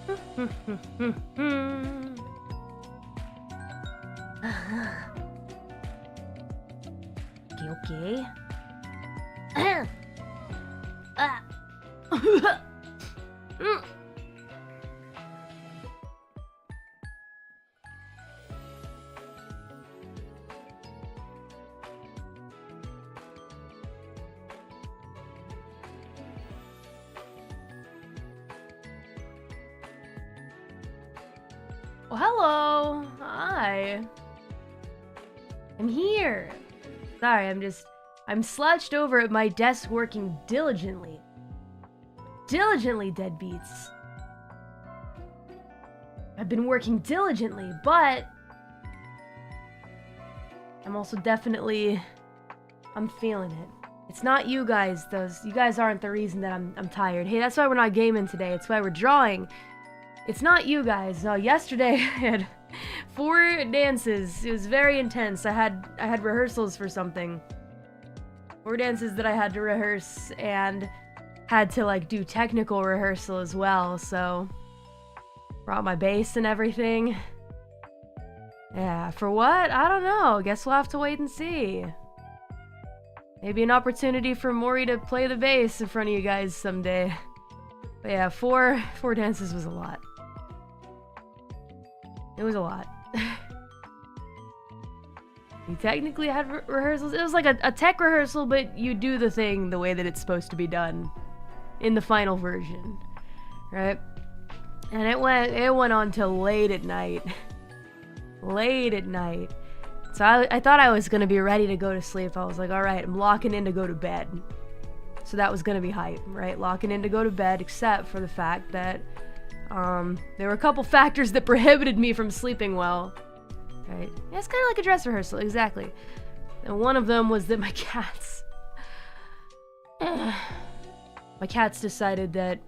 Okay. Well, hello. Hi. I'm here. Sorry, I'm slouched over at my desk working diligently. Diligently, deadbeats. I've been working diligently, but I'm also definitely, I'm feeling it. It's not you guys, you guys aren't the reason that I'm tired. Hey, that's why we're not gaming today. It's why we're drawing. It's not you guys. Yesterday I had 4 dances. It was very intense. I had rehearsals for something. 4 dances that I had to rehearse and had to like do technical rehearsal as well. So brought my bass and everything. Yeah, for what? I don't know. Guess we'll have to wait and see. Maybe an opportunity for Mori to play the bass in front of you guys someday. But yeah, 4 dances was a lot. It was a lot. We technically had rehearsals. It was like a tech rehearsal, but you do the thing the way that it's supposed to be done in the final version, right? And it went on till late at night. Late at night. So I thought I was gonna be ready to go to sleep. I was like, all right, I'm locking in to go to bed. So that was gonna be hype, right? Locking in to go to bed, except for the fact that there were a couple factors that prohibited me from sleeping well. Right? Yeah, it's kind of like a dress rehearsal, exactly. And one of them was that my cats decided that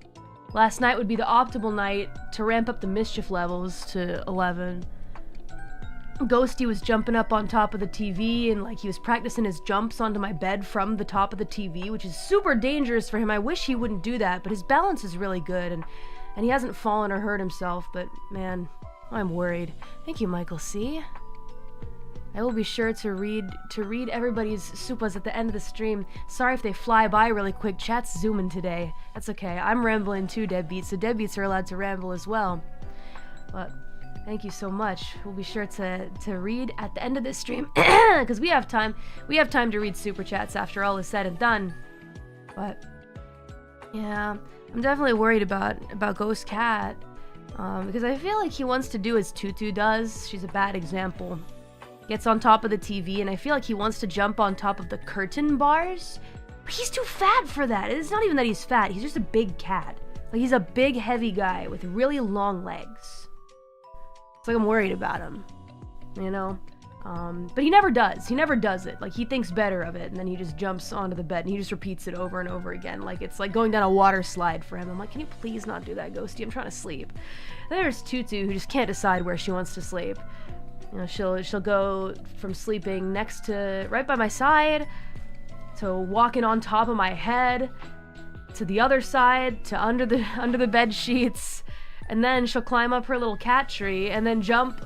last night would be the optimal night to ramp up the mischief levels to 11. Ghosty was jumping up on top of the TV and like he was practicing his jumps onto my bed from the top of the TV, which is super dangerous for him. I wish he wouldn't do that, but his balance is really good and he hasn't fallen or hurt himself, but man, I'm worried. Thank you, Michael C. I will be sure to read everybody's supas at the end of the stream. Sorry if they fly by really quick. Chat's zooming today. That's okay. I'm rambling too, deadbeats, so deadbeats are allowed to ramble as well. But thank you so much. We'll be sure to read at the end of this stream because we have time. We have time to read super chats after all is said and done. But yeah, I'm definitely worried about Ghost Cat because I feel like he wants to do as Tutu does. She's a bad example. Gets on top of the TV, and I feel like he wants to jump on top of the curtain bars. But he's too fat for that. It's not even that he's fat. He's just a big cat. Like, he's a big, heavy guy with really long legs. It's like I'm worried about him, you know? But he never does. He never does it. Like, he thinks better of it, and then he just jumps onto the bed, and he just repeats it over and over again. Like, it's like going down a water slide for him. I'm like, can you please not do that, Ghosty? I'm trying to sleep. And there's Tutu, who just can't decide where she wants to sleep. You know, she'll go from sleeping next to, right by my side, to walking on top of my head, to the other side, to under the bed sheets, and then she'll climb up her little cat tree, and then jump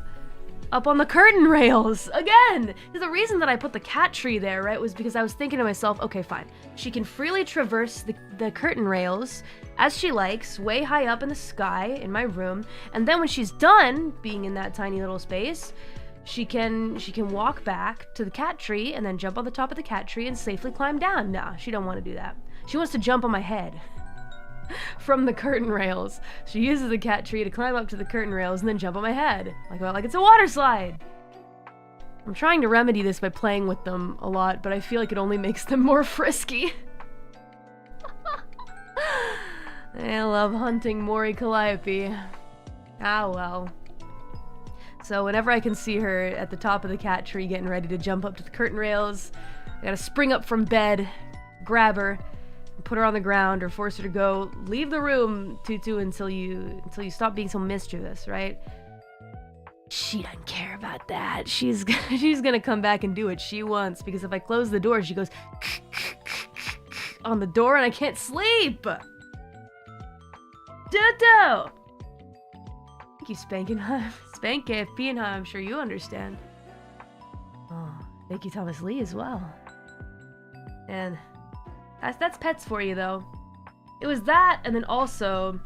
up on the curtain rails again. The reason that I put the cat tree there, right, was because I was thinking to myself, okay, fine. She can freely traverse the curtain rails as she likes, way high up in the sky in my room, and then when she's done being in that tiny little space, she can walk back to the cat tree and then jump on the top of the cat tree and safely climb down. Nah, she don't want to do that. She wants to jump on my head from the curtain rails. She uses the cat tree to climb up to the curtain rails and then jump on my head. Like it's a water slide. I'm trying to remedy this by playing with them a lot, but I feel like it only makes them more frisky. I love hunting Mori Calliope. Ah well. So whenever I can see her at the top of the cat tree getting ready to jump up to the curtain rails, I gotta spring up from bed, grab her, and put her on the ground or force her to go, leave the room, Tutu, until you stop being so mischievous, right? She doesn't care about that. She's gonna come back and do what she wants, because if I close the door, she goes on the door and I can't sleep. Tutu! Thank you, Spankenheim. Spank KFP and I'm sure you understand. Oh, thank you, Thomas Lee, as well. And that's pets for you, though. It was that, and then also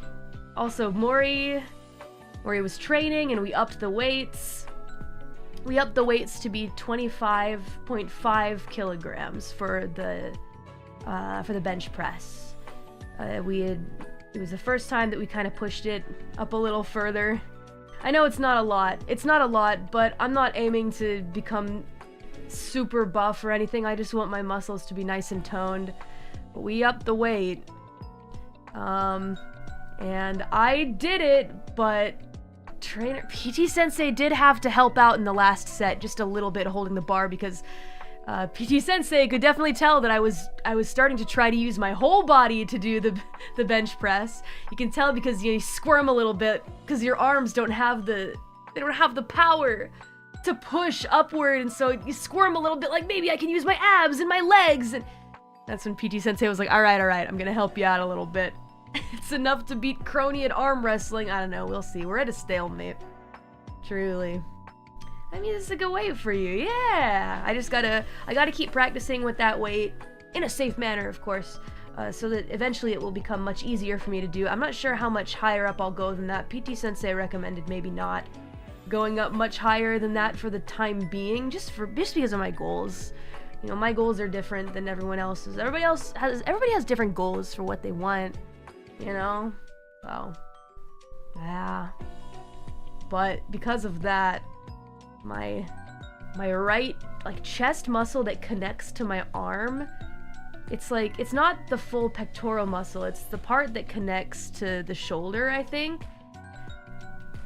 Mori was training, and we upped the weights. We upped the weights to be 25.5 kilograms for the bench press. It was the first time that we kind of pushed it up a little further. I know it's not a lot. It's not a lot, but I'm not aiming to become super buff or anything. I just want my muscles to be nice and toned. But we upped the weight. And I did it, but trainer PT Sensei did have to help out in the last set just a little bit holding the bar because PT Sensei could definitely tell that I was starting to try to use my whole body to do the bench press. You can tell because you squirm a little bit because your arms don't have the power to push upward, and so you squirm a little bit like maybe I can use my abs and my legs. And that's when PT Sensei was like, all right, I'm gonna help you out a little bit. It's enough to beat Crony at arm wrestling. I don't know, we'll see. We're at a stalemate. Truly. I mean, this is a good weight for you. Yeah. I gotta keep practicing with that weight in a safe manner, of course, so that eventually it will become much easier for me to do. I'm not sure how much higher up I'll go than that. PT Sensei recommended maybe not going up much higher than that for the time being, just because of my goals. You know, my goals are different than everyone else's. Everybody has different goals for what they want, you know? So, yeah. But because of that, my right chest muscle that connects to my arm, it's not the full pectoral muscle, it's the part that connects to the shoulder, I think.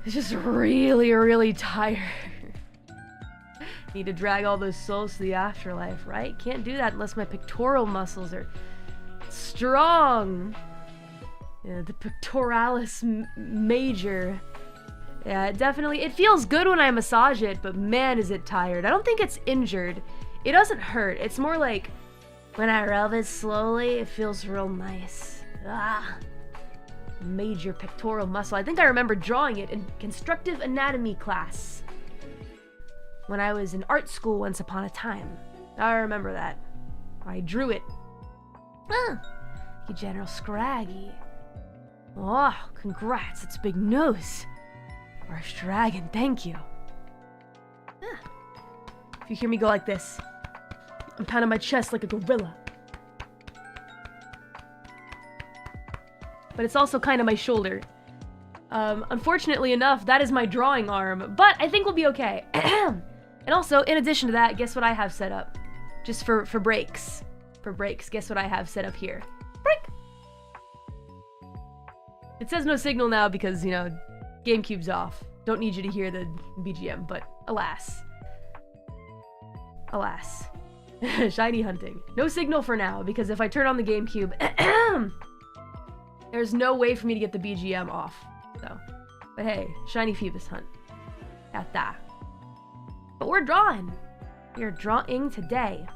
It's just really, really tired. Need to drag all those souls to the afterlife, right? Can't do that unless my pectoral muscles are strong. Yeah, the pectoralis major. Yeah, it feels good when I massage it, but man, is it tired. I don't think it's injured. It doesn't hurt. It's more like when I rub it slowly, it feels real nice. Ah, major pectoral muscle. I think I remember drawing it in constructive anatomy class when I was in art school once upon a time. I remember that. I drew it. You General Scraggy. Oh, congrats, it's big news. Arch Dragon, thank you. If you hear me go like this, I'm pounding my chest like a gorilla. But it's also kind of my shoulder. Unfortunately enough, that is my drawing arm, but I think we'll be okay. And also, in addition to that, guess what I have set up? Just for breaks. For breaks, guess what I have set up here? Break! It says no signal now because, you know, GameCube's off. Don't need you to hear the BGM, but alas. Alas. Shiny hunting. No signal for now, because if I turn on the GameCube, there's no way for me to get the BGM off. So, but hey, shiny Phoebus hunt. Got that. But we're drawing. We are drawing today.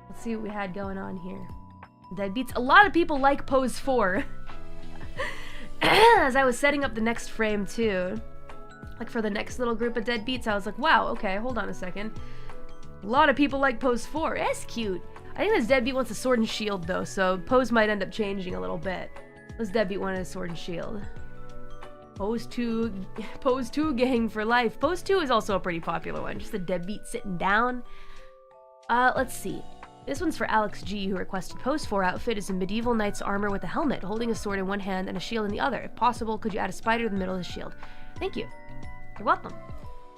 Let's see what we had going on here. Deadbeats. A lot of people like pose 4. As I was setting up the next frame too, like for the next little group of deadbeats, I was like, wow, okay, hold on a second. A lot of people like pose 4. That's cute. I think this deadbeat wants a sword and shield though, so pose might end up changing a little bit. This deadbeat wanted a sword and shield. Pose 2 gang for life. Pose 2 is also a pretty popular one. Just a deadbeat sitting down. Let's see. This one's for Alex G, who requested pose 4 outfit is a medieval knight's armor with a helmet, holding a sword in one hand and a shield in the other. If possible, could you add a spider in the middle of the shield? Thank you. You're welcome.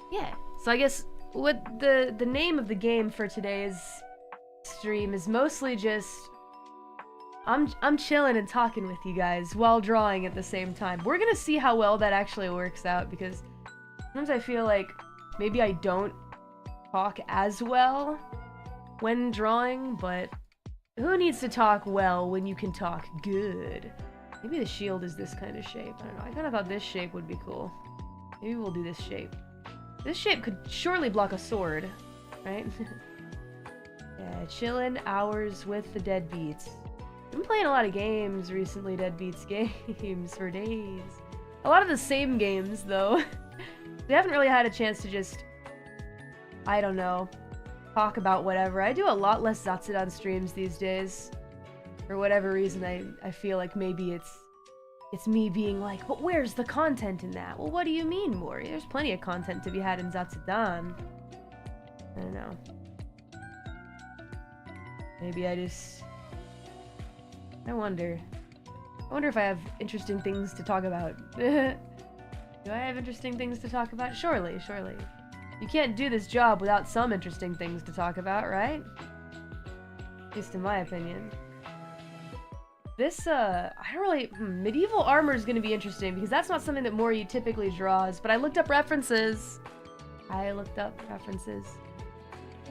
Yeah. So I guess what the name of the game for today's stream is mostly just I'm chilling and talking with you guys while drawing at the same time. We're gonna see how well that actually works out, because sometimes I feel like maybe I don't talk as well when drawing, but who needs to talk well when you can talk good? Maybe the shield is this kind of shape. I don't know. I kind of thought this shape would be cool. Maybe we'll do this shape. This shape could surely block a sword, right? Yeah, chillin' hours with the deadbeats. I've been playing a lot of games recently, deadbeats games for days. A lot of the same games, though. We haven't really had a chance to just, I don't know, talk about whatever. I do a lot less DRAWTSUDAN streams these days. For whatever reason, I feel like maybe it's me being like, but where's the content in that? Well, what do you mean, Mori? There's plenty of content to be had in DRAWTSUDAN. I don't know. Maybe I wonder. I wonder if I have interesting things to talk about. Do I have interesting things to talk about? Surely, surely. You can't do this job without some interesting things to talk about, right? At least in my opinion. This, I don't really... medieval armor is going to be interesting, because that's not something that Mori typically draws, but I looked up references.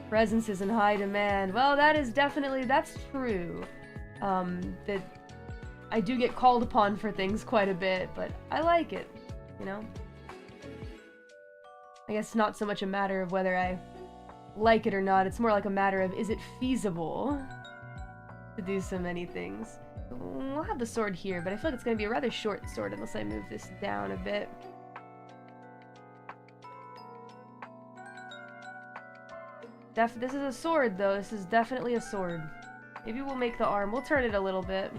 Presence is in high demand. Well, that is definitely... that's true. That I do get called upon for things quite a bit, but I like it. You know? I guess not so much a matter of whether I like it or not, it's more like a matter of, is it feasible to do so many things? We'll have the sword here, but I feel like it's going to be a rather short sword unless I move this down a bit. This is a sword, though. This is definitely a sword. Maybe we'll make the arm. We'll turn it a little bit.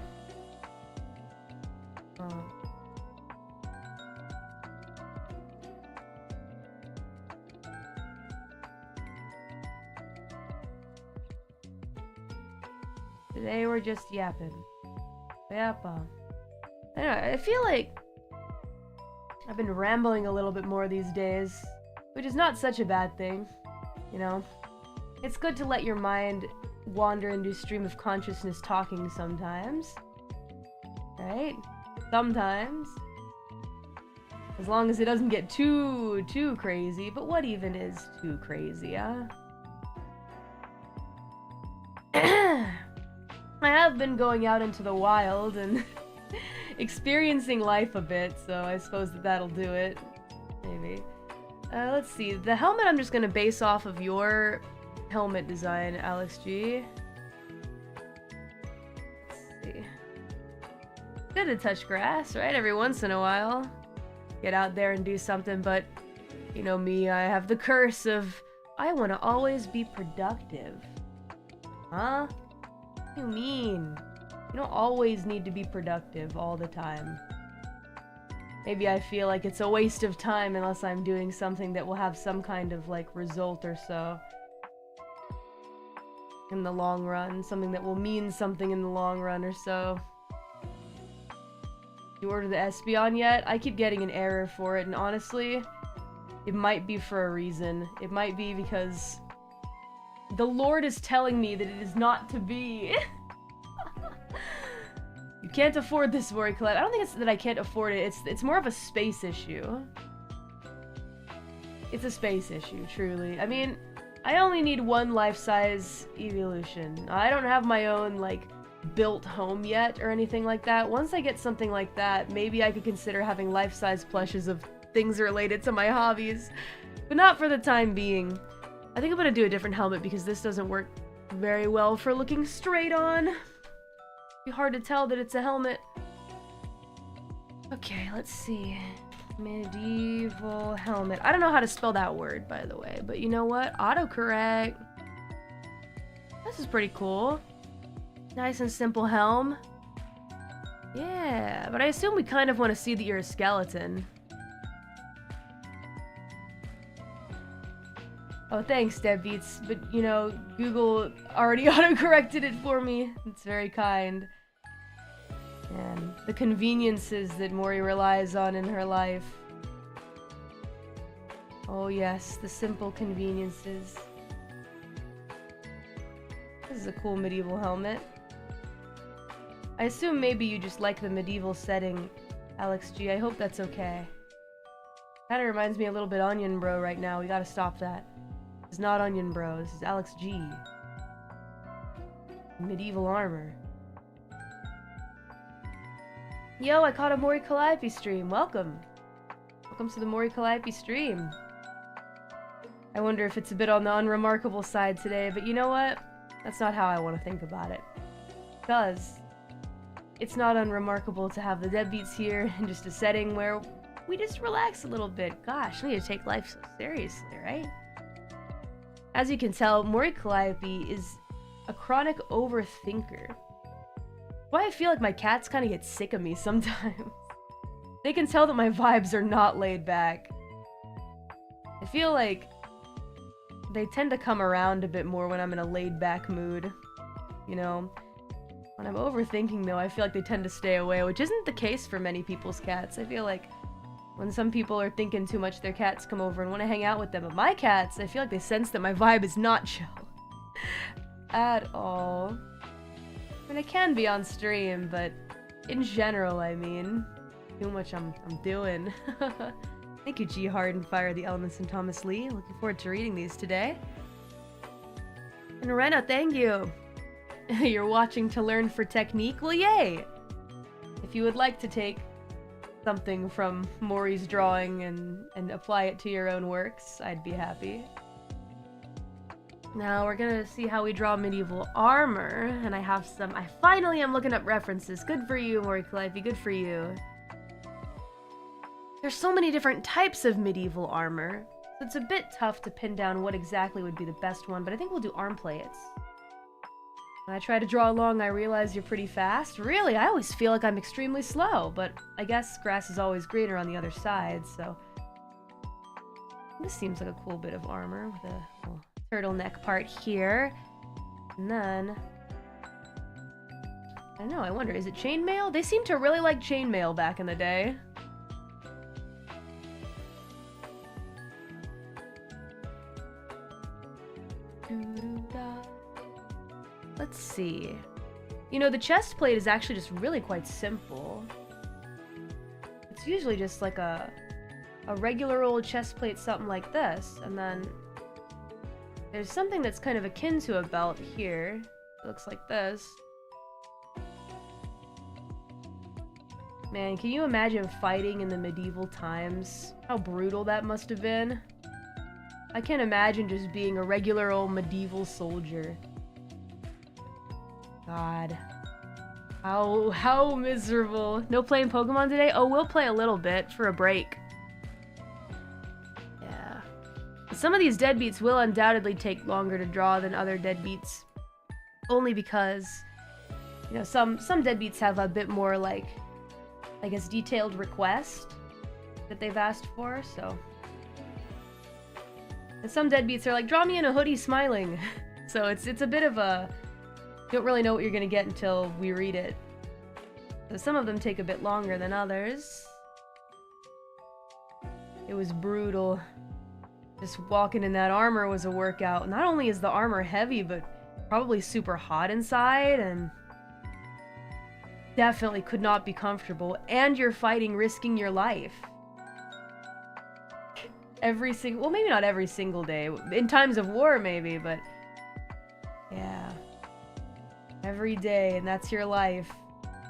Today we're just yapping. Yappa. I don't know, I feel like I've been rambling a little bit more these days, which is not such a bad thing, you know? It's good to let your mind wander into a stream of consciousness talking sometimes. Right? Sometimes. As long as it doesn't get too crazy, but what even is too crazy, huh? I have been going out into the wild and experiencing life a bit, so I suppose that'll do it. Maybe. Let's see. The helmet I'm just gonna base off of your helmet design, Alex G. Let's see. Good to touch grass, right? Every once in a while. Get out there and do something, but you know me, I have the curse of I want to always be productive. Huh? What do you mean? You don't always need to be productive all the time. Maybe I feel like it's a waste of time unless I'm doing something that will have some kind of like result or so. In the long run. Something that will mean something in the long run or so. You ordered the Espeon yet? I keep getting an error for it, and honestly, it might be for a reason. It might be because the Lord is telling me that it is not to be. You can't afford this, Mori collab. I don't think it's that I can't afford it. It's more of a space issue. It's a space issue, truly. I mean, I only need one life-size evolution. I don't have my own, like, built home yet or anything like that. Once I get something like that, maybe I could consider having life-size plushes of things related to my hobbies. But not for the time being. I think I'm gonna do a different helmet because this doesn't work very well for looking straight on. It'd be hard to tell that it's a helmet. Okay, let's see. Medieval helmet. I don't know how to spell that word, by the way, but you know what? Autocorrect. This is pretty cool. Nice and simple helm. Yeah, but I assume we kind of want to see that you're a skeleton. Oh, thanks, Deadbeats. But, you know, Google already auto-corrected it for me. It's very kind. And the conveniences that Mori relies on in her life. Oh yes, the simple conveniences. This is a cool medieval helmet. I assume maybe you just like the medieval setting, Alex G. I hope that's okay. Kinda reminds me a little bit Onion Bro right now. We gotta stop that. This is not Onion Bro. This is Alex G. Medieval armor. Yo, I caught a Mori Calliope stream. Welcome. Welcome to the Mori Calliope stream. I wonder if it's a bit on the unremarkable side today, but you know what? That's not how I want to think about it. Because it's not unremarkable to have the deadbeats here in just a setting where we just relax a little bit. Gosh, I need to take life so seriously, right? As you can tell, Mori Calliope is a chronic overthinker. Why I feel like my cats kind of get sick of me sometimes. They can tell that my vibes are not laid back. I feel like they tend to come around a bit more when I'm in a laid back mood. You know? When I'm overthinking though, I feel like they tend to stay away, which isn't the case for many people's cats. I feel like when some people are thinking too much, their cats come over and want to hang out with them. But my cats, I feel like they sense that my vibe is not chill. At all. I mean, I can be on stream, but in general, I mean, too much I'm doing. Thank you, G. Hard and Fire the Elements and Thomas Lee. Looking forward to reading these today. And Rena, thank you. You're watching to learn for technique? Well, yay! If you would like to take something from Mori's drawing and apply it to your own works, I'd be happy. Now we're gonna see how we draw medieval armor, and I finally am looking up references. Good for you, Mori Calliope, good for you. There's so many different types of medieval armor, so it's a bit tough to pin down what exactly would be the best one, but I think we'll do arm plates. When I try to draw along, I realize you're pretty fast. Really? I always feel like I'm extremely slow, but I guess grass is always greener on the other side, so... This seems like a cool bit of armor with a little turtleneck part here. And then... I don't know, I wonder, is it chainmail? They seemed to really like chainmail back in the day. Let's see. You know, the chest plate is actually just really quite simple. It's usually just like a regular old chest plate, something like this, and then there's something that's kind of akin to a belt here. It looks like this. Man, can you imagine fighting in the medieval times? How brutal that must have been. I can't imagine just being a regular old medieval soldier. God. How miserable. No playing Pokemon today? Oh, we'll play a little bit for a break. Yeah. Some of these deadbeats will undoubtedly take longer to draw than other deadbeats. Only because, you know, some deadbeats have a bit more, like, I guess, detailed request that they've asked for, so. And some deadbeats are like, draw me in a hoodie smiling. So it's a bit of a... You don't really know what you're gonna get until we read it. So some of them take a bit longer than others. It was brutal. Just walking in that armor was a workout. Not only is the armor heavy, but probably super hot inside, and definitely could not be comfortable. And you're fighting, risking your life. Well, maybe not every single day. In times of war, maybe, but yeah. Every day, and that's your life.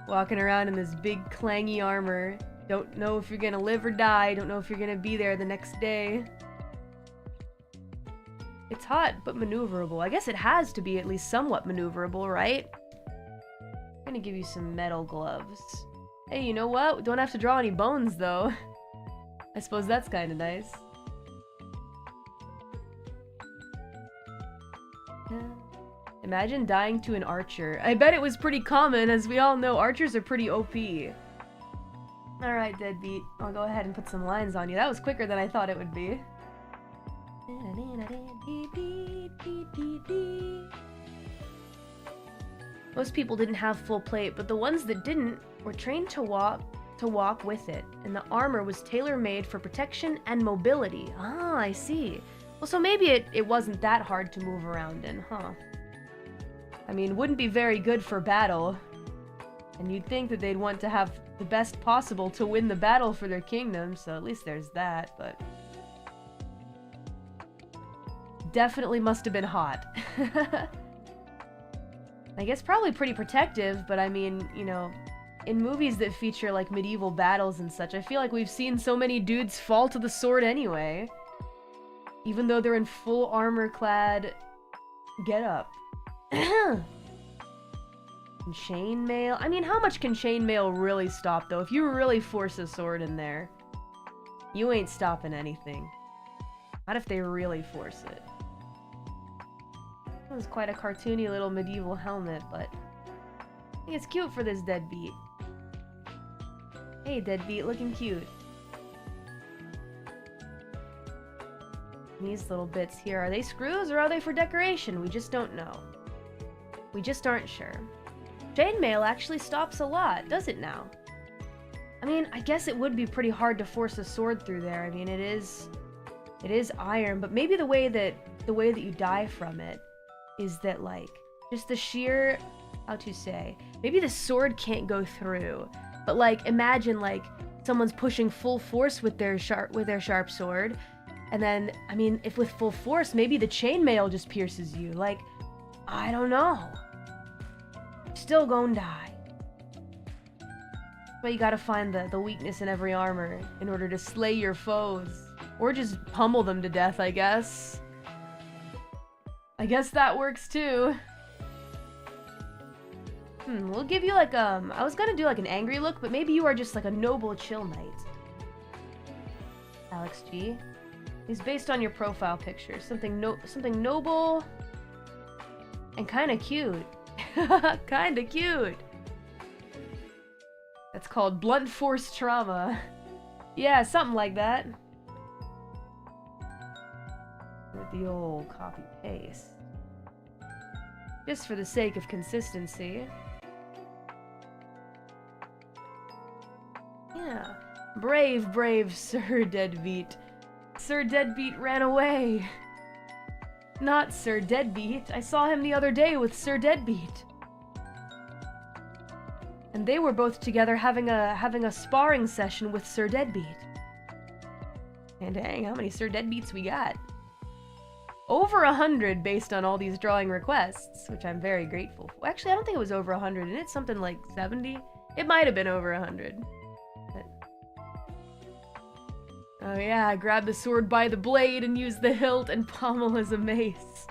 Walking around in this big clangy armor. Don't know if you're gonna live or die. Don't know if you're gonna be there the next day. It's hot, but maneuverable. I guess it has to be at least somewhat maneuverable, right? I'm gonna give you some metal gloves. Hey, you know what? We don't have to draw any bones, though. I suppose that's kind of nice. Imagine dying to an archer. I bet it was pretty common, as we all know archers are pretty OP. Alright, deadbeat. I'll go ahead and put some lines on you. That was quicker than I thought it would be. Most people didn't have full plate, but the ones that didn't were trained to walk with it, and the armor was tailor-made for protection and mobility. Ah, I see. Well, so maybe it wasn't that hard to move around in, huh? I mean, wouldn't be very good for battle. And you'd think that they'd want to have the best possible to win the battle for their kingdom, so at least there's that, but... Definitely must have been hot. I guess probably pretty protective, but I mean, you know, in movies that feature, like, medieval battles and such, I feel like we've seen so many dudes fall to the sword anyway. Even though they're in full armor-clad get-up. Chainmail? I mean, how much can chainmail really stop, though? If you really force a sword in there. You ain't stopping anything. Not if they really force it. That was quite a cartoony little medieval helmet, but I think it's cute for this deadbeat. Hey, deadbeat, looking cute. These little bits here, are they screws or are they for decoration? We just don't know. We just aren't sure. Chainmail actually stops a lot, does it now? I mean, I guess it would be pretty hard to force a sword through there. I mean, it is iron, but maybe the way that you die from it is that, like, just the sheer, how to say, maybe the sword can't go through, but like imagine like someone's pushing full force with their sharp sword, and then, I mean, if with full force, maybe the chainmail just pierces you. Like, I don't know. Still gonna die. But you gotta find the weakness in every armor in order to slay your foes. Or just pummel them to death, I guess. I guess that works too. We'll give you like, I was gonna do like an angry look, but maybe you are just like a noble chill knight. Alex G. Is based on your profile picture. Something noble and kinda cute. Kinda cute. That's called blunt force trauma. Yeah, something like that. With the old copy paste. Just for the sake of consistency. Yeah. Brave, brave Sir Deadbeat. Sir Deadbeat ran away. Not Sir Deadbeat. I saw him the other day with Sir Deadbeat. And they were both together having a sparring session with Sir Deadbeat. And dang, how many Sir Deadbeats we got? Over 100 based on all these drawing requests, which I'm very grateful for. Actually, I don't think it was over 100, and it's something like 70. It might have been over 100. But... oh yeah, grab the sword by the blade and use the hilt and pommel as a mace.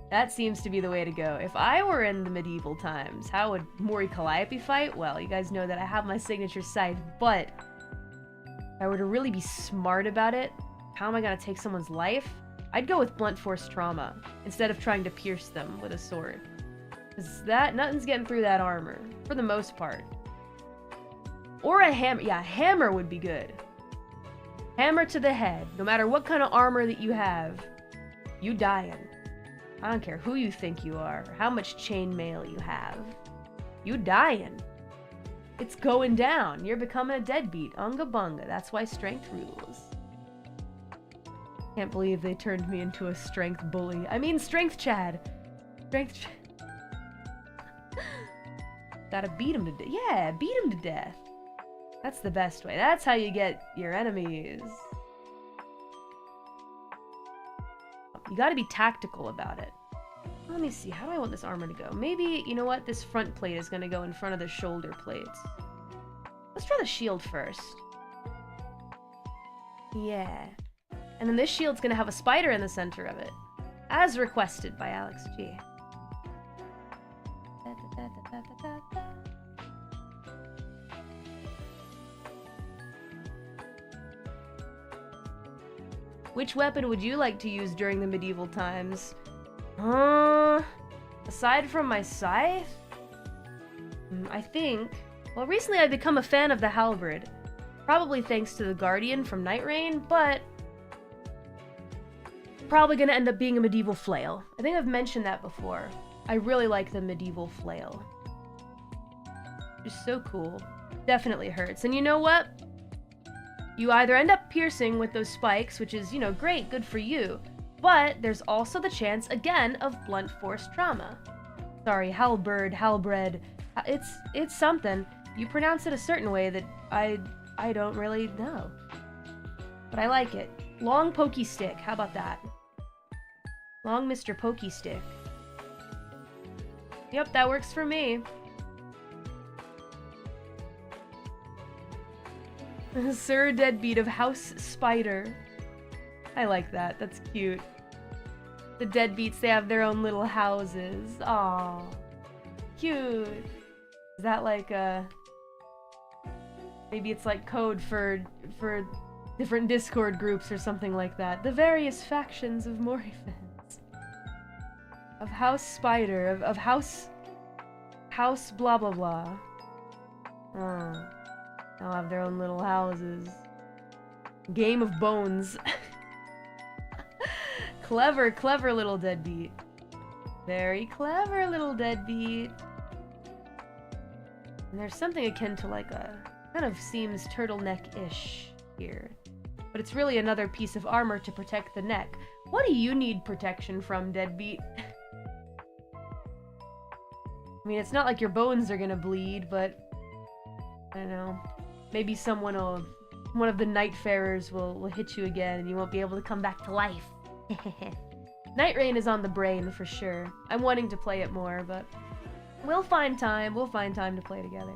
That seems to be the way to go. If I were in the medieval times, how would Mori Calliope fight? Well, you guys know that I have my signature scythe, but if I were to really be smart about it, how am I gonna take someone's life? I'd go with blunt force trauma instead of trying to pierce them with a sword. Because nothing's getting through that armor, for the most part. Or a hammer. Yeah, a hammer would be good. Hammer to the head. No matter what kind of armor that you have, you dying. I don't care who you think you are, or how much chainmail you have. You dying. It's going down. You're becoming a deadbeat. Unga bunga. That's why strength rules. Can't believe they turned me into a strength bully. I mean, strength Chad. Strength Chad. Gotta beat him to death. Yeah, beat him to death. That's the best way. That's how you get your enemies. You gotta be tactical about it. Let me see, how do I want this armor to go? Maybe, you know what? This front plate is gonna go in front of the shoulder plates. Let's try the shield first. Yeah. And then this shield's gonna have a spider in the center of it. As requested by Alex G. Which weapon would you like to use during the medieval times? Aside from my scythe? I think... well, recently I've become a fan of the halberd. Probably thanks to the Guardian from Night Rain, but... probably gonna end up being a medieval flail. I think I've mentioned that before. I really like the medieval flail. Just so cool. Definitely hurts. And you know what? You either end up piercing with those spikes, which is, you know, great, good for you, but there's also the chance, again, of blunt force trauma. Sorry, halberd. It's something. You pronounce it a certain way that I don't really know. But I like it. Long pokey stick, how about that? Long Mr. Pokey Stick. Yep, that works for me. Sir Deadbeat of House Spider. I like that, that's cute. The deadbeats, they have their own little houses. Aww. Cute. Is that like maybe it's like code for different Discord groups or something like that. The various factions of Mori fans. Of House Spider, of House blah blah blah. Oh. They'll have their own little houses. Game of Bones. Clever, clever little deadbeat. Very clever little deadbeat. And there's something akin to like a, kind of seems turtleneck-ish here. But it's really another piece of armor to protect the neck. What do you need protection from, deadbeat? I mean, it's not like your bones are gonna bleed, but I don't know. Maybe one of the Nightfarers will hit you again and you won't be able to come back to life. Night Rain is on the brain for sure. I'm wanting to play it more, but we'll find time. We'll find time to play together.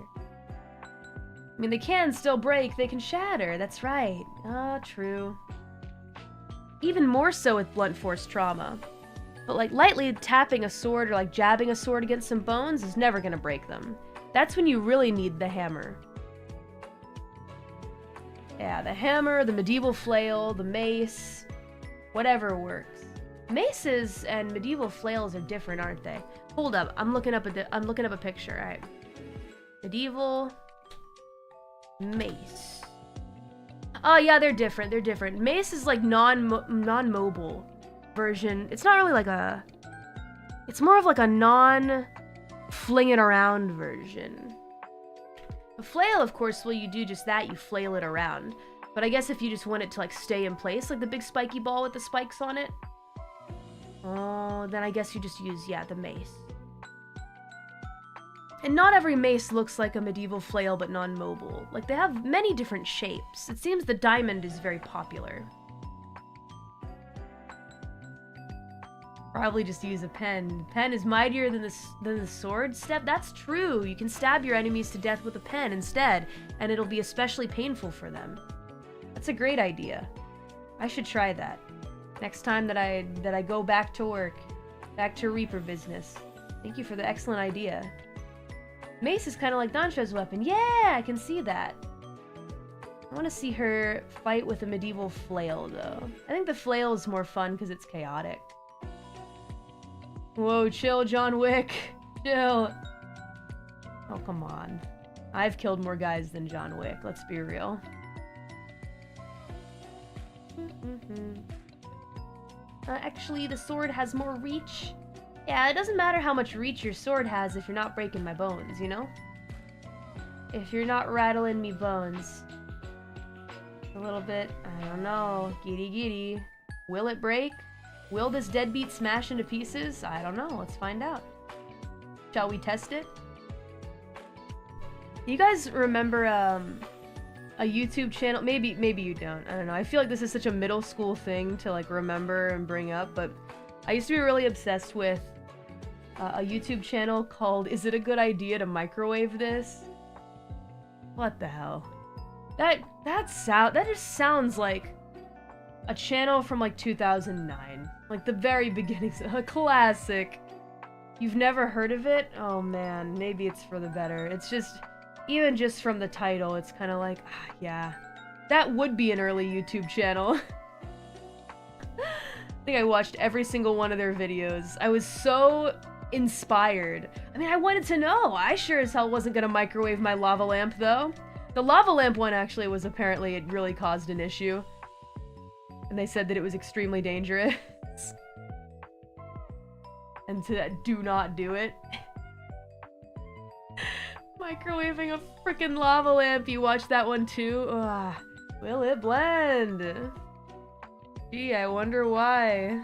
I mean, they can still break, they can shatter, that's right. Ah, true. Even more so with blunt force trauma. But like lightly tapping a sword or like jabbing a sword against some bones is never gonna break them. That's when you really need the hammer. Yeah, the hammer, the medieval flail, the mace, whatever works. Maces and medieval flails are different, aren't they? Hold up, I'm looking up a picture, alright. Medieval mace. Oh yeah, they're different, they're different. Mace is like non-mobile version. It's not really like a... It's more of like a non-fling it around version. A flail, of course, well, you do just that, you flail it around. But I guess if you just want it to like stay in place, like the big spiky ball with the spikes on it, oh, then I guess you just use, yeah, the mace. And not every mace looks like a medieval flail, but non-mobile. Like, they have many different shapes. It seems the diamond is very popular. Probably just use a pen. Pen is mightier than the sword step. That's true. You can stab your enemies to death with a pen instead, and it'll be especially painful for them. That's a great idea. I should try that. Next time that I go back to work, back to Reaper business. Thank you for the excellent idea. Mace is kind of like Dansha's weapon. Yeah, I can see that. I want to see her fight with a medieval flail, though. I think the flail is more fun because it's chaotic. Whoa, chill, John Wick. Chill. Oh, come on. I've killed more guys than John Wick, let's be real. Actually, the sword has more reach. Yeah, it doesn't matter how much reach your sword has if you're not breaking my bones, you know? If you're not rattling me bones. A little bit, I don't know, giddy giddy. Will it break? Will this deadbeat smash into pieces? I don't know, let's find out. Shall we test it? You guys remember, a YouTube channel? Maybe you don't, I don't know. I feel like this is such a middle school thing to like remember and bring up, but I used to be really obsessed with a YouTube channel called Is It a Good Idea to Microwave This? What the hell? That just sounds like a channel from like 2009. Like the very beginnings, a classic. You've never heard of it? Oh man, maybe it's for the better. It's just, even just from the title, it's kind of like, yeah, that would be an early YouTube channel. I think I watched every single one of their videos. I was so inspired. I mean, I wanted to know. I sure as hell wasn't gonna microwave my lava lamp, though. The lava lamp one actually was apparently, it really caused an issue. And they said that it was extremely dangerous. And to do not do it. Microwaving a freaking lava lamp. You watched that one too? Ugh. Will it blend? Gee, I wonder why.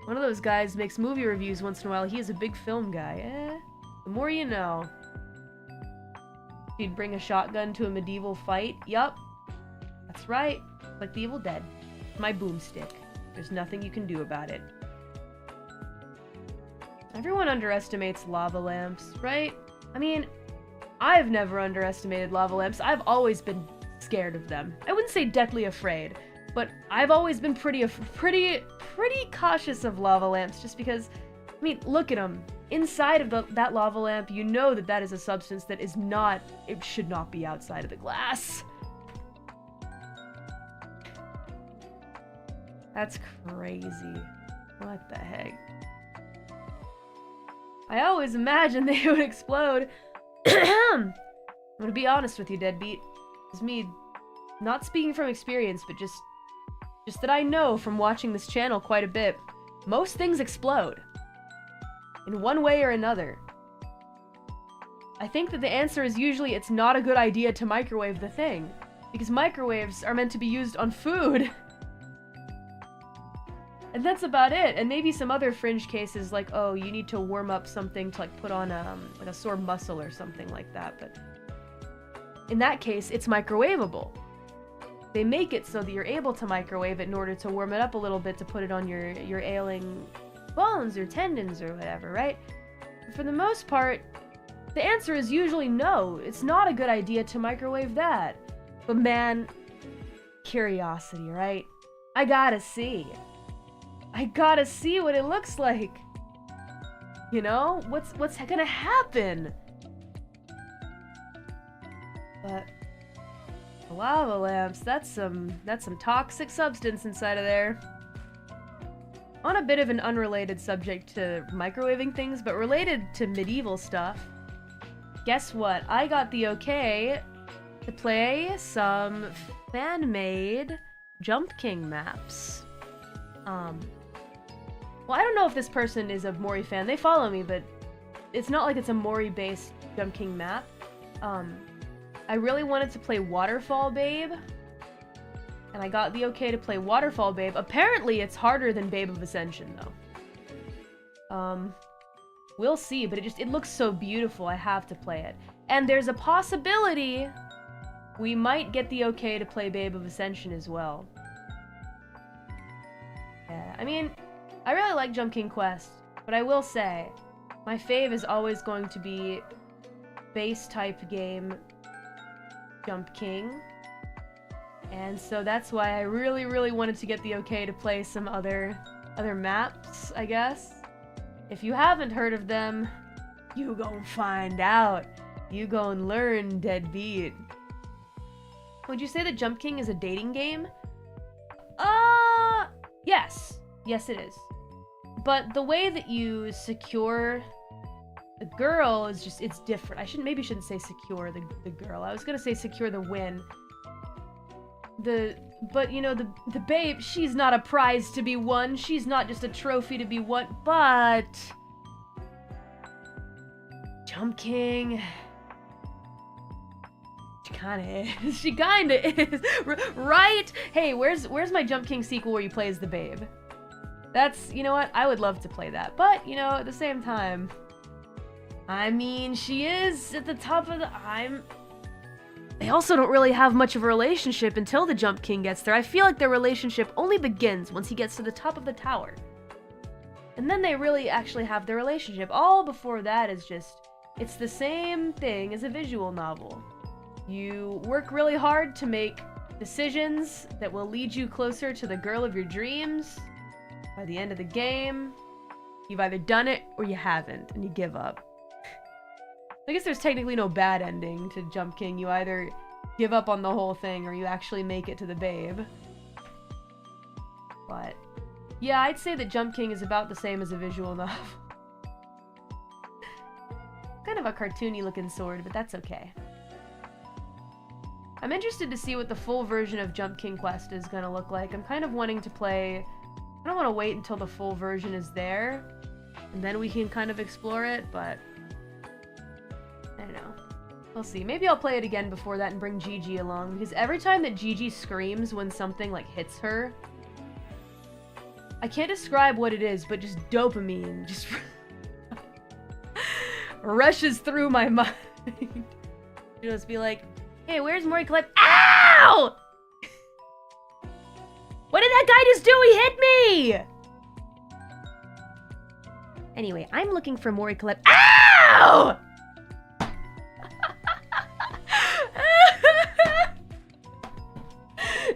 One of those guys makes movie reviews once in a while. He is a big film guy. The more you know. He'd bring a shotgun to a medieval fight. Yup. That's right. Like the Evil Dead. My boomstick. There's nothing you can do about it. Everyone underestimates lava lamps, right? I mean, I've never underestimated lava lamps. I've always been scared of them. I wouldn't say deathly afraid, but I've always been pretty cautious of lava lamps just because, I mean, look at them. Inside of that lava lamp, you know that that is a substance that is not, it should not be outside of the glass. That's crazy. What the heck? I always imagined they would explode. I'm gonna be honest with you, Deadbeat. It's me, not speaking from experience, but just that I know from watching this channel quite a bit. Most things explode. In one way or another. I think that the answer is usually it's not a good idea to microwave the thing. Because microwaves are meant to be used on food. And that's about it. And maybe some other fringe cases like, oh, you need to warm up something to like put on like a sore muscle or something like that. But in that case, it's microwavable. They make it so that you're able to microwave it in order to warm it up a little bit to put it on your ailing bones or tendons or whatever, right? But for the most part, the answer is usually no. It's not a good idea to microwave that. But man, curiosity, right? I gotta see. I gotta see what it looks like. You know? What's gonna happen? But lava lamps, that's some toxic substance inside of there. On a bit of an unrelated subject to microwaving things, but related to medieval stuff. Guess what? I got the okay to play some fan-made Jump King maps. Well, I don't know if this person is a Mori fan. They follow me, but it's not like it's a Mori-based Jump King map. I really wanted to play Waterfall Babe, and I got the okay to play Waterfall Babe. Apparently, it's harder than Babe of Ascension, though. We'll see, but it looks so beautiful, I have to play it. And there's a possibility we might get the okay to play Babe of Ascension as well. Yeah, I mean, I really like Jump King Quest, but I will say, my fave is always going to be base-type game Jump King. And so that's why I really, really wanted to get the okay to play some other maps, I guess. If you haven't heard of them, you gon' find out. You gon' learn, Deadbeat. Would you say that Jump King is a dating game? Yes. Yes, it is. But the way that you secure the girl is just, it's different. Maybe shouldn't say secure the girl. I was gonna say secure the win. But you know, the babe, she's not a prize to be won. She's not just a trophy to be won, but Jump King, she kinda is. She kinda is. Right? Hey, where's my Jump King sequel where you play as the babe? That's, you know what? I would love to play that. But, you know, at the same time, I mean, she is at the top of the... They also don't really have much of a relationship until the Jump King gets there. I feel like their relationship only begins once he gets to the top of the tower. And then they really actually have their relationship. All before that is just... It's the same thing as a visual novel. You work really hard to make decisions that will lead you closer to the girl of your dreams. By the end of the game, you've either done it or you haven't, and you give up. I guess there's technically no bad ending to Jump King. You either give up on the whole thing or you actually make it to the babe. But yeah, I'd say that Jump King is about the same as a visual novel. Kind of a cartoony looking sword, but that's okay. I'm interested to see what the full version of Jump King Quest is gonna look like. I'm kind of wanting to play... I don't want to wait until the full version is there, and then we can kind of explore it, but... I don't know. We'll see. Maybe I'll play it again before that and bring Gigi along, because every time that Gigi screams when something, like, hits her... I can't describe what it is, but just dopamine just... rushes through my mind. She'll just be like, hey, where's Mori Collect? Ow! What did that guy just do? He hit me! Anyway, I'm looking for Mori Collect. Ow!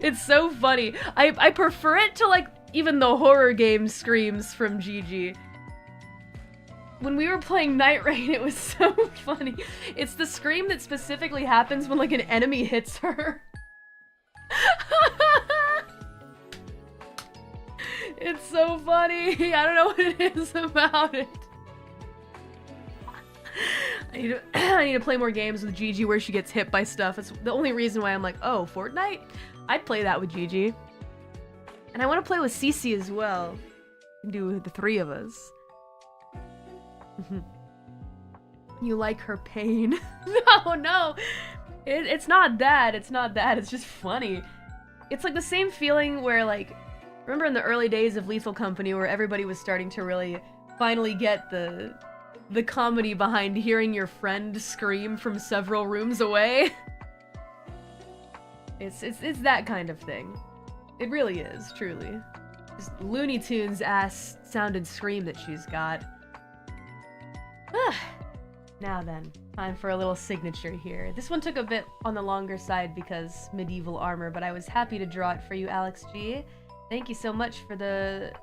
It's so funny. I prefer it to, like, even the horror game screams from Gigi. When we were playing Night Rain, it was so funny. It's the scream that specifically happens when, like, an enemy hits her. It's so funny. I don't know what it is about it. I need to play more games with Gigi where she gets hit by stuff. It's the only reason why I'm like, oh, Fortnite? I'd play that with Gigi. And I want to play with Cece as well. Do the three of us. You like her pain? No. It's not that. It's not that. It's just funny. It's like the same feeling where, like, remember in the early days of Lethal Company where everybody was starting to really finally get the comedy behind hearing your friend scream from several rooms away? It's that kind of thing. It really is, truly. Just Looney Tunes ass sounded scream that she's got. Now then, time for a little signature here. This one took a bit on the longer side because medieval armor, but I was happy to draw it for you, Alex G. Thank you so much for the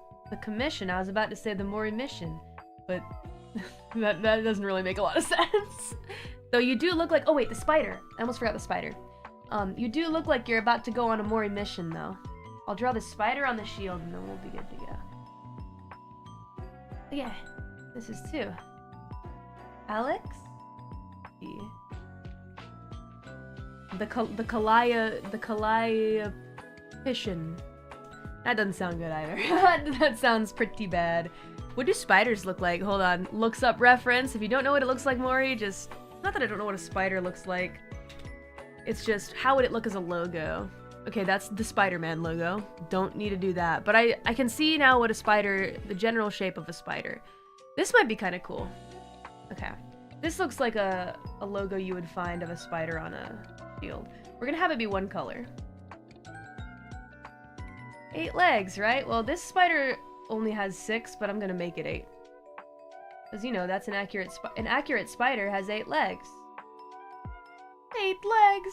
commission. I was about to say the Mori mission, but that doesn't really make a lot of sense. Though you do look like— oh wait, the spider. I almost forgot the spider. You do look like you're about to go on a Mori mission, though. I'll draw the spider on the shield, and then we'll be good to go. Yeah, this is 2. Alex? The Calliope. That doesn't sound good either. That sounds pretty bad. What do spiders look like? Hold on. Looks up reference. If you don't know what it looks like, Mori, just— not that I don't know what a spider looks like. It's just, how would it look as a logo? Okay, that's the Spider-Man logo. Don't need to do that. But I can see now what a spider— the general shape of a spider. This might be kind of cool. Okay. This looks like a logo you would find of a spider on a shield. We're gonna have it be one color. 8 legs, right? Well, this spider only has 6, but I'm gonna make it 8. Because, you know, that's an accurate spider has 8 legs. 8 legs!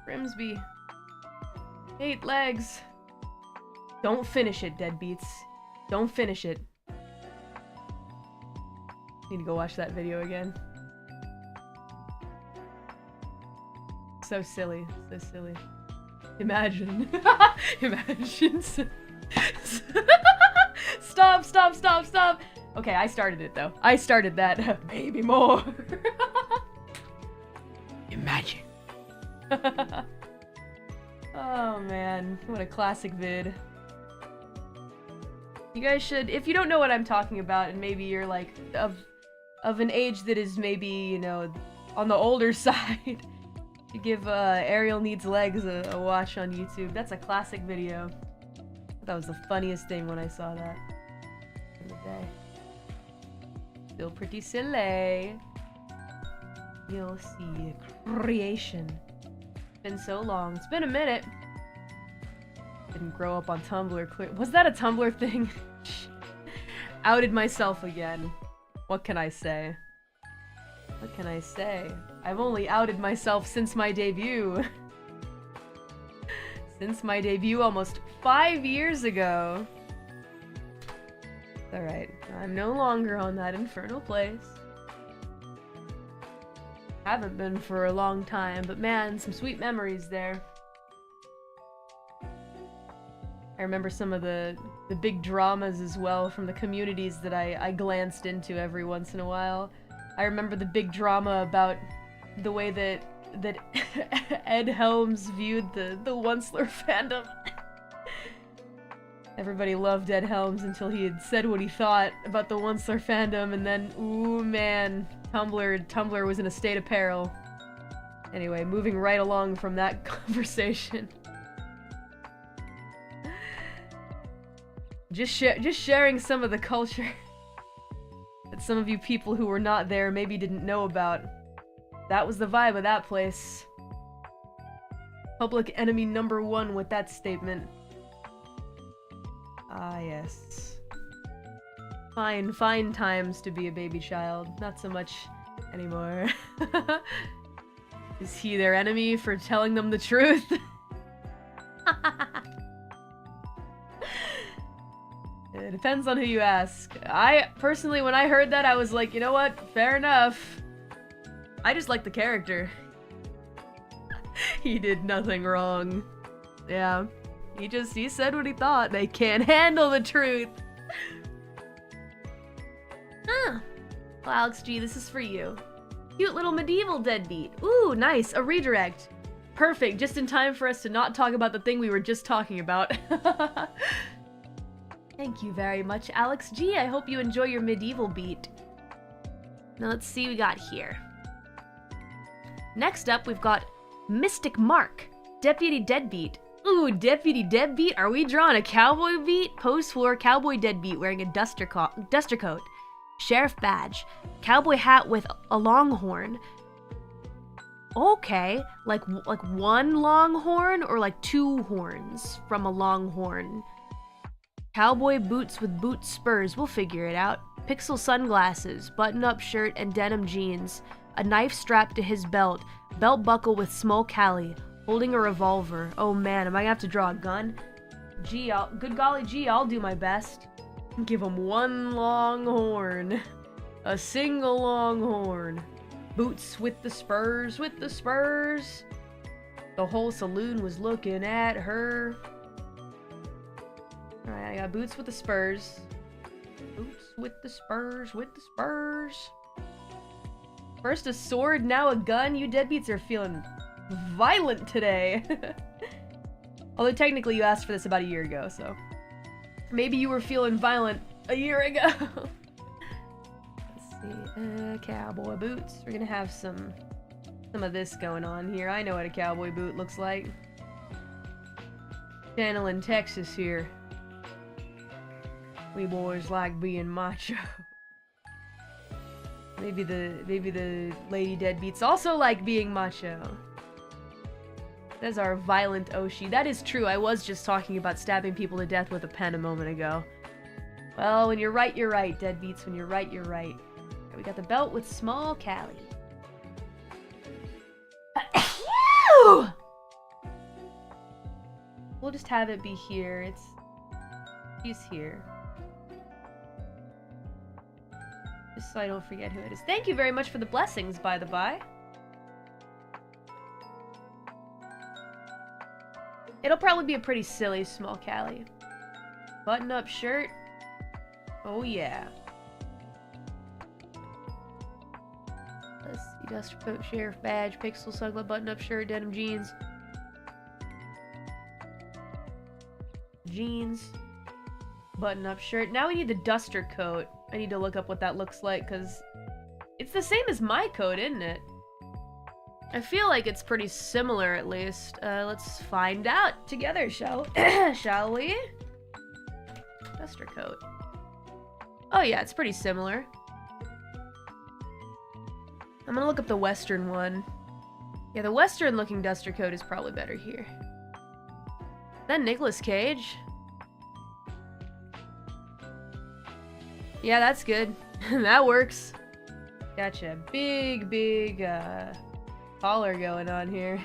Grimsby. 8 legs. Don't finish it, deadbeats. Don't finish it. Need to go watch that video again. So silly. So silly. Imagine. Imagine. Stop. Okay, I started it though. I started that. Maybe more. Imagine. Oh man, what a classic vid. You guys should— if you don't know what I'm talking about, and maybe you're like of an age that is maybe, you know, on the older side, to give Ariel Needs Legs a watch on YouTube. That's a classic video. That was the funniest thing when I saw that in the day. Still pretty silly. You'll see creation. It's been so long. It's been a minute. Didn't grow up on Tumblr. Clear. Was that a Tumblr thing? Outed myself again. What can I say? What can I say? I've only outed myself since my debut. Since my debut almost 5 years ago. Alright, I'm no longer on that infernal place. Haven't been for a long time, but man, some sweet memories there. I remember some of the big dramas as well from the communities that I glanced into every once in a while. I remember the big drama about the way that Ed Helms viewed the Onceler fandom. Everybody loved Ed Helms until he had said what he thought about the Onceler fandom, and then, ooh man, Tumblr was in a state of peril. Anyway, moving right along from that conversation. Just sharing some of the culture that some of you people who were not there maybe didn't know about. That was the vibe of that place. Public enemy #1 with that statement. Ah, yes. Fine times to be a baby child. Not so much anymore. Is he their enemy for telling them the truth? It depends on who you ask. I, personally, when I heard that, I was like, you know what? Fair enough. I just like the character. He did nothing wrong. Yeah. He said what he thought. They can't handle the truth. Huh. Well, Alex G, this is for you. Cute little medieval deadbeat. Ooh, nice. A redirect. Perfect. Just in time for us to not talk about the thing we were just talking about. Thank you very much, Alex G. I hope you enjoy your medieval beat. Now let's see what we got here. Next up, we've got Mystic Mark, Deputy Deadbeat. Ooh, Deputy Deadbeat? Are we drawing a cowboy beat? Post-war cowboy deadbeat wearing a duster coat. Sheriff badge. Cowboy hat with a longhorn. Okay, like one longhorn or like two horns from a longhorn? Cowboy boots with boot spurs, we'll figure it out. Pixel sunglasses, button-up shirt and denim jeans. A knife strapped to his belt. Belt buckle with small Callie. Holding a revolver. Oh man, am I gonna have to draw a gun? Gee, good golly gee, I'll do my best. Give him one long horn. A single long horn. Boots with the spurs, The whole saloon was looking at her. Alright, I got boots with the spurs. Boots with the spurs, First a sword, now a gun. You deadbeats are feeling violent today. Although technically you asked for this about a year ago, so maybe you were feeling violent a year ago. Let's see, cowboy boots. We're gonna have some of this going on here. I know what a cowboy boot looks like. Channeling Texas here. We boys like being macho. Maybe the lady deadbeats also like being macho. That's our violent Oshi. That is true. I was just talking about stabbing people to death with a pen a moment ago. Well, when you're right, deadbeats. When you're right, you're right. Okay, we got the belt with small Callie. We'll just have it be here. He's here. Just so I don't forget who it is. Thank you very much for the blessings, by the by. It'll probably be a pretty silly small Callie. Button-up shirt. Oh yeah. Let's see. Duster coat, sheriff badge, pixel sunglass, button-up shirt, denim jeans. Jeans. Button-up shirt. Now we need the duster coat. I need to look up what that looks like, because it's the same as my coat, isn't it? I feel like it's pretty similar, at least. Let's find out together, shall we? Duster coat. Oh yeah, it's pretty similar. I'm gonna look up the Western one. Yeah, the Western-looking duster coat is probably better here. Then Nicolas Cage. Yeah, that's good. That works. Gotcha. Big collar going on here.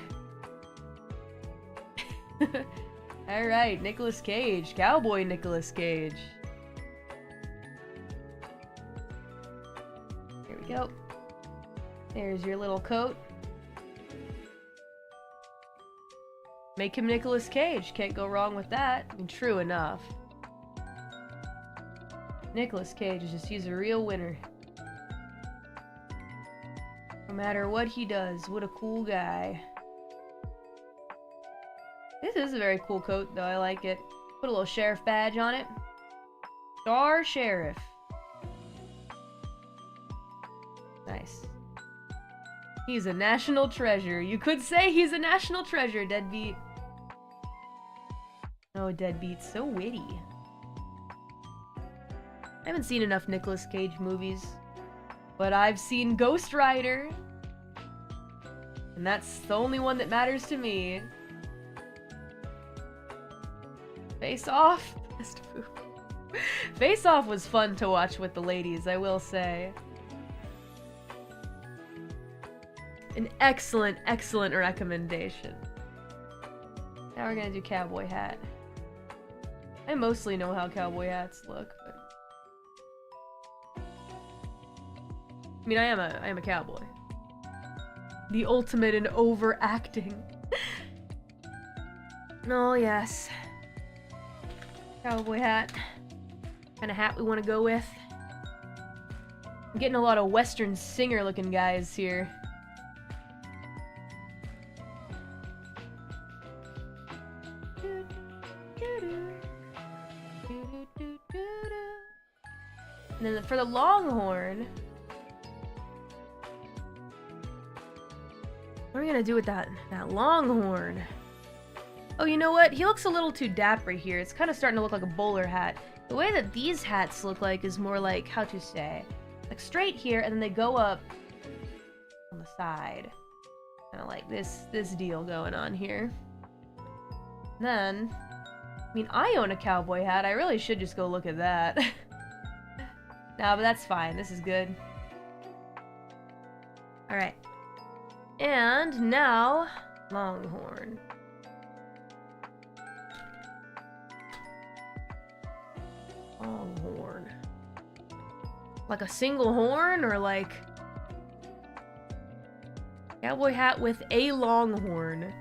Alright, Nicolas Cage. Cowboy Nicolas Cage. Here we go. There's your little coat. Make him Nicolas Cage. Can't go wrong with that. I mean, true enough. Nicolas Cage is he's a real winner. No matter what he does, what a cool guy. This is a very cool coat, though. I like it. Put a little sheriff badge on it. Star Sheriff. Nice. He's a national treasure. You could say he's a national treasure, deadbeat. Oh, deadbeat. So witty. I haven't seen enough Nicolas Cage movies, but I've seen Ghost Rider, and that's the only one that matters to me. Face Off? Face Off was fun to watch with the ladies, I will say. An excellent, excellent recommendation. Now we're gonna do cowboy hat. I mostly know how cowboy hats look, but... I mean, I am a cowboy. The ultimate in overacting. Oh, yes. Cowboy hat. Kind of hat we want to go with. I'm getting a lot of Western singer looking guys here. And then for the Longhorn, what are we gonna do with that Longhorn? Oh, you know what? He looks a little too dapper here. It's kind of starting to look like a bowler hat. The way that these hats look like is more like, how to say, like straight here, and then they go up on the side. Kind of like this deal going on here. And then, I mean, I own a cowboy hat. I really should just go look at that. Nah, but that's fine. This is good. Alright. And now, Longhorn. Longhorn. Like a single horn, or like cowboy hat with a longhorn?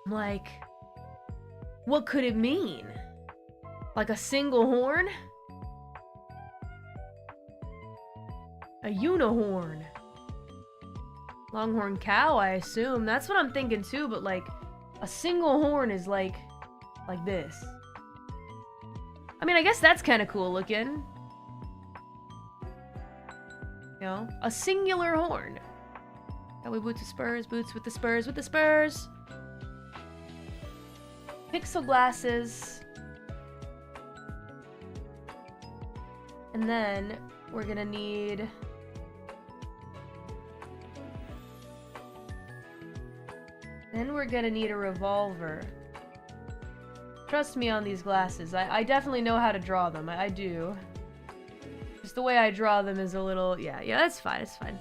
Like, what could it mean? Like a single horn? A unihorn. Longhorn cow, I assume. That's what I'm thinking too, but like, a single horn is like this. I mean, I guess that's kind of cool looking. You know, a singular horn. Cowboy boots with spurs, boots with the spurs, with the spurs. Pixel glasses. And then we're gonna need a revolver. Trust me on these glasses. I definitely know how to draw them. I do. Just the way I draw them is a little... Yeah, that's fine. It's fine.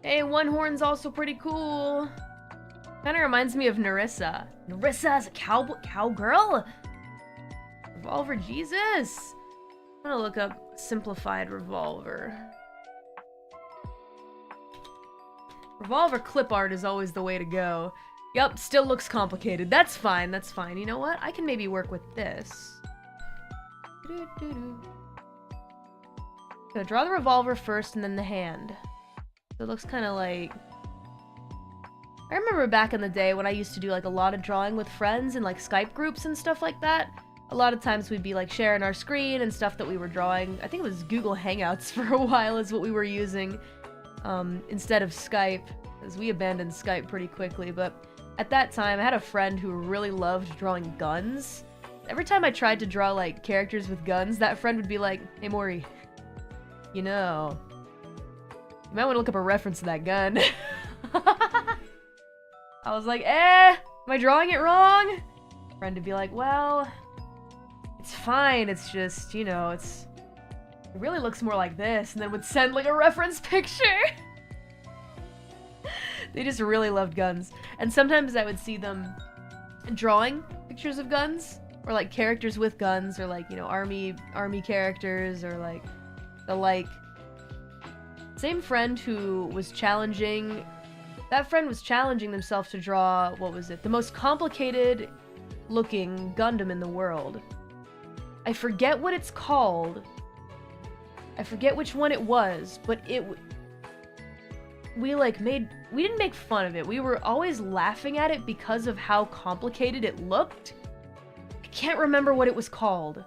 Hey, one horn's also pretty cool. Kind of reminds me of Narissa. Narissa is a cowgirl? Revolver, Jesus. I'm gonna look up simplified revolver. Revolver clip art is always the way to go. Yup, still looks complicated. That's fine, that's fine. You know what? I can maybe work with this. So draw the revolver first and then the hand. So it looks kind of like... I remember back in the day when I used to do like a lot of drawing with friends in like Skype groups and stuff like that. A lot of times we'd be like sharing our screen and stuff that we were drawing. I think it was Google Hangouts for a while is what we were using instead of Skype, because we abandoned Skype pretty quickly. But at that time I had a friend who really loved drawing guns. Every time I tried to draw like characters with guns, that friend would be like, "Hey Mori, you know, you might want to look up a reference to that gun." I was like, am I drawing it wrong? Friend would be like, well, it's fine, it's just, you know, it really looks more like this, and then would send like a reference picture. They just really loved guns. And sometimes I would see them drawing pictures of guns, or like characters with guns, or like, you know, army characters, or like the like. Same friend who was challenging... That friend was challenging themselves to draw, what was it? The most complicated looking Gundam in the world. I forget what it's called. I forget which one it was, but we didn't make fun of it. We were always laughing at it because of how complicated it looked. I can't remember what it was called.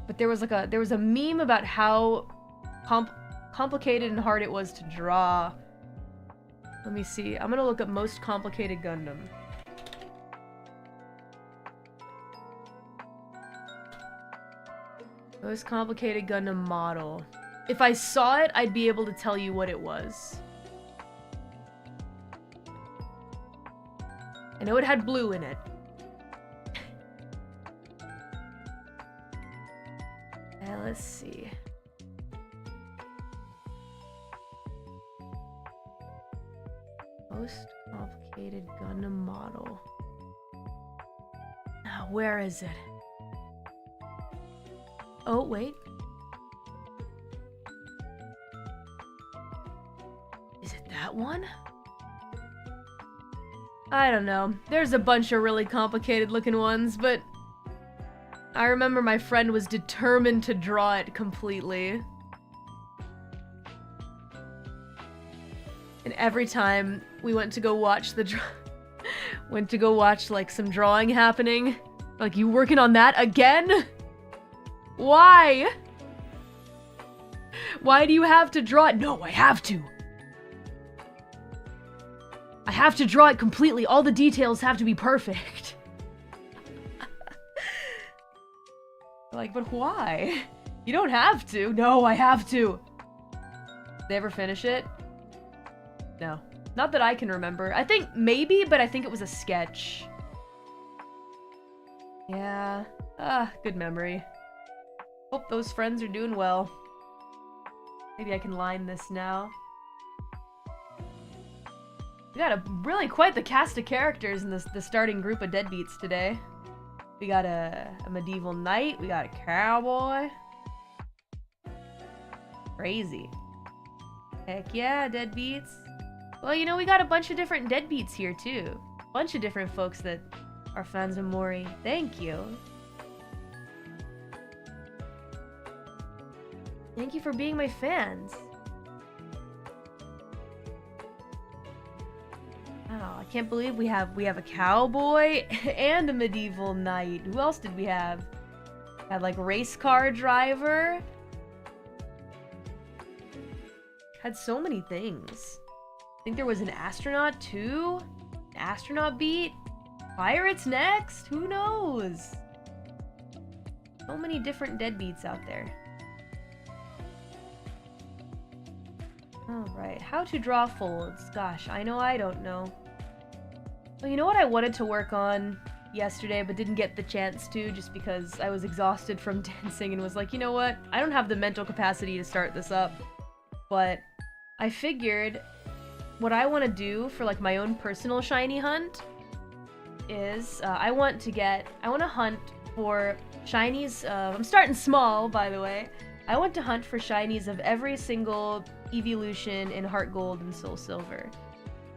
But there was a meme about how complicated and hard it was to draw. Let me see. I'm gonna look up most complicated Gundam. Most complicated Gundam model. If I saw it, I'd be able to tell you what it was. I know it had blue in it. Let's see. Most complicated Gundam model. Now, where is it? Oh, wait. that one? I don't know. There's a bunch of really complicated looking ones, but I remember my friend was determined to draw it completely. And every time we went to go watch like some drawing happening, like, you working on that again? Why? Why do you have to draw it? No, I have to. I have to draw it completely. All the details have to be perfect. Like, but why? You don't have to. No, I have to. Did they ever finish it? No. Not that I can remember. I think maybe, but I think it was a sketch. Yeah. Good memory. Hope those friends are doing well. Maybe I can line this now. We got really quite the cast of characters in the starting group of deadbeats today. We got a medieval knight, we got a cowboy. Crazy. Heck yeah, deadbeats. Well, you know, we got a bunch of different deadbeats here too. A bunch of different folks that are fans of Mori. Thank you. Thank you for being my fans. Wow, I can't believe we have a cowboy and a medieval knight. Who else did we have? Had like race car driver. Had so many things. I think there was an astronaut too. An astronaut beat. Pirates next. Who knows? So many different deadbeats out there. Alright, how to draw folds. Gosh, I know I don't know. Well, you know what I wanted to work on yesterday but didn't get the chance to just because I was exhausted from dancing and was like, you know what? I don't have the mental capacity to start this up. But I figured what I want to do for like my own personal shiny hunt is I want to hunt for shinies. I'm starting small, by the way. I want to hunt for shinies of every single evolution in Heart Gold and Soul Silver.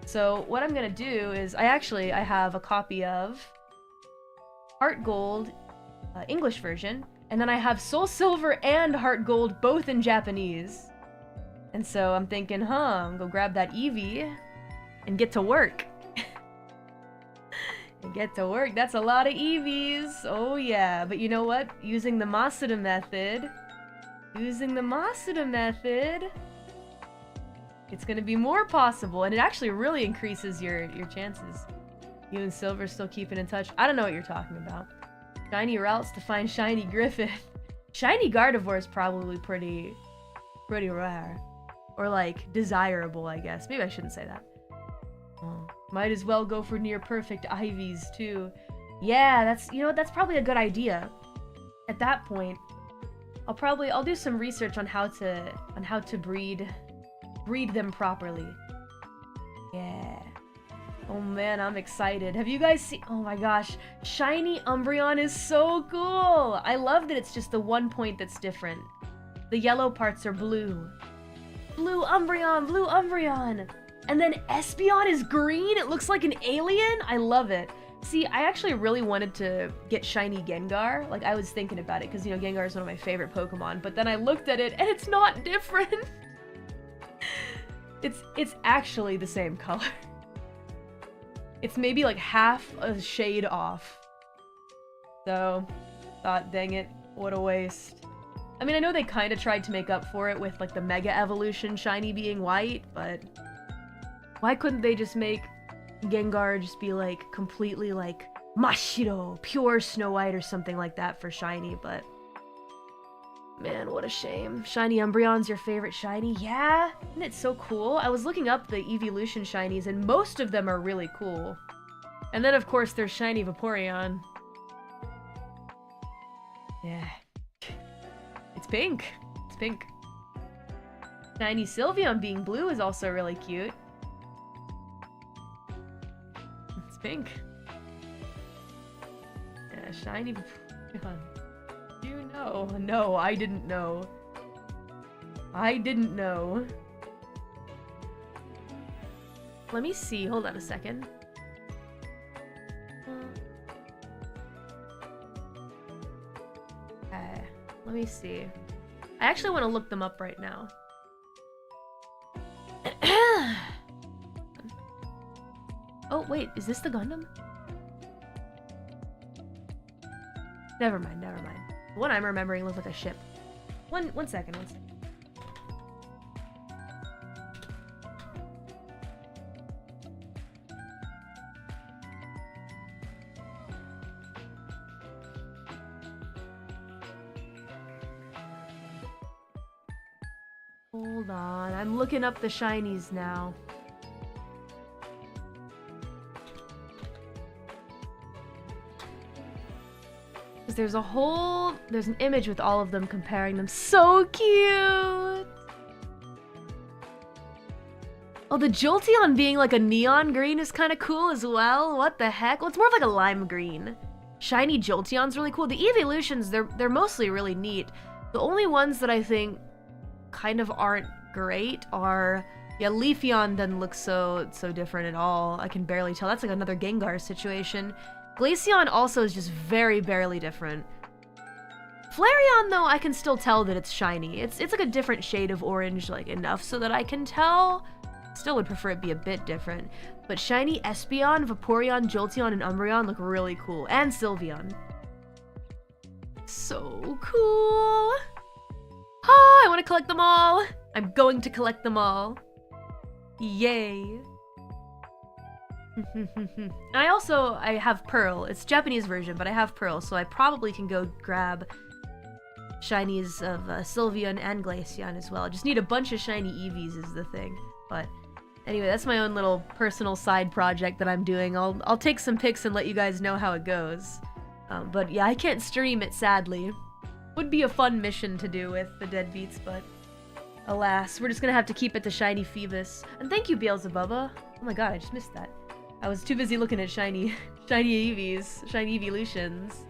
So what I'm gonna do is I have a copy of Heart Gold English version, and then I have Soul Silver and Heart Gold both in Japanese. And so I'm thinking, I'm gonna grab that Eevee and get to work. And get to work. That's a lot of Eevees. Oh yeah. But you know what? Using the Masuda method, it's gonna be more possible, and it actually really increases your chances. You and Silver still keeping in touch. I don't know what you're talking about. Shiny routes to find shiny Griffith. Shiny Gardevoir is probably pretty rare. Or like desirable, I guess. Maybe I shouldn't say that. Oh, might as well go for near perfect Ivies too. Yeah, that's probably a good idea. At that point, I'll do some research on how to breed them properly. Yeah. Oh man, I'm excited. Have you guys seen? Oh my gosh, shiny Umbreon is so cool. I love that it's just the one point that's different. The yellow parts are blue. Blue Umbreon. And then Espeon is green. It looks like an alien. I love it. See, I actually really wanted to get shiny Gengar. Like, I was thinking about it because, you know, Gengar is one of my favorite Pokemon. But then I looked at it and it's not different. It's actually the same color. It's maybe like half a shade off. So, thought, dang it, what a waste. I mean, I know they kind of tried to make up for it with like the Mega Evolution shiny being white, but why couldn't they just make Gengar just be like completely like Mashiro, pure Snow White or something like that for shiny? But man, what a shame. Shiny Umbreon's your favorite shiny? Yeah? Isn't it so cool? I was looking up the evolution shinies and most of them are really cool. And then of course there's shiny Vaporeon. Yeah. It's pink. It's pink. Shiny Sylveon being blue is also really cute. It's pink. Yeah, shiny Vaporeon. You know. No, I didn't know. I didn't know. Let me see. Hold on a second. Okay. Let me see. I actually want to look them up right now. Oh, wait. Is this the Gundam? Never mind, never mind. The one I'm remembering looks like a ship. One second, one second. Hold on, I'm looking up the shinies now. There's an image with all of them comparing them. So cute! Oh, the Jolteon being like a neon green is kind of cool as well. What the heck? Well, it's more of like a lime green. Shiny Jolteon's really cool. The evolutions, they're mostly really neat. The only ones that I think kind of aren't great are... Yeah, Leafeon doesn't look so different at all. I can barely tell. That's like another Gengar situation. Glaceon also is just very barely different. Flareon, though, I can still tell that it's shiny. It's like a different shade of orange, like, enough so that I can tell. Still would prefer it be a bit different. But shiny Espeon, Vaporeon, Jolteon, and Umbreon look really cool. And Sylveon. So cool! Ah, I want to collect them all! I'm going to collect them all. Yay! I have Pearl. It's Japanese version, but I have Pearl, so I probably can go grab shinies of Sylveon and Glaceon as well. I just need a bunch of shiny Eevees is the thing. But anyway, that's my own little personal side project that I'm doing. I'll take some pics and let you guys know how it goes. But yeah, I can't stream it, sadly. Would be a fun mission to do with the Deadbeats, but alas, we're just gonna have to keep it to shiny Phoebus. And thank you, Beelzebubba. Oh my god, I just missed that. I was too busy looking at shiny Eevees, shiny evolutions.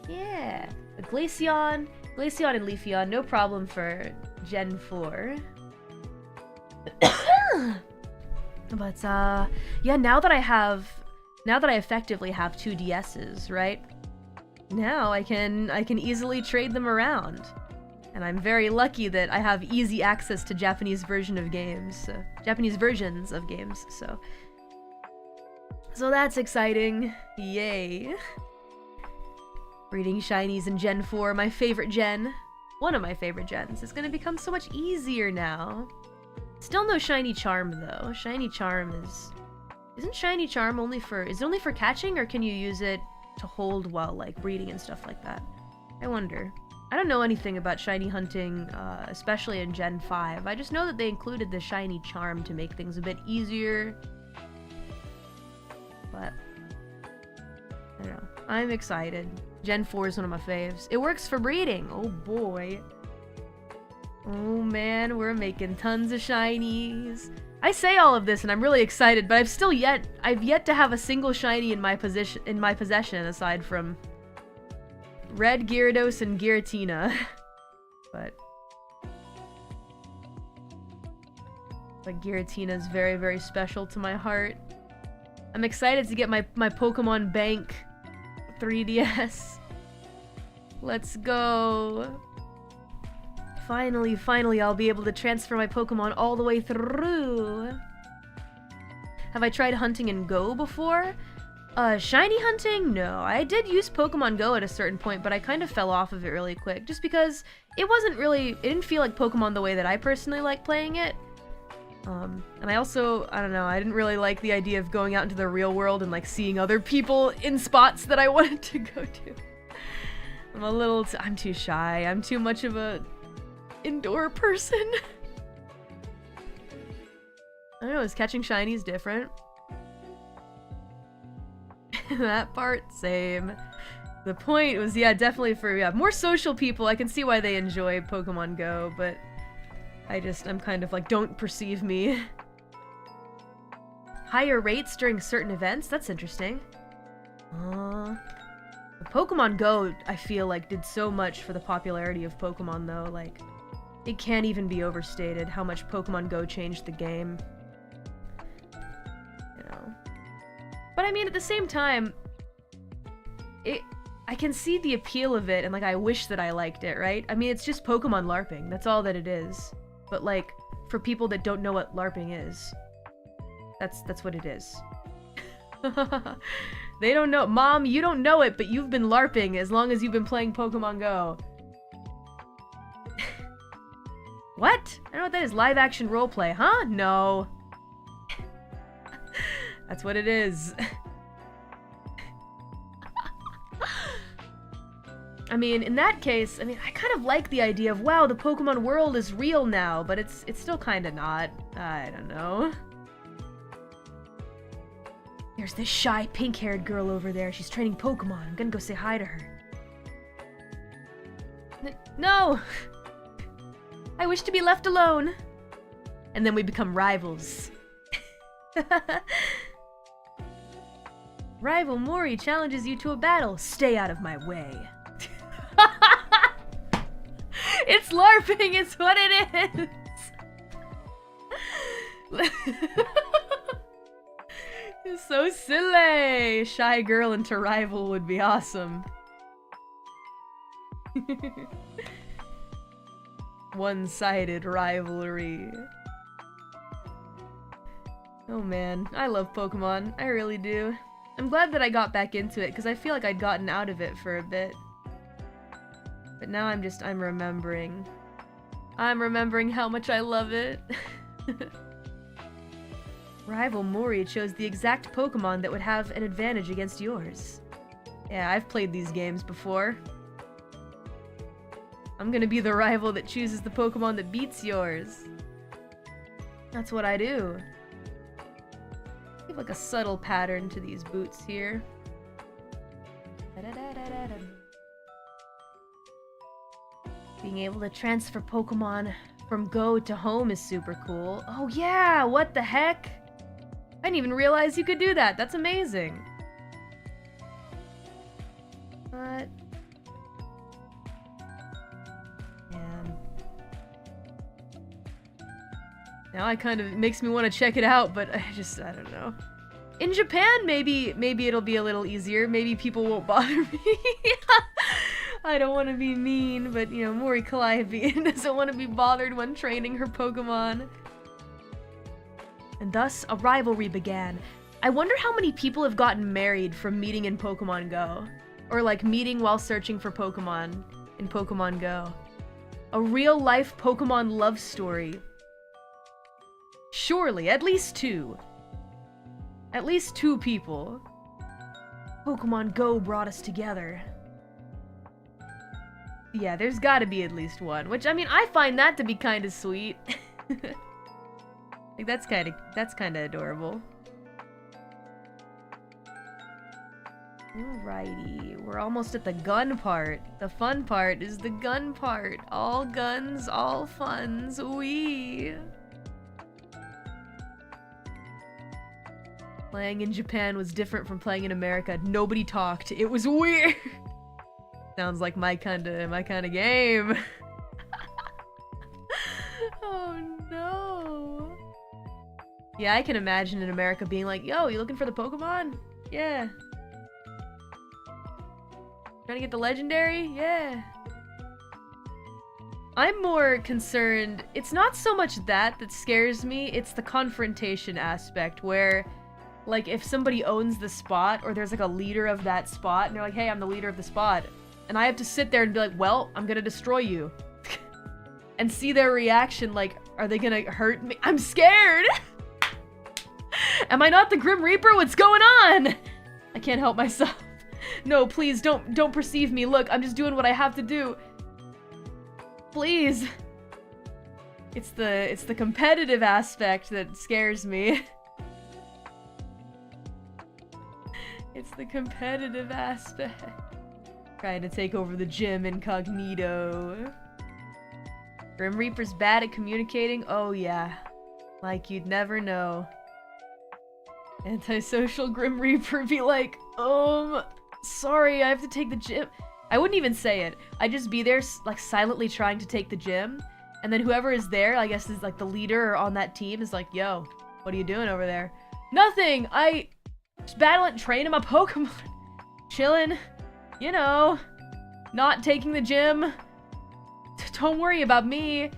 Yeah, but Glaceon and Leafeon, no problem for Gen 4. But yeah, now that I effectively have 2 DSs, right? Now I can easily trade them around. And I'm very lucky that I have easy access to Japanese versions of games, so that's exciting. Yay. Breeding shinies in Gen 4, my favorite gen. One of my favorite gens. It's gonna become so much easier now. Still no shiny charm though. Shiny charm isn't shiny charm only for catching, or can you use it to hold while like breeding and stuff like that? I wonder. I don't know anything about shiny hunting, especially in Gen 5. I just know that they included the shiny charm to make things a bit easier. But I don't know. I'm excited. Gen 4 is one of my faves. It works for breeding. Oh boy. Oh man, we're making tons of shinies. I say all of this and I'm really excited, but I've yet to have a single shiny in my possession aside from Red Gyarados and Giratina. but Giratina is very, very special to my heart. I'm excited to get my Pokemon Bank 3DS. Let's go. Finally, I'll be able to transfer my Pokemon all the way through. Have I tried hunting in Go before? Shiny hunting? No. I did use Pokemon Go at a certain point, but I kind of fell off of it really quick, just because it didn't feel like Pokemon the way that I personally like playing it. And I don't know, I didn't really like the idea of going out into the real world and like seeing other people in spots that I wanted to go to. I'm too shy. I'm too much of a indoor person. I don't know, is catching shinies different? That part, same. The point was, yeah, definitely for more social people. I can see why they enjoy Pokemon Go, but I'm kind of like, don't perceive me. Higher rates during certain events? That's interesting. Pokemon Go, I feel like, did so much for the popularity of Pokemon, though. Like, it can't even be overstated how much Pokemon Go changed the game. I mean, at the same time, I can see the appeal of it, and like I wish that I liked it, right? I mean, it's just Pokemon LARPing. That's all that it is. But like, for people that don't know what LARPing is, that's what it is. They don't know. Mom, you don't know it, but you've been LARPing as long as you've been playing Pokemon Go. What? I don't know what that is. Live action roleplay, huh? No. That's what it is. I mean, in that case, I mean, I kind of like the idea of, wow, the Pokemon world is real now, but it's still kind of not. I don't know. There's this shy, pink-haired girl over there. She's training Pokemon. I'm gonna go say hi to her. No! I wish to be left alone. And then we become rivals. Rival Mori challenges you to a battle. Stay out of my way. It's LARPing, it's what it is! It's so silly! Shy girl into rival would be awesome. One-sided rivalry. Oh man, I love Pokemon. I really do. I'm glad that I got back into it, because I feel like I'd gotten out of it for a bit. But now I'm remembering. I'm remembering how much I love it. Rival Mori chose the exact Pokemon that would have an advantage against yours. Yeah, I've played these games before. I'm gonna be the rival that chooses the Pokemon that beats yours. That's what I do. Give like a subtle pattern to these boots here. Being able to transfer Pokemon from Go to home is super cool. Oh yeah, what the heck? I didn't even realize you could do that. That's amazing. But yeah. Now it kind of makes me want to check it out, but I don't know. In Japan, maybe it'll be a little easier. Maybe people won't bother me. I don't want to be mean, but you know, Mori Calliope doesn't want to be bothered when training her Pokemon. And thus, a rivalry began. I wonder how many people have gotten married from meeting in Pokemon Go. Or like meeting while searching for Pokemon in Pokemon Go. A real-life Pokemon love story. Surely, at least two. At least two people. Pokemon Go brought us together. Yeah, there's gotta be at least one, which, I mean, I find that to be kind of sweet. Like, that's kind of adorable. Alrighty, we're almost at the gun part. The fun part is the gun part. All guns, all funs, wee. Playing in Japan was different from playing in America. Nobody talked. It was weird. Sounds like my kind of game. Oh no. Yeah, I can imagine in America being like, yo, you looking for the Pokemon? Yeah. Trying to get the legendary? Yeah. I'm more concerned, it's not so much that scares me, it's the confrontation aspect where, like, if somebody owns the spot or there's like a leader of that spot and they're like, hey, I'm the leader of the spot. And I have to sit there and be like, well, I'm gonna destroy you. And see their reaction, like, are they gonna hurt me? I'm scared! Am I not the Grim Reaper? What's going on? I can't help myself. No, please, don't perceive me. Look, I'm just doing what I have to do. Please. It's the competitive aspect that scares me. It's the competitive aspect. Trying to take over the gym incognito. Grim Reaper's bad at communicating? Oh yeah. Like you'd never know. Antisocial Grim Reaper be like, sorry, I have to take the gym. I wouldn't even say it. I'd just be there, like, silently trying to take the gym. And then whoever is there, I guess is like the leader or on that team, is like, yo, what are you doing over there? Nothing! Just battling, training my Pokemon. Chilling. You know. Not taking the gym. Don't worry about me.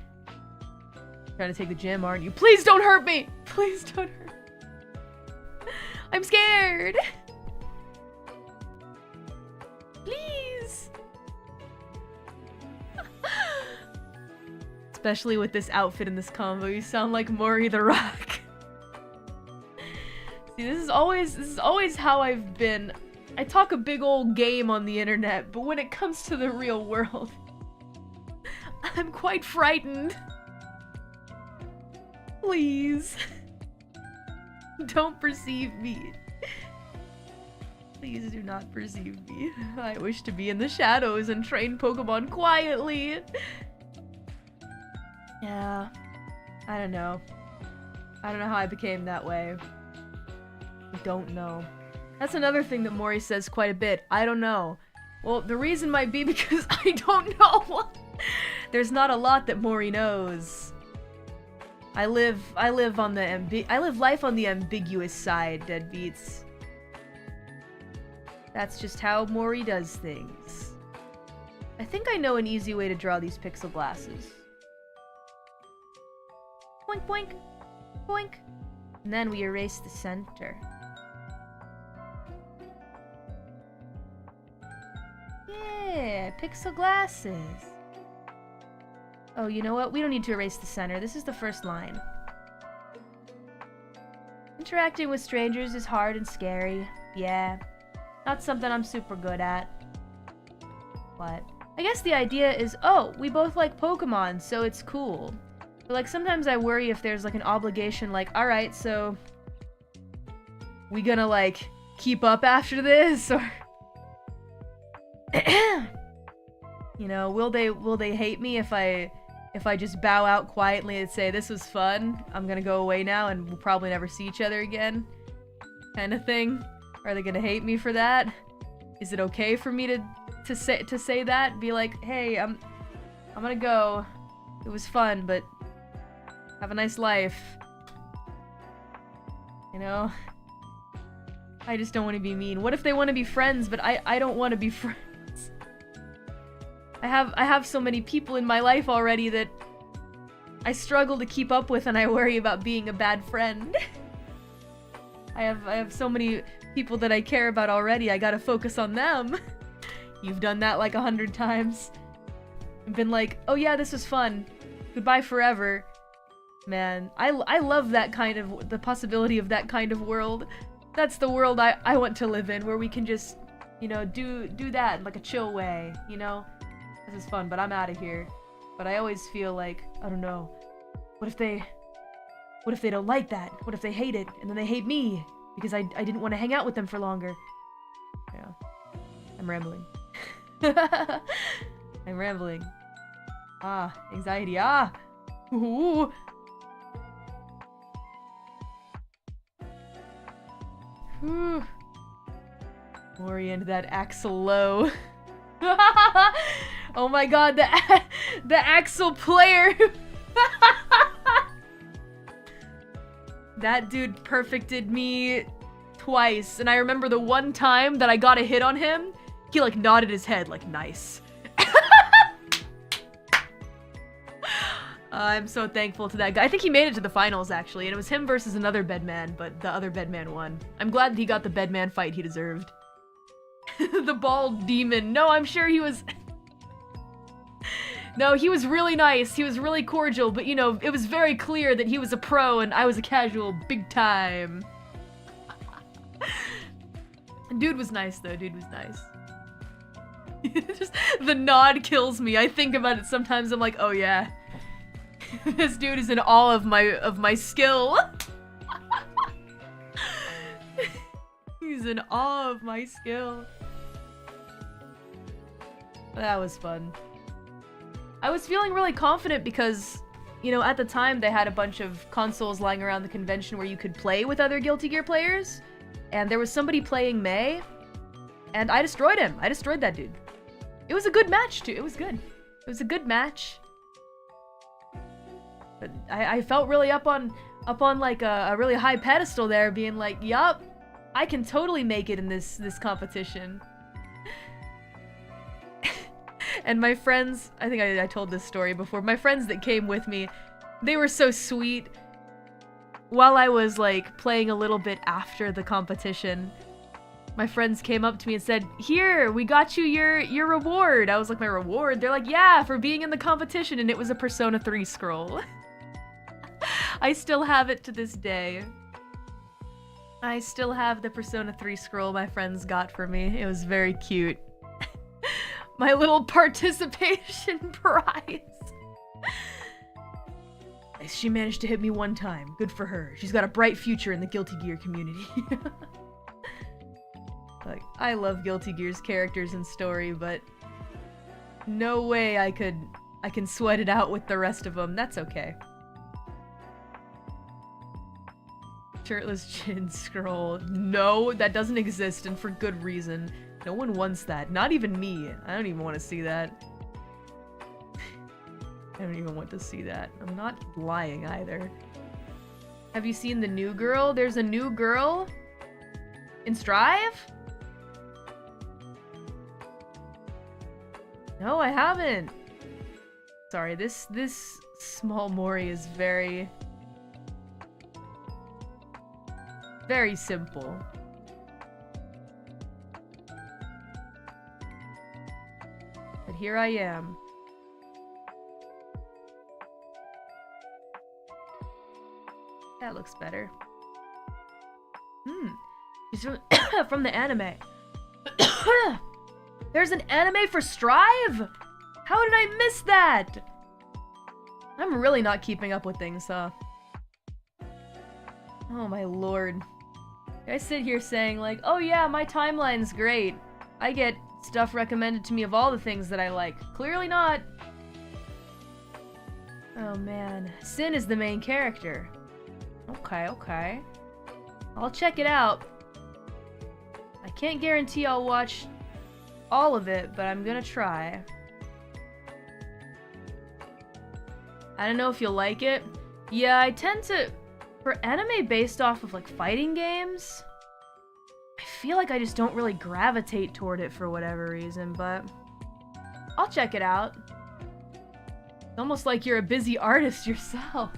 Trying to take the gym, aren't you? Please don't hurt me! Please don't hurt me. I'm scared! Please! Especially with this outfit and this combo, you sound like Mori the Rock. See, this is always how I've been. I talk a big old game on the internet, but when it comes to the real world, I'm quite frightened. Please. Don't perceive me. Please do not perceive me. I wish to be in the shadows and train Pokemon quietly. Yeah. I don't know. I don't know how I became that way. I don't know. That's another thing that Mori says quite a bit. I don't know. Well, the reason might be because I don't know. There's not a lot that Mori knows. I live life on the ambiguous side, deadbeats. That's just how Mori does things. I think I know an easy way to draw these pixel glasses. Boink boink, boink. And then we erase the center. Yeah, pixel glasses. Oh, you know what? We don't need to erase the center. This is the first line. Interacting with strangers is hard and scary. Yeah. Not something I'm super good at. What? I guess the idea is, oh, we both like Pokemon, so it's cool. But like sometimes I worry if there's like an obligation, like, alright, so we gonna like keep up after this, or you know, will they hate me if I just bow out quietly and say this was fun, I'm gonna go away now and we'll probably never see each other again, kind of thing? Are they gonna hate me for that? Is it okay for me to say that? Be like, hey, I'm gonna go. It was fun, but have a nice life. You know? I just don't want to be mean. What if they want to be friends, but I don't want to be friends? I have so many people in my life already that I struggle to keep up with, and I worry about being a bad friend. I have so many people that I care about already. I gotta focus on them. You've done that like 100 times. I've been like, oh yeah, this was fun. Goodbye forever. Man, I love that kind of, the possibility of that kind of world. That's the world I want to live in, where we can just, you know, do that in like a chill way, you know? This is fun, but I'm out of here. But I always feel like, I don't know, what if they don't like that? What if they hate it, and then they hate me? Because I didn't want to hang out with them for longer. Yeah. I'm rambling. I'm rambling. Ah, anxiety, ah! Ooh! Whew. Mori and that Axel low. Oh my god, the Axel player! That dude perfected me twice, and I remember the one time that I got a hit on him, he like nodded his head like, nice. I'm so thankful to that guy. I think he made it to the finals actually, and it was him versus another bedman, but the other bedman won. I'm glad that he got the bedman fight he deserved. The bald demon. No, I'm sure he was... No, he was really nice, he was really cordial, but you know, it was very clear that he was a pro and I was a casual, big time. Dude was nice though, dude was nice. Just, the nod kills me. I think about it sometimes, I'm like, oh yeah. This dude is in awe of my skill. He's in awe of my skill. That was fun. I was feeling really confident because, you know, at the time they had a bunch of consoles lying around the convention where you could play with other Guilty Gear players, and there was somebody playing May, and I destroyed him. I destroyed that dude. It was a good match too. It was good. It was a good match. But I felt really up on like a really high pedestal there, being like, yup, I can totally make it in this competition. And my friends, I think I told this story before, my friends that came with me, they were so sweet. While I was like playing a little bit after the competition, my friends came up to me and said, "Here, we got you your reward." I was like, "My reward?" They're like, "Yeah, for being in the competition," and it was a Persona 3 scroll. I still have it to this day. I still have the Persona 3 scroll my friends got for me. It was very cute. My little participation prize. She managed to hit me one time. Good for her. She's got a bright future in the Guilty Gear community. Like, I love Guilty Gear's characters and story, but no way I can sweat it out with the rest of them. That's okay. Shirtless chin scroll. No, that doesn't exist, and for good reason. No one wants that. Not even me. I don't even want to see that. I don't even want to see that. I'm not lying either. Have you seen the new girl? There's a new girl in Strive? No, I haven't. Sorry, this small Mori is very simple. But here I am. That looks better. She's from the anime. There's an anime for Strive? How did I miss that? I'm really not keeping up with things, huh? Oh my lord. I sit here saying like, oh yeah, my timeline's great. I get stuff recommended to me of all the things that I like. Clearly not. Oh man. Sin is the main character. Okay. I'll check it out. I can't guarantee I'll watch all of it, but I'm gonna try. I don't know if you'll like it. Yeah, I tend to... For anime based off of like fighting games, I feel like I just don't really gravitate toward it for whatever reason, but I'll check it out. It's almost like you're a busy artist yourself.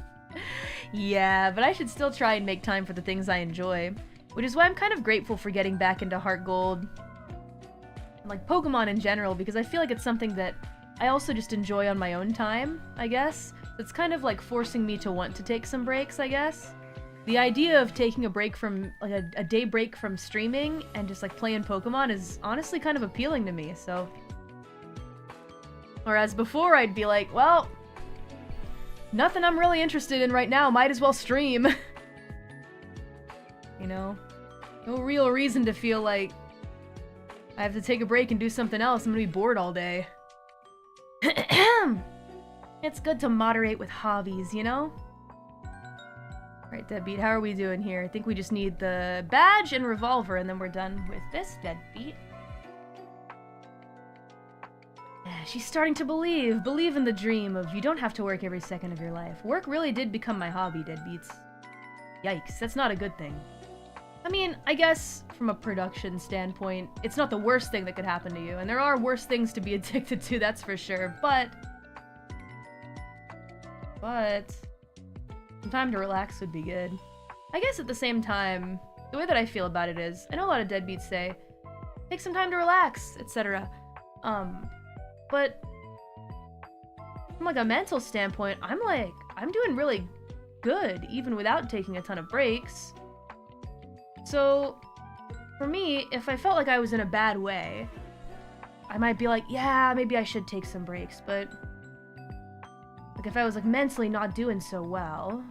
Yeah, but I should still try and make time for the things I enjoy, which is why I'm kind of grateful for getting back into Heart Gold and like Pokemon in general, because I feel like it's something that I also just enjoy on my own time, I guess. It's kind of like forcing me to want to take some breaks, I guess. The idea of taking a break from, like a day break from streaming and just like playing Pokemon is honestly kind of appealing to me, so. Whereas before I'd be like, well, nothing I'm really interested in right now, might as well stream. You know? No real reason to feel like I have to take a break and do something else. I'm gonna be bored all day. It's good to moderate with hobbies, you know? Alright, Deadbeat, how are we doing here? I think we just need the badge and revolver, and then we're done with this, Deadbeat. She's starting to believe. Believe in the dream of you don't have to work every second of your life. Work really did become my hobby, Deadbeats. Yikes, that's not a good thing. I mean, I guess from a production standpoint, it's not the worst thing that could happen to you, and there are worse things to be addicted to, that's for sure, but some time to relax would be good. I guess at the same time, the way that I feel about it is, I know a lot of deadbeats say, take some time to relax, etc. But from like a mental standpoint, I'm doing really good, even without taking a ton of breaks. So, for me, if I felt like I was in a bad way, I might be like, yeah, maybe I should take some breaks, but like if I was like mentally not doing so well,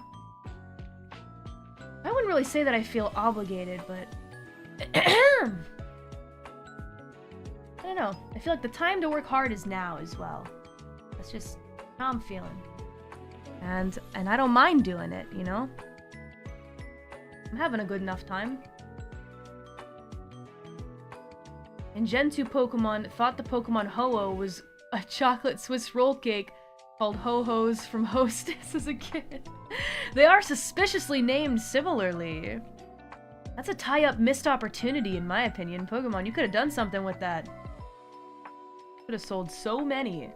I wouldn't really say that I feel obligated, but I don't know. I feel like the time to work hard is now as well. That's just how I'm feeling. And I don't mind doing it, you know? I'm having a good enough time. In Gen 2 Pokemon, thought the Pokemon Ho-Oh was a chocolate Swiss roll cake called Ho-Ho's from Hostess as a kid. They are suspiciously named similarly. That's a tie-up missed opportunity, in my opinion. Pokemon, you could have done something with that. Could have sold so many.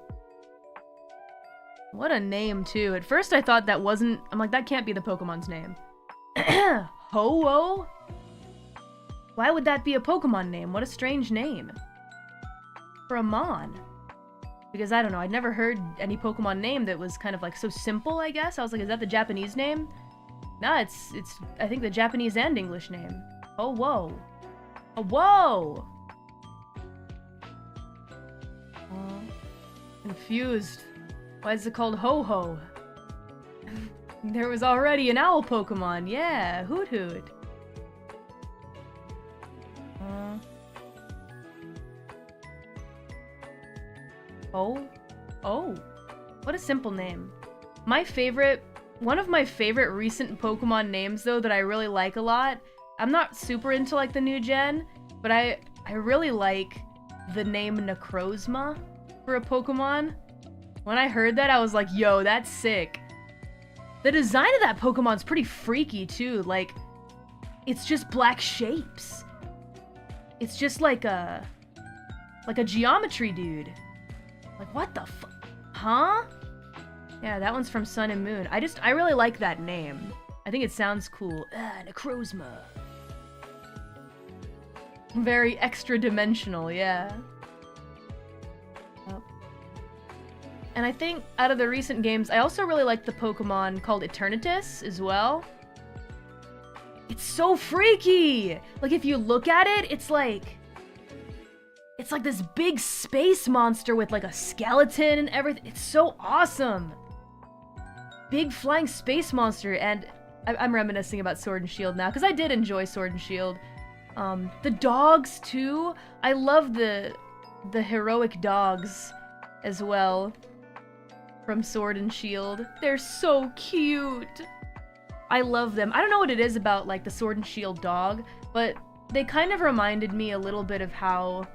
What a name, too. At first I thought that wasn't... I'm like, that can't be the Pokemon's name. Ho-Oh? Why would that be a Pokemon name? What a strange name. For a Mon. Because, I don't know, I'd never heard any Pokemon name that was kind of, like, so simple, I guess. I was like, is that the Japanese name? Nah, it's I think, the Japanese and English name. Oh, whoa. Oh, whoa! Confused. Why is it called Ho-Ho? There was already an owl Pokemon. Yeah, Hoot Hoot. Oh. What a simple name. One of my favorite recent Pokemon names, though, that I really like a lot. I'm not super into, like, the new gen, but I really like the name Necrozma for a Pokemon. When I heard that, I was like, yo, that's sick. The design of that Pokemon's pretty freaky, too. Like, it's just black shapes. It's just like a geometry dude. Like, what the fuck? Huh? Yeah, that one's from Sun and Moon. I really like that name. I think it sounds cool. Necrozma. Very extra-dimensional, yeah. Oh. And I think, out of the recent games, I also really like the Pokemon called Eternatus, as well. It's so freaky! Like, if you look at it, it's like this big space monster with, like, a skeleton and everything. It's so awesome! Big flying space monster, and I'm reminiscing about Sword and Shield now, because I did enjoy Sword and Shield. The dogs, too. I love the heroic dogs, as well, from Sword and Shield. They're so cute! I love them. I don't know what it is about, like, the Sword and Shield dog, but they kind of reminded me a little bit of how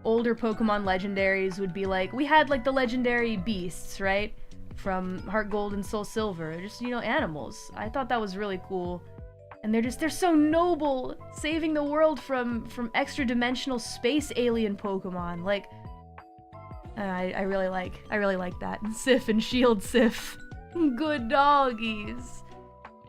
older Pokemon legendaries would be like. We had, like, the legendary beasts, right? From Heart Gold and Soul Silver. Just, you know, animals. I thought that was really cool. And they're so noble, saving the world from extra-dimensional space alien Pokemon. Like, I really like that. Sif and Shield Sif. Good doggies.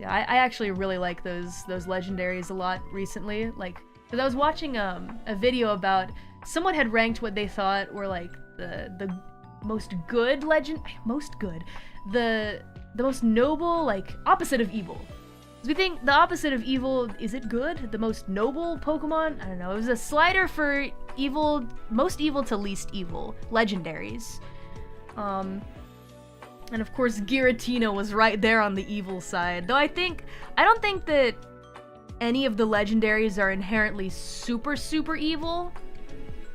Yeah, I actually really like those legendaries a lot recently. Like, because I was watching a video about someone had ranked what they thought were like the most good the most noble, like, opposite of evil. Because we think the opposite of evil, is it good? The most noble Pokemon? I don't know. It was a slider for evil, most evil to least evil legendaries. And of course, Giratina was right there on the evil side. Though I don't think that any of the legendaries are inherently super, super evil.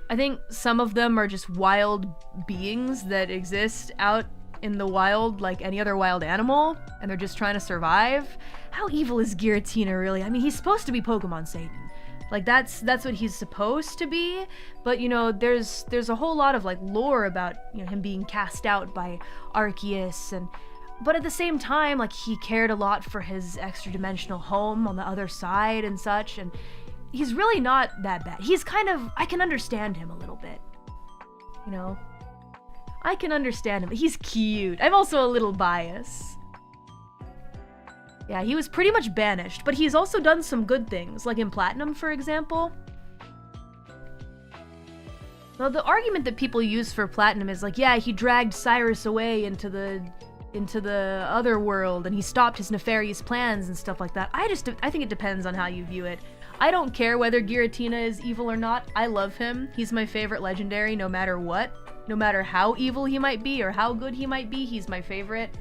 I think some of them are just wild beings that exist out in the wild like any other wild animal, and they're just trying to survive. How evil is Giratina, really? I mean, he's supposed to be Pokemon Satan. Like, that's what he's supposed to be, but, you know, there's a whole lot of, like, lore about, you know, him being cast out by Arceus, but at the same time, like, he cared a lot for his extra-dimensional home on the other side and such, and he's really not that bad. He's kind of, I can understand him a little bit, you know? I can understand him. He's cute. I'm also a little biased. Yeah, he was pretty much banished, but he's also done some good things, like in Platinum, for example. Well, the argument that people use for Platinum is like, yeah, he dragged Cyrus away into the other world, and he stopped his nefarious plans and stuff like that. I think it depends on how you view it. I don't care whether Giratina is evil or not. I love him. He's my favorite legendary, no matter what. No matter how evil he might be or how good he might be, he's my favorite.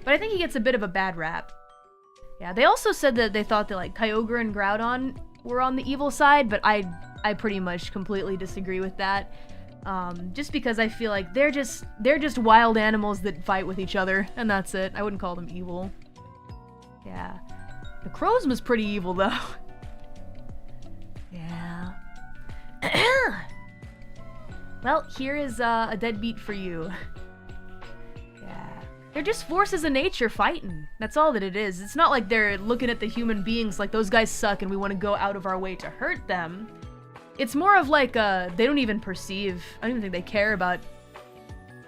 But I think he gets a bit of a bad rap. Yeah, they also said that they thought that, like, Kyogre and Groudon were on the evil side, but I pretty much completely disagree with that. Just because I feel like they're just wild animals that fight with each other, and that's it. I wouldn't call them evil. Yeah. The Necrozma's pretty evil, though. Yeah. Well, here is a deadbeat for you. Yeah. They're just forces of nature fighting. That's all that it is. It's not like they're looking at the human beings like those guys suck and we want to go out of our way to hurt them. It's more of like, they don't even perceive, I don't even think they care about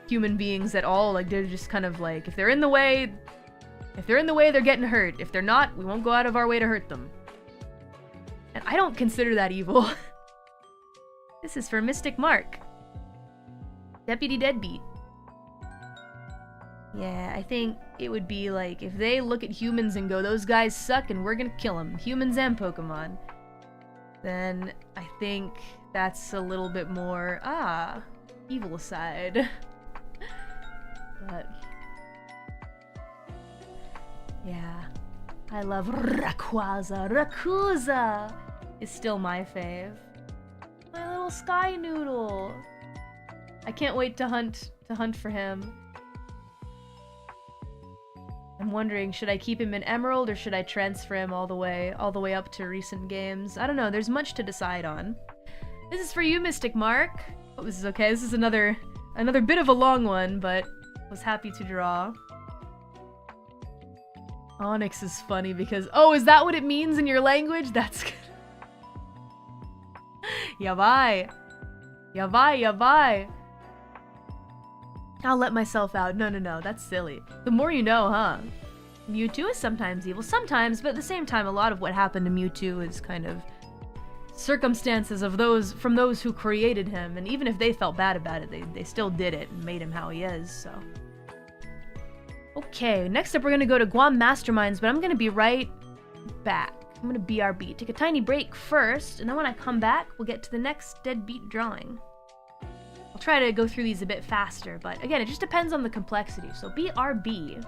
human beings at all. Like, they're just kind of like, if they're in the way, they're getting hurt. If they're not, we won't go out of our way to hurt them. And I don't consider that evil. This is for Mystic Mark. Deputy Deadbeat. Yeah, I think it would be like, if they look at humans and go, those guys suck and we're gonna kill them, humans and Pokemon, then I think that's a little bit more, evil side. But, yeah. I love Rayquaza. Rayquaza is still my fave. My little Sky Noodle. I can't wait to hunt for him. I'm wondering, should I keep him in Emerald or should I transfer him all the way up to recent games? I don't know, there's much to decide on. This is for you, Mystic Mark. Oh, this is okay. This is another bit of a long one, but was happy to draw. Onyx is funny because, oh, is that what it means in your language? That's good. Yabai. Yabai, yabai. I'll let myself out. No, that's silly. The more you know, huh? Mewtwo is sometimes evil, sometimes, but at the same time, a lot of what happened to Mewtwo is kind of circumstances of from those who created him, and even if they felt bad about it, they still did it and made him how he is, so. Okay, next up we're gonna go to Guam Masterminds, but I'm gonna be right back. I'm gonna BRB. Take a tiny break first, and then when I come back, we'll get to the next deadbeat drawing. I'll try to go through these a bit faster, but again, it just depends on the complexity, so BRB.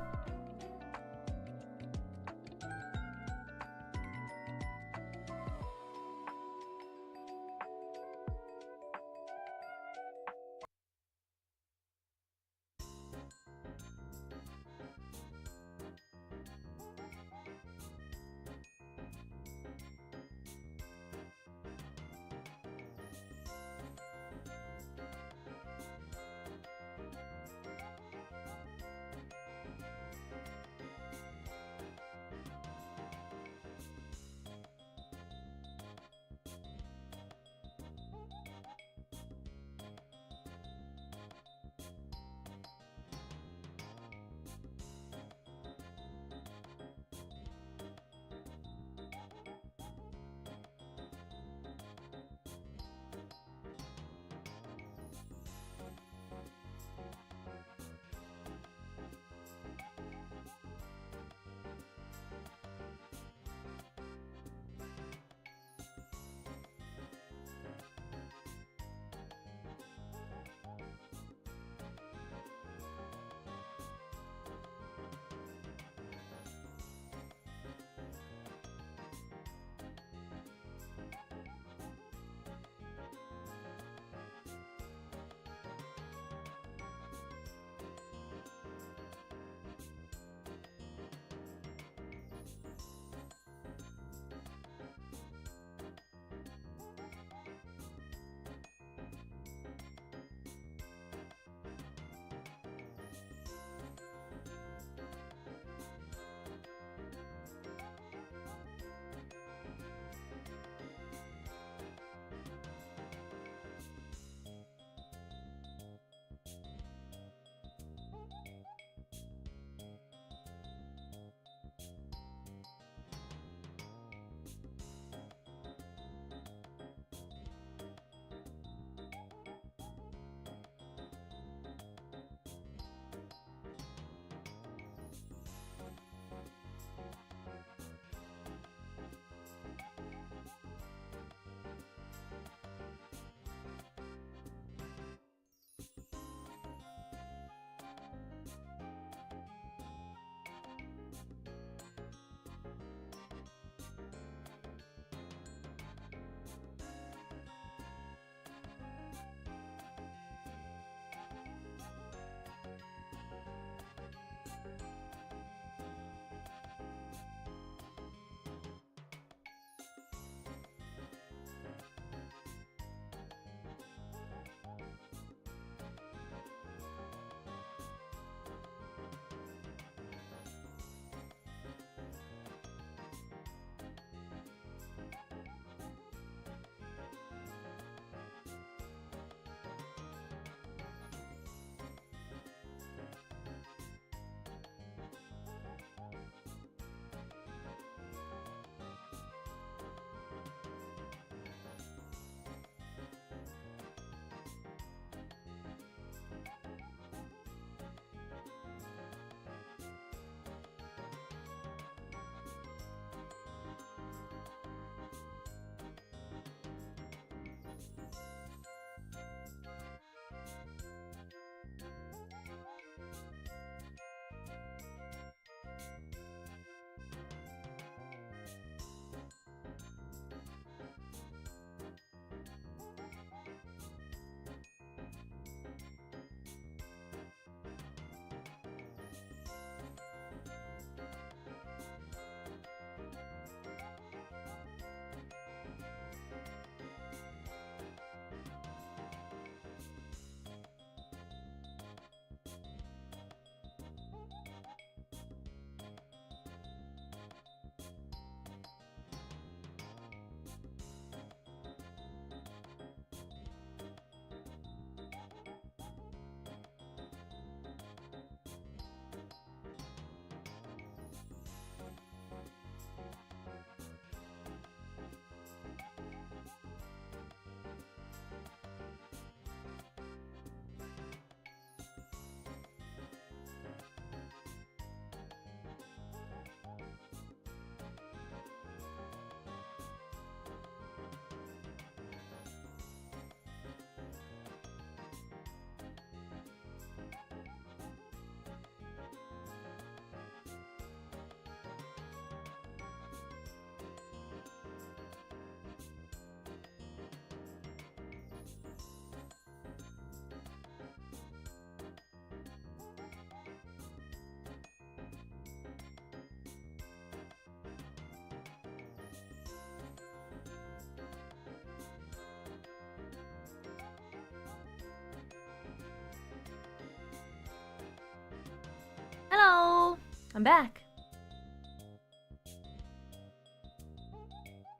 I'm back.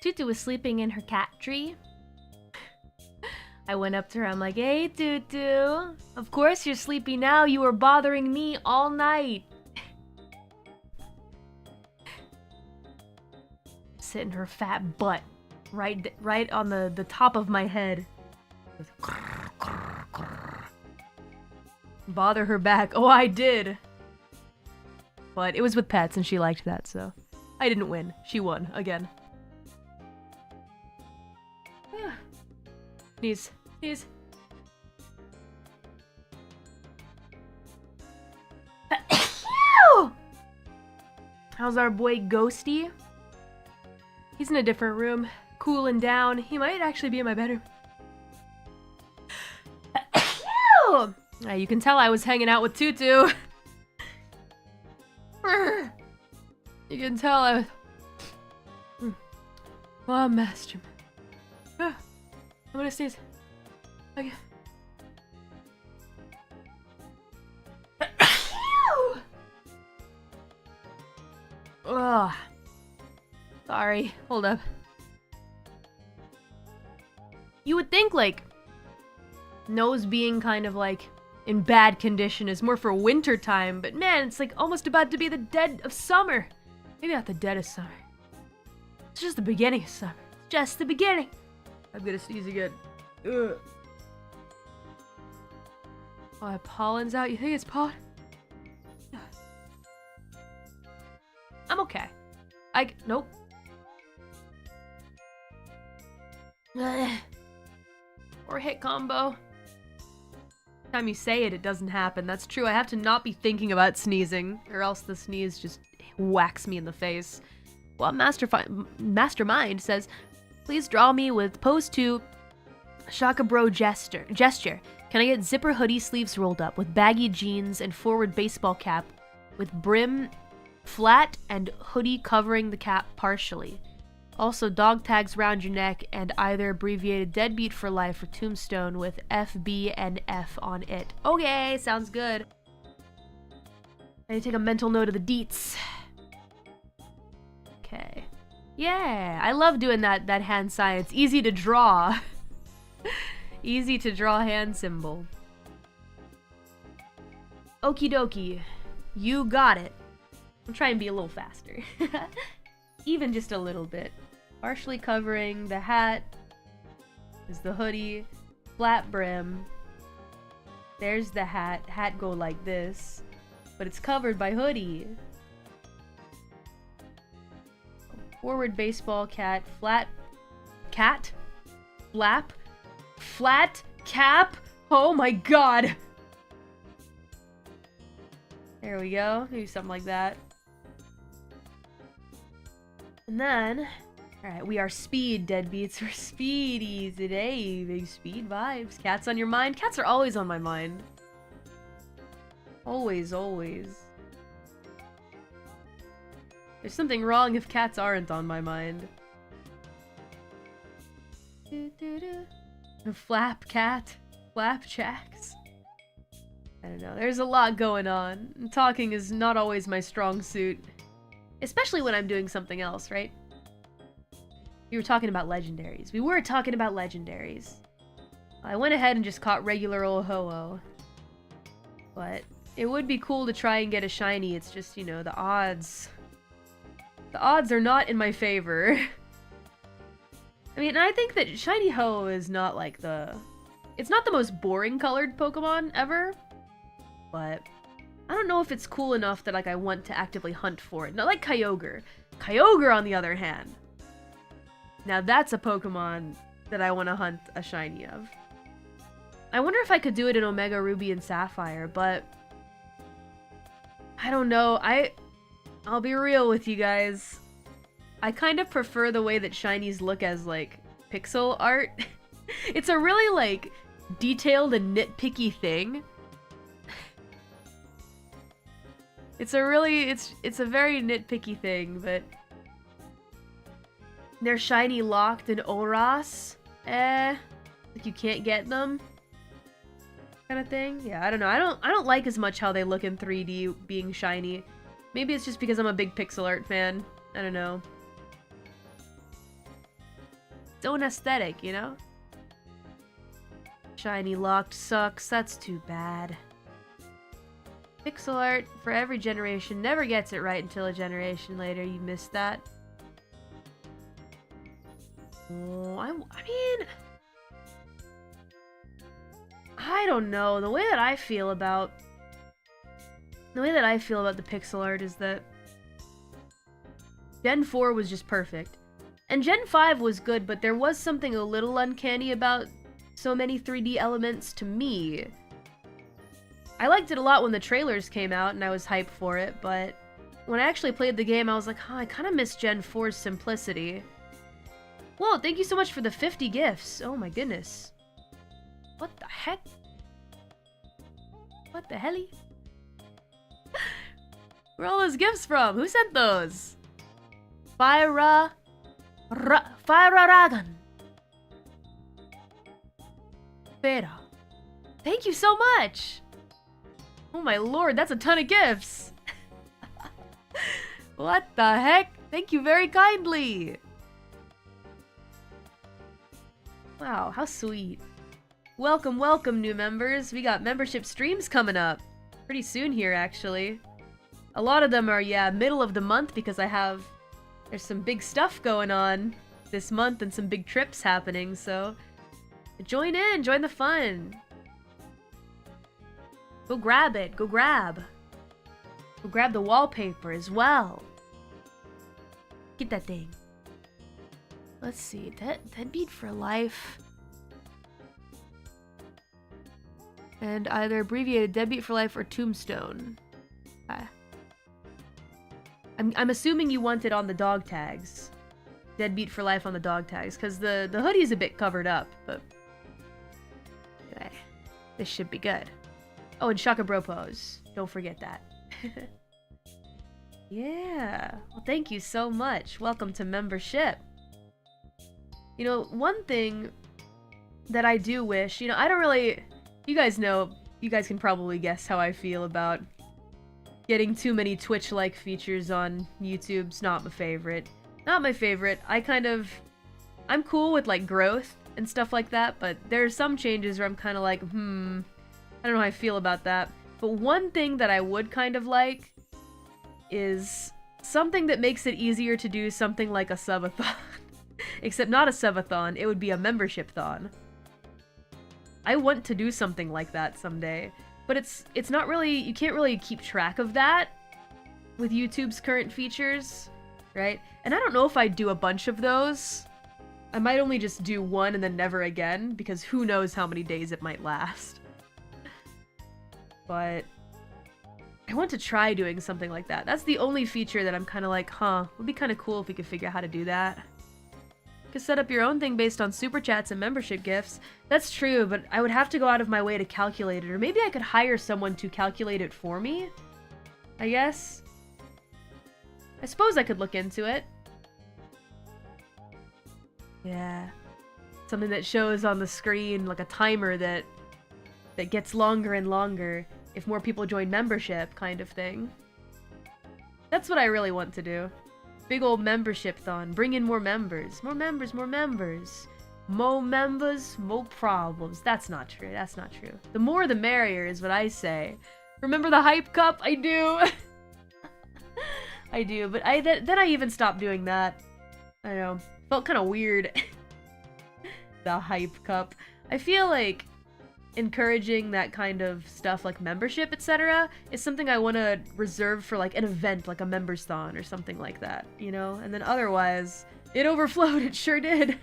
Tutu was sleeping in her cat tree. I went up to her, I'm like, hey Tutu, of course you're sleepy now, you were bothering me all night. Sitting her fat butt right on the top of my head. Bother her back. Oh, I did. But it was with pets and she liked that, so I didn't win. She won again. Sneeze. Sneeze. How's our boy Ghosty? He's in a different room, cooling down. He might actually be in my bedroom. You can tell I was hanging out with Tutu. You can tell I was... Oh, Mastermind. I'm gonna sneeze. Okay. Ugh. Sorry. Hold up. You would think, like, nose being kind of, like, in bad condition is more for winter time, but man, it's, like, almost about to be the dead of summer. Maybe not the dead of summer. It's just the beginning of summer. It's just the beginning. I'm gonna sneeze again. Ugh. Oh, that pollen's out. You think it's pollen? I'm okay. Nope. Or hit combo. Time you say it, it doesn't happen. That's true. I have to not be thinking about sneezing, or else the sneeze just whacks me in the face. Well, Mastermind says, please draw me with pose 2 Shaka Bro gesture. Can I get zipper hoodie sleeves rolled up with baggy jeans and forward baseball cap with brim flat and hoodie covering the cap partially. Also dog tags round your neck and either abbreviated deadbeat for life or tombstone with FB and F on it. Okay, sounds good. I need to take a mental note of the deets. Okay. Yeah, I love doing that hand sign. It's easy to draw. Easy to draw hand symbol. Okie dokie. You got it. I'll try and be a little faster. Even just a little bit. Partially covering the hat is the hoodie. Flat brim. There's the hat. Hat go like this. But it's covered by hoodie. Forward baseball cat. Flat cat. Flap. Flat cap. Oh my god. There we go. Maybe something like that. And then, alright, we are speed deadbeats. We're speedy today. Big speed vibes. Cats on your mind? Cats are always on my mind. Always, always. There's something wrong if cats aren't on my mind. Flap cat. Flapjacks. I don't know. There's a lot going on. Talking is not always my strong suit. Especially when I'm doing something else, right? We were talking about legendaries. We were talking about legendaries. I went ahead and just caught regular old Ho-Oh. But it would be cool to try and get a shiny. It's just, you know, the odds. The odds are not in my favor. I mean, I think that shiny Ho-Oh is not like the... It's not the most boring colored Pokemon ever. But I don't know if it's cool enough that like I want to actively hunt for it. Not like Kyogre. Kyogre, on the other hand. Now that's a Pokemon that I want to hunt a shiny of. I wonder if I could do it in Omega Ruby and Sapphire, but I don't know. I'll be real with you guys. I kind of prefer the way that shinies look as like pixel art. It's a really like detailed and nitpicky thing. It's a very nitpicky thing, but they're shiny locked in Oras. Like you can't get them. Kind of thing. Yeah, I don't know. I don't like as much how they look in 3D being shiny. Maybe it's just because I'm a big pixel art fan. I don't know. Its own aesthetic, you know? Shiny locked sucks. That's too bad. Pixel art for every generation never gets it right until a generation later. You missed that. Oh, I mean... I don't know. The way that I feel about the pixel art is that Gen 4 was just perfect. And Gen 5 was good, but there was something a little uncanny about so many 3D elements to me. I liked it a lot when the trailers came out and I was hyped for it, but when I actually played the game, I was like, huh, I kind of miss Gen 4's simplicity. Whoa, thank you so much for the 50 gifts. Oh my goodness. What the heck? What the helly? Where are all those gifts from? Who sent those? Fire Ragan. Beta. Thank you so much! Oh my lord, that's a ton of gifts! What the heck? Thank you very kindly! Wow, how sweet. Welcome, welcome, new members. We got membership streams coming up. Pretty soon here, actually. A lot of them are, yeah, middle of the month because there's some big stuff going on this month and some big trips happening, so join in, join the fun. Go grab it, go grab. Go grab the wallpaper as well. Get that thing. Let's see, Deadbeat for Life. And either abbreviated Deadbeat for Life or Tombstone. I'm assuming you want it on the dog tags. Deadbeat for Life on the dog tags, because the hoodie's a bit covered up, but anyway, this should be good. Oh, and Shaka Bro Pose. Don't forget that. Yeah. Well, thank you so much. Welcome to membership. You know, one thing that I do wish, you know, I don't really... You guys know, you guys can probably guess how I feel about getting too many Twitch-like features on YouTube's not my favorite. Not my favorite. I'm cool with, like, growth and stuff like that, but there are some changes where I'm kind of like, I don't know how I feel about that. But one thing that I would kind of like is something that makes it easier to do something like a subathon. Except not a subathon, it would be a membership-thon. I want to do something like that someday. But it's not really, you can't really keep track of that with YouTube's current features, right? And I don't know if I'd do a bunch of those. I might only just do one and then never again, because who knows how many days it might last. But I want to try doing something like that. That's the only feature that I'm kind of like, huh, would be kind of cool if we could figure out how to do that. You could set up your own thing based on super chats and membership gifts. That's true, but I would have to go out of my way to calculate it, or maybe I could hire someone to calculate it for me, I guess. I suppose I could look into it. Yeah. Something that shows on the screen, like a timer that gets longer and longer if more people join membership, kind of thing. That's what I really want to do. Big old membership-thon. Bring in more members. More members, more members. More members, more problems. That's not true. That's not true. The more the merrier is what I say. Remember the hype cup? I do. I do, but then I even stopped doing that. I don't know. Felt kind of weird. The hype cup. I feel like encouraging that kind of stuff, like membership, etc., is something I want to reserve for like an event, like a members-thon or something like that, you know? And then otherwise, it overflowed. It sure did.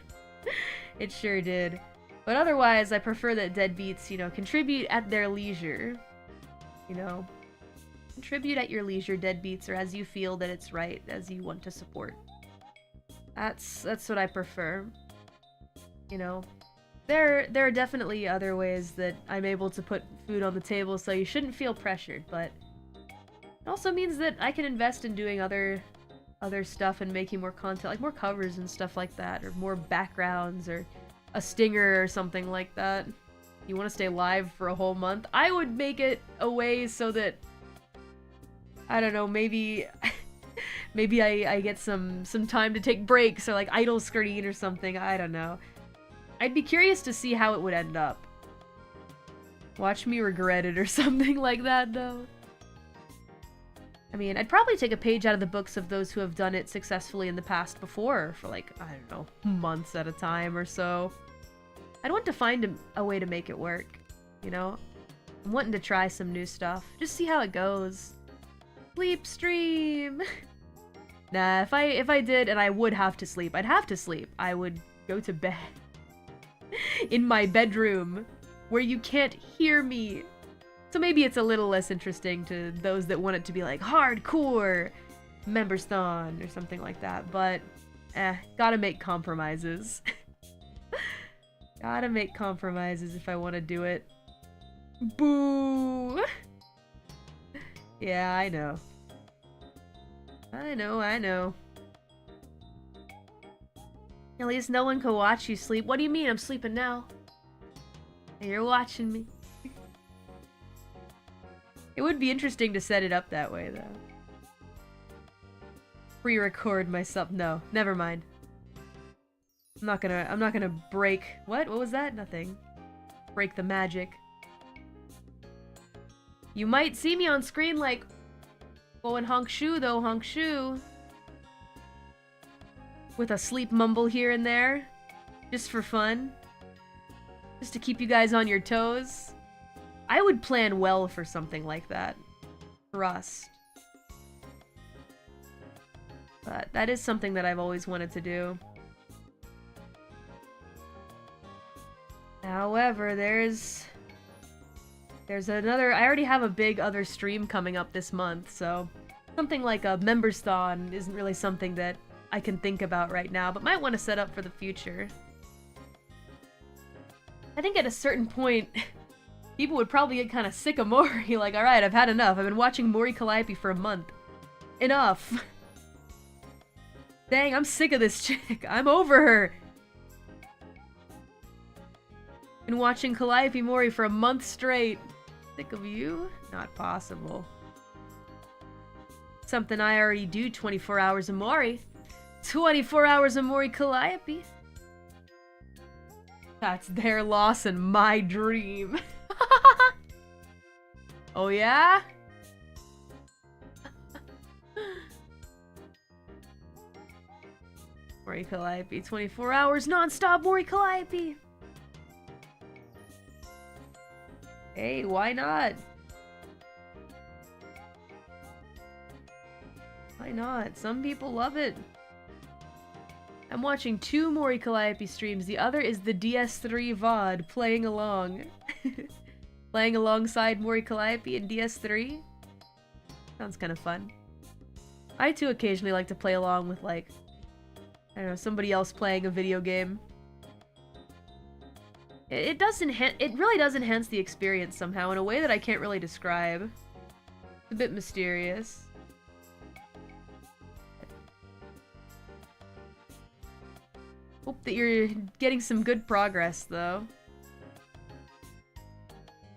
It sure did. But otherwise, I prefer that deadbeats, you know, contribute at their leisure. You know? Contribute at your leisure, deadbeats, or as you feel that it's right, as you want to support. That's what I prefer. You know? There are definitely other ways that I'm able to put food on the table, so you shouldn't feel pressured, but it also means that I can invest in doing other stuff and making more content, like more covers and stuff like that, or more backgrounds, or a stinger or something like that. You want to stay live for a whole month? I would make it a way so that I don't know, maybe maybe I get some time to take breaks or like idle screen or something. I don't know. I'd be curious to see how it would end up. Watch me regret it or something like that, though. I mean, I'd probably take a page out of the books of those who have done it successfully in the past before for like, I don't know, months at a time or so. I'd want to find a way to make it work, you know? I'm wanting to try some new stuff. Just see how it goes. Sleep stream! Nah, if I did, and I would have to sleep, I'd have to sleep. I would go to bed. In my bedroom, where you can't hear me. So maybe it's a little less interesting to those that want it to be like hardcore members-thon or something like that, but gotta make compromises. Gotta make compromises if I want to do it. Boo! Yeah, I know. I know. At least no one can watch you sleep. What do you mean? I'm sleeping now. And you're watching me. It would be interesting to set it up that way, though. Pre-record myself. No, never mind. I'm not gonna break. What was that? Nothing. Break the magic. You might see me on screen like going honk shoe though, honk shoe. With a sleep mumble here and there. Just for fun. Just to keep you guys on your toes. I would plan well for something like that. Trust. But that is something that I've always wanted to do. However, there's another... I already have a big other stream coming up this month, so... Something like a members-thon isn't really something that I can think about right now, but might want to set up for the future. I think at a certain point... People would probably get kind of sick of Mori, like, alright, I've had enough. I've been watching Mori Calliope for a month. Enough. Dang, I'm sick of this chick. I'm over her. Been watching Calliope Mori for a month straight. Sick of you? Not possible. Something I already do, 24 hours of Mori. 24 hours of Mori Calliope. That's their loss and my dream. Oh yeah? Mori Calliope, 24 hours non-stop Mori Calliope! Hey, why not? Why not? Some people love it. I'm watching 2 Mori Calliope streams. The other is the DS3 VOD playing along. Playing alongside Mori Calliope in DS3. Sounds kind of fun. I too occasionally like to play along with, like, I don't know, somebody else playing a video game. It really does enhance the experience somehow in a way that I can't really describe. It's a bit mysterious. Hope that you're getting some good progress, though.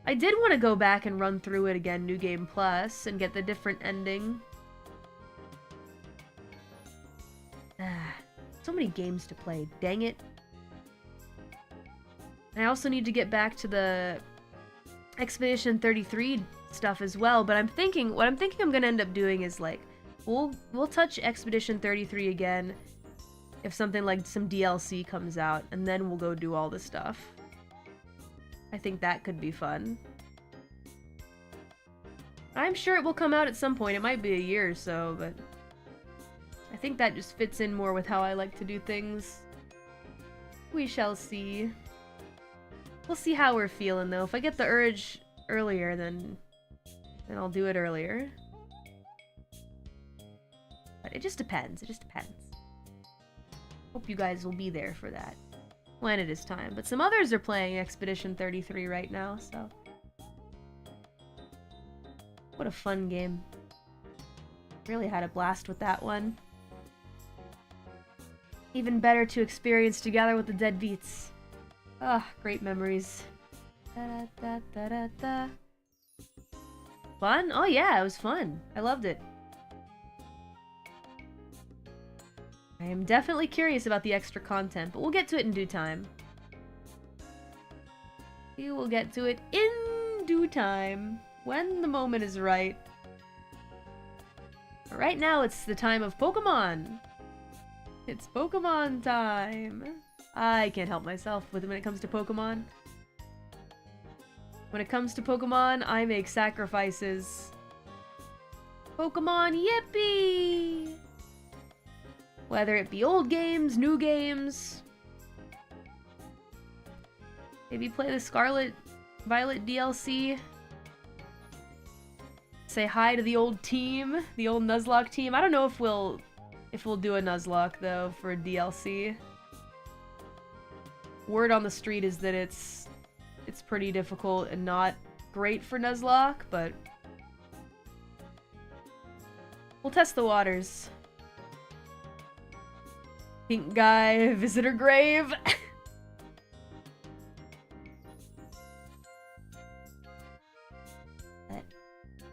I did want to go back and run through it again, New Game Plus, and get the different ending. So many games to play, dang it. I also need to get back to the Expedition 33 stuff as well, but what I'm thinking I'm gonna end up doing is, like, we'll touch Expedition 33 again if something like some DLC comes out, and then we'll go do all the stuff. I think that could be fun. I'm sure it will come out at some point. It might be a year or so, but I think that just fits in more with how I like to do things. We shall see. We'll see how we're feeling, though. If I get the urge earlier, then I'll do it earlier. But it just depends. It just depends. Hope you guys will be there for that when it is time. But some others are playing Expedition 33 right now, so... What a fun game. Really had a blast with that one. Even better to experience together with the Deadbeats. Ah, great memories. Da, da, da, da, da. Fun? Oh yeah, it was fun. I loved it. I am definitely curious about the extra content, but we'll get to it in due time. We will get to it in due time, when the moment is right. But right now, it's the time of Pokemon. It's Pokemon time. I can't help myself when it comes to Pokemon. When it comes to Pokemon, I make sacrifices. Pokemon, yippee! Whether it be old games, new games. Maybe play the Scarlet Violet DLC. Say hi to the old team, the old Nuzlocke team. I don't know if we'll do a Nuzlocke though for a DLC. Word on the street is that it's pretty difficult and not great for Nuzlocke, but we'll test the waters. Pink guy, visitor grave.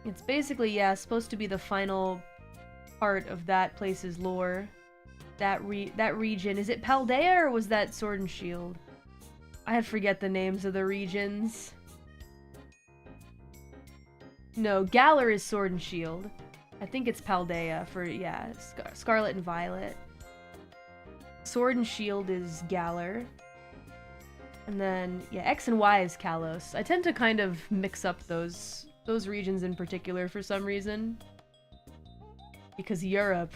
It's basically, yeah, supposed to be the final part of that place's lore. That region. Is it Paldea or was that Sword and Shield? I forget the names of the regions. No, Galar is Sword and Shield. I think it's Paldea for, yeah, Scarlet and Violet. Sword and Shield is Galar. And then, yeah, X and Y is Kalos. I tend to kind of mix up those regions in particular for some reason. Because Europe.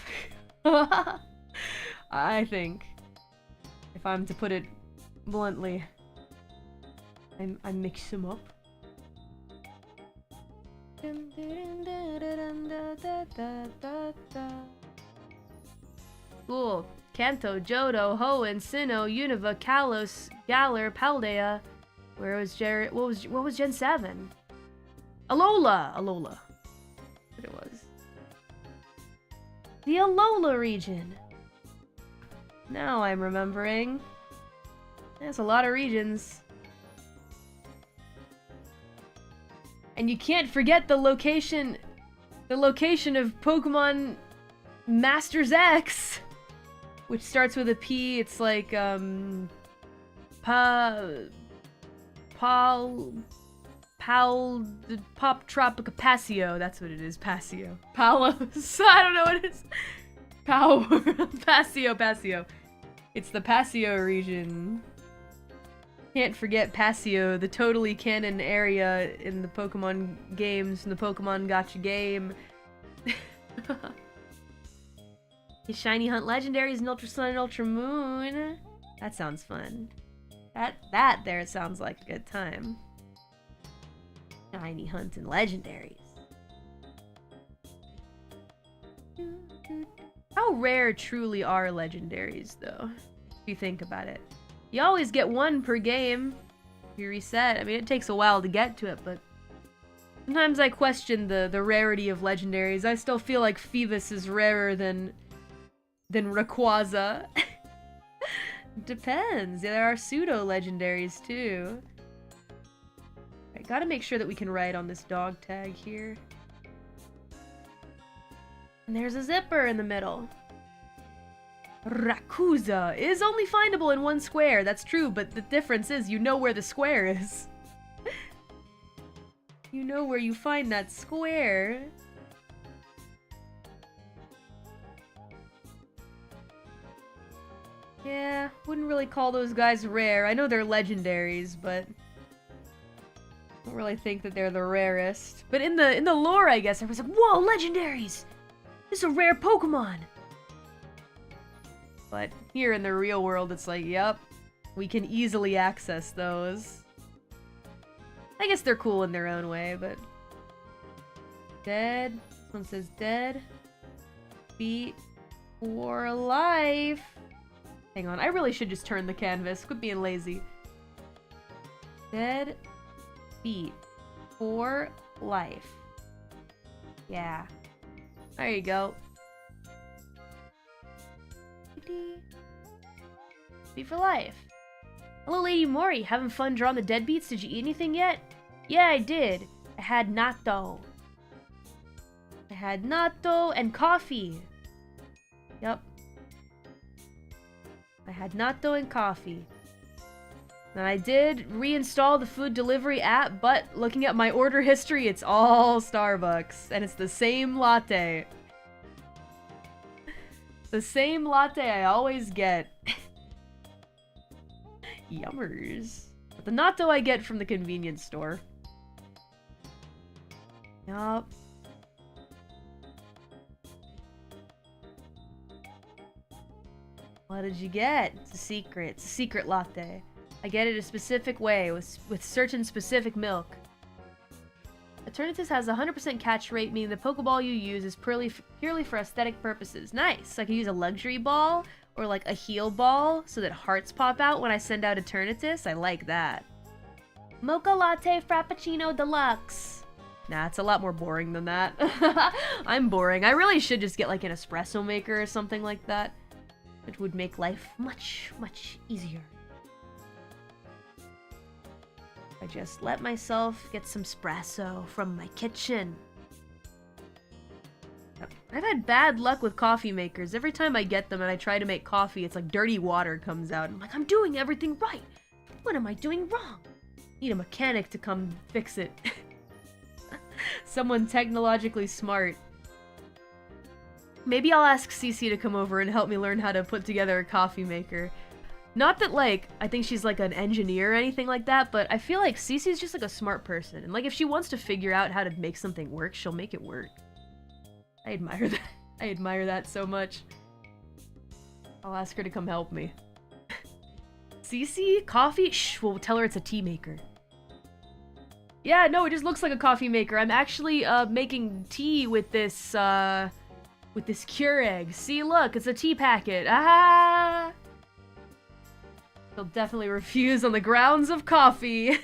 I think. If I'm to put it bluntly. I mix them up. Cool. Kanto, Johto, Hoenn, Sinnoh, Unova, Kalos, Galar, Paldea. Where was Jared? What was Gen 7? Alola! Alola. What it was. The Alola region. Now I'm remembering. There's a lot of regions. And you can't forget the location of Pokemon Masters X, which starts with a P. It's like Pop Tropica Passio. That's what it is. Passio. Palos. I don't know what it is. Power. Passio. It's the Passio region. Can't forget Passio, the totally canon area in the Pokemon games, in the Pokemon Gacha game. His shiny hunt legendaries in Ultra Sun and Ultra Moon. That sounds fun. That there sounds like a good time. Shiny hunt and legendaries. How rare truly are legendaries, though? If you think about it. You always get one per game. You reset. I mean, it takes a while to get to it, but sometimes I question the rarity of legendaries. I still feel like Phoebus is rarer than Rayquaza. Depends. Yeah, there are pseudo legendaries too. Alright, gotta make sure that we can ride on this dog tag here. And there's a zipper in the middle. Rayquaza is only findable in one square. That's true, but the difference is you know where the square is. You know where you find that square. Yeah, wouldn't really call those guys rare. I know they're legendaries, but I don't really think that they're the rarest. But in the lore, I guess, I was like, whoa, legendaries! This is a rare Pokemon! But here in the real world, it's like, yep, we can easily access those. I guess they're cool in their own way, but... Dead. This one says dead. Beat for life. Hang on, I really should just turn the canvas. Quit being lazy. Dead. Beat for life. Yeah. There you go. Beat for life. Hello, Lady Mori. Having fun drawing the deadbeats? Did you eat anything yet? Yeah, I did. I had natto. I had natto and coffee. Yep. I had natto and coffee. And I did reinstall the food delivery app, but looking at my order history, it's all Starbucks. And it's the same latte. The same latte I always get. Yummers. But the natto I get from the convenience store. Yup. What did you get? It's a secret. It's a secret latte. I get it a specific way, with certain specific milk. Eternatus has a 100% catch rate, meaning the Pokeball you use is purely for aesthetic purposes. Nice! I can use a luxury ball, or like a heal ball, so that hearts pop out when I send out Eternatus. I like that. Mocha Latte Frappuccino Deluxe. Nah, it's a lot more boring than that. I'm boring. I really should just get like an espresso maker or something like that. It would make life much, much easier. I just let myself get some espresso from my kitchen. I've had bad luck with coffee makers. Every time I get them and I try to make coffee, it's like dirty water comes out. I'm like, I'm doing everything right. What am I doing wrong? Need a mechanic to come fix it. Someone technologically smart. Maybe I'll ask Cece to come over and help me learn how to put together a coffee maker. Not that, like, I think she's, like, an engineer or anything like that, but I feel like Cece's just, like, a smart person. And, like, if she wants to figure out how to make something work, she'll make it work. I admire that. I admire that so much. I'll ask her to come help me. Cece? Coffee? Shh, we'll tell her it's a tea maker. Yeah, no, it just looks like a coffee maker. I'm actually, making tea with this Keurig. See, look, it's a tea packet. Ah! She'll definitely refuse on the grounds of coffee.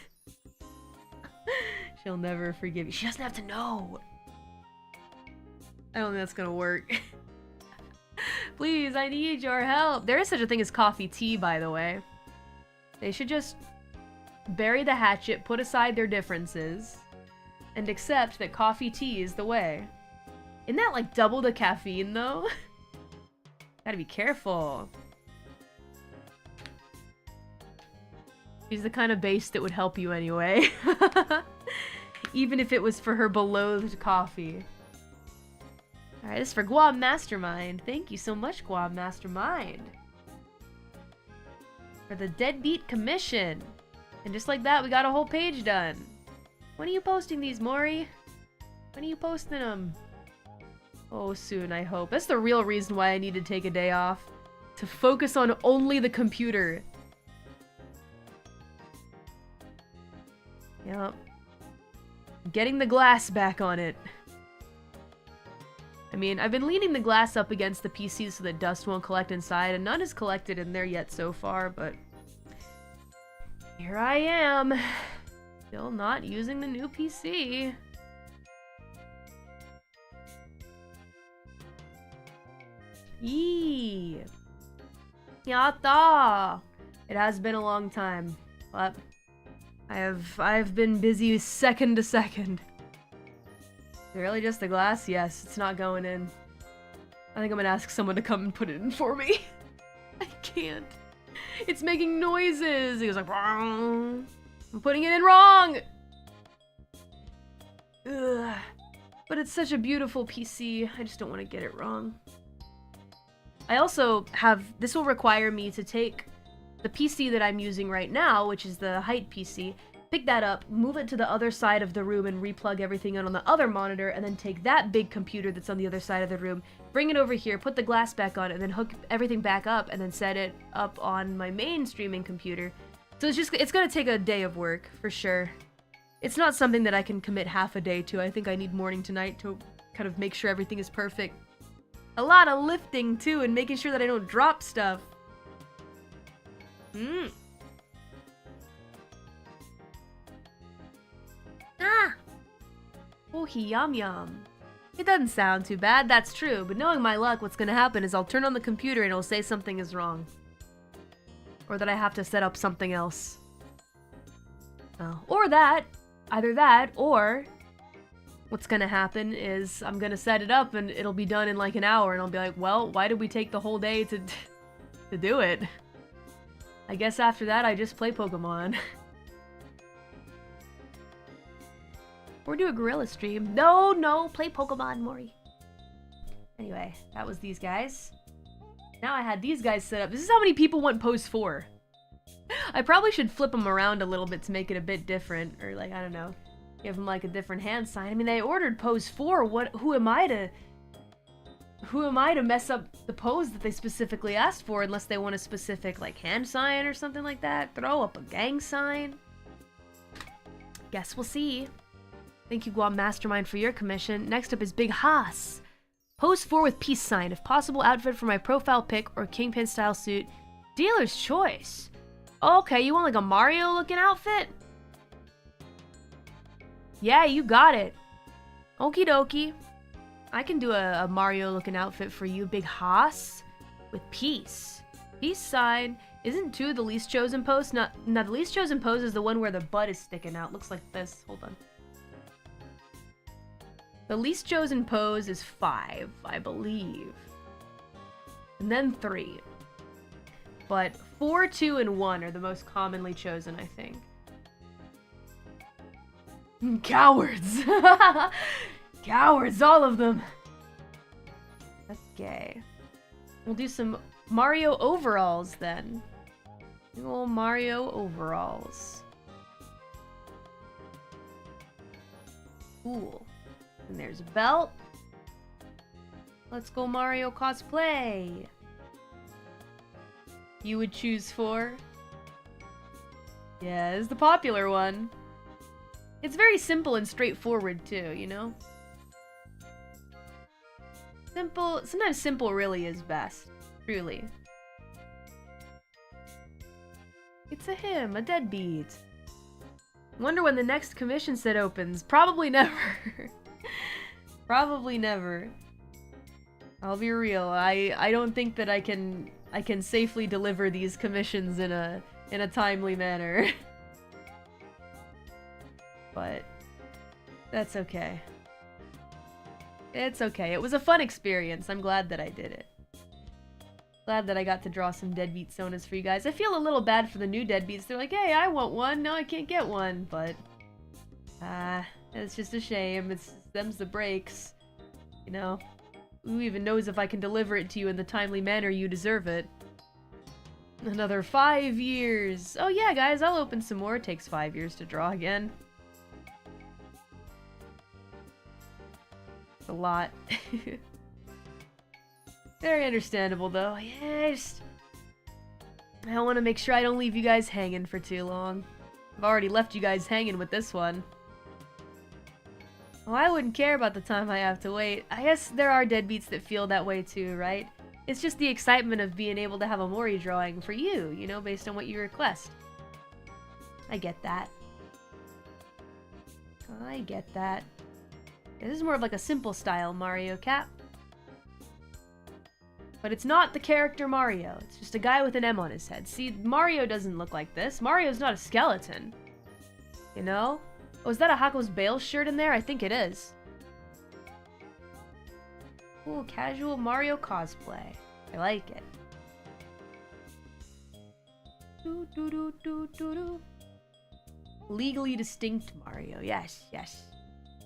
She'll never forgive you. She doesn't have to know. I don't think that's gonna work. Please, I need your help. There is such a thing as coffee tea, by the way. They should just bury the hatchet, put aside their differences, and accept that coffee tea is the way. Isn't that like double the caffeine, though? Gotta be careful. She's the kind of base that would help you anyway. Even if it was for her beloathed coffee. Alright, this is for Guam Mastermind. Thank you so much, Guam Mastermind. For the Deadbeat Commission. And just like that, we got a whole page done. When are you posting these, Mori? When are you posting them? Oh, soon, I hope. That's the real reason why I need to take a day off. To focus on only the computer. Yep. Getting the glass back on it. I mean, I've been leaning the glass up against the PC so that dust won't collect inside, and none is collected in there yet so far, but... here I am. Still not using the new PC. Yee! Yatta! It has been a long time, but... I've been busy second to second. Is it really just the glass? Yes, it's not going in. I think I'm gonna ask someone to come and put it in for me. I can't. It's making noises. He was like, wrong. I'm putting it in wrong. Ugh. But it's such a beautiful PC. I just don't want to get it wrong. I also have, this will require me to take the PC that I'm using right now, which is the height PC, pick that up, move it to the other side of the room and replug everything in on the other monitor, and then take that big computer that's on the other side of the room, bring it over here, put the glass back on, and then hook everything back up, and then set it up on my main streaming computer. So it's gonna take a day of work, for sure. It's not something that I can commit half a day to. I think I need morning to night to kind of make sure everything is perfect. A lot of lifting, too, and making sure that I don't drop stuff. Ah! Oh, yum yum. It doesn't sound too bad, that's true, but knowing my luck, what's gonna happen is I'll turn on the computer and it'll say something is wrong. Or that I have to set up something else. Oh. Or that. Either that, or what's gonna happen is I'm gonna set it up and it'll be done in like an hour, and I'll be like, well, why did we take the whole day to do it? I guess after that I just play Pokemon. Or do a gorilla stream. No, play Pokemon, Mori. Anyway, that was these guys. Now I had these guys set up. This is how many people want pose 4. I probably should flip them around a little bit to make it a bit different, or like, I don't know, give them like a different hand sign. I mean, they ordered pose 4. Who am I to mess up the pose that they specifically asked for, unless they want a specific like hand sign or something like that? Throw up a gang sign. Guess we'll see. Thank you, Guam Mastermind, for your commission. Next up is Big Haas. Pose 4 with peace sign. If possible, outfit for my profile pic or Kingpin style suit. Dealer's choice. Okay, you want like a Mario looking outfit? Yeah, you got it. Okie dokie. I can do a Mario looking outfit for you, Big Haas. With peace. Peace sign. Isn't 2 the least chosen pose? No, the least chosen pose is the one where the butt is sticking out. Looks like this. Hold on. The least chosen pose is 5, I believe. And then 3. But 4, 2, and 1 are the most commonly chosen, I think. Cowards! Cowards, all of them! Okay. We'll do some Mario overalls then. Little Mario overalls. Cool. And there's a belt. Let's go Mario cosplay. You would choose 4? Yeah, it's the popular one. It's very simple and straightforward too, you know? Simple, sometimes simple really is best. Truly. It's a him, a deadbeat. Wonder when the next commission set opens. Probably never. Probably never. I'll be real. I don't think that I can safely deliver these commissions in a timely manner. But that's okay. It's okay. It was a fun experience. I'm glad that I did it. Glad that I got to draw some deadbeat sonas for you guys. I feel a little bad for the new deadbeats. They're like, hey, I want one. No, I can't get one. But it's just a shame. Them's the breaks. You know? Who even knows if I can deliver it to you in the timely manner you deserve it? Another 5 years. Oh yeah, guys, I'll open some more. It takes 5 years to draw again. It's a lot. Very understandable, though. Yeah, I want to make sure I don't leave you guys hanging for too long. I've already left you guys hanging with this one. Well, I wouldn't care about the time I have to wait. I guess there are deadbeats that feel that way too, right? It's just the excitement of being able to have a Mori drawing for you, you know, based on what you request. I get that. I get that. Yeah, this is more of like a simple style Mario cap. But it's not the character Mario. It's just a guy with an M on his head. See, Mario doesn't look like this. Mario's not a skeleton. You know? Oh, is that a Hako's Bale shirt in there? I think it is. Cool, casual Mario cosplay. I like it. Doo, doo, doo, doo, doo, doo. Legally distinct Mario. Yes, yes.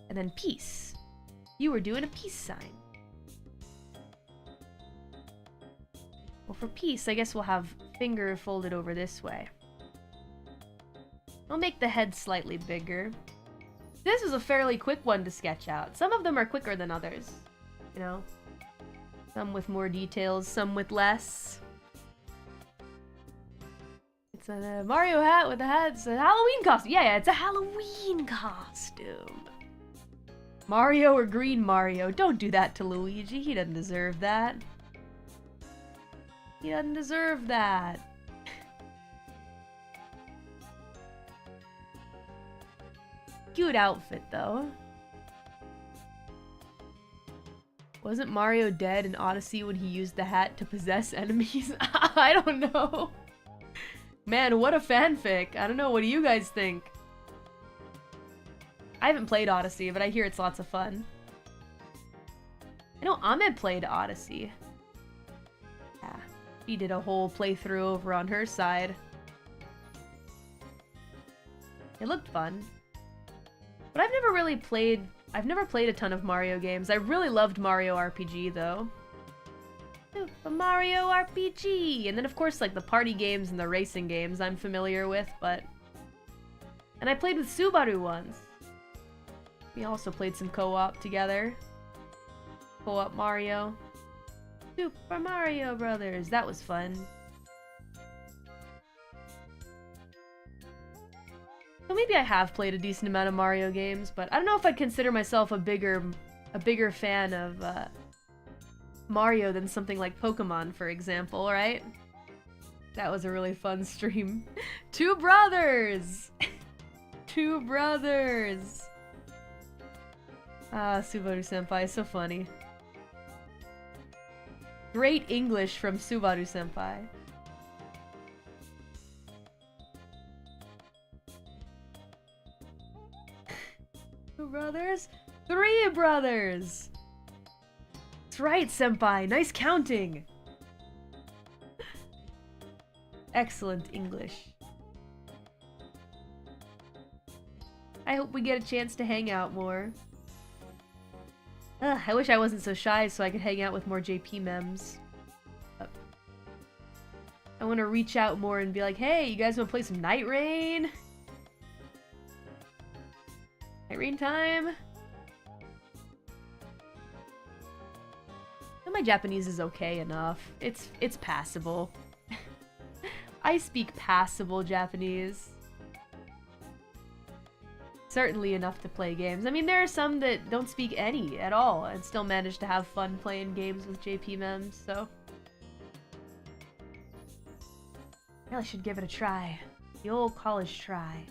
And then peace. You were doing a peace sign. Well, for peace, I guess we'll have finger folded over this way. I'll make the head slightly bigger. This is a fairly quick one to sketch out. Some of them are quicker than others, you know? Some with more details, some with less. It's a Mario hat with a hat. It's a Halloween costume. Yeah, it's a Halloween costume. Mario or Green Mario. Don't do that to Luigi. He doesn't deserve that. He doesn't deserve that. Cute outfit, though. Wasn't Mario dead in Odyssey when he used the hat to possess enemies? I don't know. Man, what a fanfic. I don't know. What do you guys think? I haven't played Odyssey, but I hear it's lots of fun. I know Ahmed played Odyssey. Yeah, she did a whole playthrough over on her side. It looked fun. But I've never played a ton of Mario games. I really loved Mario RPG, though. Super Mario RPG! And then, of course, like, the party games and the racing games I'm familiar with, but... And I played with Subaru once. We also played some co-op together. Co-op Mario. Super Mario Brothers! That was fun. So maybe I have played a decent amount of Mario games, but I don't know if I'd consider myself a bigger fan of Mario than something like Pokemon, for example, right? That was a really fun stream. Two brothers! Two brothers! Ah, Subaru-senpai, so funny. Great English from Subaru-senpai. Two brothers? Three brothers! That's right, senpai! Nice counting! Excellent English. I hope we get a chance to hang out more. Ugh, I wish I wasn't so shy so I could hang out with more JP mems. I want to reach out more and be like, hey, you guys want to play some Night Rain? Night Rain time? My Japanese is okay enough. It's passable. I speak passable Japanese. Certainly enough to play games. I mean, there are some that don't speak any at all and still manage to have fun playing games with JP mems, so... I really should give it a try. The old college try.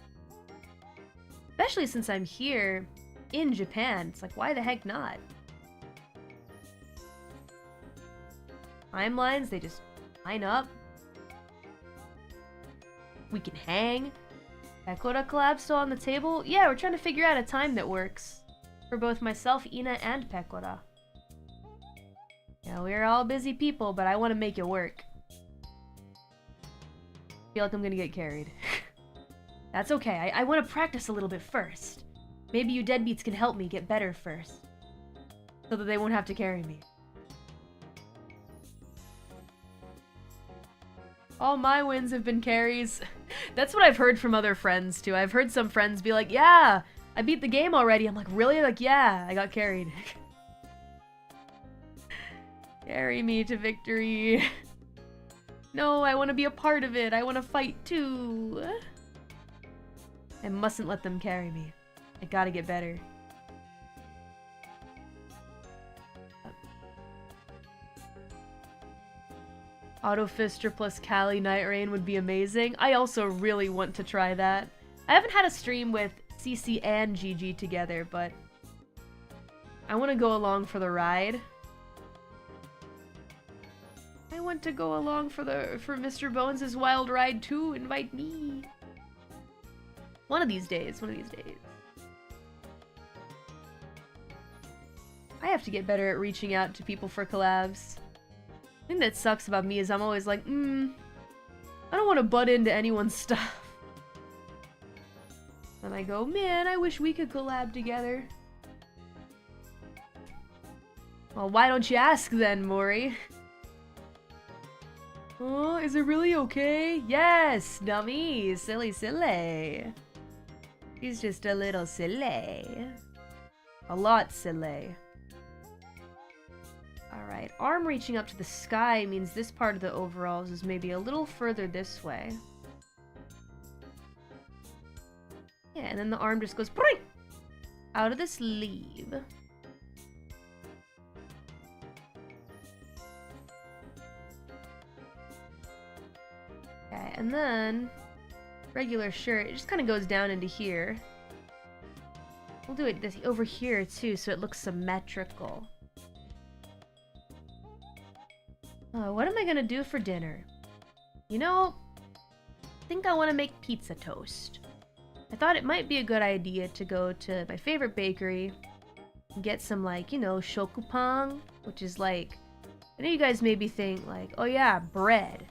Especially since I'm here in Japan. It's like, why the heck not? Timelines, they just line up. We can hang. Pekora collab still on the table? Yeah, we're trying to figure out a time that works. For both myself, Ina, and Pekora. Yeah, we're all busy people, but I want to make it work. Feel like I'm gonna get carried. That's okay, I want to practice a little bit first. Maybe you deadbeats can help me get better first. So that they won't have to carry me. All my wins have been carries. That's what I've heard from other friends, too. I've heard some friends be like, yeah, I beat the game already. I'm like, really? Like, yeah, I got carried. Carry me to victory. No, I want to be a part of it. I want to fight, too. I mustn't let them carry me. I gotta get better. Auto Fister plus Cali Night Rain would be amazing. I also really want to try that. I haven't had a stream with CC and GG together, but I want to go along for the ride. I want to go along for Mr. Bones' wild ride too. Invite me. One of these days. One of these days. I have to get better at reaching out to people for collabs. The thing that sucks about me is I'm always like, I don't want to butt into anyone's stuff. And I go, man, I wish we could collab together. Well, why don't you ask then, Mori? Oh, is it really okay? Yes, dummy, silly. He's just a little silly. A lot silly. Alright, arm reaching up to the sky means this part of the overalls is maybe a little further this way. Yeah, and then the arm just goes boing, out of the sleeve. Okay, and then regular shirt, it just kind of goes down into here. We'll do it this over here too, so it looks symmetrical. What am I gonna do for dinner? You know, I think I want to make pizza toast. I thought it might be a good idea to go to my favorite bakery and get some, like, you know, shokupang, which is like, I know you guys maybe think like, oh yeah, bread,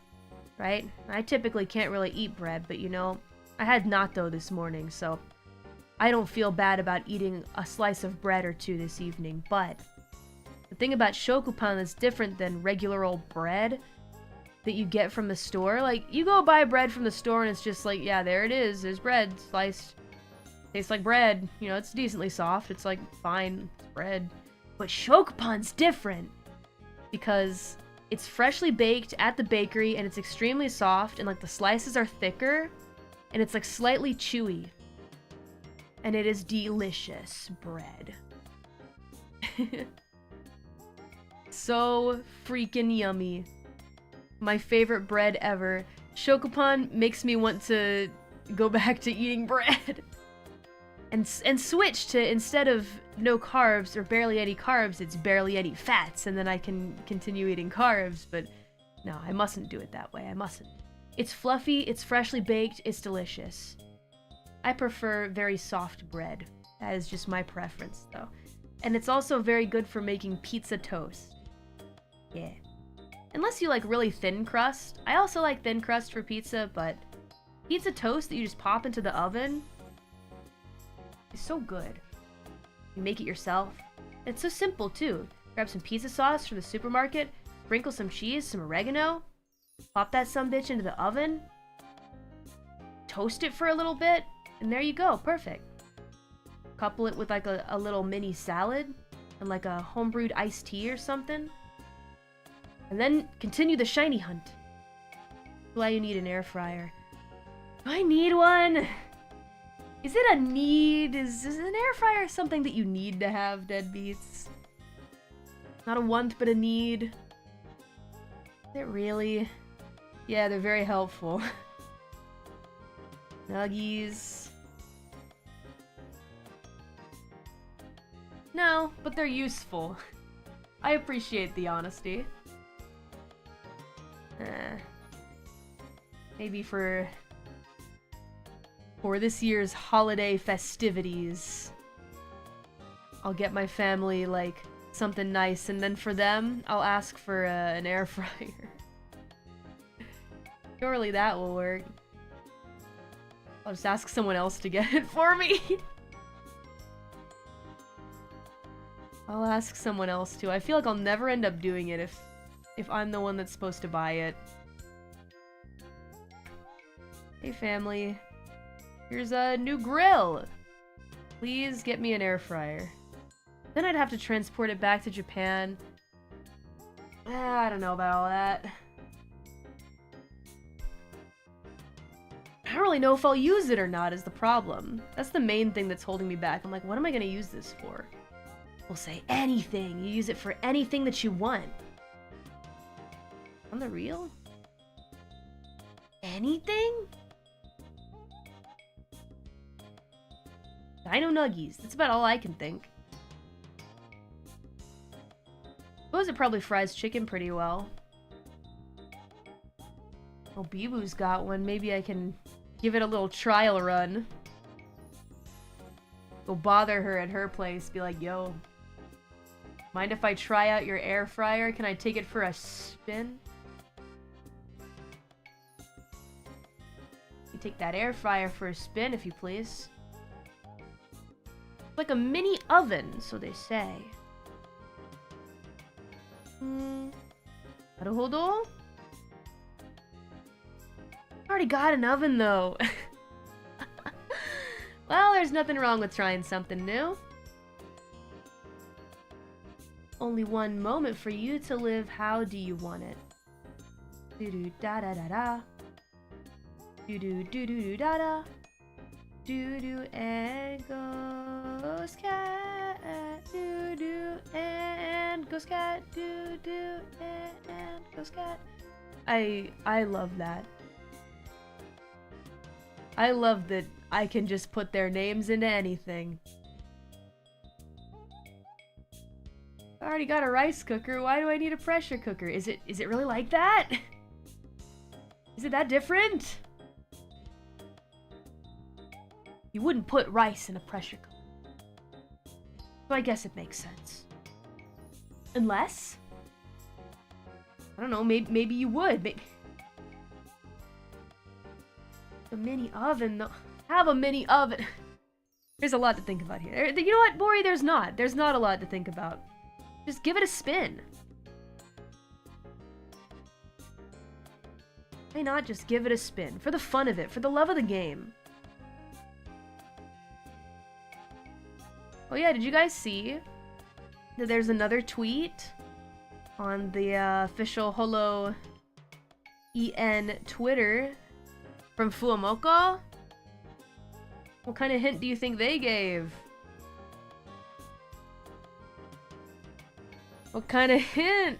right? I typically can't really eat bread, but you know, I had natto this morning, so I don't feel bad about eating a slice of bread or two this evening. But the thing about shokupan that's different than regular old bread that you get from the store, like, you go buy bread from the store and it's just like, yeah, there it is, there's bread, sliced, tastes like bread, you know, it's decently soft, it's like, fine, it's bread. But shokupan's different, because it's freshly baked at the bakery and it's extremely soft, and like the slices are thicker and it's like slightly chewy, and it is delicious bread. So freaking yummy. My favorite bread ever. Shokupan makes me want to go back to eating bread and switch to, instead of no carbs or barely any carbs, it's barely any fats, and then I can continue eating carbs. But no, I mustn't do it that way. I mustn't. It's fluffy, it's freshly baked, it's delicious. I prefer very soft bread. That is just my preference, though. And it's also very good for making pizza toast. Yeah. Unless you like really thin crust. I also like thin crust for pizza, but pizza toast that you just pop into the oven is so good. You make it yourself. It's so simple, too. Grab some pizza sauce from the supermarket, sprinkle some cheese, some oregano, pop that sumbitch into the oven, toast it for a little bit, and there you go. Perfect. Couple it with like a little mini salad and like a homebrewed iced tea or something. And then continue the shiny hunt. That's why you need an air fryer. Do I need one? Is it a need? Is an air fryer something that you need to have, deadbeats? Not a want, but a need. Is it really? Yeah, they're very helpful. Nuggies. No, but they're useful. I appreciate the honesty. Maybe for this year's holiday festivities, I'll get my family like something nice, and then for them, I'll ask for an air fryer. Surely that will work. I'll just ask someone else to get it for me. I'll ask someone else to. I feel like I'll never end up doing it if I'm the one that's supposed to buy it. Hey family, here's a new grill. Please get me an air fryer. Then I'd have to transport it back to Japan. I don't know about all that. I don't really know if I'll use it or not is the problem. That's the main thing that's holding me back. I'm like, what am I gonna use this for? We'll say anything. You use it for anything that you want. On the real? Anything? Dino Nuggies. That's about all I can think. Suppose it probably fries chicken pretty well. Oh, Bibu's got one. Maybe I can give it a little trial run. Go bother her at her place. Be like, yo, mind if I try out your air fryer? Can I take it for a spin? You take that air fryer for a spin, if you please. It's like a mini oven, so they say. Naruhodo? I already got an oven, though. Well, there's nothing wrong with trying something new. Only one moment for you to live. How do you want it? Do-do da-da-da-da. Do-do do-do da-da. Do-do and goes cat. Do-do and goes cat. Do-do and goes cat. I love that. I love that I can just put their names into anything. I already got a rice cooker. Why do I need a pressure cooker? Is it really like that? Is it that different? You wouldn't put rice in a pressure cooker. So I guess it makes sense. Unless... I don't know, maybe you would. Maybe... A mini oven, though. Have a mini oven. There's a lot to think about here. You know what, Mori? There's not. There's not a lot to think about. Just give it a spin. Why not just give it a spin? For the fun of it. For the love of the game. Oh yeah, did you guys see that there's another tweet on the official Holo EN Twitter from Fuamoko? What kind of hint do you think they gave? What kind of hint?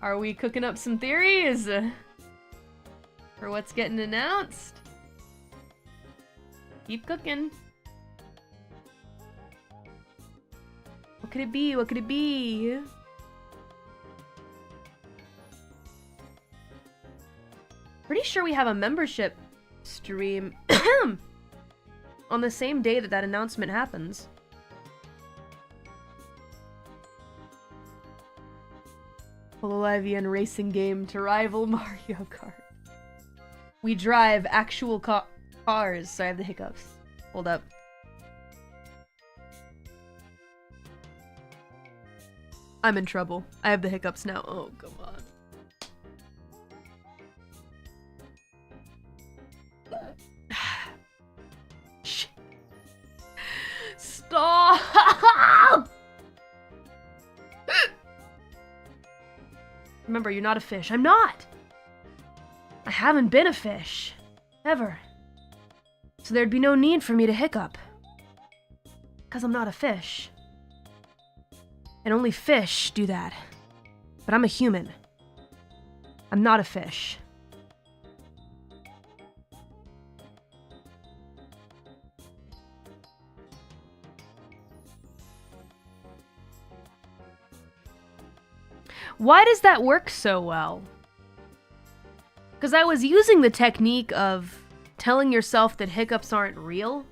Are we cooking up some theories for what's getting announced? Keep cooking. What could it be? What could it be? Pretty sure we have a membership stream on the same day that announcement happens. Hololive racing game to rival Mario Kart. We drive actual cars. Sorry, I have the hiccups. Hold up. I'm in trouble. I have the hiccups now. Oh, come on. Stop! Remember, you're not a fish. I'm not! I haven't been a fish. Ever. So there'd be no need for me to hiccup. Because I'm not a fish. And only fish do that. But I'm a human. I'm not a fish. Why does that work so well? Because I was using the technique of telling yourself that hiccups aren't real.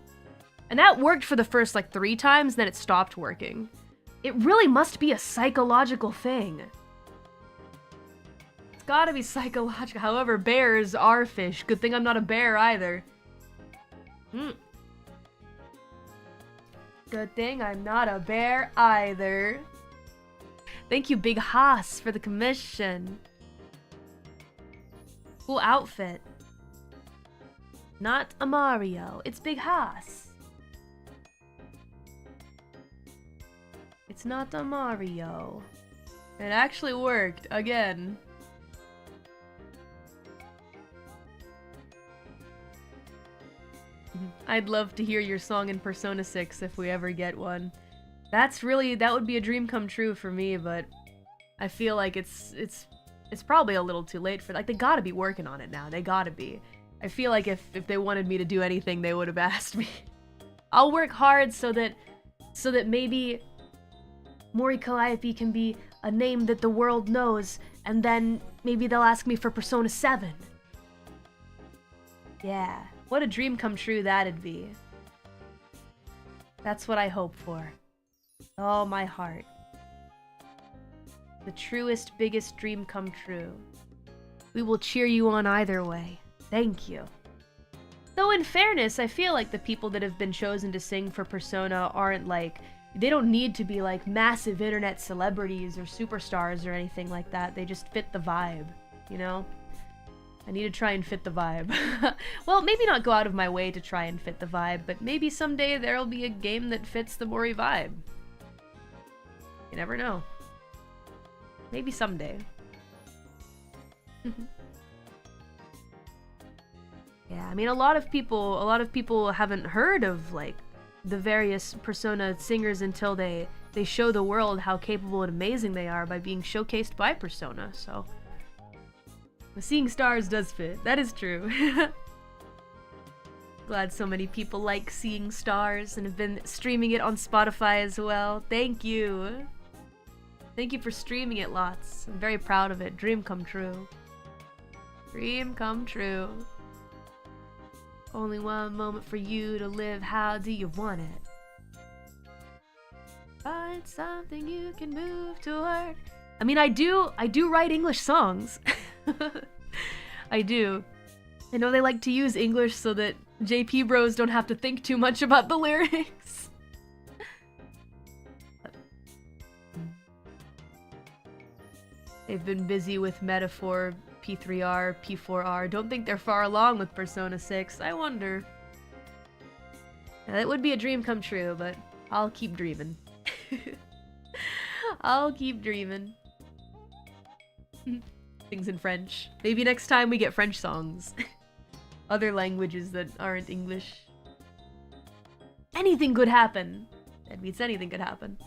And that worked for the first, 3 times, then it stopped working. It really must be a psychological thing. It's gotta be psychological. However, bears are fish. Good thing I'm not a bear either. Good thing I'm not a bear either. Thank you, Big Haas, for the commission. Cool outfit. Not a Mario. It's Big Haas. It's not a Mario. It actually worked, again. I'd love to hear your song in Persona 6 if we ever get one. That would be a dream come true for me, but I feel like it's probably a little too late for, they gotta be working on it now. They gotta be. I feel like if they wanted me to do anything, they would have asked me. I'll work hard so that maybe Mori Calliope can be a name that the world knows, and then maybe they'll ask me for Persona 7. Yeah, what a dream come true that'd be. That's what I hope for. Oh, my heart. The truest, biggest dream come true. We will cheer you on either way. Thank you. Though in fairness, I feel like the people that have been chosen to sing for Persona aren't they don't need to be massive internet celebrities or superstars or anything like that. They just fit the vibe, you know? I need to try and fit the vibe. Well, maybe not go out of my way to try and fit the vibe, but maybe someday there'll be a game that fits the Mori vibe. You never know. Maybe someday. Yeah, I mean, a lot of people haven't heard of the various Persona singers until they show the world how capable and amazing they are by being showcased by Persona. So, seeing stars does fit. That is true. Glad so many people like Seeing Stars and have been streaming it on Spotify as well. Thank you. Thank you for streaming it lots. I'm very proud of it. Dream come true. Dream come true. Only one moment for you to live. How do you want it? Find something you can move toward. I mean, I do write English songs. I do. I know they like to use English so that JP bros don't have to think too much about the lyrics. They've been busy with Metaphor, P3R, P4R. Don't think they're far along with Persona 6. I wonder. Now, that would be a dream come true, but I'll keep dreaming. I'll keep dreaming. Things in French. Maybe next time we get French songs. Other languages that aren't English. Anything could happen. That means anything could happen.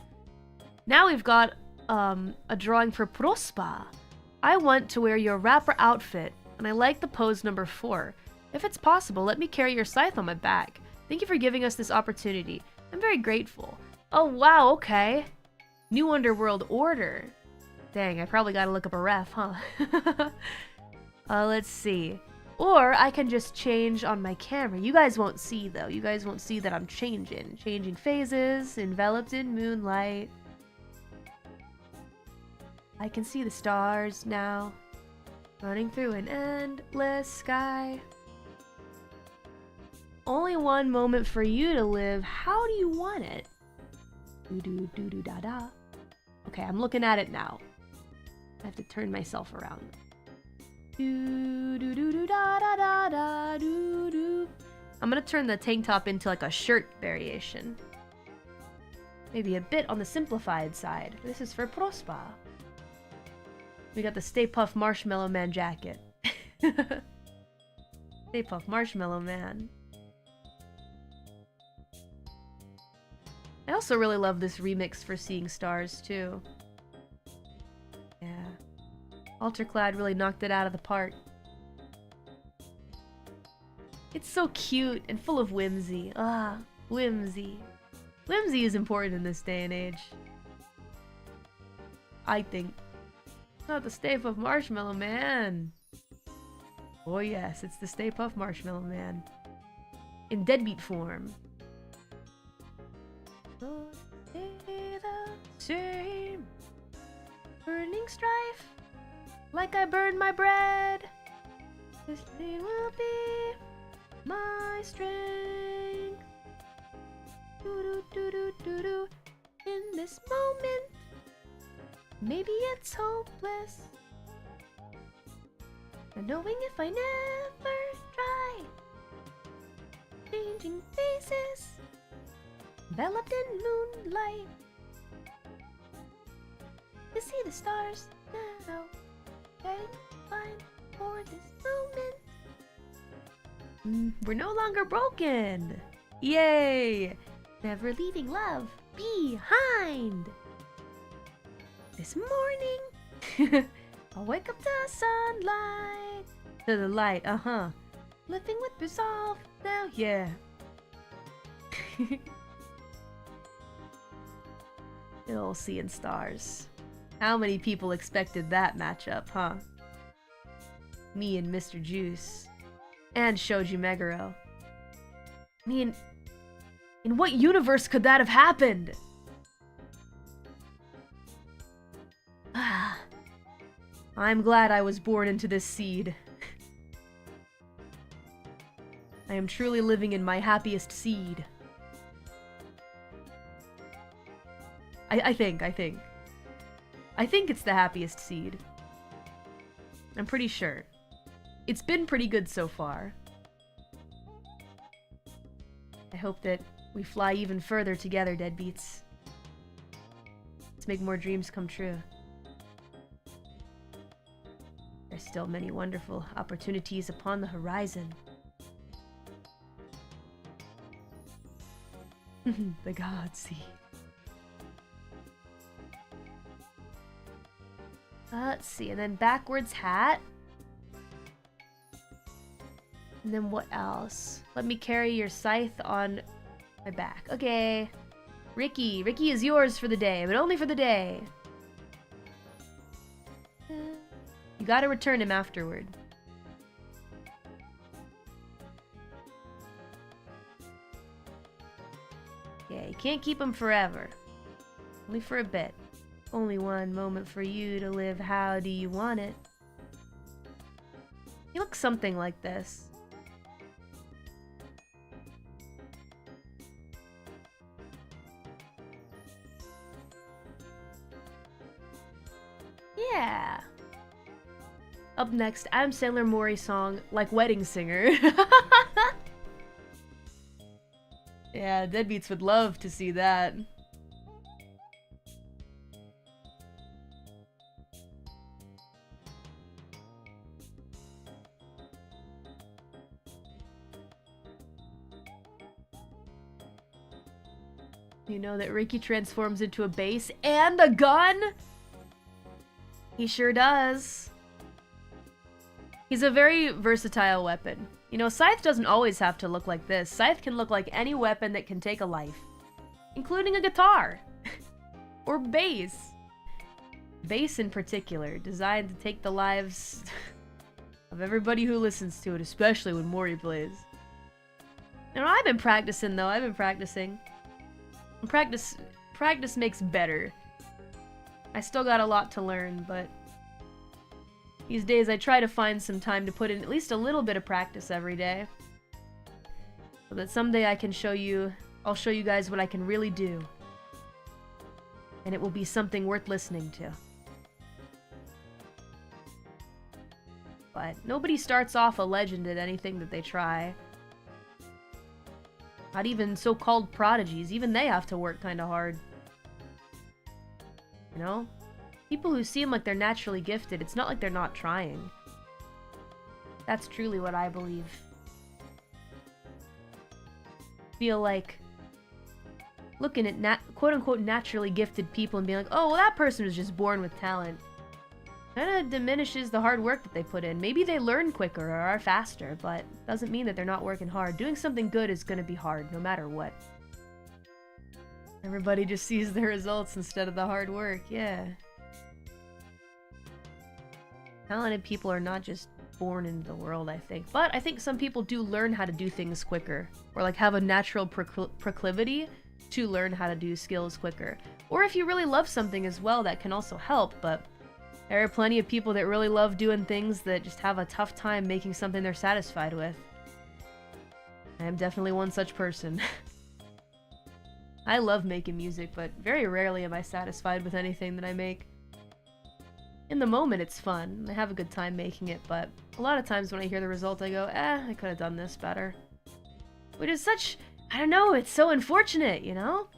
Now we've got a drawing for Prospa. I want to wear your rapper outfit, and I like the pose number 4. If it's possible, let me carry your scythe on my back. Thank you for giving us this opportunity. I'm very grateful. Oh wow, okay. New Underworld Order. Dang, I probably gotta look up a ref, huh? Let's see. Or I can just change on my camera. You guys won't see, though. You guys won't see that I'm changing. Changing phases, enveloped in moonlight. I can see the stars now, running through an endless sky. Only one moment for you to live. How do you want it? Do-do-do-do-da-da. Okay, I'm looking at it now. I have to turn myself around. Do-do-do-da-da-da-da-do-do. I'm gonna turn the tank top into like a shirt variation. Maybe a bit on the simplified side. This is for Prospa. We got the Stay Puft Marshmallow Man jacket. Stay Puft Marshmallow Man. I also really love this remix for Seeing Stars, too. Yeah. Alterclad really knocked it out of the park. It's so cute and full of whimsy. Ah, whimsy. Whimsy is important in this day and age. I think. Not the Stay Puft Marshmallow Man. Oh yes, it's the Stay Puft Marshmallow Man. In deadbeat form. Oh, stay the same. Burning strife. Like I burned my bread. This thing will be my strength. Do-do-do-do-do-do. In this moment. Maybe it's hopeless. Not knowing if I never try. Changing faces. Enveloped in moonlight. To see the stars now. Getting fine for this moment. We're no longer broken. Yay! Never leaving love behind. This morning, I'll wake up to sunlight. To the light, Living with resolve now, yeah. It'll seeing stars. How many people expected that matchup, huh? Me and Mr. Juice. And Shoji Meguro. I mean, in what universe could that have happened? I'm glad I was born into this seed. I am truly living in my happiest seed. I think it's the happiest seed. I'm pretty sure. It's been pretty good so far. I hope that we fly even further together, deadbeats. Let's make more dreams come true. There's still many wonderful opportunities upon the horizon. The gods see. Let's see, and then backwards hat. And then what else? Let me carry your scythe on my back. Okay. Ricky. Ricky is yours for the day, but only for the day. You gotta return him afterward. Yeah, you can't keep them forever. Only for a bit. Only one moment for you to live. How do you want it? He looks something like this. Yeah. Up next, Adam Sandler Mori song, like Wedding Singer. Yeah, deadbeats would love to see that. You know that Ricky transforms into a bass and a gun? He sure does. He's a very versatile weapon. You know, Scythe doesn't always have to look like this. Scythe can look like any weapon that can take a life. Including a guitar. Or bass. Bass in particular, designed to take the lives of everybody who listens to it, especially when Mori plays. You know, I've been practicing though, I've been practicing. Practice makes better. I still got a lot to learn, but these days I try to find some time to put in at least a little bit of practice every day. So that someday I can show you, I'll show you guys what I can really do. And it will be something worth listening to. But nobody starts off a legend at anything that they try. Not even so-called prodigies, even they have to work kinda hard. You know? People who seem like they're naturally gifted, it's not like they're not trying. That's truly what I believe. Feel like looking at quote-unquote naturally gifted people and being like, oh, well, that person was just born with talent. Kinda diminishes the hard work that they put in. Maybe they learn quicker or are faster, but doesn't mean that they're not working hard. Doing something good is gonna be hard, no matter what. Everybody just sees the results instead of the hard work, yeah. Talented people are not just born into the world, I think. But I think some people do learn how to do things quicker. Or like have a natural proclivity to learn how to do skills quicker. Or if you really love something as well, that can also help, but there are plenty of people that really love doing things that just have a tough time making something they're satisfied with. I am definitely one such person. I love making music, but very rarely am I satisfied with anything that I make. In the moment, it's fun. I have a good time making it, but a lot of times when I hear the result, I go, I could have done this better. Which is such, I don't know, it's so unfortunate, you know?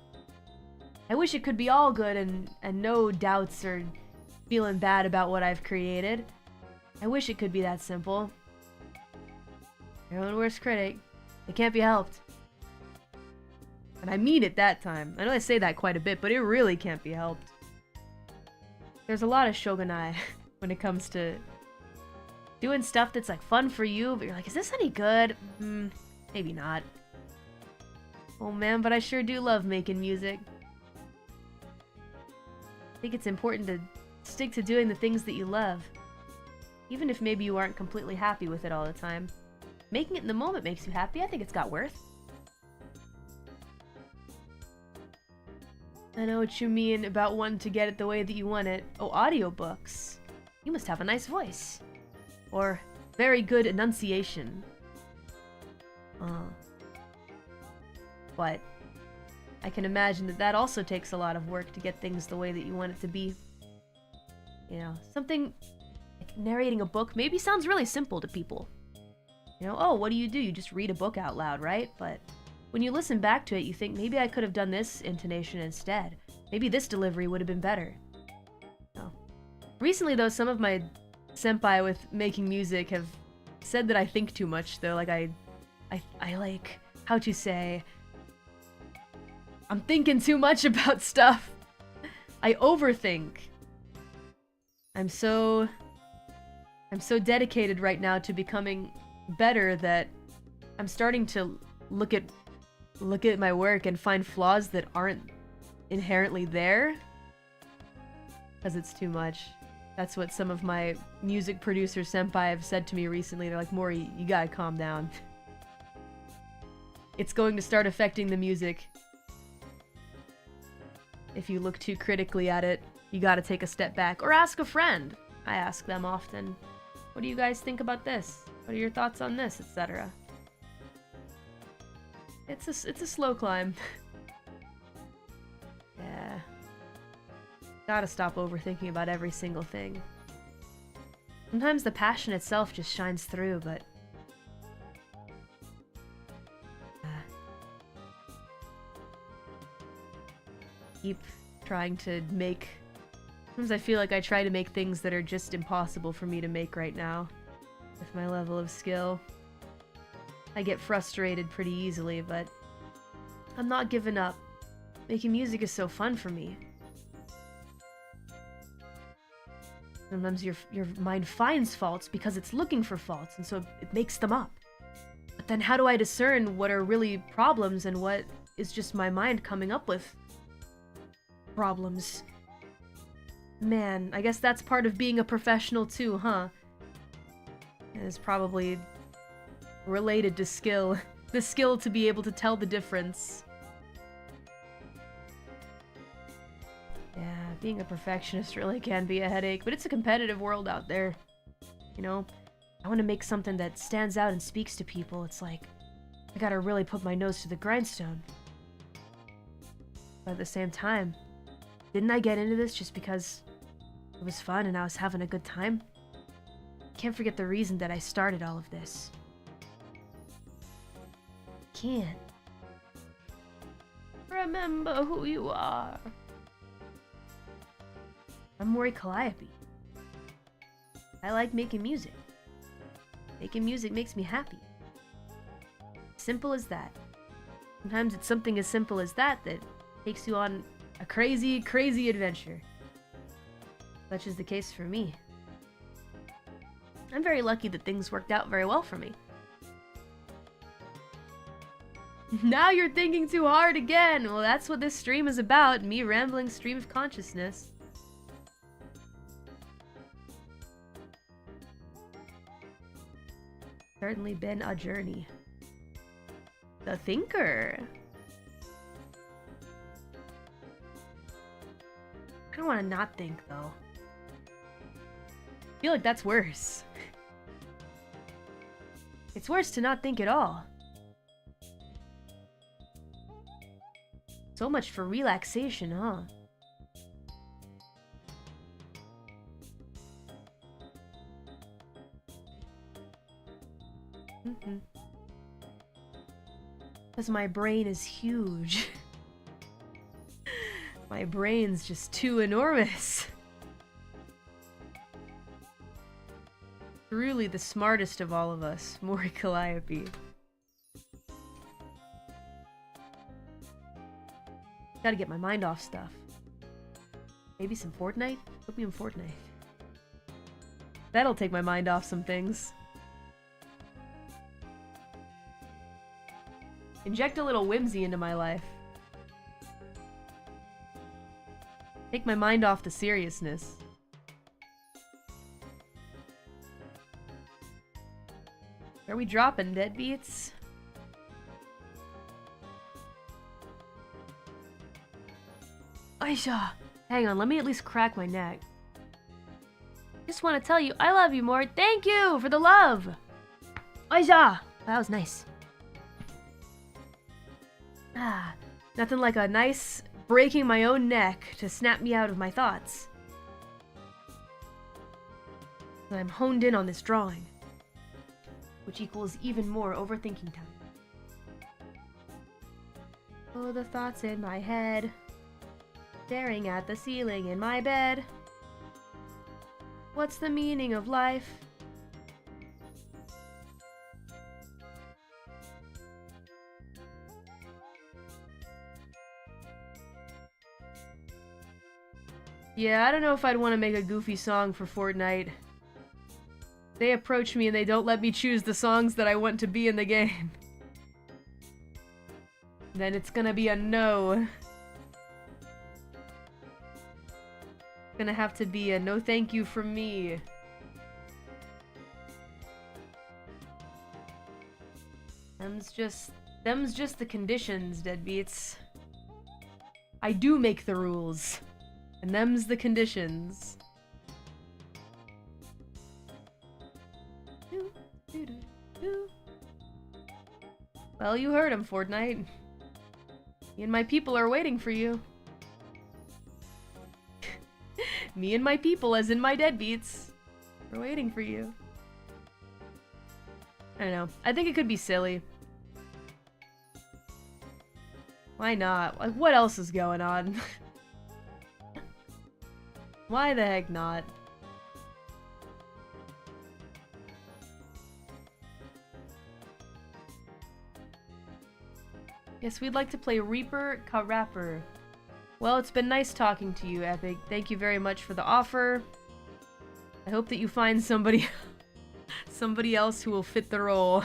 I wish it could be all good and no doubts or feeling bad about what I've created. I wish it could be that simple. Your own worst critic. It can't be helped. And I mean it that time. I know I say that quite a bit, but it really can't be helped. There's a lot of shogunai when it comes to doing stuff that's like fun for you, but you're like, is this any good? Maybe not. Oh man, but I sure do love making music. I think it's important to stick to doing the things that you love. Even if maybe you aren't completely happy with it all the time. Making it in the moment makes you happy. I think it's got worth. I know what you mean about wanting to get it the way that you want it. Oh, audiobooks. You must have a nice voice. Or very good enunciation. But I can imagine that that also takes a lot of work to get things the way that you want it to be. You know, something like narrating a book maybe sounds really simple to people. You know, oh, what do? You just read a book out loud, right? But when you listen back to it, you think, maybe I could have done this intonation instead. Maybe this delivery would have been better. No. Recently, though, some of my senpai with making music have said that I think too much, though. Like, I like, how to say, I'm thinking too much about stuff. I overthink. I'm so dedicated right now to becoming better that I'm starting to look at my work and find flaws that aren't inherently there because it's too much. That's what some of my music producer senpai have said to me recently. They're like, Mori, you gotta calm down. It's going to start affecting the music. if you look too critically at it, you gotta take a step back. Or ask a friend. I ask them often. What do you guys think about this? What are your thoughts on this, etc.? It's a slow climb. Yeah. Gotta stop overthinking about every single thing. Sometimes the passion itself just shines through, but... keep trying to make... Sometimes I feel like I try to make things that are just impossible for me to make right now. With my level of skill. I get frustrated pretty easily, but... I'm not giving up. Making music is so fun for me. Sometimes your mind finds faults because it's looking for faults, and so it makes them up. But then how do I discern what are really problems and what is just my mind coming up with problems? Man, I guess that's part of being a professional too, huh? And it's probably related to skill. The skill to be able to tell the difference. Yeah, being a perfectionist really can be a headache, but it's a competitive world out there. You know? I want to make something that stands out and speaks to people. It's like, I gotta really put my nose to the grindstone. But at the same time, didn't I get into this just because it was fun and I was having a good time? Can't forget the reason that I started all of this. Can't. Remember who you are. I'm Mori Calliope. I like making music. Making music makes me happy. Simple as that. Sometimes it's something as simple as that that takes you on a crazy, crazy adventure. Such is the case for me. I'm very lucky that things worked out very well for me. Now you're thinking too hard again! Well, that's what this stream is about, me rambling stream of consciousness. Certainly been a journey. The thinker. I don't want to not think, though. I feel like that's worse. It's worse to not think at all. So much for relaxation, huh? Because my brain is huge. My brain's just too enormous. Truly the smartest of all of us, Mori Calliope. Gotta get my mind off stuff. Maybe some Fortnite? Put me in Fortnite. That'll take my mind off some things. Inject a little whimsy into my life. Take my mind off the seriousness. Are we dropping deadbeats? Aisha! Hang on, let me at least crack my neck. Just want to tell you, I love you more. Thank you for the love! Aisha! That was nice. Ah, nothing like a nice breaking my own neck to snap me out of my thoughts. I'm honed in on this drawing, which equals even more overthinking time. Oh, the thoughts in my head, staring at the ceiling in my bed. What's the meaning of life? Yeah, I don't know if I'd want to make a goofy song for Fortnite. They approach me and they don't let me choose the songs that I want to be in the game. Then it's gonna be a no. Gonna have to be a no thank you from me. Them's just the conditions, deadbeats. I do make the rules. And them's the conditions. Well, you heard him, Fortnite. Me and my people are waiting for you. Me and my people, as in my deadbeats, are waiting for you. I don't know. I think it could be silly. Why not? Like, what else is going on? Why the heck not? Yes, we'd like to play Reaper Ka Rapper. Well, it's been nice talking to you, Epic. Thank you very much for the offer. I hope that you find somebody somebody else who will fit the role.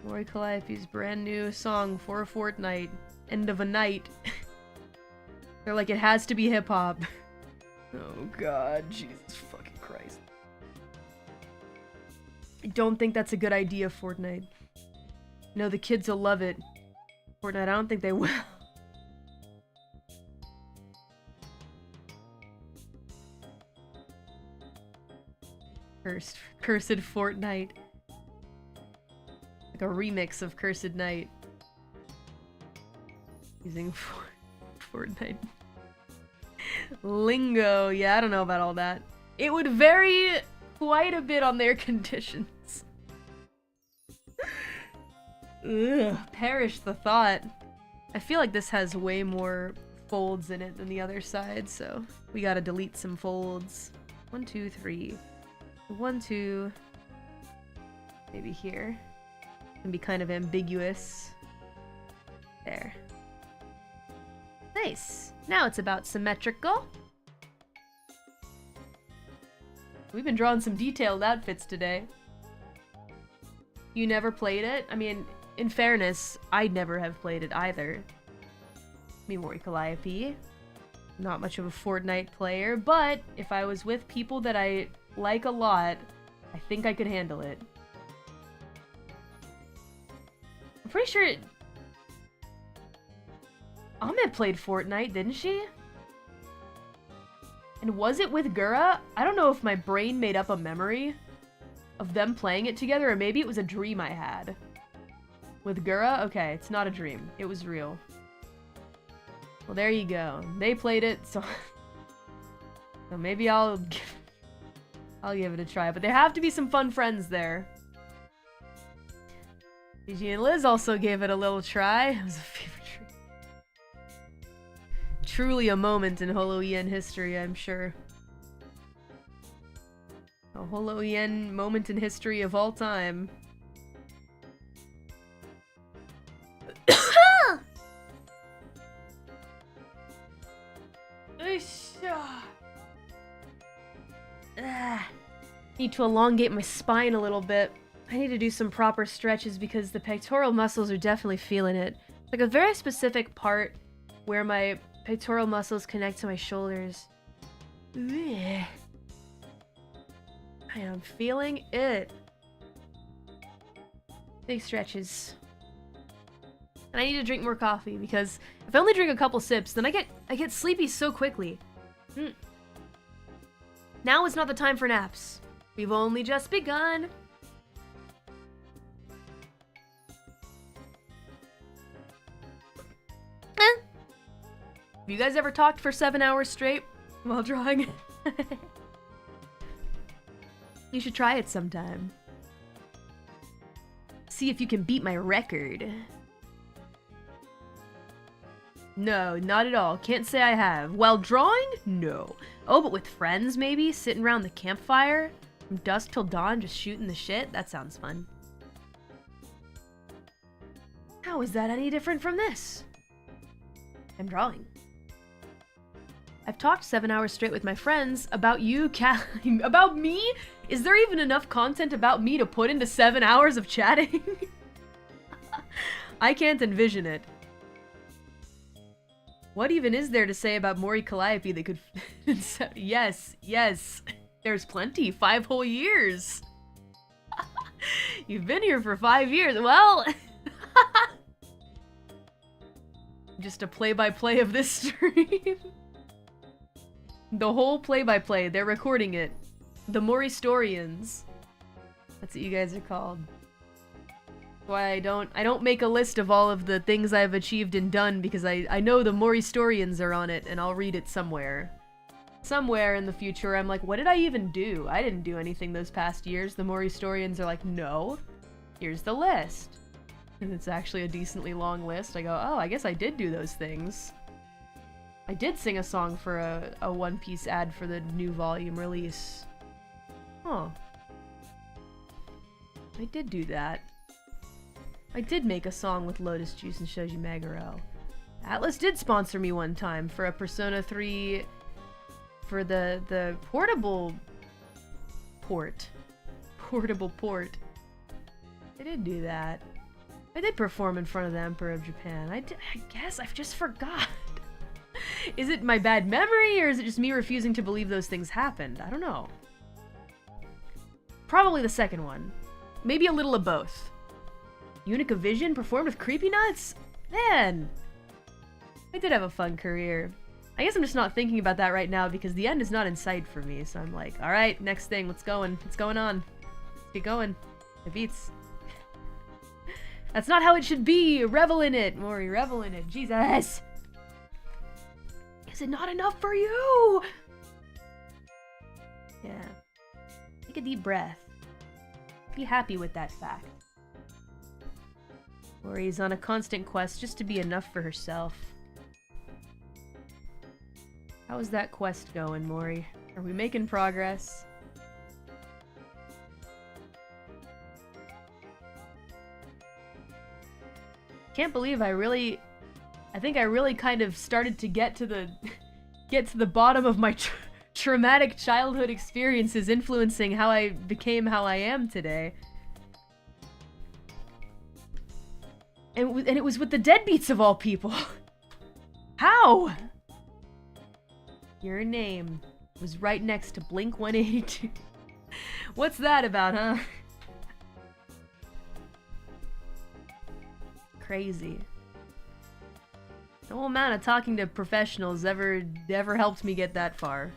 Mori Calliope's brand new song for a fortnight. End of a night. They're like, it has to be hip-hop. Oh god, Jesus fucking Christ. I don't think that's a good idea, Fortnite. No, the kids will love it. Fortnite, I don't think they will. Cursed Fortnite. Like a remix of Cursed Night. Using Fortnite. Lingo. Yeah, I don't know about all that. It would vary quite a bit on their conditions. Ugh, perish the thought. I feel like this has way more folds in it than the other side, so we gotta delete some folds. 1, 2, 3. 1, 2. Maybe here. Can be kind of ambiguous. There. Nice. Now it's about symmetrical. We've been drawing some detailed outfits today. You never played it? I mean, in fairness, I'd never have played it either. Me, Mori Calliope. Not much of a Fortnite player, but if I was with people that I like a lot, I think I could handle it. I'm pretty sure Ahmed played Fortnite, didn't she? And was it with Gura? I don't know if my brain made up a memory of them playing it together, or maybe it was a dream I had. With Gura? Okay, it's not a dream. It was real. Well, there you go. They played it, so maybe I'll give it a try. But there have to be some fun friends there. Gigi and Liz also gave it a little try. It was a fever dream. Truly a moment in Holo-EN history, I'm sure. A Holo-EN moment in history of all time. Need to elongate my spine a little bit. I need to do some proper stretches because the pectoral muscles are definitely feeling it. It's like a very specific part where my pectoral muscles connect to my shoulders. I am feeling it. Big stretches. And I need to drink more coffee because if I only drink a couple sips, then I get sleepy so quickly. Now is not the time for naps. We've only just begun. Have you guys ever talked for 7 hours straight while drawing? You should try it sometime. See if you can beat my record. No, not at all. Can't say I have. While drawing? No. Oh, but with friends, maybe? Sitting around the campfire? From dusk till dawn, just shooting the shit? That sounds fun. How is that any different from this? I'm drawing. I've talked 7 hours straight with my friends about you, about me? Is there even enough content about me to put into 7 hours of chatting? I can't envision it. What even is there to say about Mori Calliope that could... Yes, yes. There's plenty. 5 whole years. You've been here for 5 years. Well, just a play-by-play of this stream. The whole play-by-play. They're recording it. The Mori Storians. That's what you guys are called. Why I don't make a list of all of the things I've achieved and done, because I know the Mori Storians are on it, and I'll read it somewhere. Somewhere in the future, I'm like, what did I even do? I didn't do anything those past years. The Mori Storians are like, no, here's the list. And it's actually a decently long list. I go, oh, I guess I did do those things. I did sing a song for a One Piece ad for the new volume release. Huh. I did do that. I did make a song with Lotus Juice and Shoji Meguro. Atlas did sponsor me one time for a Persona 3... for the portable port. Portable port. I did do that. I did perform in front of the Emperor of Japan. I guess I've just forgot. Is it my bad memory, or is it just me refusing to believe those things happened? I don't know. Probably the second one. Maybe a little of both. Unica Vision performed with Creepy Nuts? Man! I did have a fun career. I guess I'm just not thinking about that right now because the end is not in sight for me, so I'm like, alright, next thing, what's going on? Let's get going. It beats. That's not how it should be! Revel in it! Mori, revel in it. Jesus! Is it not enough for you? Yeah. Take a deep breath. Be happy with that fact. Mori's on a constant quest just to be enough for herself. How is that quest going, Mori? Are we making progress? Can't believe I think I really kind of started to get to the bottom of my traumatic childhood experiences influencing how I became how I am today. And it was with the deadbeats of all people. How? Your name was right next to Blink 182. What's that about, huh? Crazy. No amount of talking to professionals ever helped me get that far.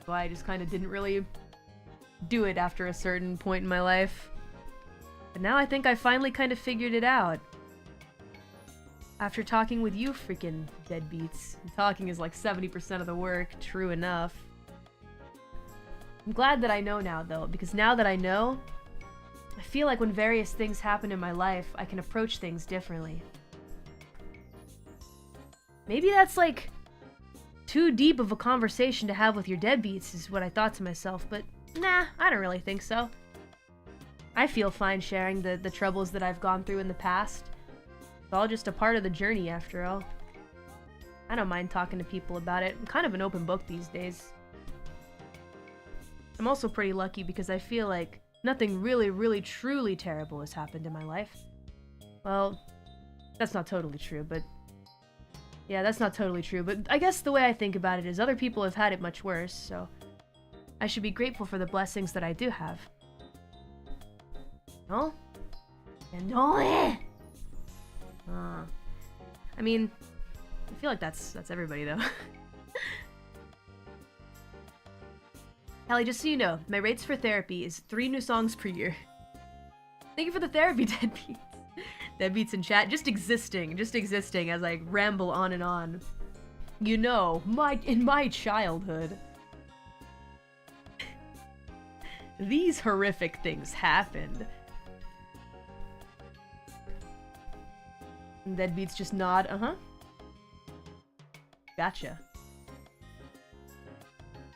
So I just kind of didn't really do it after a certain point in my life. But now I think I finally kind of figured it out. After talking with you freaking deadbeats. And talking is like 70% of the work, true enough. I'm glad that I know now, though, because now that I know, I feel like when various things happen in my life, I can approach things differently. Maybe that's like too deep of a conversation to have with your deadbeats, is what I thought to myself, but nah, I don't really think so. I feel fine sharing the troubles that I've gone through in the past. It's all just a part of the journey, after all. I don't mind talking to people about it. I'm kind of an open book these days. I'm also pretty lucky because I feel like nothing really, really, truly terrible has happened in my life. Well, that's not totally true, but... yeah, that's not totally true, but I guess the way I think about it is other people have had it much worse, so... I should be grateful for the blessings that I do have. No? And no! I mean, I feel like that's everybody, though. Callie, just so you know, my rates for therapy is 3 new songs per year. Thank you for the therapy, deadbeats. Deadbeats in chat, just existing as I ramble on and on. You know, in my childhood, these horrific things happened. And deadbeats just nod, uh-huh. Gotcha.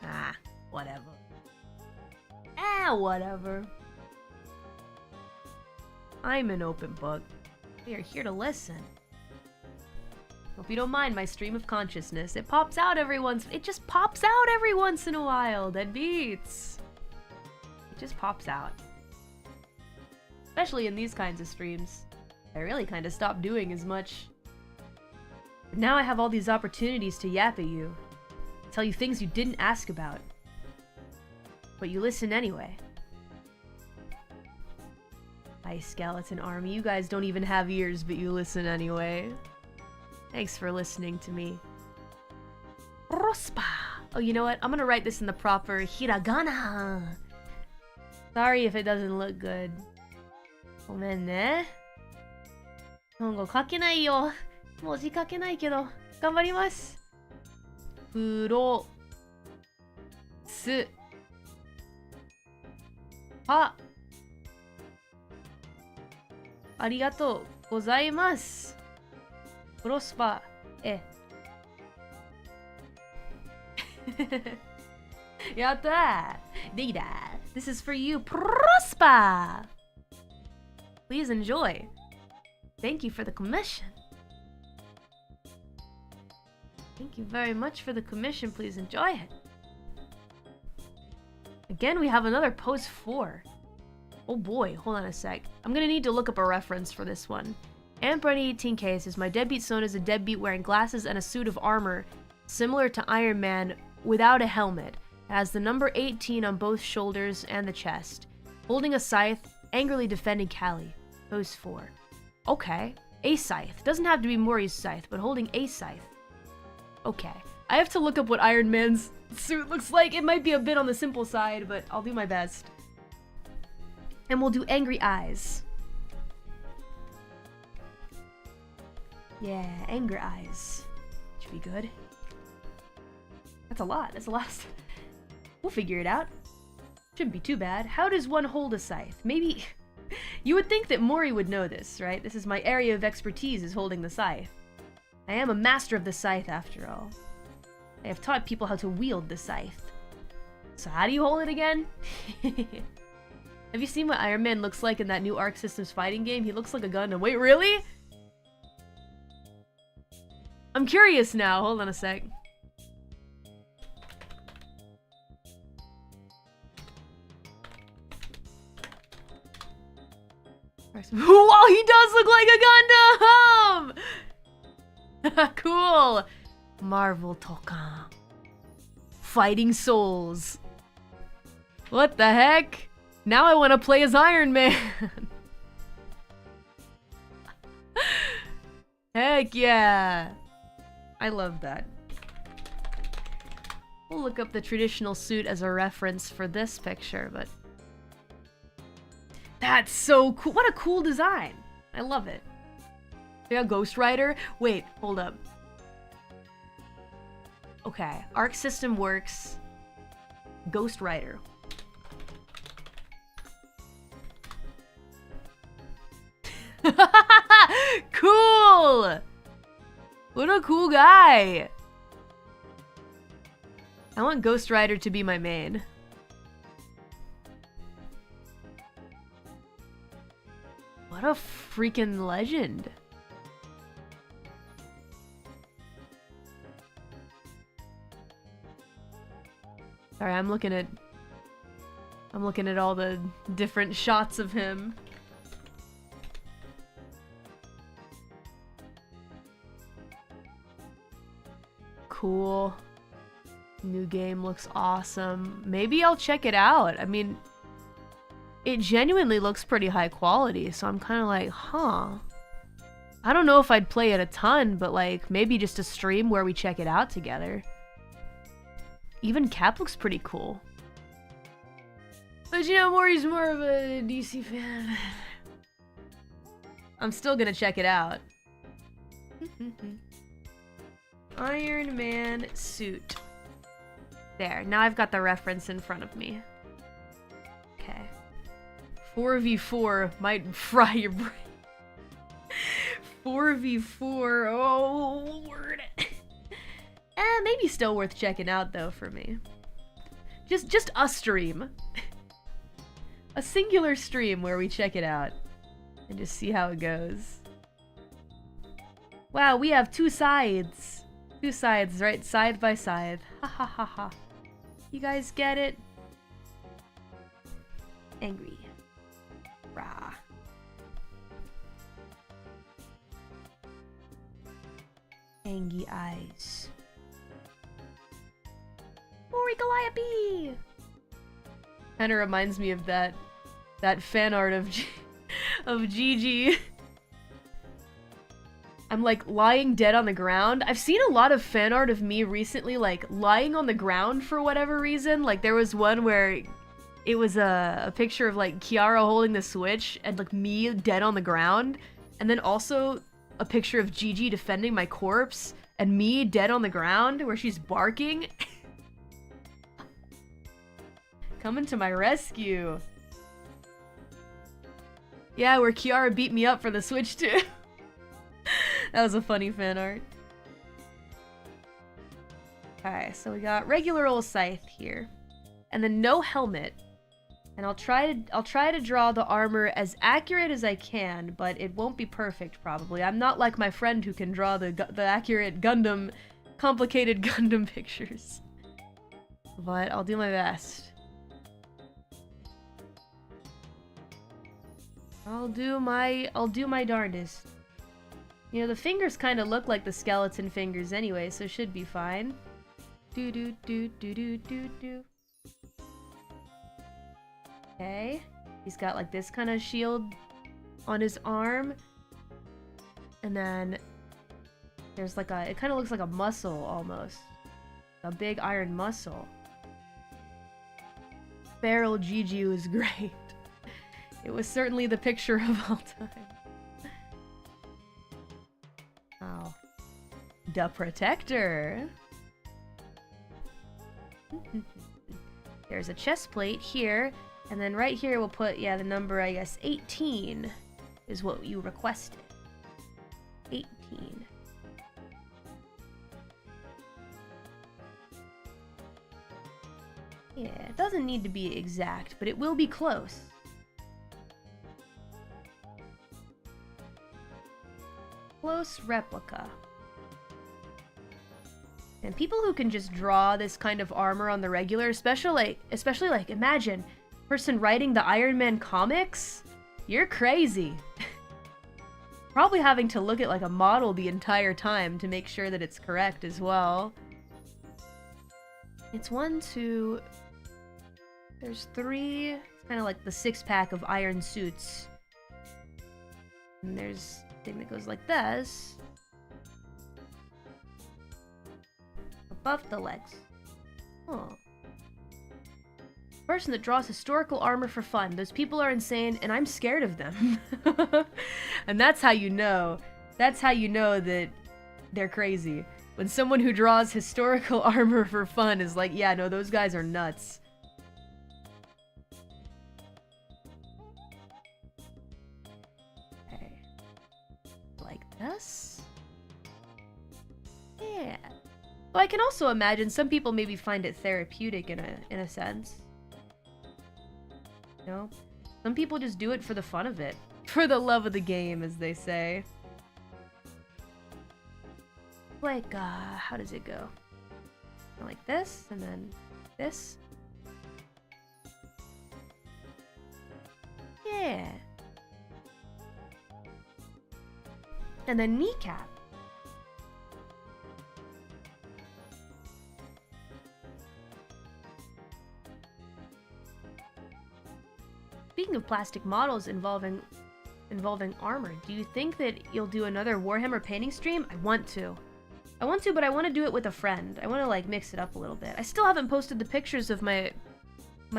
Ah, whatever. Whatever. I'm an open book. We are here to listen. Hope you don't mind my stream of consciousness. It just pops out every once in a while, deadbeats. It just pops out. Especially in these kinds of streams. I really kind of stopped doing as much. But now I have all these opportunities to yap at you. Tell you things you didn't ask about. But you listen anyway. Hi, Skeleton Army. You guys don't even have ears, but you listen anyway. Thanks for listening to me. Prospa! Oh, you know what? I'm gonna write this in the proper hiragana. Sorry if it doesn't look good. ごめんね。日本語書けないよ。文字書けないけど、頑張ります。プロスパありがとうございます。プロスパやったー。できた。This is for you, Prospa. Please enjoy. Thank you for the commission. Thank you very much for the commission. Please enjoy it. Again, we have another pose 4. Oh boy, hold on a sec. I'm gonna need to look up a reference for this one. Amp18K says, my deadbeat son is a deadbeat wearing glasses and a suit of armor similar to Iron Man without a helmet. It has the number 18 on both shoulders and the chest. Holding a scythe, angrily defending Callie. Pose 4. Okay. A scythe. Doesn't have to be Mori's scythe, but holding a scythe. Okay. I have to look up what Iron Man's suit looks like. It might be a bit on the simple side, but I'll do my best. And we'll do angry eyes. Yeah, angry eyes. Should be good. That's a lot. That's a lot. We'll figure it out. Shouldn't be too bad. How does one hold a scythe? Maybe... You would think that Mori would know this, right? This is my area of expertise, is holding the scythe. I am a master of the scythe, after all. I have taught people how to wield the scythe. So how do you hold it again? Have you seen what Iron Man looks like in that new Arc Systems fighting game? He looks like a Gundam. Wait, really? I'm curious now. Hold on a sec. Whoa, he does look like a Gundam! Cool! Marvel Tokan. Fighting Souls. What the heck? Now I want to play as Iron Man. Heck yeah. I love that. We'll look up the traditional suit as a reference for this picture, but... That's so cool. What a cool design. I love it. Yeah, Ghost Rider. Wait, hold up. Okay, Arc System works. Ghost Rider. Cool! What a cool guy! I want Ghost Rider to be my main. What a freaking legend. Sorry, I'm looking at all the different shots of him. Cool. New game looks awesome. Maybe I'll check it out. I mean, it genuinely looks pretty high quality, so I'm kind of like, huh. I don't know if I'd play it a ton, but like, maybe just a stream where we check it out together. Even Cap looks pretty cool. But you know, Mori's more of a DC fan. I'm still gonna check it out. Iron Man suit. There, now I've got the reference in front of me. Okay. 4v4 might fry your brain. 4v4, oh lord. Maybe still worth checking out though for me. Just a stream. A singular stream where we check it out. And just see how it goes. Wow, we have two sides. Two sides, right? Side by side. Ha ha ha ha. You guys get it? Angry. Rah. Angry eyes. Mori Calliope! Kinda reminds me of that fan art of of Gigi. I'm like lying dead on the ground. I've seen a lot of fan art of me recently, like lying on the ground for whatever reason. Like there was one where it was a picture of like Kiara holding the Switch and like me dead on the ground. And then also a picture of Gigi defending my corpse and me dead on the ground where she's barking. Coming to my rescue. Yeah, where Kiara beat me up for the Switch too. That was a funny fan art. Okay, so we got regular old Scythe here. And then no helmet. And I'll try to draw the armor as accurate as I can, but it won't be perfect probably. I'm not like my friend who can draw the accurate Gundam, complicated Gundam pictures. But I'll do my best. I'll do my darndest. You know, the fingers kind of look like the skeleton fingers anyway, so should be fine. Do do do do do do do. Okay. He's got like this kind of shield on his arm. And then there's like it kind of looks like a muscle almost. A big iron muscle. Feral Gigi was great. It was certainly the picture of all time. Oh. The Protector. There's a chest plate here. And then right here we'll put, yeah, the number, I guess, 18 is what you requested. 18. Yeah, it doesn't need to be exact, but it will be close. Close replica. And people who can just draw this kind of armor on the regular, especially like imagine person writing the Iron Man comics? You're crazy. Probably having to look at like a model the entire time to make sure that it's correct as well. It's 1, 2... There's 3... It's kind of like the 6-pack of iron suits. And there's a thing that goes like this. Above the legs. Oh. Person that draws historical armor for fun. Those people are insane, and I'm scared of them. And that's how you know. That's how you know that they're crazy. When someone who draws historical armor for fun is like, yeah, no, those guys are nuts. Okay. Like this? Yeah. Well, I can also imagine some people maybe find it therapeutic in a sense. You know? Some people just do it for the fun of it. For the love of the game, as they say. Like, how does it go? Like this, and then this. Yeah. And then kneecap. Speaking of plastic models involving armor, do you think that you'll do another Warhammer painting stream? I want to, but I want to do it with a friend. I want to like mix it up a little bit. I still haven't posted the pictures of my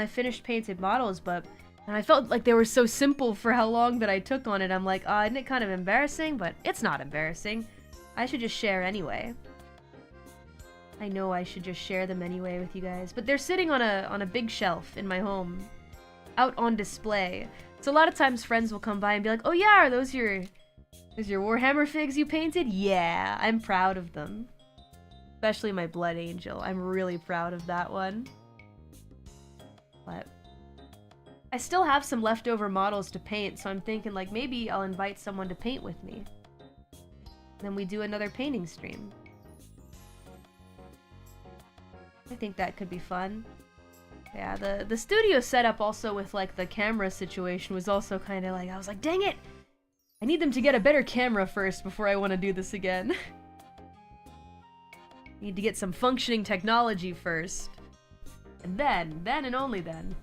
finished painted models, and I felt like they were so simple for how long that I took on it. I'm like, isn't it kind of embarrassing? But it's not embarrassing. I should just share anyway. I know I should just share them anyway with you guys, but they're sitting on a big shelf in my home. Out on display. So a lot of times friends will come by and be like, oh yeah, are those your Warhammer figs you painted? Yeah, I'm proud of them. Especially my Blood Angel. I'm really proud of that one. But I still have some leftover models to paint, so I'm thinking like maybe I'll invite someone to paint with me. Then we do another painting stream. I think that could be fun. Yeah, the studio setup also with like the camera situation was also kind of like, I was like, dang it! I need them to get a better camera first before I want to do this again. Need to get some functioning technology first. And then and only then.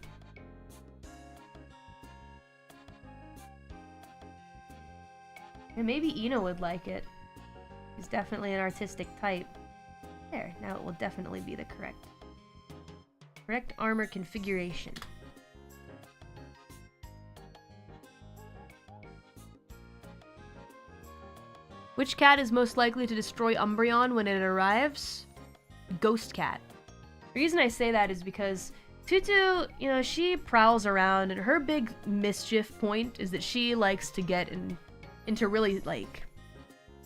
And maybe Ina would like it. He's definitely an artistic type. There, now it will definitely be the correct armor configuration. Which cat is most likely to destroy Umbreon when it arrives? Ghost cat. The reason I say that is because Tutu, you know, she prowls around, and her big mischief point is that she likes to get into really, like,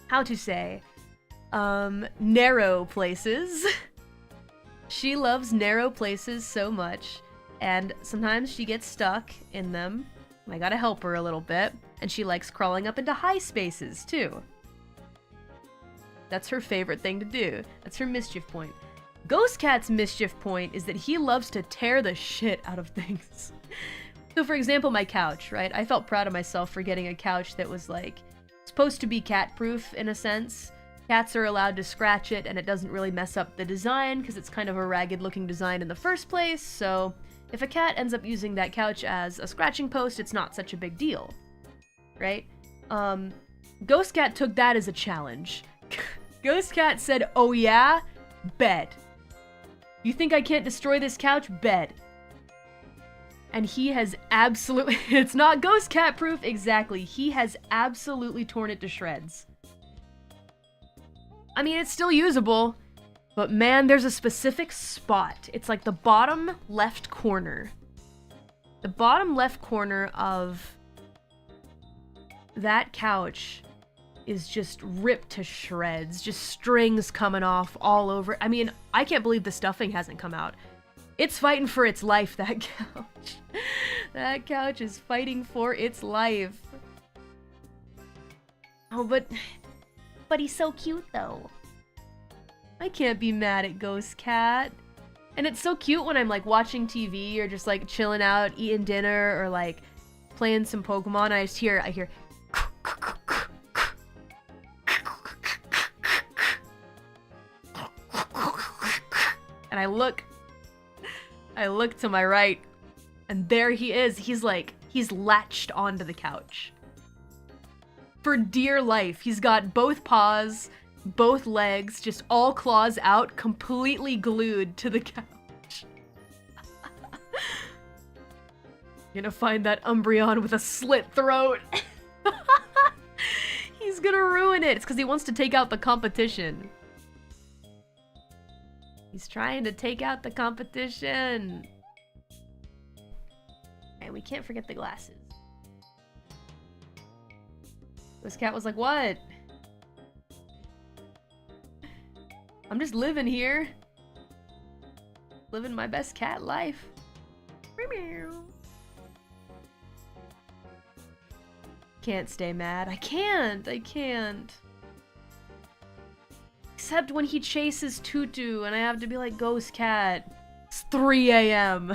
how to say, narrow places. She loves narrow places so much, and sometimes she gets stuck in them. I gotta help her a little bit, and she likes crawling up into high spaces, too. That's her favorite thing to do. That's her mischief point. Ghost Cat's mischief point is that he loves to tear the shit out of things. So for example, my couch, right? I felt proud of myself for getting a couch that was like, supposed to be cat-proof in a sense. Cats are allowed to scratch it and it doesn't really mess up the design because it's kind of a ragged looking design in the first place, so if a cat ends up using that couch as a scratching post, it's not such a big deal, right? Ghost Cat took that as a challenge. Ghost Cat said, oh yeah? Bet. You think I can't destroy this couch? Bet. And he has absolutely... It's not Ghost Cat proof, exactly. He has absolutely torn it to shreds. I mean, it's still usable, but man, there's a specific spot. It's like the bottom left corner. The bottom left corner of that couch is just ripped to shreds, just strings coming off all over. I mean, I can't believe the stuffing hasn't come out. It's fighting for its life, that couch. That couch is fighting for its life. Oh, but he's so cute, though. I can't be mad at Ghost Cat. And it's so cute when I'm, like, watching TV or just, like, chilling out, eating dinner, or, like, playing some Pokemon. I hear... And I look to my right, and there he is. He's latched onto the couch. For dear life, he's got both paws, both legs, just all claws out, completely glued to the couch. You're gonna find that Umbreon with a slit throat. He's gonna ruin it. It's because he wants to take out the competition. He's trying to take out the competition. And we can't forget the glasses. This cat was like, what? I'm just living here. Living my best cat life. Can't stay mad. I can't. Except when he chases Tutu and I have to be like, Ghost Cat, it's 3 a.m.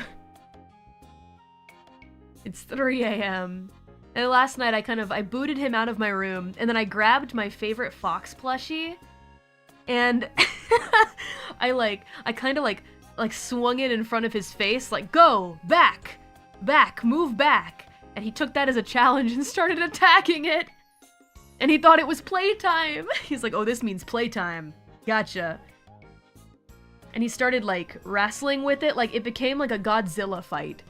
It's 3 a.m. And last night I booted him out of my room and then I grabbed my favorite fox plushie and I kind of swung it in front of his face, like, go, back, move back. And he took that as a challenge and started attacking it. And he thought it was playtime. He's like, oh, this means playtime. Gotcha. And he started, like, wrestling with it. Like, it became like a Godzilla fight.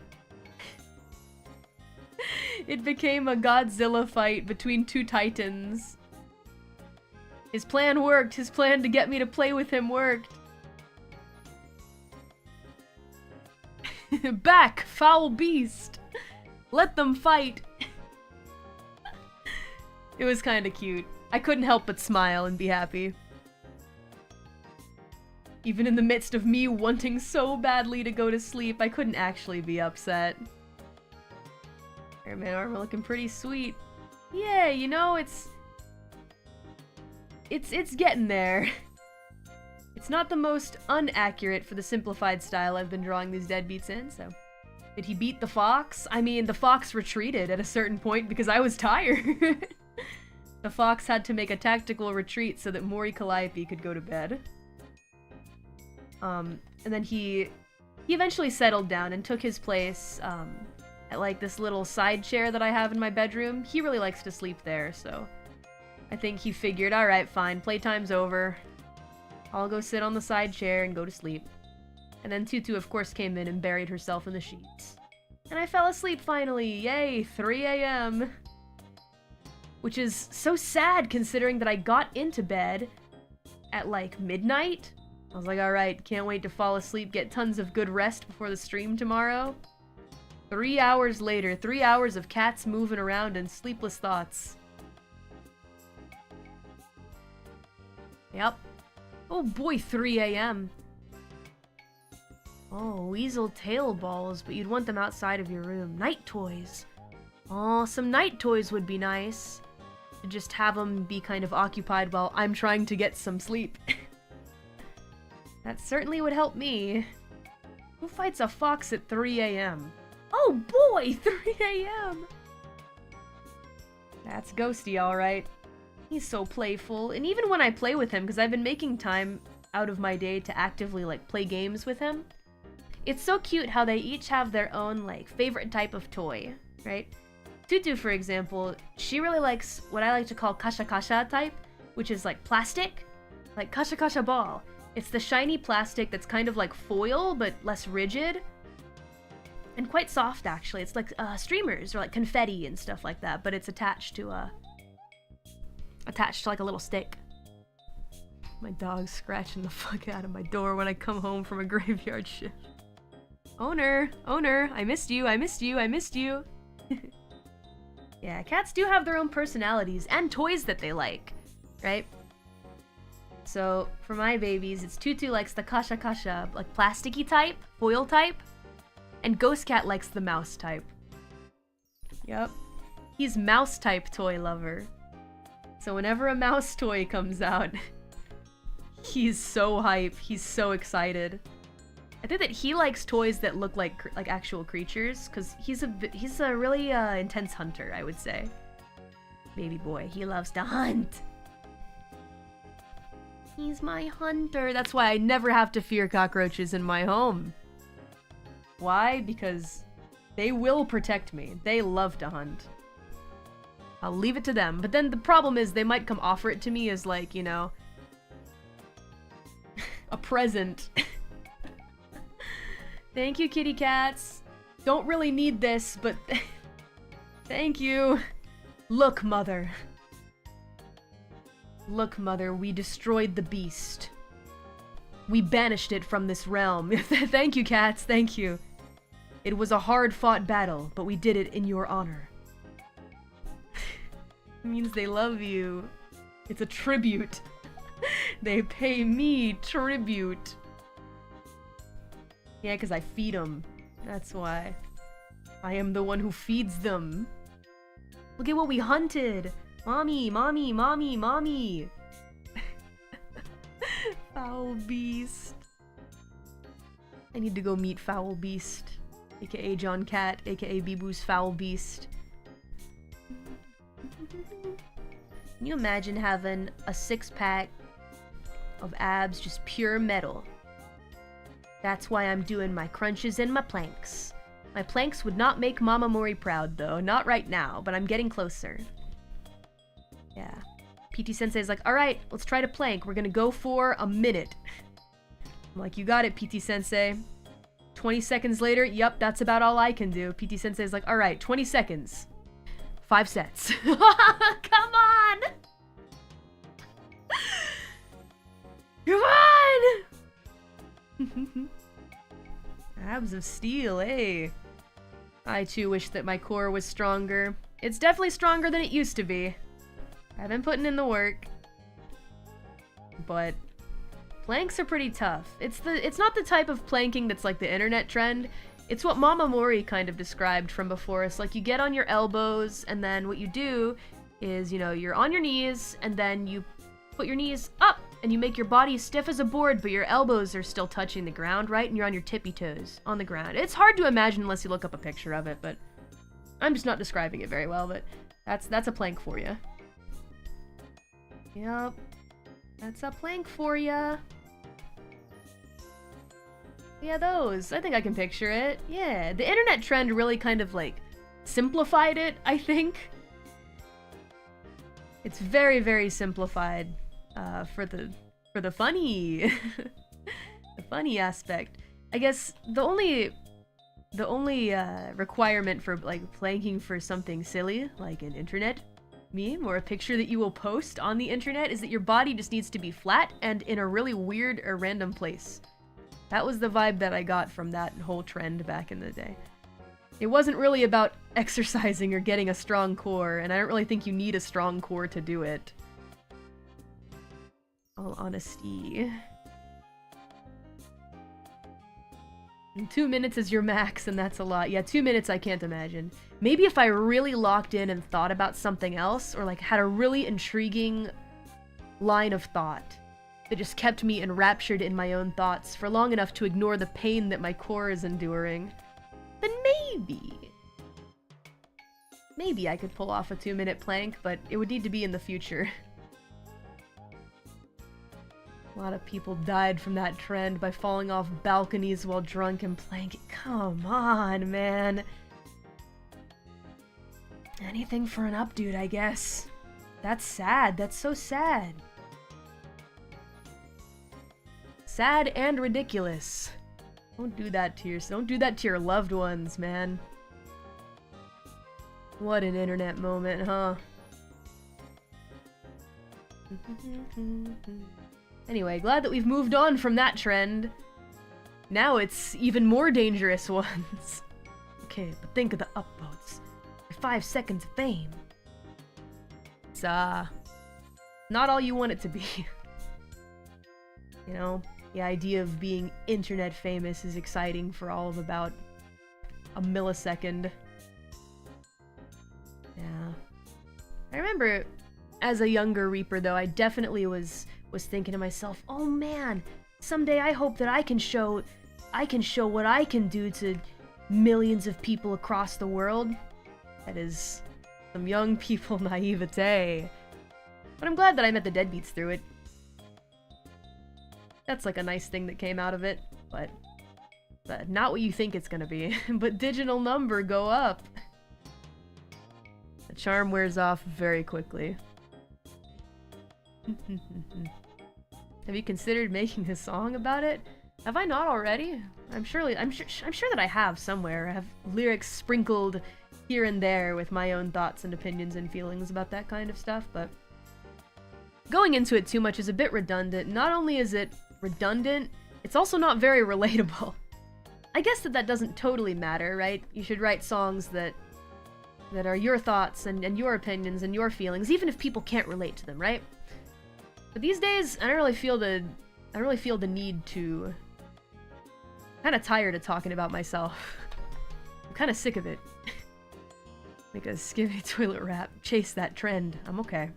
It became a Godzilla fight between two titans. His plan worked. His plan to get me to play with him worked. Back, foul beast. Let them fight. It was kind of cute. I couldn't help but smile and be happy. Even in the midst of me wanting so badly to go to sleep, I couldn't actually be upset. Airman armor looking pretty sweet. Yeah, you know, it's getting there. It's not the most unaccurate for the simplified style I've been drawing these deadbeats in, so... Did he beat the fox? I mean, the fox retreated at a certain point because I was tired. The fox had to make a tactical retreat so that Mori Calliope could go to bed. And then he eventually settled down and took his place, at like this little side chair that I have in my bedroom. He really likes to sleep there, so I think he figured, alright, fine, playtime's over. I'll go sit on the side chair and go to sleep. And then Tutu, of course, came in and buried herself in the sheets. And I fell asleep finally! Yay! 3 a.m. Which is so sad considering that I got into bed at like midnight. I was like, alright, can't wait to fall asleep, get tons of good rest before the stream tomorrow. 3 hours later, 3 hours of cats moving around and sleepless thoughts. Yep. Oh boy, 3 a.m. Oh, weasel tail balls, but you'd want them outside of your room. Night toys. Oh, some night toys would be nice. To just have them be kind of occupied while I'm trying to get some sleep. That certainly would help me. Who fights a fox at 3 a.m.? Oh boy, 3 a.m. That's Ghosty, alright. He's so playful, and even when I play with him, because I've been making time out of my day to actively, like, play games with him, it's so cute how they each have their own, like, favorite type of toy, right? Tutu, for example, she really likes what I like to call kasha kasha type, which is, like, plastic. Like, kasha kasha ball. It's the shiny plastic that's kind of like foil, but less rigid. And quite soft, actually. It's like streamers, or like confetti and stuff like that, but it's attached to like a little stick. My dog's scratching the fuck out of my door when I come home from a graveyard shift. Owner, I missed you, I missed you, I missed you. Yeah, cats do have their own personalities and toys that they like, right? So, for my babies, it's Tutu likes the kasha kasha, like plasticky type, foil type, and Ghost Cat likes the mouse type. Yep. He's mouse type toy lover. So whenever a mouse toy comes out, he's so hype, he's so excited. I think that he likes toys that look like actual creatures, because he's a really intense hunter, I would say. Baby boy, he loves to hunt. He's my hunter. That's why I never have to fear cockroaches in my home. Why? Because they will protect me. They love to hunt. I'll leave it to them. But then the problem is they might come offer it to me as, like, you know, a present. Thank you, kitty cats. Don't really need this, but thank you. Look, mother. Look, mother, we destroyed the beast. We banished it from this realm. Thank you, cats, thank you. It was a hard-fought battle, but we did it in your honor. It means they love you. It's a tribute. They pay me tribute. Yeah, because I feed them. That's why. I am the one who feeds them. Look at what we hunted. Mommy, mommy, mommy, mommy. Foul Beast. I need to go meet Foul Beast, aka John Cat, aka Bibu's Foul Beast. Can you imagine having a 6-pack of abs, just pure metal? That's why I'm doing my crunches and my planks. My planks would not make Mama Mori proud, though. Not right now, but I'm getting closer. Yeah. PT Sensei's like, alright, let's try to plank. We're gonna go for a minute. I'm like, you got it, PT Sensei. 20 seconds later, yep, that's about all I can do. PT Sensei's like, alright, 20 seconds. 5 sets. Come on! Come on! Abs of steel, eh? I too wish that my core was stronger. It's definitely stronger than it used to be. I've been putting in the work. But planks are pretty tough. It's not the type of planking that's like the internet trend. It's what Mama Mori kind of described from before. It's like you get on your elbows, and then what you do is, you know, you're on your knees, and then you put your knees up, and you make your body stiff as a board, but your elbows are still touching the ground, right? And you're on your tippy toes on the ground. It's hard to imagine unless you look up a picture of it, but I'm just not describing it very well, but that's a plank for you. Yep. That's a plank for ya. Yeah, those. I think I can picture it. Yeah, the internet trend really kind of, like, simplified it, I think. It's very, very simplified for the funny, the funny aspect. I guess the only requirement for like planking for something silly like an internet meme or a picture that you will post on the internet is that your body just needs to be flat and in a really weird or random place. That was the vibe that I got from that whole trend back in the day. It wasn't really about exercising or getting a strong core, and I don't really think you need a strong core to do it. All honesty. 2 minutes is your max, and that's a lot. Yeah, 2 minutes I can't imagine. Maybe if I really locked in and thought about something else, or like had a really intriguing line of thought that just kept me enraptured in my own thoughts for long enough to ignore the pain that my core is enduring, then maybe I could pull off a 2-minute plank, but it would need to be in the future. A lot of people died from that trend by falling off balconies while drunk and planking. Come on, man. Anything for an updude, I guess. That's sad. That's so sad. Sad and ridiculous. Don't do that to your loved ones, man. What an internet moment, huh? Anyway, glad that we've moved on from that trend. Now it's even more dangerous ones. Okay, but think of the upvotes. Your 5 seconds of fame. It's, not all you want it to be. You know, the idea of being internet famous is exciting for all of about a millisecond. Yeah. I remember as a younger Reaper, though, I definitely was thinking to myself, oh man, someday I hope that I can show what I can do to millions of people across the world. That is some young people naivete. But I'm glad that I met the deadbeats through it. That's like a nice thing that came out of it, but not what you think it's gonna be. But digital number go up. The charm wears off very quickly. Have you considered making a song about it? Have I not already? I'm sure that I have somewhere. I have lyrics sprinkled here and there with my own thoughts and opinions and feelings about that kind of stuff, but going into it too much is a bit redundant. Not only is it redundant, it's also not very relatable. I guess that doesn't totally matter, right? You should write songs that are your thoughts and your opinions and your feelings, even if people can't relate to them, right? But these days, I don't really feel the need to. I'm kind of tired of talking about myself. I'm kind of sick of it. Make a skivvy toilet rap. Chase that trend. I'm okay.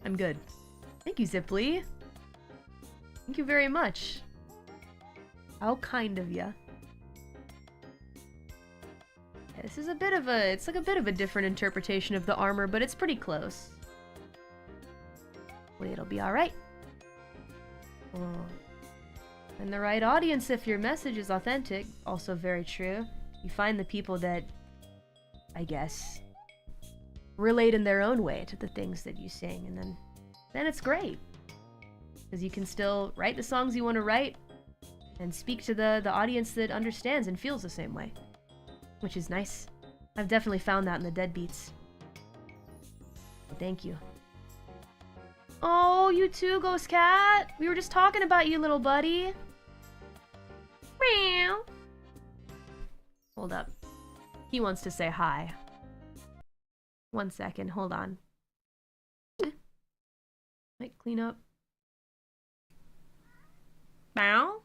I'm good. Thank you, Ziply. Thank you very much. How kind of ya. Yeah, this is a bit of a, it's like a bit of a different interpretation of the armor, but it's pretty close. Hopefully it'll be alright. Oh. And the right audience if your message is authentic. Also very true. You find the people that, I guess, relate in their own way to the things that you sing, and then it's great. Because you can still write the songs you want to write and speak to the audience that understands and feels the same way. Which is nice. I've definitely found that in the deadbeats. Thank you. Oh, you too, Ghost Cat! We were just talking about you, little buddy. Meow. Hold up. He wants to say hi. 1 second, hold on. Might clean up. Bow.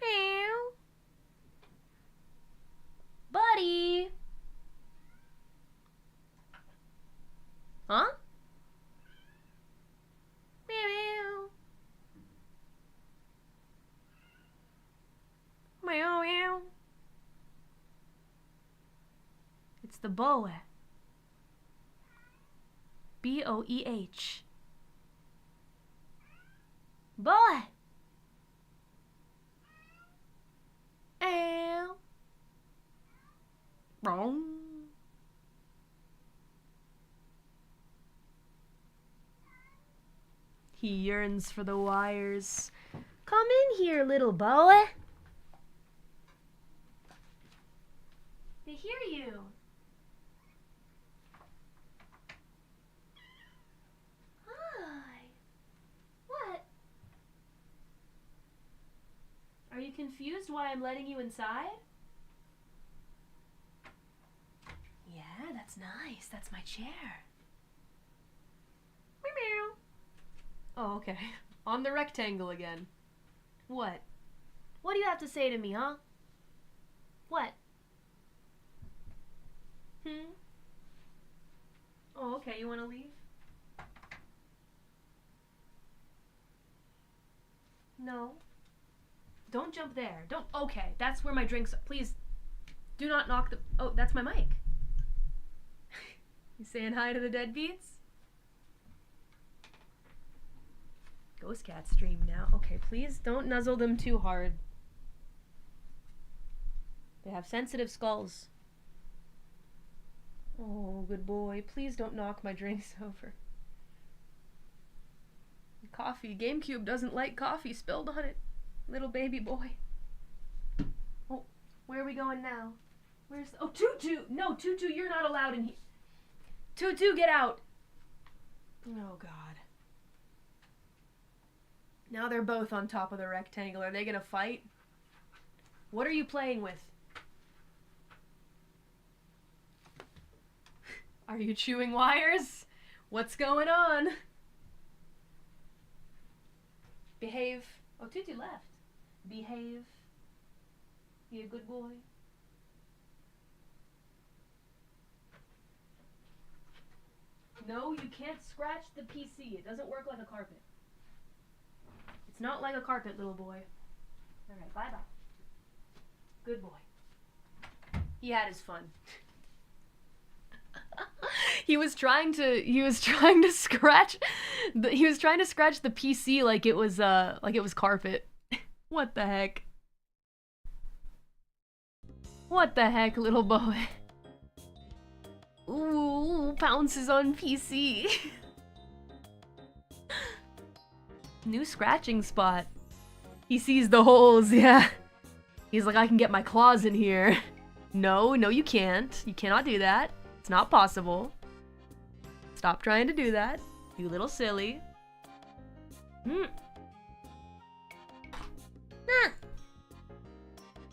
Meow. Buddy. Huh? Meow. Meow meow. It's the boa. B-O-E-H. Boy. Ow. Wrong. He yearns for the wires. Come in here, little boy. They hear you. Hi. What? Are you confused why I'm letting you inside? Yeah, that's nice. That's my chair. Meow. Oh, okay. On the rectangle again. What? What do you have to say to me, huh? What? Oh, okay. You want to leave? No. Don't jump there. Don't. Okay, that's where my drinks are. Please, do not knock the. Oh, that's my mic. You saying hi to the deadbeats? Ghost cat stream now. Okay, please don't nuzzle them too hard. They have sensitive skulls. Oh, good boy. Please don't knock my drinks over. Coffee. GameCube doesn't like coffee spilled on it. Little baby boy. Oh, where are we going now? Where's... Oh, Tutu! No, Tutu, you're not allowed in here. Tutu, get out! Oh, God. Now they're both on top of the rectangle. Are they gonna fight? What are you playing with? Are you chewing wires? What's going on? Behave. Oh, Tutu left. Behave. Be a good boy. No, you can't scratch the PC. It doesn't work like a carpet. It's not like a carpet, little boy. Alright, bye-bye. Good boy. He had his fun. He was trying to scratch the PC like it was carpet. What the heck? What the heck, little boy? Ooh, pounces on PC. New scratching spot. He sees the holes, yeah. He's like, I can get my claws in here. No, you can't. You cannot do that. It's not possible. Stop trying to do that. You little silly.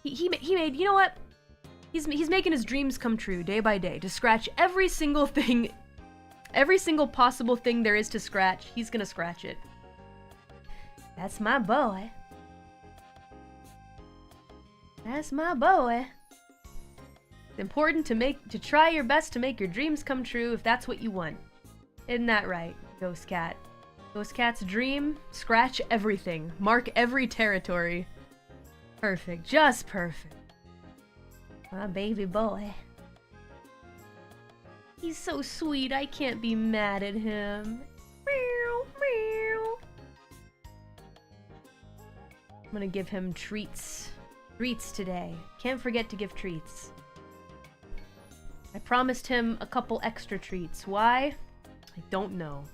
He made, you know what? He's making his dreams come true day by day to scratch every single thing, every single possible thing there is to scratch. He's gonna scratch it. That's my boy. That's my boy. It's important to try your best to make your dreams come true if that's what you want. Isn't that right, Ghost Cat? Ghost Cat's dream, scratch everything. Mark every territory. Perfect, just perfect. My baby boy. He's so sweet, I can't be mad at him. Meow, meow. I'm gonna give him treats. Treats today. Can't forget to give treats. I promised him a couple extra treats. Why? I don't know.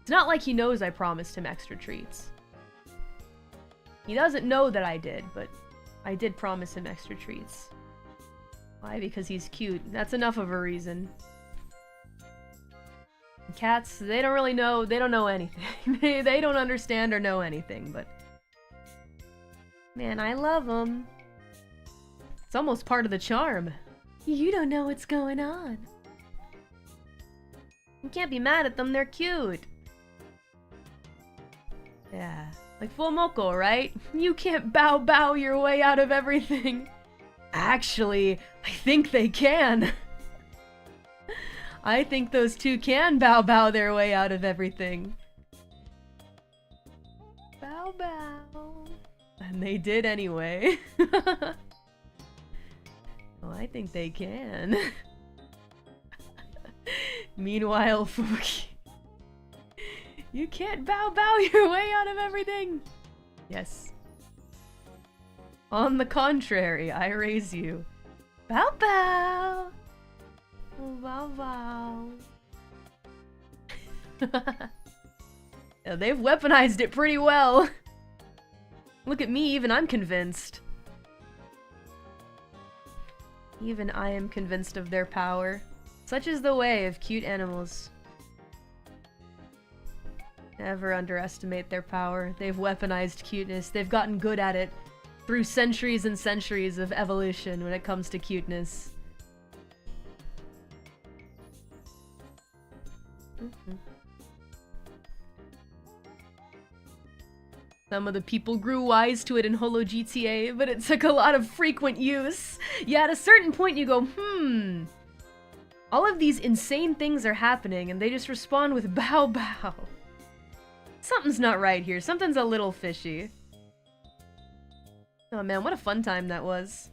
It's not like he knows I promised him extra treats. He doesn't know that I did, but I did promise him extra treats. Why? Because he's cute. That's enough of a reason. Cats, they don't really know, they don't know anything. they don't understand or know anything, but... Man, I love them. It's almost part of the charm. You don't know what's going on. You can't be mad at them, they're cute. Yeah, like Full Moko, right? You can't bow your way out of everything. Actually, I think they can. I think those two can bow their way out of everything. Bow. And they did anyway. Well, I think they can. Meanwhile, Fuki, you can't bow your way out of everything. Yes. On the contrary, I raise you. Bow. Bow. Yeah, they've weaponized it pretty well. Look at me, even I'm convinced. Even I am convinced of their power. Such is the way of cute animals. Never underestimate their power. They've weaponized cuteness. They've gotten good at it through centuries and centuries of evolution when it comes to cuteness. Some of the people grew wise to it in Holo GTA, but it took a lot of frequent use. Yeah, at a certain point you go, all of these insane things are happening, and they just respond with bow bow. Something's not right here. Something's a little fishy. Oh man, what a fun time that was.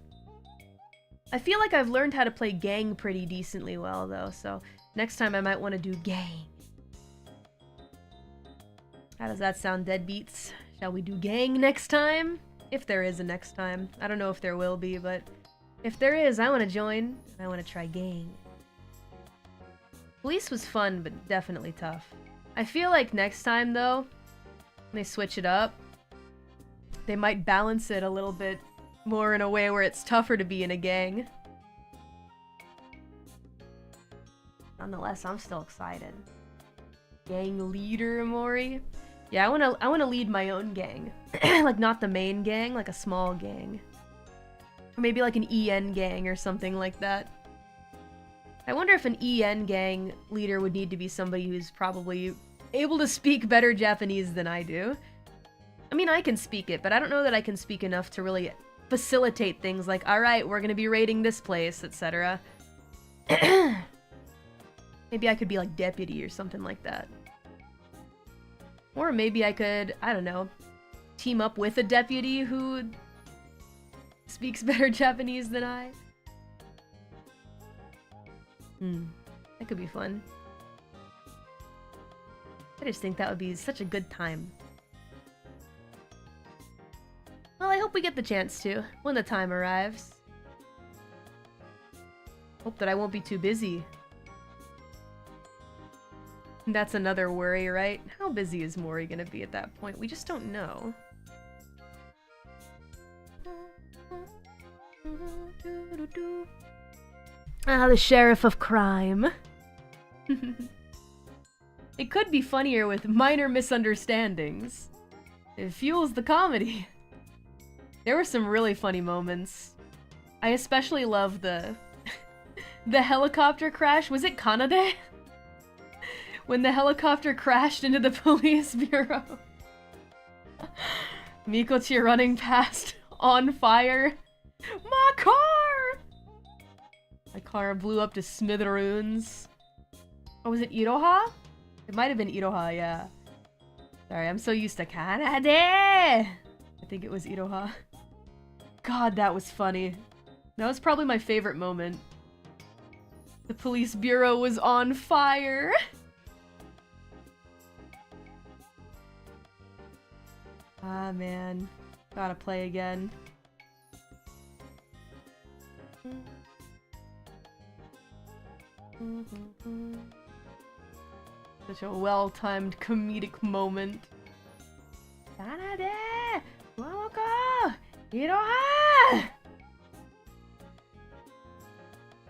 I feel like I've learned how to play gang pretty decently well, though, so next time I might want to do gang. How does that sound, deadbeats? Shall we do gang next time? If there is a next time. I don't know if there will be, but if there is, I want to join. I want to try gang. Police was fun, but definitely tough. I feel like next time, though, when they switch it up, they might balance it a little bit more in a way where it's tougher to be in a gang. Nonetheless, I'm still excited. Gang leader, Mori? Yeah, I wanna lead my own gang. Like, not the main gang, like a small gang. Or maybe like an EN gang or something like that. I wonder if an EN gang leader would need to be somebody who's probably able to speak better Japanese than I do. I mean, I can speak it, but I don't know that I can speak enough to really facilitate things like, alright, we're gonna be raiding this place, etc. Maybe I could be like deputy or something like that. Or maybe I could, I don't know, team up with a deputy who speaks better Japanese than I. That could be fun. I just think that would be such a good time. Well, I hope we get the chance to, when the time arrives. Hope that I won't be too busy. That's another worry, right? How busy is Mori gonna be at that point? We just don't know. Ah, the sheriff of crime. It could be funnier with minor misunderstandings. It fuels the comedy. There were some really funny moments. I especially love the helicopter crash. Was it Kanade? When the helicopter crashed into the police bureau. Mikochi running past on fire. My car! My car blew up to smithereens. Oh, was it Iroha? It might have been Iroha, yeah. Sorry, I'm so used to Kanade! I think it was Iroha. God, that was funny. That was probably my favorite moment. The police bureau was on fire! Ah, man. Gotta play again. Such a well-timed comedic moment. Kanade! Momoko! Iroha!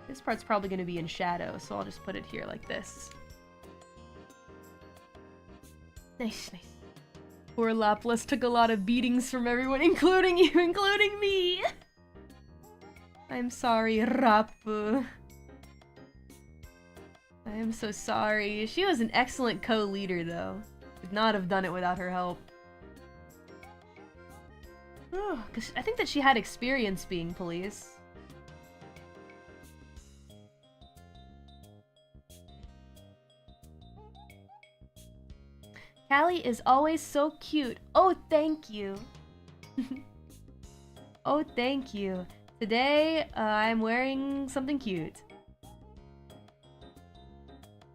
This part's probably gonna be in shadow, so I'll just put it here like this. Nice, nice. Poor Laplas took a lot of beatings from everyone, including you, including me! I'm sorry, Rapu. I am so sorry. She was an excellent co-leader, though. Could not have done it without her help. Oh, 'cause I think that she had experience being police. Callie is always so cute. Oh, thank you. Oh, thank you. Today, I'm wearing something cute.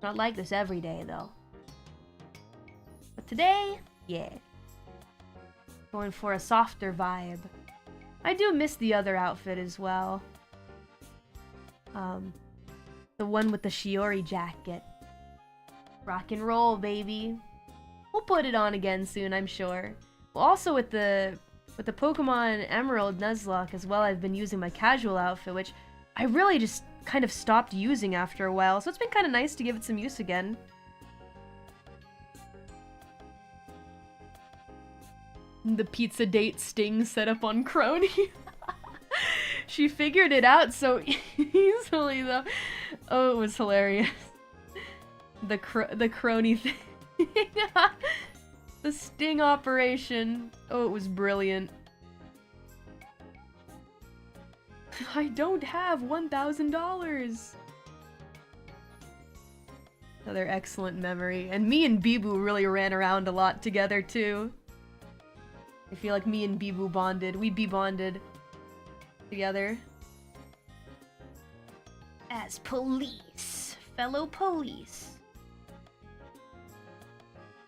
Not like this every day, though. But today, yeah. Going for a softer vibe. I do miss the other outfit as well. The one with the Shiori jacket. Rock and roll, baby. We'll put it on again soon, I'm sure. Well, also with the Pokemon Emerald Nuzlocke as well, I've been using my casual outfit, which I really just kind of stopped using after a while, so it's been kind of nice to give it some use again. The pizza date sting set up on Crony. She figured it out so easily, though. Oh, it was hilarious. The Crony thing. The sting operation. Oh, it was brilliant. I don't have $1,000. Another excellent memory. And me and Bibu really ran around a lot together, too. I feel like me and Bibu bonded. We bonded together. As police. Fellow police.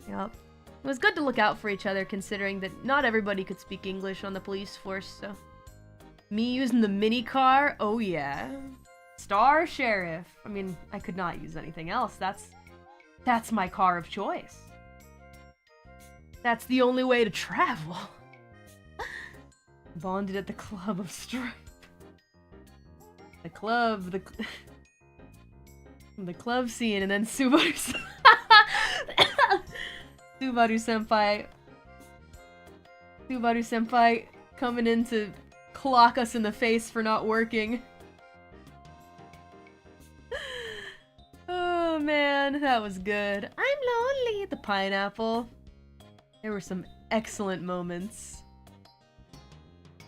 Yep. It was good to look out for each other, considering that not everybody could speak English on the police force, so... Me using the mini car? Oh yeah. Star Sheriff. I mean, I could not use anything else. That's my car of choice. That's the only way to travel. Bonded at the Club of Stripe. The club scene, and then Subaru Senpai coming in to clock us in the face for not working. Oh man, that was good. I'm lonely. The pineapple. There were some excellent moments.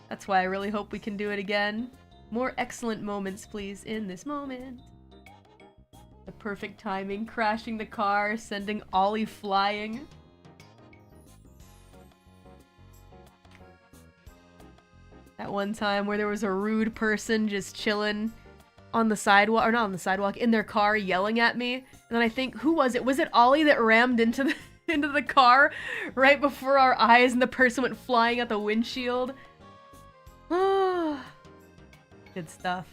That's why I really hope we can do it again. More excellent moments, please, in this moment. The perfect timing, crashing the car, sending Ollie flying. That one time where there was a rude person just chilling on the sidewalk, or not on the sidewalk, in their car yelling at me. And then I think, who was it? Was it Ollie that rammed into the car right before our eyes and the person went flying out the windshield? Good stuff.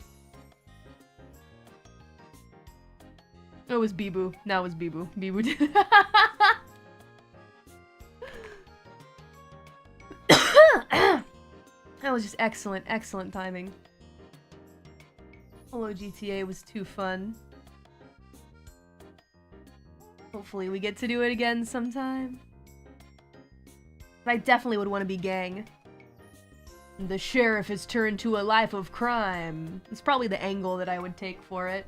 It was Bibu. Now it was Bibu. Bibu did That was just excellent, excellent timing. Hello GTA was too fun. Hopefully we get to do it again sometime. But I definitely would want to be gang. The sheriff has turned to a life of crime. It's probably the angle that I would take for it.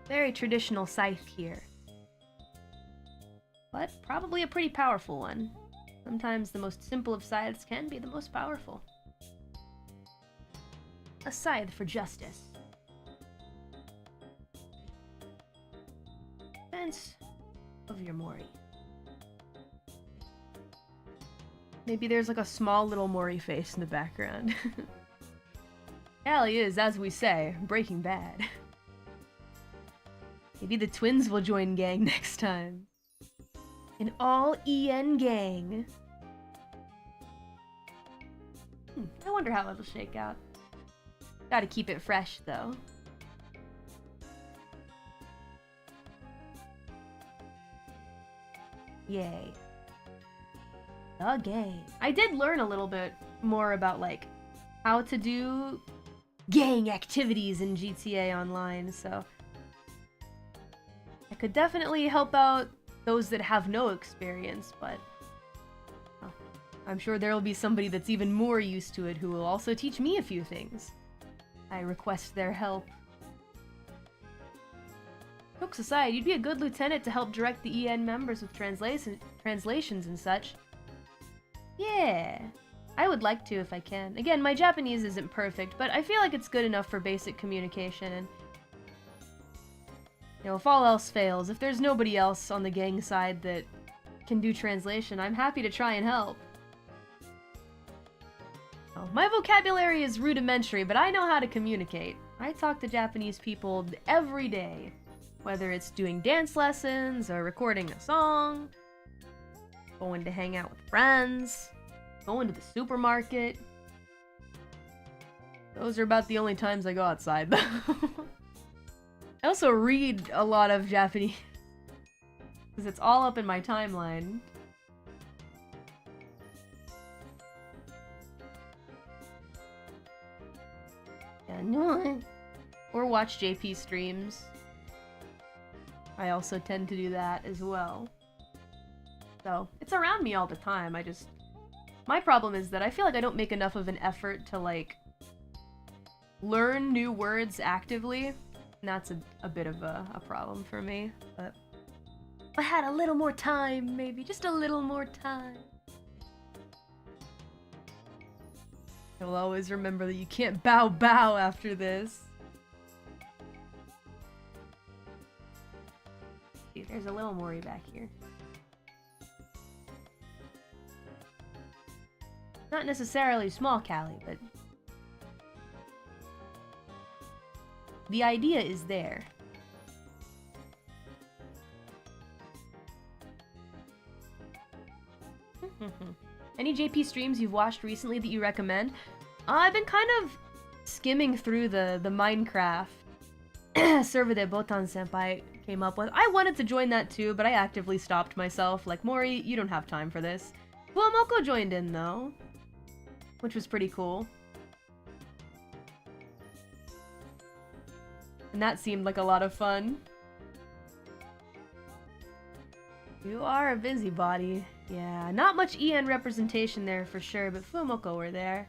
Very traditional scythe here. But probably a pretty powerful one. Sometimes the most simple of scythes can be the most powerful. A scythe for justice. Defense of your Mori. Maybe there's like a small little Mori face in the background. Allie is, as we say, Breaking Bad. Maybe the twins will join gang next time. An all-EN gang. I wonder how it'll shake out. Gotta keep it fresh, though. Yay. The gang. I did learn a little bit more about, like, how to do gang activities in GTA Online, so... I could definitely help out those that have no experience, but... oh, I'm sure there will be somebody that's even more used to it who will also teach me a few things. I request their help. Jokes aside, you'd be a good lieutenant to help direct the EN members with translations and such. Yeah, I would like to if I can. Again, my Japanese isn't perfect, but I feel like it's good enough for basic communication, and... you know, if all else fails, if there's nobody else on the gang side that can do translation, I'm happy to try and help. Oh, my vocabulary is rudimentary, but I know how to communicate. I talk to Japanese people every day. Whether it's doing dance lessons, or recording a song, going to hang out with friends, going to the supermarket. Those are about the only times I go outside, though. I also read a lot of Japanese Because it's all up in my timeline. Yeah, no. Or watch JP streams. I also tend to do that as well. So, it's around me all the time, my problem is that I feel like I don't make enough of an effort to, like, learn new words actively. And that's a bit of a problem for me, but if I had a little more time, maybe, just a little more time. I'll always remember that you can't bow after this. See, there's a little Mori back here. Not necessarily small Callie, but the idea is there. Any JP streams you've watched recently that you recommend? I've been kind of skimming through the Minecraft server that Botan Senpai came up with. I wanted to join that too, but I actively stopped myself. Like, Mori, you don't have time for this. Fuamoko joined in though, which was pretty cool. And that seemed like a lot of fun. You are a busybody. Yeah, not much EN representation there for sure, but Fuamoko were there.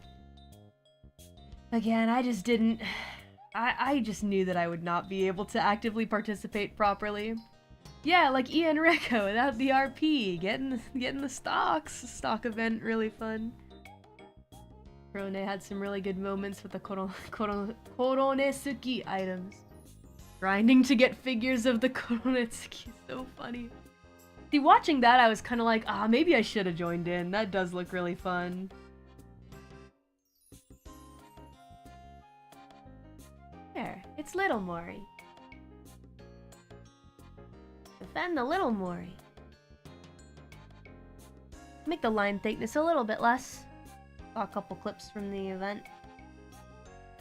Again, I just didn't... I just knew that I would not be able to actively participate properly. Yeah, like Ian Recco without the RP, getting the stock event really fun. Korone had some really good moments with the Koronesuki items. Grinding to get figures of the Koronesuki, so funny. See, watching that, I was kind of like, maybe I should have joined in. That does look really fun. There, it's little Mori. Defend the little Mori. Make the line thickness a little bit less. Saw a couple clips from the event.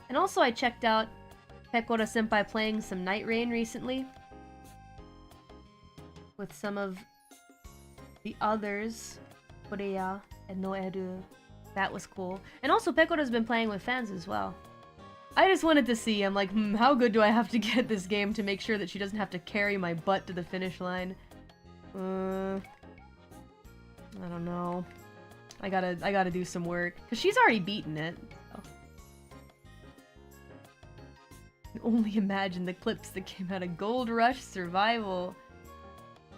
And also I checked out Pekora Senpai playing some Night Rain recently. With some of the others. Korea and Noeru. That was cool. And also Pekora's been playing with fans as well. I just wanted to see, I'm like, how good do I have to get at this game to make sure that she doesn't have to carry my butt to the finish line? I don't know. I gotta do some work. Cause she's already beaten it. So. I can only imagine the clips that came out of Gold Rush Survival.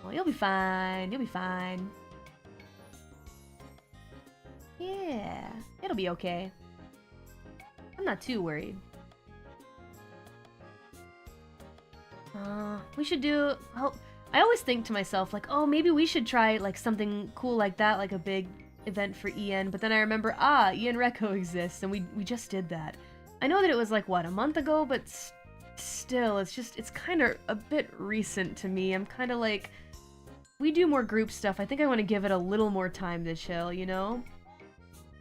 Well, you'll be fine. You'll be fine. Yeah, it'll be okay. I'm not too worried. We should do... Well, I always think to myself, like, oh, maybe we should try, like, something cool like that, like a big event for EN, but then I remember, EN Recco exists, and we just did that. I know that it was, like, what, a month ago, but still, it's kind of a bit recent to me. I'm kind of like, we do more group stuff. I think I want to give it a little more time to chill, you know?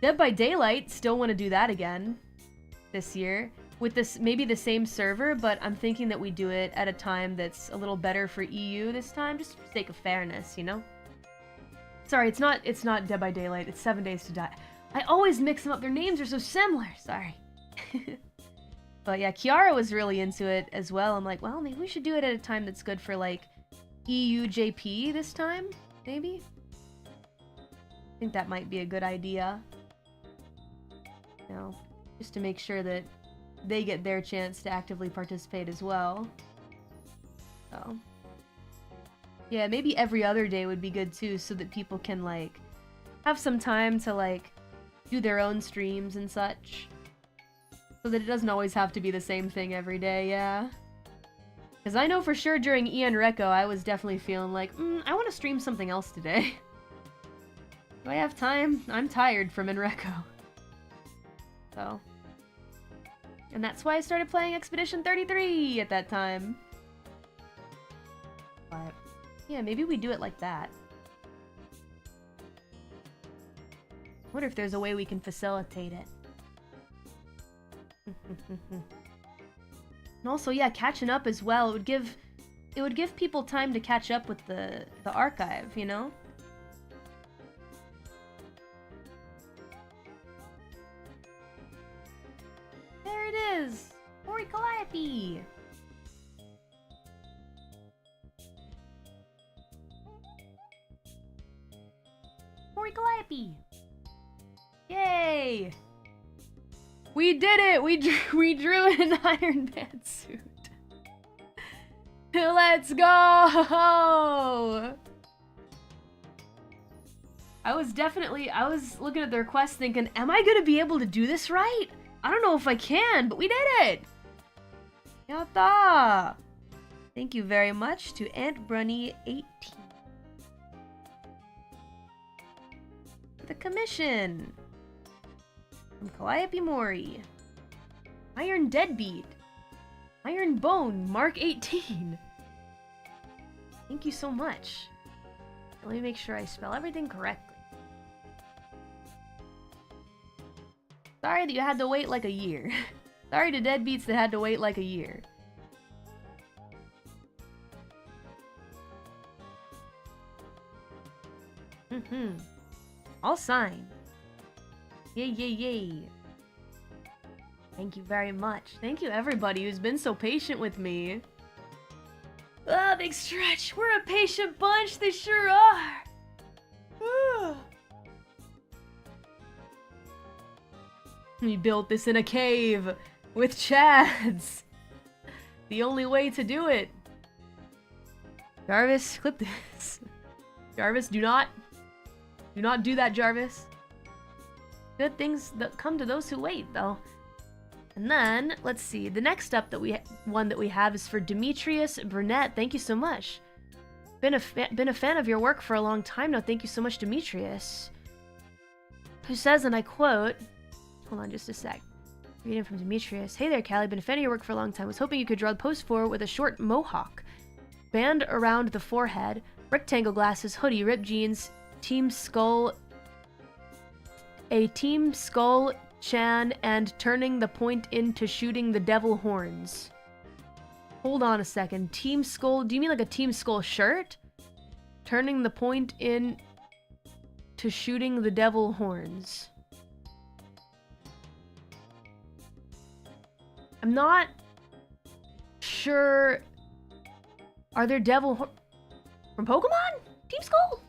Dead by Daylight, still want to do that again this year. With this, maybe the same server, but I'm thinking that we do it at a time that's a little better for EU this time, just for the sake of fairness, you know? Sorry, it's not Dead by Daylight, it's 7 Days to Die. I always mix them up, their names are so similar, sorry. But yeah, Kiara was really into it as well. I'm like, well, maybe we should do it at a time that's good for, like, EU JP this time, maybe? I think that might be a good idea. You know, just to make sure that they get their chance to actively participate as well. So, yeah, maybe every other day would be good too, so that people can, like, have some time to, like, do their own streams and such. So that it doesn't always have to be the same thing every day, yeah. Because I know for sure during EN Recco, I was definitely feeling like, I want to stream something else today. Do I have time? I'm tired from Enreco. So... And that's why I started playing Expedition 33 at that time. But, yeah, maybe we do it like that. I wonder if there's a way we can facilitate it. And also, yeah, catching up as well. It would give it would give people time to catch up with the archive, you know? There it is! Mori Calliope! Mori Calliope! Yay! We did it! We drew an Iron Man suit. Let's go! I was looking at the request thinking, am I gonna be able to do this right? I don't know if I can, but we did it! Yatta! Thank you very much to Aunt Brunny 18 for the commission. From Calliope Mori. Iron Deadbeat. Iron Bone, Mark 18. Thank you so much. Let me make sure I spell everything correctly. Sorry that you had to wait like a year. Sorry to deadbeats that had to wait like a year. All signed. Yay, yay, yay. Thank you very much. Thank you everybody who's been so patient with me. Ah, big stretch. We're a patient bunch. They sure are. We built this in a cave with chads. The only way to do it. Jarvis, clip this. Jarvis, do not do that, Jarvis. Good things that come to those who wait, though. And then, let's see, the next up that we have is for Demetrius Burnett. Thank you so much. Been a fan of your work for a long time now. Thank you so much, Demetrius. Who says, and I quote, hold on just a sec. Reading from Demetrius. Hey there, Callie. Been a fan of your work for a long time. Was hoping you could draw the post forward with a short mohawk, band around the forehead, rectangle glasses, hoodie, ripped jeans, Team Skull Chan, and turning the point into shooting the devil horns. Hold on a second. Team Skull, do you mean like a Team Skull shirt? Turning the point in to shooting the devil horns. I'm not sure. Are there devil from Pokemon? Team Skull?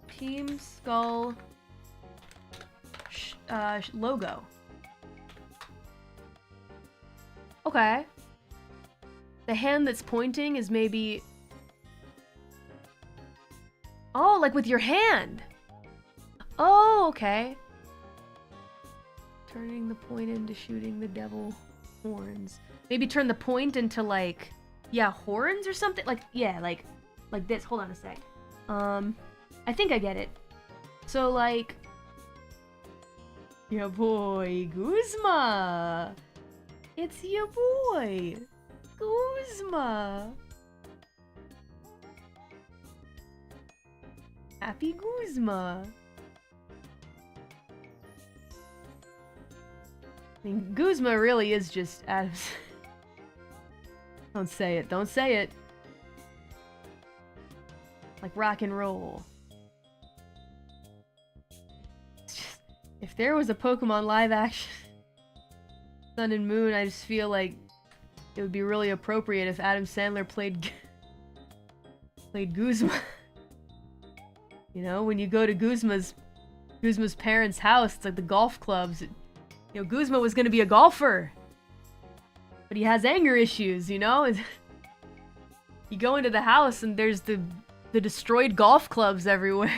Team Skull logo. Okay. The hand that's pointing is maybe... Oh, like with your hand. Oh, okay. Turning the point into shooting the devil horns. Maybe turn the point into like... Yeah, horns or something? Like, yeah, like this. Hold on a sec. I think I get it. So, like... Your boy, Guzma! It's your boy, Guzma! Happy Guzma! I mean, Guzma really is just Adam's... Don't say it, don't say it! Like rock and roll. If there was a Pokemon live action Sun and Moon, I just feel like it would be really appropriate if Adam Sandler played Guzma. You know, when you go to Guzma's parents' house, it's like the golf clubs. You know, Guzma was gonna be a golfer, but he has anger issues. You know, you go into the house and there's the destroyed golf clubs everywhere.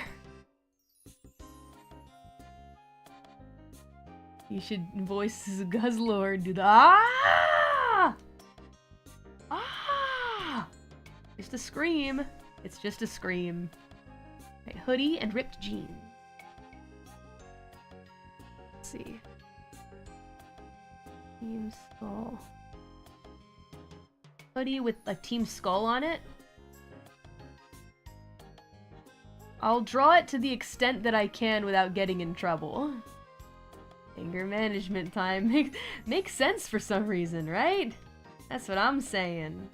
You should voice Guzzlord, do the ah! Ah! Just a scream. It's just a scream. Right, hoodie and ripped jeans. Let's see. Team Skull. Hoodie with a Team Skull on it. I'll draw it to the extent that I can without getting in trouble. Anger management time. Makes sense for some reason, right? That's what I'm saying.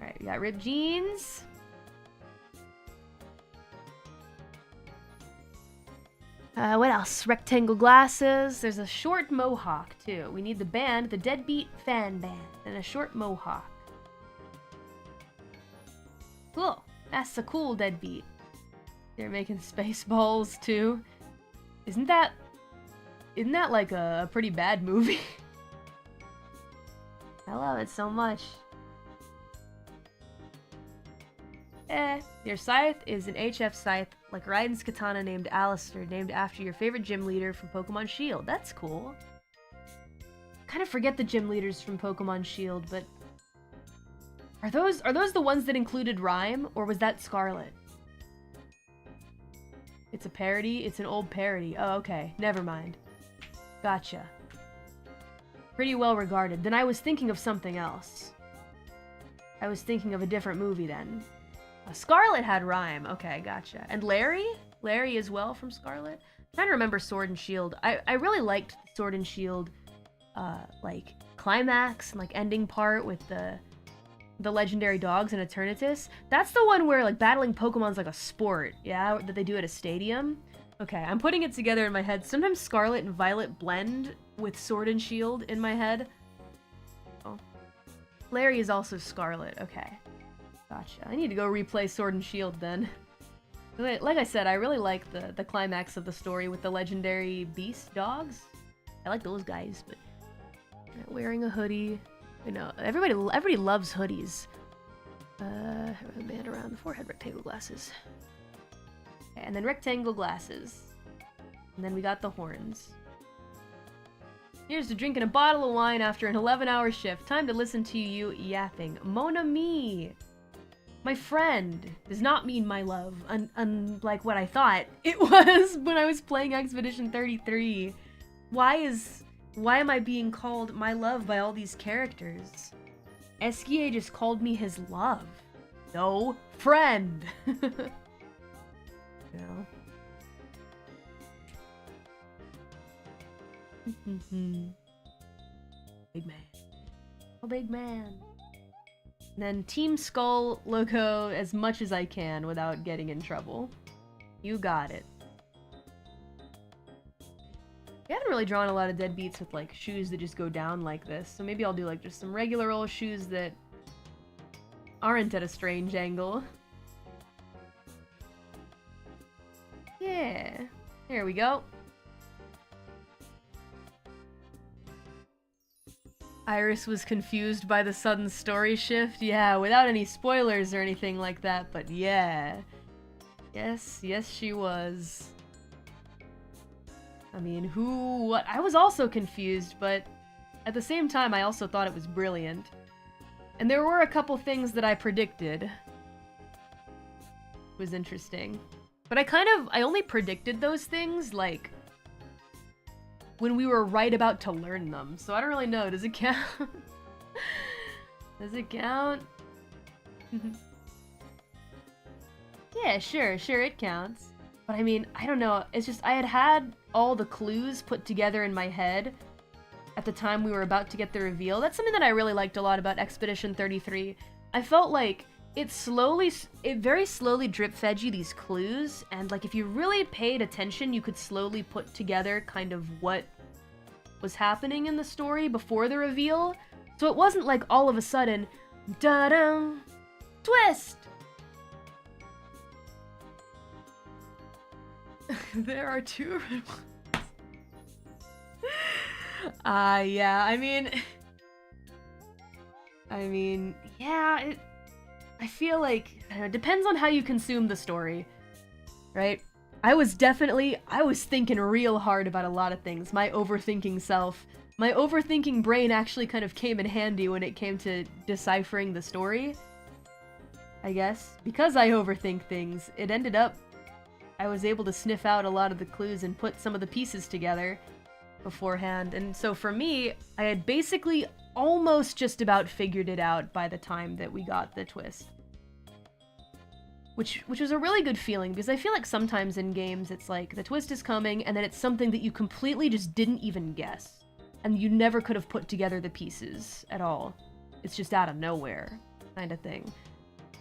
Alright, we got ripped jeans. What else? Rectangle glasses. There's a short mohawk, too. We need the band, the Deadbeat Fan Band, and a short mohawk. Cool. That's a cool Deadbeat. They're making Spaceballs, too. Isn't that like a pretty bad movie? I love it so much. Your scythe is an HF scythe, like Raiden's katana named Alistair, named after your favorite gym leader from Pokemon Shield. That's cool. Kind of forget the gym leaders from Pokemon Shield, but are those the ones that included rhyme, or was that Scarlet? It's a parody? It's an old parody. Oh, okay. Never mind. Gotcha. Pretty well regarded. Then I was thinking of something else. I was thinking of a different movie then. Scarlet had rhyme. Okay, gotcha. And Larry? Larry as well from Scarlet? I'm trying to remember Sword and Shield. I really liked Sword and Shield, like, climax and, like, ending part with the legendary dogs and Eternatus. That's the one where, like, battling Pokemon's like a sport, yeah? That they do at a stadium? Okay, I'm putting it together in my head. Sometimes Scarlet and Violet blend with Sword and Shield in my head. Oh. Larry is also Scarlet. Okay. Gotcha. I need to go replay Sword and Shield then. Like I said, I really like the climax of the story with the legendary beast dogs. I like those guys, but wearing a hoodie. You know, everybody loves hoodies. A band around the forehead, rectangle glasses. Okay, and then rectangle glasses. And then we got the horns. Here's to drinking a bottle of wine after an 11-hour shift. Time to listen to you yapping. Mon ami! My friend does not mean my love, unlike what I thought it was when I was playing Expedition 33. Why am I being called my love by all these characters? Esquier just called me his love. No, friend! No. Big man. Oh, big man. And then Team Skull logo as much as I can without getting in trouble. You got it. We haven't really drawn a lot of deadbeats with like shoes that just go down like this, so maybe I'll do like just some regular old shoes that aren't at a strange angle. Yeah, there we go. Iris was confused by the sudden story shift. Yeah, without any spoilers or anything like that, but yeah. Yes, she was. I mean, what? I was also confused, but at the same time, I also thought it was brilliant. And there were a couple things that I predicted. It was interesting. But I only predicted those things, like, when we were right about to learn them. So I don't really know. Does it count? Does it count? Yeah, sure, it counts. But I mean, I don't know. It's just, I had all the clues put together in my head at the time we were about to get the reveal. That's something that I really liked a lot about Expedition 33. I felt like it very slowly drip-fed you these clues, and like if you really paid attention, you could slowly put together kind of what was happening in the story before the reveal. So it wasn't like all of a sudden, da-da, twist! There are two red ones. Yeah, I mean, yeah, I feel like, it depends on how you consume the story, right? I was thinking real hard about a lot of things. My overthinking self, my overthinking brain actually kind of came in handy when it came to deciphering the story, I guess. Because I overthink things, it ended up, I was able to sniff out a lot of the clues and put some of the pieces together beforehand. And so for me, I had basically almost just about figured it out by the time that we got the twist. Which was a really good feeling, because I feel like sometimes in games it's like the twist is coming and then it's something that you completely just didn't even guess. And you never could have put together the pieces at all. It's just out of nowhere. kind of thing.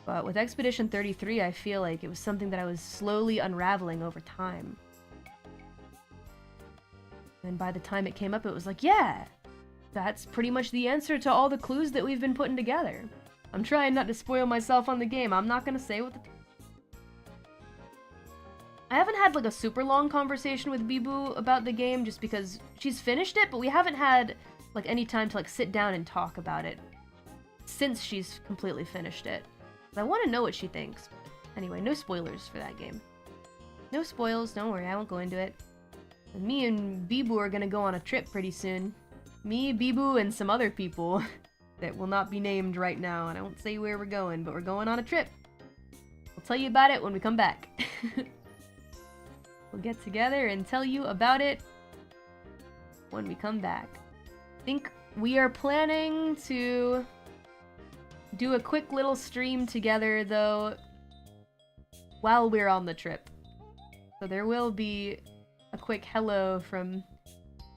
But with Expedition 33, I feel like it was something that I was slowly unraveling over time. And by the time it came up, it was like, yeah, that's pretty much the answer to all the clues that we've been putting together. I'm trying not to spoil myself on the game. I'm not gonna say what the... I haven't had like a super long conversation with Bibu about the game just because she's finished it, but we haven't had like any time to like sit down and talk about it since she's completely finished it. But I want to know what she thinks. Anyway, no spoilers for that game. No spoils, don't worry, I won't go into it. And me and Bibu are gonna go on a trip pretty soon. Me, Bibu, and some other people that will not be named right now, and I won't say where we're going, but we're going on a trip. We'll tell you about it when we come back. We'll get together and tell you about it when we come back. I think we are planning to do a quick little stream together, though, while we're on the trip. So there will be a quick hello from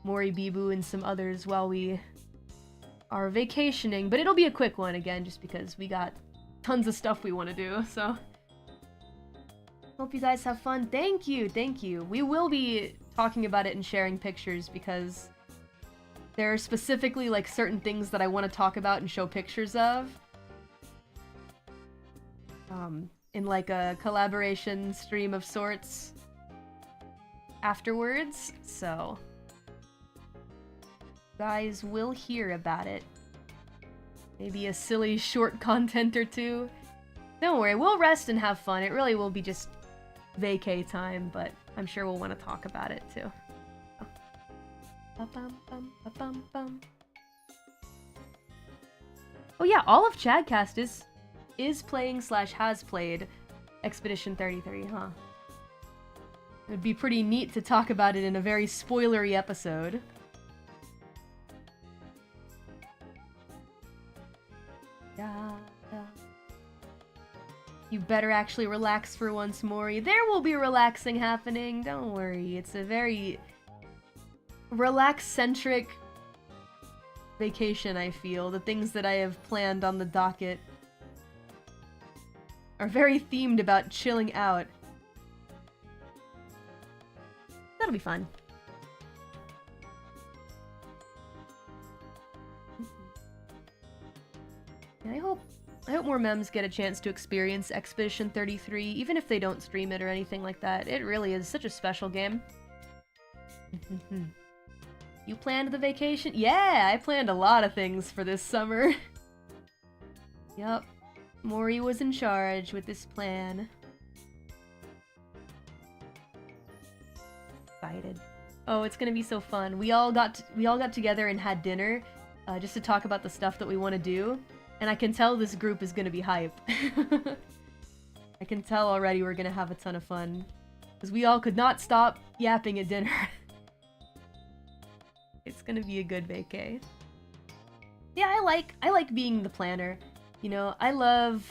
Mori, Bibu, and some others while we are vacationing, but it'll be a quick one again, just because we got tons of stuff we want to do, so... Hope you guys have fun. Thank you, thank you. We will be talking about it and sharing pictures because there are specifically like certain things that I want to talk about and show pictures of. In like a collaboration stream of sorts afterwards, so guys will hear about it. Maybe a silly short content or two. Don't worry, we'll rest and have fun. It really will be just vacay time, but I'm sure we'll want to talk about it too. Oh yeah, all of Chadcast is playing / has played Expedition 33, huh? It would be pretty neat to talk about it in a very spoilery episode. You better actually relax for once, Mori. There will be relaxing happening, don't worry. It's a very relax-centric vacation, I feel. The things that I have planned on the docket are very themed about chilling out. That'll be fun. I hope more mems get a chance to experience Expedition 33, even if they don't stream it or anything like that. It really is such a special game. You planned the vacation? Yeah, I planned a lot of things for this summer. Yup, Mori was in charge with this plan. Excited. Oh, it's gonna be so fun. We all got together and had dinner, just to talk about the stuff that we want to do. And I can tell this group is gonna be hype. I can tell already we're gonna have a ton of fun. Because we all could not stop yapping at dinner. It's gonna be a good vacay. Yeah, I like being the planner. You know, I love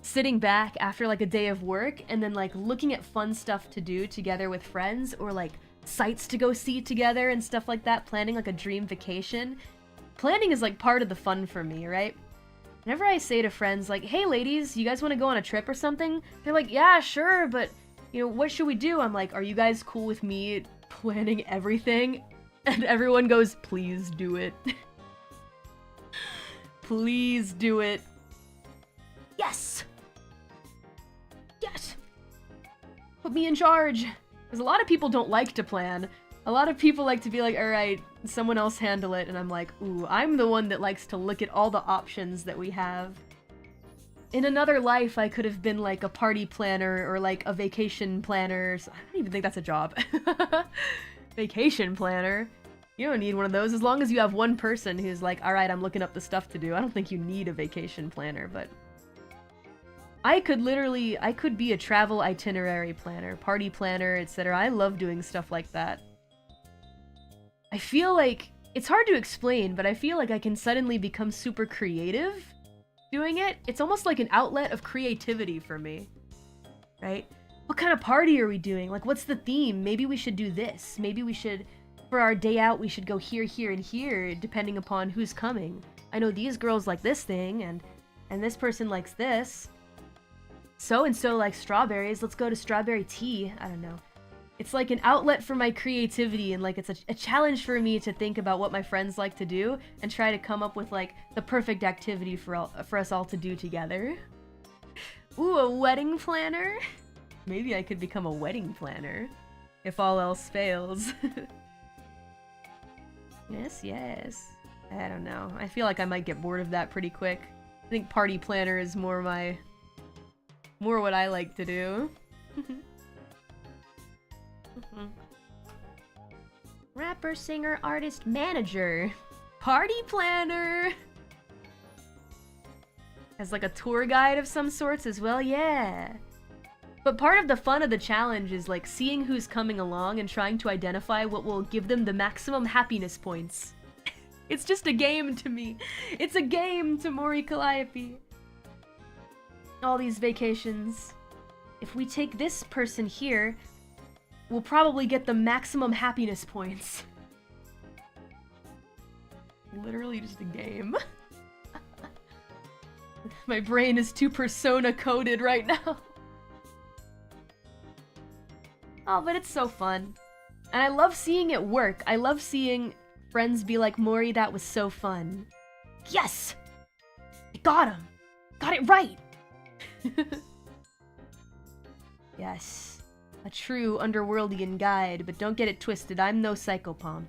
sitting back after like a day of work and then like looking at fun stuff to do together with friends, or like sites to go see together and stuff like that, planning like a dream vacation. Planning is like part of the fun for me, right? Whenever I say to friends, like, hey ladies, you guys want to go on a trip or something? They're like, yeah, sure, but, you know, what should we do? I'm like, are you guys cool with me planning everything? And everyone goes, please do it. Please do it. Yes! Yes! Put me in charge! Because a lot of people don't like to plan. A lot of people like to be like, alright, someone else handle it, and I'm like, ooh, I'm the one that likes to look at all the options that we have. In another life, I could have been like a party planner or like a vacation planner. I don't even think that's a job. Vacation planner? You don't need one of those as long as you have one person who's like, alright, I'm looking up the stuff to do. I don't think you need a vacation planner, but... I could be a travel itinerary planner, party planner, etc. I love doing stuff like that. I feel like, it's hard to explain, but I feel like I can suddenly become super creative doing it. It's almost like an outlet of creativity for me, right? What kind of party are we doing? Like, what's the theme? Maybe we should do this. Maybe we should, for our day out, we should go here, here, and here, depending upon who's coming. I know these girls like this thing, and And this person likes this. So-and-so likes strawberries. Let's go to strawberry tea. I don't know. It's like an outlet for my creativity, and like it's a challenge for me to think about what my friends like to do and try to come up with like the perfect activity for us all to do together. Ooh, a wedding planner? Maybe I could become a wedding planner if all else fails. Yes, yes. I don't know. I feel like I might get bored of that pretty quick. I think party planner is more what I like to do. Rapper, singer, artist, manager. Party planner! As like a tour guide of some sorts as well, yeah. But part of the fun of the challenge is like seeing who's coming along and trying to identify what will give them the maximum happiness points. It's just a game to me. It's a game to Mori Calliope. All these vacations. If we take this person here, we'll probably get the maximum happiness points. Literally just a game. My brain is too persona coded right now. Oh, but it's so fun. And I love seeing it work. I love seeing friends be like, Mori, that was so fun. Yes! I got him! Got it right! Yes. A true underworldian guide, but don't get it twisted, I'm no psychopomp.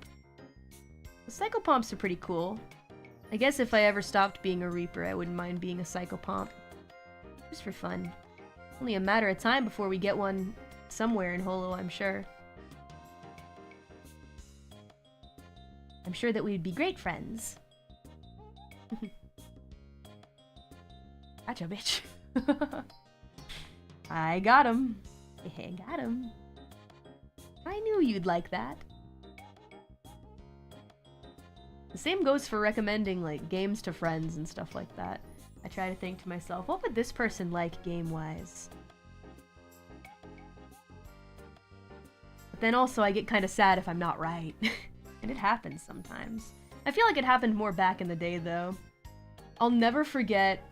The psychopomps are pretty cool. I guess if I ever stopped being a reaper, I wouldn't mind being a psychopomp. Just for fun. Only a matter of time before we get one somewhere in Holo, I'm sure. I'm sure that we'd be great friends. Gotcha, bitch. I got him. Got him. I knew you'd like that. The same goes for recommending, like, games to friends and stuff like that. I try to think to myself, what would this person like game-wise? But then also I get kind of sad if I'm not right. And it happens sometimes. I feel like it happened more back in the day, though. I'll never forget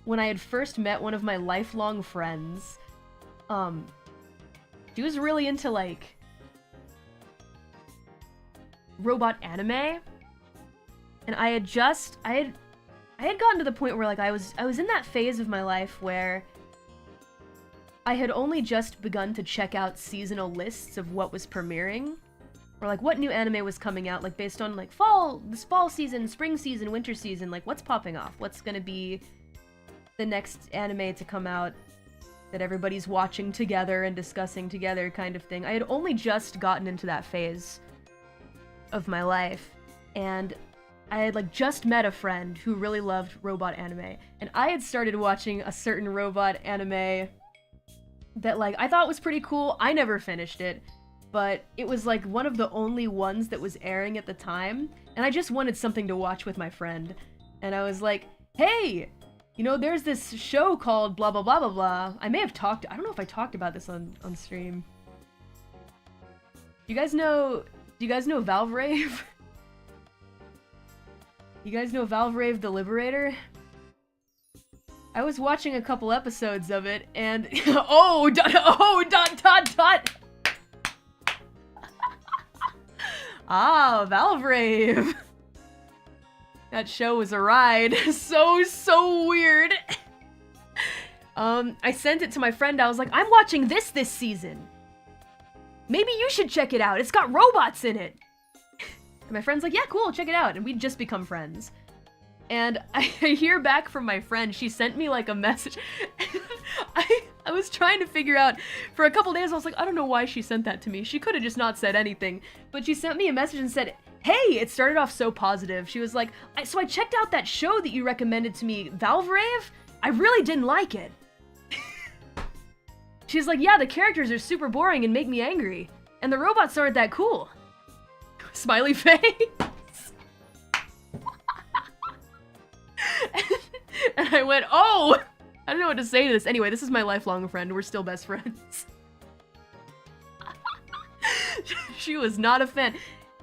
when I had first met one of my lifelong friends. She was really into, like, robot anime. And I had gotten to the point where, like, I was in that phase of my life where I had only just begun to check out seasonal lists of what was premiering. Or, like, what new anime was coming out, like, based on, like, this fall season, spring season, winter season, like, what's popping off? What's gonna be the next anime to come out that everybody's watching together and discussing together kind of thing. I had only just gotten into that phase of my life, and I had, like, just met a friend who really loved robot anime, and I had started watching a certain robot anime that, like, I thought was pretty cool. I never finished it, but it was, like, one of the only ones that was airing at the time, and I just wanted something to watch with my friend, and I was like, hey! You know, there's this show called blah blah blah blah blah. I may have I don't know if I talked about this on stream. Do you guys know Valve Rave? You guys know Valve Rave the Liberator? I was watching a couple episodes of it, and Ah, Valve Rave. That show was a ride. So weird. I sent it to my friend. I was like, I'm watching this season. Maybe you should check it out. It's got robots in it. And my friend's like, yeah, cool, check it out. And we'd just become friends. And I hear back from my friend. She sent me, like, a message. I was trying to figure out, for a couple days, I was like, I don't know why she sent that to me. She could have just not said anything. But she sent me a message and said, hey, it started off so positive. She was like, so I checked out that show that you recommended to me, Valve Rave. I really didn't like it. She's like, yeah, the characters are super boring and make me angry. And the robots aren't that cool. Smiley face. And I went, oh, I don't know what to say to this. Anyway, this is my lifelong friend. We're still best friends. She was not a fan.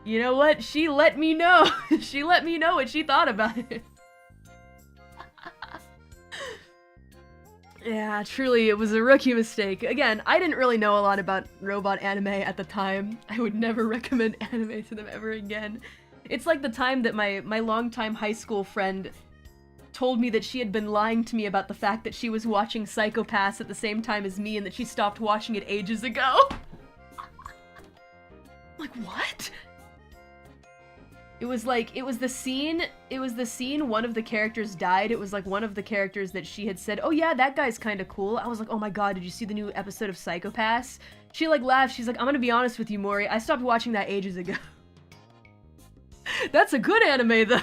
You know what? She let me know. She let me know what she thought about it. Yeah, truly, it was a rookie mistake. Again, I didn't really know a lot about robot anime at the time. I would never recommend anime to them ever again. It's like the time that my longtime high school friend told me that she had been lying to me about the fact that she was watching Psycho Pass at the same time as me and that she stopped watching it ages ago. I'm like, what? It was the scene one of the characters died. It was like one of the characters that she had said, oh yeah, that guy's kind of cool. I was like, oh my god, did you see the new episode of Psycho Pass? She like laughed, she's like, I'm gonna be honest with you, Mori, I stopped watching that ages ago. That's a good anime though.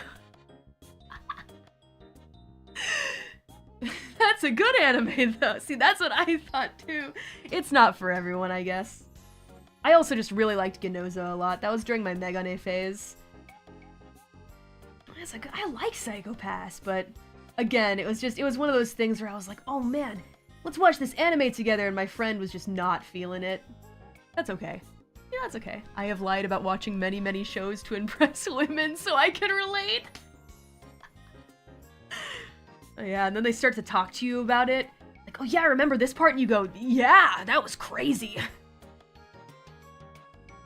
That's a good anime though. See, that's what I thought too. It's not for everyone, I guess. I also just really liked Genozo a lot. That was during my Megane phase. I was like, I like Psycho Pass, but again, it was one of those things where I was like, oh man, let's watch this anime together, and my friend was just not feeling it. That's okay. Yeah, that's okay. I have lied about watching many, many shows to impress women, so I can relate. Yeah, and then they start to talk to you about it. Like, oh yeah, I remember this part, and you go, yeah, that was crazy.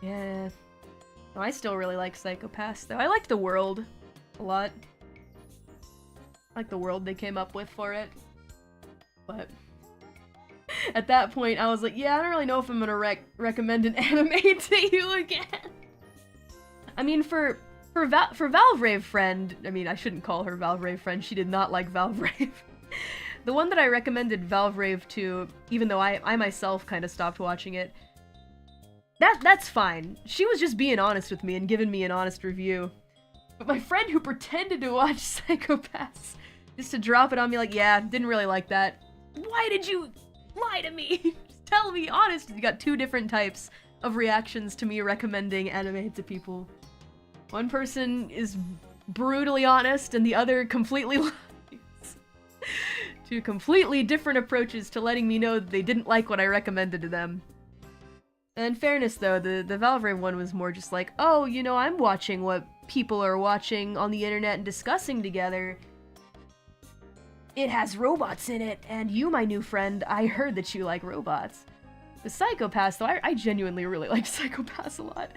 Yeah. Oh, I still really like Psycho Pass, though. I liked the world a lot. I like the world they came up with for it. But at that point, I was like, yeah, I don't really know if I'm gonna recommend an anime to you again. I mean, for Valvrave Friend, I mean, I shouldn't call her Valvrave Friend, she did not like Valvrave. The one that I recommended Valvrave to, even though I myself kind of stopped watching it, that's fine. She was just being honest with me and giving me an honest review. But my friend who pretended to watch Psycho Pass, just to drop it on me like, yeah, didn't really like that. Why did you lie to me? Just tell me, honest. You got two different types of reactions to me recommending anime to people. One person is brutally honest and the other completely lies. Two completely different approaches to letting me know that they didn't like what I recommended to them. And in fairness though, the Valvrave one was more just like, oh, you know, I'm watching what people are watching on the internet and discussing together. It has robots in it, and you, my new friend, I heard that you like robots. The Psycho Pass, though, I genuinely really like Psycho Pass a lot.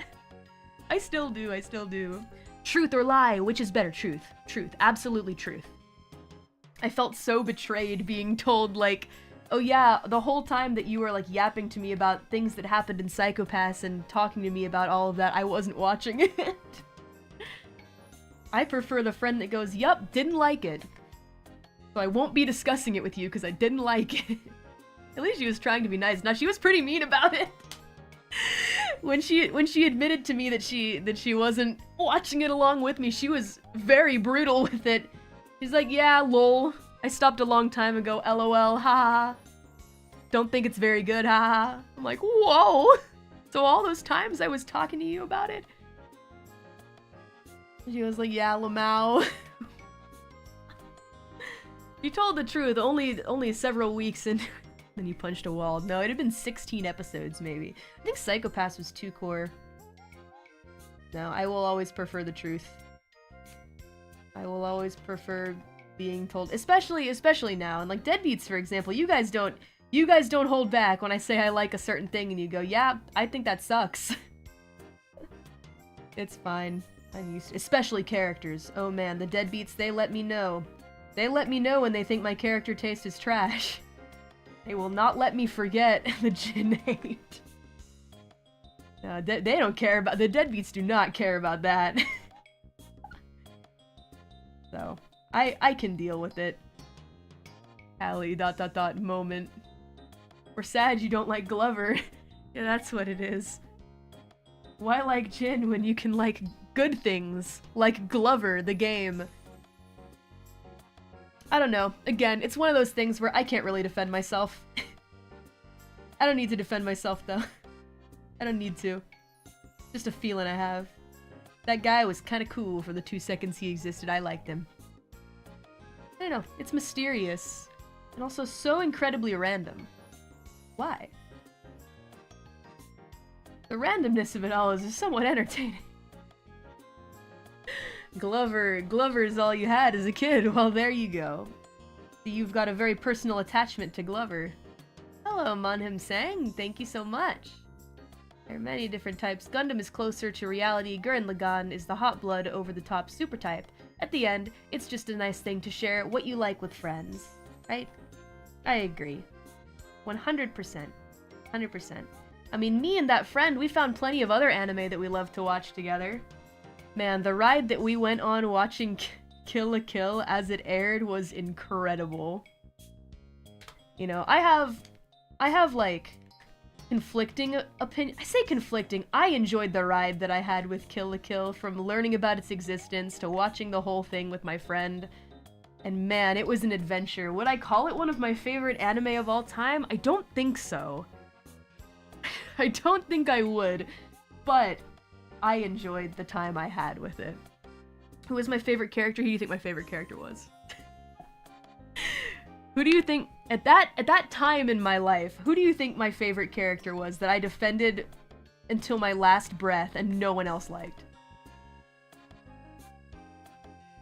I still do. Truth or lie, which is better? Truth. Truth. Absolutely truth. I felt so betrayed being told, like, oh yeah, the whole time that you were, like, yapping to me about things that happened in Psycho Pass and talking to me about all of that, I wasn't watching it. I prefer the friend that goes, yup, didn't like it. So I won't be discussing it with you because I didn't like it. At least she was trying to be nice. Now, she was pretty mean about it. When she admitted to me that she wasn't watching it along with me, she was very brutal with it. She's like, yeah, lol. I stopped a long time ago, lol, haha. Don't think it's very good, haha. I'm like, whoa. So all those times I was talking to you about it? She was like, yeah, Lamau. You told the truth, only several weeks in. Then you punched a wall. No, it had been 16 episodes, maybe. I think Psycho Pass was 2 core. No, I will always prefer the truth. I will always prefer being told, especially now. And like Deadbeats, for example, you guys don't hold back when I say I like a certain thing and you go, yeah, I think that sucks. It's fine. I'm used to, especially characters. Oh man, the Deadbeats, they let me know. They let me know when they think my character taste is trash. They will not let me forget the Jin hate. They don't care about, the Deadbeats do not care about that. So, I can deal with it. Allie ... moment. We're sad you don't like Glover. Yeah, that's what it is. Why like Jin when you can like good things? Like Glover, the game. I don't know. Again, it's one of those things where I can't really defend myself. I don't need to defend myself, though. I don't need to. Just a feeling I have. That guy was kind of cool for the 2 seconds he existed. I liked him. I don't know. It's mysterious. And also so incredibly random. Why? The randomness of it all is somewhat entertaining. Glover is all you had as a kid. Well, there you go. You've got a very personal attachment to Glover. Hello, Monhim Sang. Thank you so much. There are many different types. Gundam is closer to reality. Gurren Lagann is the hot blood, over-the-top super type. At the end, it's just a nice thing to share what you like with friends. Right? I agree. 100%. 100%. I mean, me and that friend, we found plenty of other anime that we love to watch together. Man, the ride that we went on watching Kill la Kill as it aired was incredible. You know, I have like conflicting opinion. I say conflicting. I enjoyed the ride that I had with Kill la Kill, from learning about its existence to watching the whole thing with my friend. And man, it was an adventure. Would I call it one of my favorite anime of all time? I don't think so. I don't think I would, but I enjoyed the time I had with it. Who was my favorite character? Who do you think my favorite character was? Who do you think, at that time in my life, who do you think my favorite character was that I defended until my last breath and no one else liked?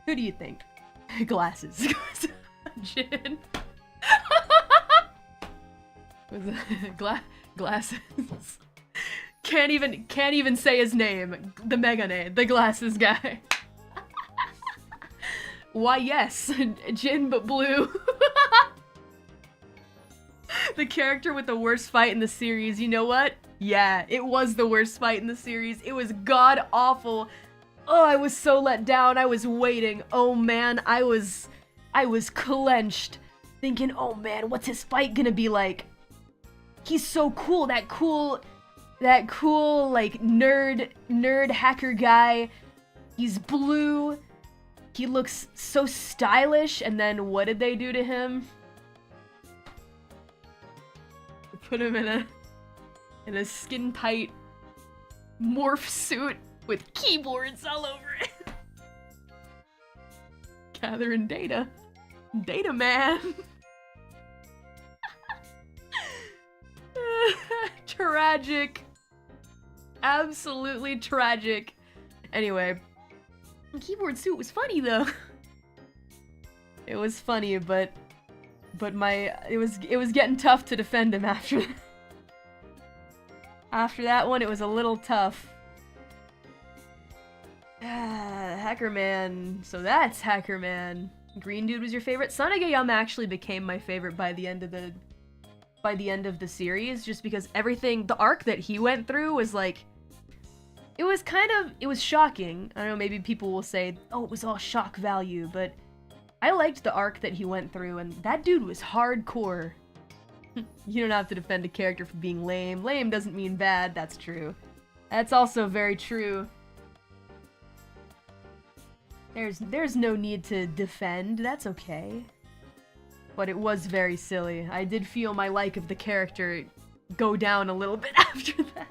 Who do you think? Glasses. Jin. Glasses. Can't even say his name. The Megane, the glasses guy. Why yes, Jin but blue. The character with the worst fight in the series, you know what? Yeah, it was the worst fight in the series. It was god awful. Oh, I was so let down. I was waiting. Oh man, I was clenched, thinking, oh man, what's his fight gonna be like? He's so cool, that cool, like, nerd hacker guy. He's blue. He looks so stylish, and then what did they do to him? They put him in a skin-tight morph suit with keyboards all over it. Gathering data. Data man. Tragic. Absolutely tragic. Anyway, the keyboard suit was funny though. It was funny, but it was getting tough to defend him after that. After that one, it was a little tough. Hacker Man. So that's Hacker Man. Green Dude was your favorite. Sanagayama actually became my favorite by the end of the series, just because everything, the arc that he went through was like, it was shocking. I don't know, maybe people will say, oh, it was all shock value, but I liked the arc that he went through, and that dude was hardcore. You don't have to defend a character for being lame. Lame doesn't mean bad, that's true. That's also very true. There's no need to defend, that's okay. But it was very silly. I did feel my like of the character go down a little bit after that.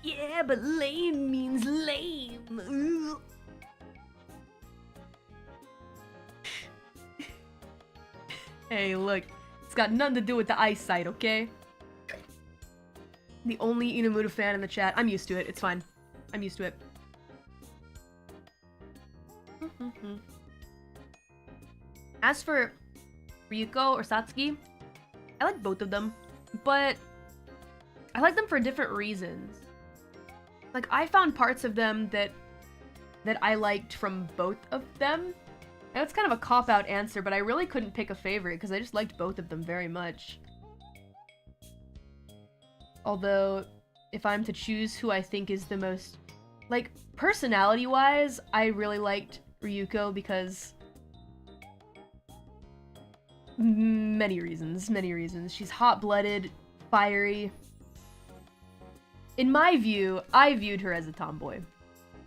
Yeah, but lame means lame. Ugh. Hey, look. It's got nothing to do with the eyesight, okay? The only Inamuda fan in the chat. I'm used to it. It's fine. I'm used to it. As for Ryuko or Satsuki, I like both of them, but I like them for different reasons. Like, I found parts of them that I liked from both of them. Now, it's kind of a cop-out answer, but I really couldn't pick a favorite because I just liked both of them very much. Although, if I'm to choose who I think is the most, like, personality-wise, I really liked Ryuko because many reasons. She's hot-blooded, fiery. In my view, I viewed her as a tomboy.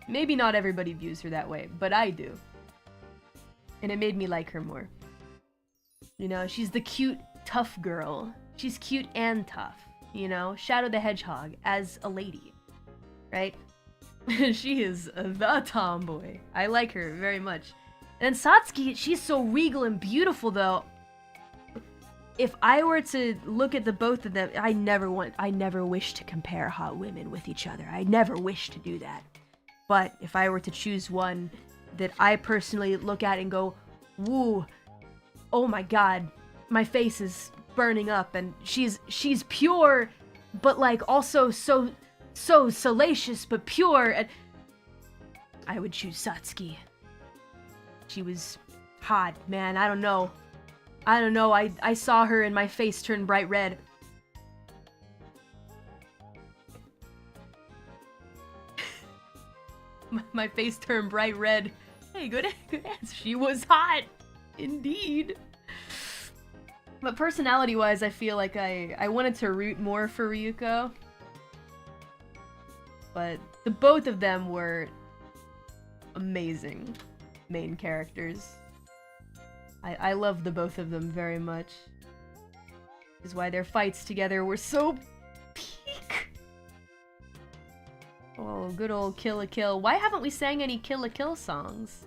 Maybe not everybody views her that way, but I do. And it made me like her more. You know, she's the cute, tough girl. She's cute and tough, you know? Shadow the Hedgehog as a lady, right? She is the tomboy. I like her very much. And then Satsuki, she's so regal and beautiful, though. If I were to look at the both of them, I never wish to compare hot women with each other. I never wish to do that. But if I were to choose one, that I personally look at and go, woo, oh my god, my face is burning up, and she's pure, but like also so salacious but pure, and I would choose Satsuki. She was hot, man. I don't know. I saw her and my face turned bright red. My face turned bright red. Hey, good answer. She was hot. Indeed. But personality-wise, I feel like I wanted to root more for Ryuko. But the both of them were amazing main characters. I love the both of them very much. Which is why their fights together were so peak. Oh, good old Kill la Kill. Why haven't we sang any Kill la Kill songs?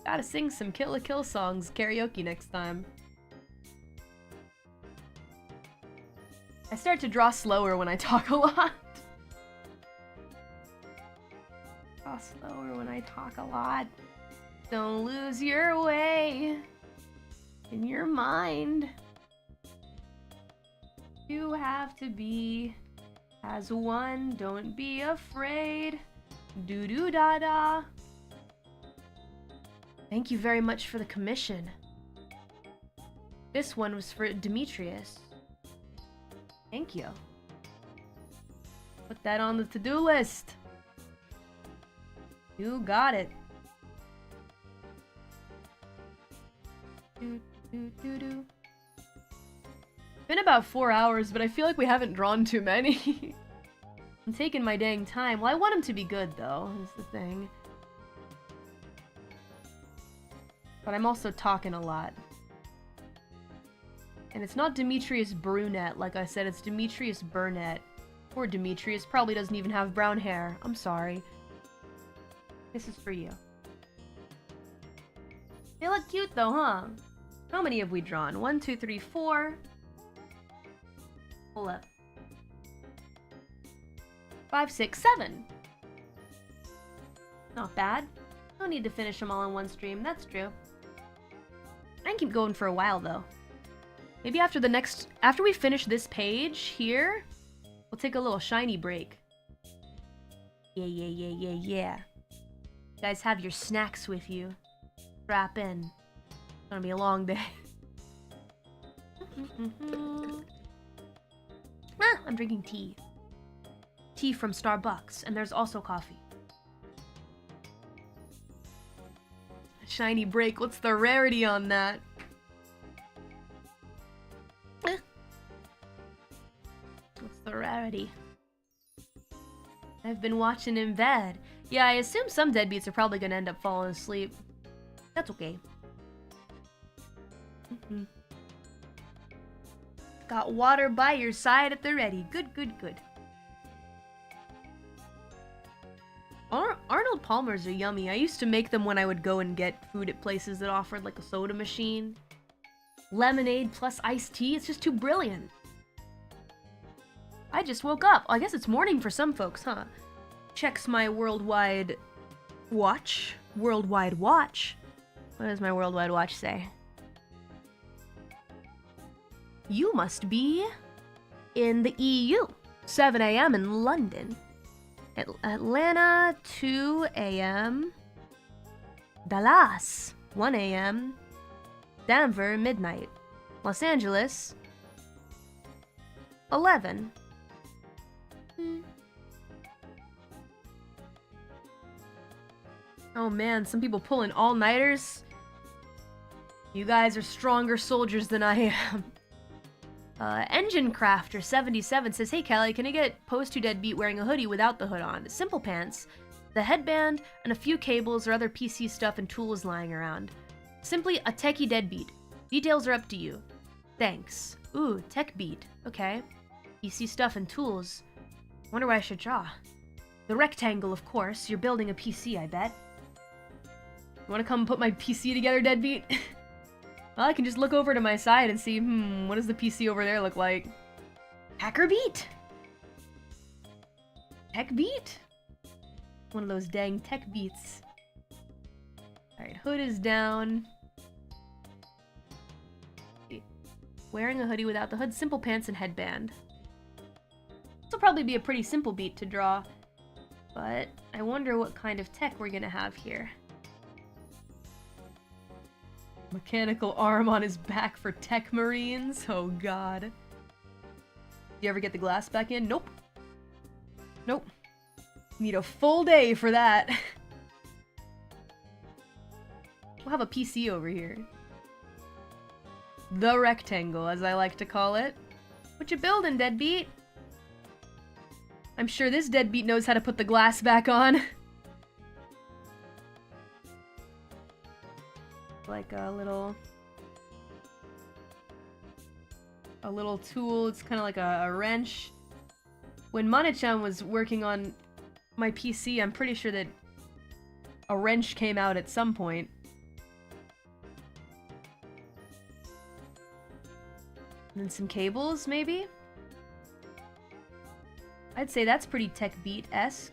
Gotta sing some Kill la Kill songs karaoke next time. I start to draw slower when I talk a lot. Draw slower when I talk a lot. Don't lose your way in your mind. You have to be as one, don't be afraid. Do-do-da-da. Thank you very much for the commission. This one was for Demetrius. Thank you. Put that on the to-do list. You got it. Do-do-do-do. Been about 4 hours, but I feel like we haven't drawn too many. I'm taking my dang time. Well, I want them to be good, though, is the thing. But I'm also talking a lot. And it's not Demetrius Brunette, like I said, it's Demetrius Burnett. Poor Demetrius probably doesn't even have brown hair. I'm sorry. This is for you. They look cute, though, huh? How many have we drawn? 1, 2, 3, 4. Hold up. 5, 6, 7. Not bad. No need to finish them all in one stream, that's true. I can keep going for a while, though. Maybe after we finish this page here, we'll take a little shiny break. Yeah. You guys have your snacks with you. Strap in. It's gonna be a long day. I'm drinking tea. Tea from Starbucks, and there's also coffee. Shiny break, what's the rarity on that? What's the rarity? I've been watching in bed. Yeah, I assume some deadbeats are probably gonna end up falling asleep. That's okay. Got water by your side at the ready. Good. Arnold Palmers are yummy. I used to make them when I would go and get food at places that offered like a soda machine. Lemonade plus iced tea, it's just too brilliant. I just woke up. I guess it's morning for some folks, huh? Checks my worldwide watch. Worldwide watch? What does my worldwide watch say? You must be in the EU. 7 a.m. in London. Atlanta, 2 a.m. Dallas, 1 a.m. Denver, midnight. Los Angeles, 11. Oh man, some people pulling all-nighters. You guys are stronger soldiers than I am. Engine Crafter 77 says, "Hey Callie, can I get Post 2 Deadbeat wearing a hoodie without the hood on? Simple pants, the headband, and a few cables or other PC stuff and tools lying around. Simply a techie deadbeat. Details are up to you. Thanks." Ooh, tech beat. Okay. PC stuff and tools. Wonder what I should draw. The rectangle, of course. You're building a PC, I bet. You wanna come put my PC together, deadbeat? Well, I can just look over to my side and see, what does the PC over there look like? Hacker beat? Tech beat? One of those dang tech beats. Alright, hood is down. Wearing a hoodie without the hood, simple pants and headband. This will probably be a pretty simple beat to draw, but I wonder what kind of tech we're gonna have here. Mechanical arm on his back for tech marines? Oh god. You ever get the glass back in? Nope. Nope. Need a full day for that. We'll have a PC over here. The rectangle, as I like to call it. What you building, deadbeat? I'm sure this deadbeat knows how to put the glass back on. Like a little tool. It's kind of like a wrench. When Mana-chan was working on my PC, I'm pretty sure that a wrench came out at some point. And then some cables, maybe? I'd say that's pretty tech beat-esque.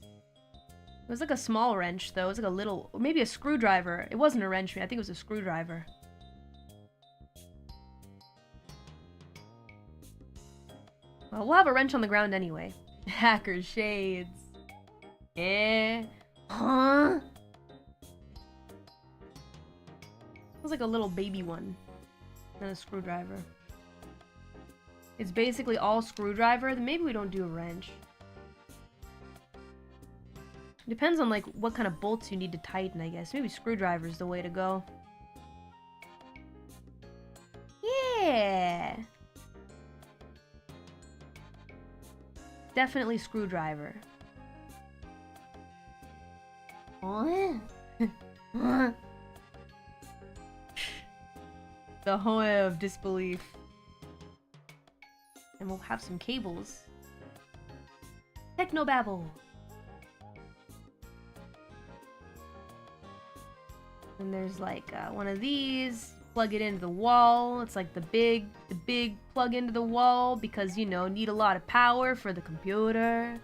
It was like a small wrench, though. It was like a little... maybe a screwdriver. It wasn't a wrench, I think it was a screwdriver. Well, we'll have a wrench on the ground anyway. Hacker shades. Eh? Huh? It was like a little baby one. Not a screwdriver. It's basically all screwdriver. Then maybe we don't do a wrench. Depends on like what kind of bolts you need to tighten, I guess. Maybe screwdriver's the way to go. Yeah. Definitely screwdriver. What? The hoe of disbelief. And we'll have some cables. Technobabble. And there's like one of these. Plug it into the wall. It's like the big plug into the wall because, you know, need a lot of power for the computer.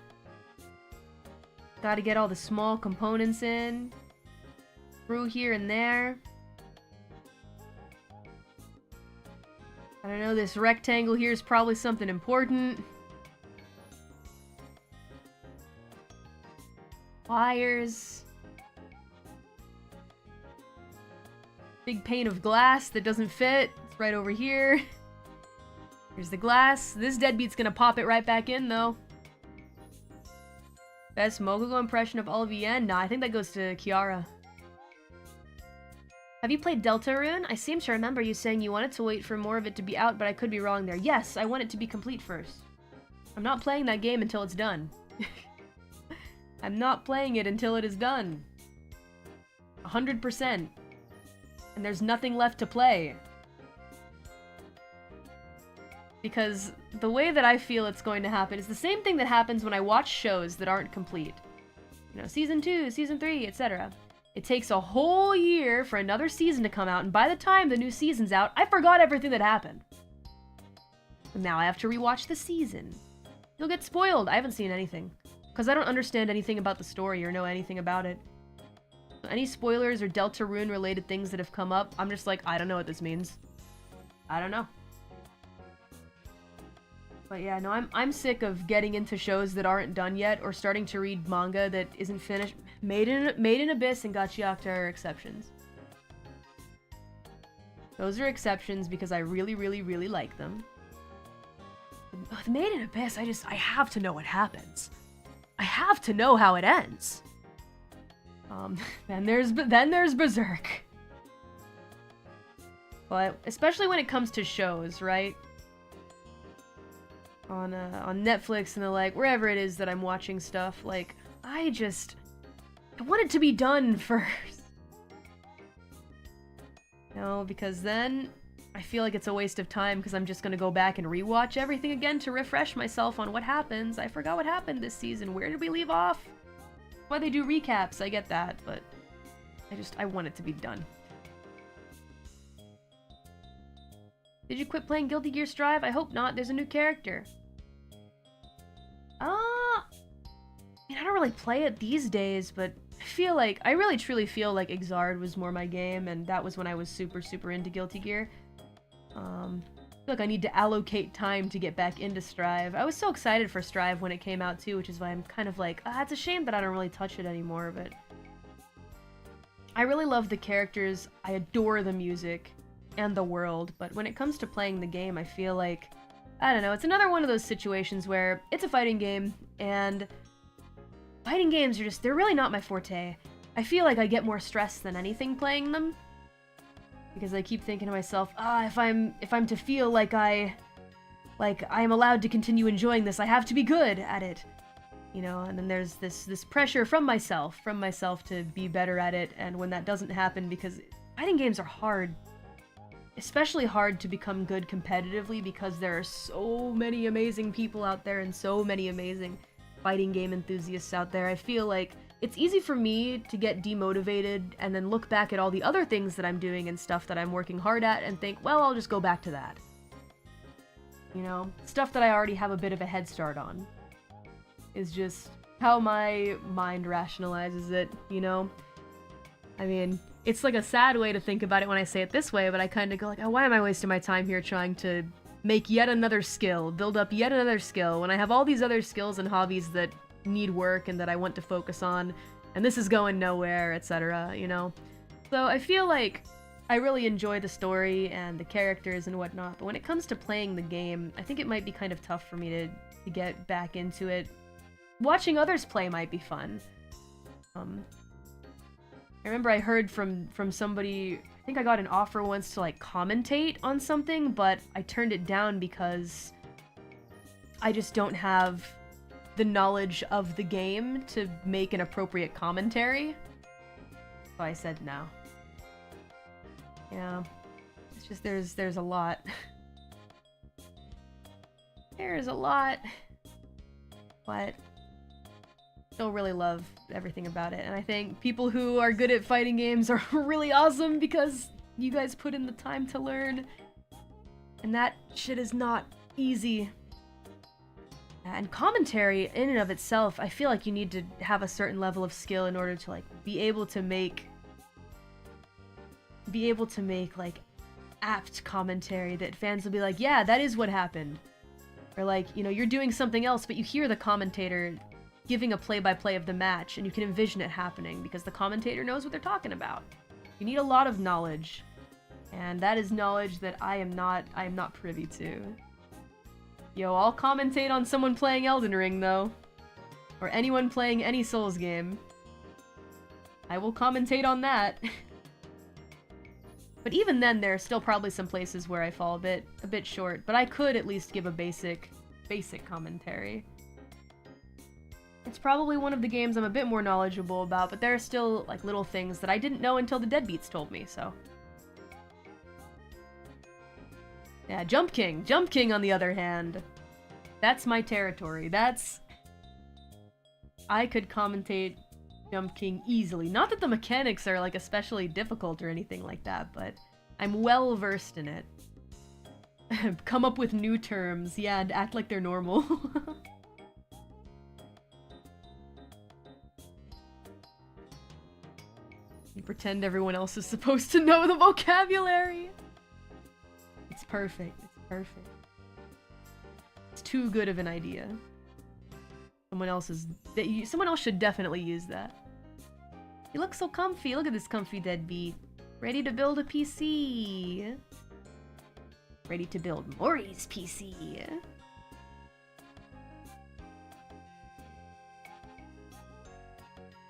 Gotta get all the small components in. Through here and there. I don't know, this rectangle here is probably something important. Wires. Big pane of glass that doesn't fit. It's right over here. Here's the glass. This deadbeat's gonna pop it right back in, though. Best Mogogo impression of all of EN? Nah, I think that goes to Kiara. Have you played Deltarune? I seem to remember you saying you wanted to wait for more of it to be out, but I could be wrong there. Yes, I want it to be complete first. I'm not playing that game until it's done. I'm not playing it until it is done. 100%. And there's nothing left to play. Because the way that I feel it's going to happen is the same thing that happens when I watch shows that aren't complete. You know, season 2, season 3, etc. It takes a whole year for another season to come out, and by the time the new season's out, I forgot everything that happened. And now I have to rewatch the season. You'll get spoiled. I haven't seen anything. Because I don't understand anything about the story or know anything about it. Any spoilers or Deltarune related things that have come up, I'm just like, I don't know what this means. I don't know. But yeah, no, I'm sick of getting into shows that aren't done yet, or starting to read manga that isn't finished. Made in Abyss and Gachiakta are exceptions. Those are exceptions because I really, really, really like them. With Made in Abyss, I have to know what happens. I have to know how it ends. Then there's Berserk. But especially when it comes to shows, right? On Netflix and the like, wherever it is that I'm watching stuff, like, I want it to be done first. No, because then I feel like it's a waste of time because I'm just gonna go back and rewatch everything again to refresh myself on what happens. I forgot what happened this season. Where did we leave off? Why they do recaps, I get that, but I want it to be done. Did you quit playing Guilty Gear Strive? I hope not. There's a new character. I don't don't really play it these days, but I really truly feel like Exard was more my game, and that was when I was super, super into Guilty Gear. I feel like I need to allocate time to get back into Strive. I was so excited for Strive when it came out too, which is why I'm kind of like, it's a shame that I don't really touch it anymore, but I really love the characters, I adore the music, and the world, but when it comes to playing the game, I feel like, I don't know, it's another one of those situations where it's a fighting game, and fighting games are they're really not my forte. I feel like I get more stress than anything playing them. Because I keep thinking to myself, if I'm to feel like I am allowed to continue enjoying this, I have to be good at it. You know, and then there's this pressure from myself to be better at it, and when that doesn't happen, because fighting games are hard. Especially hard to become good competitively because there are so many amazing people out there and so many amazing fighting game enthusiasts out there. I feel like it's easy for me to get demotivated and then look back at all the other things that I'm doing and stuff that I'm working hard at and think, well, I'll just go back to that. You know? Stuff that I already have a bit of a head start on. Is just how my mind rationalizes it, you know? I mean, it's like a sad way to think about it when I say it this way, but I kind of go like, why am I wasting my time here trying to make yet another skill, build up yet another skill, when I have all these other skills and hobbies that need work and that I want to focus on, and this is going nowhere, etc., you know? So I feel like I really enjoy the story and the characters and whatnot, but when it comes to playing the game, I think it might be kind of tough for me to get back into it. Watching others play might be fun. I remember I heard from somebody, I think I got an offer once to like commentate on something, but I turned it down because I just don't have the knowledge of the game to make an appropriate commentary. So I said no. Yeah. It's just there's a lot. There's a lot. But still really love everything about it, and I think people who are good at fighting games are really awesome because you guys put in the time to learn, and that shit is not easy. And commentary in and of itself, I feel like you need to have a certain level of skill in order to like be able to make like apt commentary that fans will be like, yeah, that is what happened. Or like, you know, you're doing something else, but you hear the commentator giving a play-by-play of the match, and you can envision it happening because the commentator knows what they're talking about. You need a lot of knowledge, and that is knowledge that I am not privy to. Yo, I'll commentate on someone playing Elden Ring, though. Or anyone playing any Souls game. I will commentate on that. But even then, there are still probably some places where I fall a bit short, but I could at least give a basic commentary. It's probably one of the games I'm a bit more knowledgeable about, but there are still, like, little things that I didn't know until the Deadbeats told me, so. Yeah, Jump King. Jump King, on the other hand. That's my territory. I could commentate Jump King easily. Not that the mechanics are, like, especially difficult or anything like that, but I'm well versed in it. Come up with new terms, yeah, and act like they're normal. You pretend everyone else is supposed to know the vocabulary. It's perfect. It's perfect. It's too good of an idea. Someone else should definitely use that. You look so comfy. Look at this comfy deadbeat. Ready to build a PC. Ready to build Mori's PC.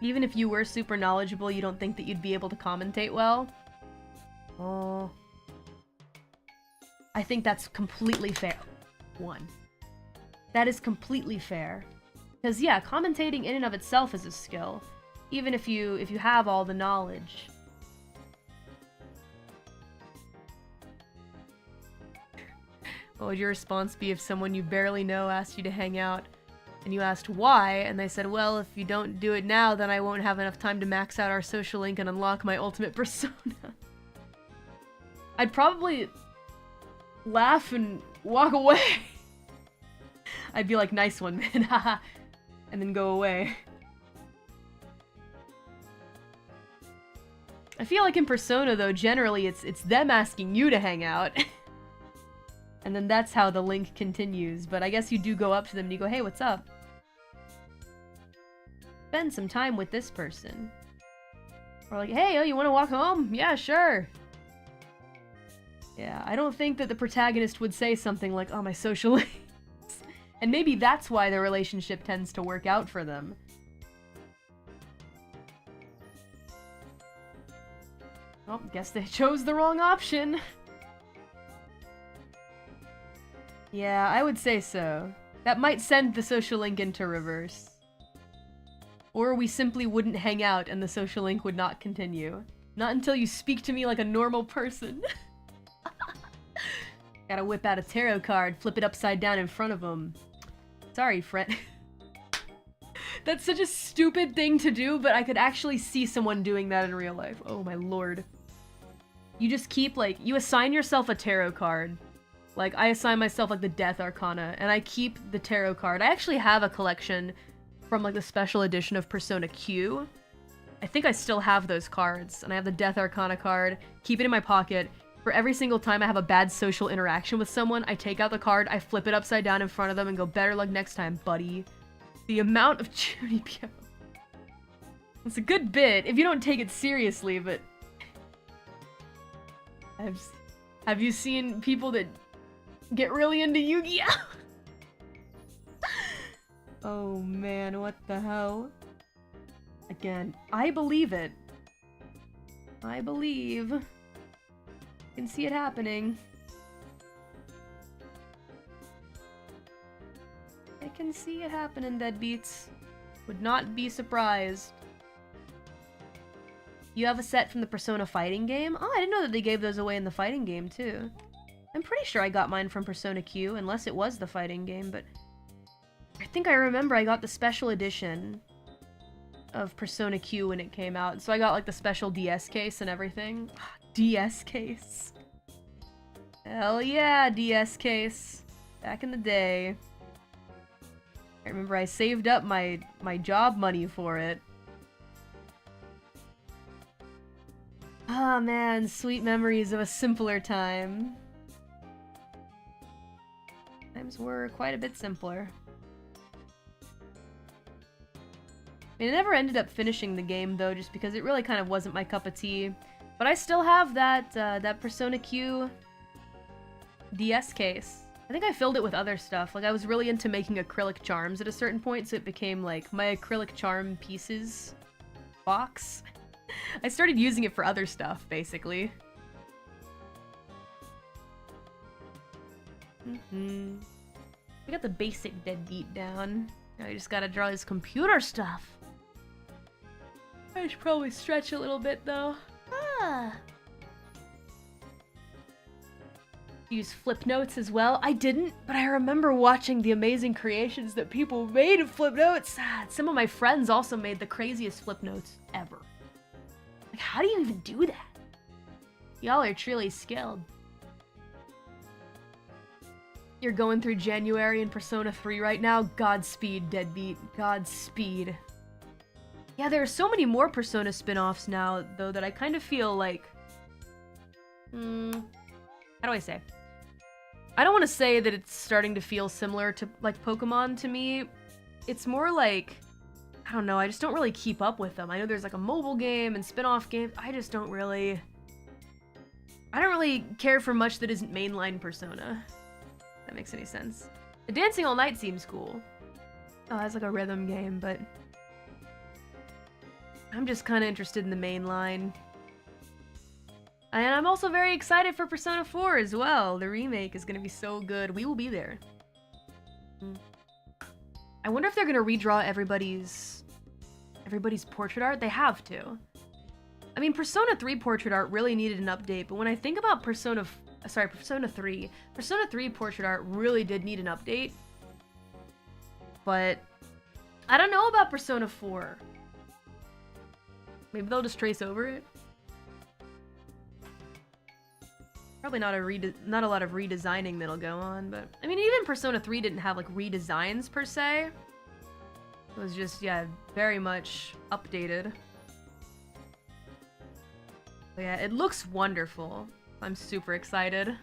Even if you were super knowledgeable, you don't think that you'd be able to commentate well? Oh. I think that's completely fair. That is completely fair. Because yeah, commentating in and of itself is a skill. Even if you have all the knowledge. What would your response be if someone you barely know asked you to hang out? And you asked why, and they said, well, if you don't do it now, then I won't have enough time to max out our social link and unlock my ultimate persona. I'd probably laugh and walk away. I'd be like, nice one, man, haha, and then go away. I feel like in Persona, though, generally it's them asking you to hang out. And then that's how the link continues. But I guess you do go up to them and you go, hey, what's up? Spend some time with this person. Or like, hey, oh, you want to walk home? Yeah, sure. Yeah, I don't think that the protagonist would say something like, oh, my social links. And maybe that's why the relationship tends to work out for them. Oh, guess they chose the wrong option. Yeah, I would say so. That might send the social link into reverse. Or we simply wouldn't hang out and the social link would not continue. Not until you speak to me like a normal person. Gotta whip out a tarot card, flip it upside down in front of them. Sorry, friend. That's such a stupid thing to do, but I could actually see someone doing that in real life. Oh my lord. You just keep, like, you assign yourself a tarot card. Like, I assign myself, like, the Death Arcana, and I keep the tarot card. I actually have a collection from, like, the special edition of Persona Q. I think I still have those cards, and I have the Death Arcana card, keep it in my pocket. For every single time I have a bad social interaction with someone, I take out the card, I flip it upside down in front of them, and go, better luck next time, buddy. The amount of Chunibyo. It's a good bit, if you don't take it seriously, but... Have you seen people that get really into Yu-Gi-Oh? Oh man, what the hell? Again, I believe it. I believe. I can see it happening. I can see it happening, deadbeats. Would not be surprised. You have a set from the Persona fighting game? Oh, I didn't know that they gave those away in the fighting game, too. I'm pretty sure I got mine from Persona Q, unless it was the fighting game, but... I think I remember I got the special edition of Persona Q when it came out, so I got, like, the special DS case and everything. DS case. Hell yeah, DS case. Back in the day. I remember I saved up my job money for it. Ah, man, sweet memories of a simpler time. Times were quite a bit simpler. I never ended up finishing the game, though, just because it really kind of wasn't my cup of tea. But I still have that Persona Q DS case. I think I filled it with other stuff. Like, I was really into making acrylic charms at a certain point, so it became, like, my acrylic charm pieces box. I started using it for other stuff, basically. We got the basic deadbeat down. Now I just gotta draw his computer stuff. I should probably stretch a little bit, though. Ah. Use flip notes as well. I didn't, but I remember watching the amazing creations that people made of flip notes. Some of my friends also made the craziest flip notes ever. Like, how do you even do that? Y'all are truly skilled. You're going through January in Persona 3 right now? Godspeed, deadbeat. Godspeed. Yeah, there are so many more Persona spin-offs now, though, that I kind of feel like... how do I say? I don't want to say that it's starting to feel similar to, like, Pokemon to me. It's more like... I don't know, I just don't really keep up with them. I know there's, like, a mobile game and spin-off games. I just don't really... I don't really care for much that isn't mainline Persona. If that makes any sense. The Dancing All Night seems cool. Oh, that's like a rhythm game, but... I'm just kind of interested in the main line. And I'm also very excited for Persona 4 as well. The remake is going to be so good. We will be there. I wonder if they're going to redraw everybody's portrait art. They have to. I mean, Persona 3 portrait art really needed an update, but when I think about Persona 3 portrait art really did need an update. But I don't know about Persona 4. Maybe they'll just trace over it. Probably not a lot of redesigning that'll go on, but I mean, even Persona 3 didn't have like redesigns per se. It was just, yeah, very much updated. Yeah, it looks wonderful. I'm super excited.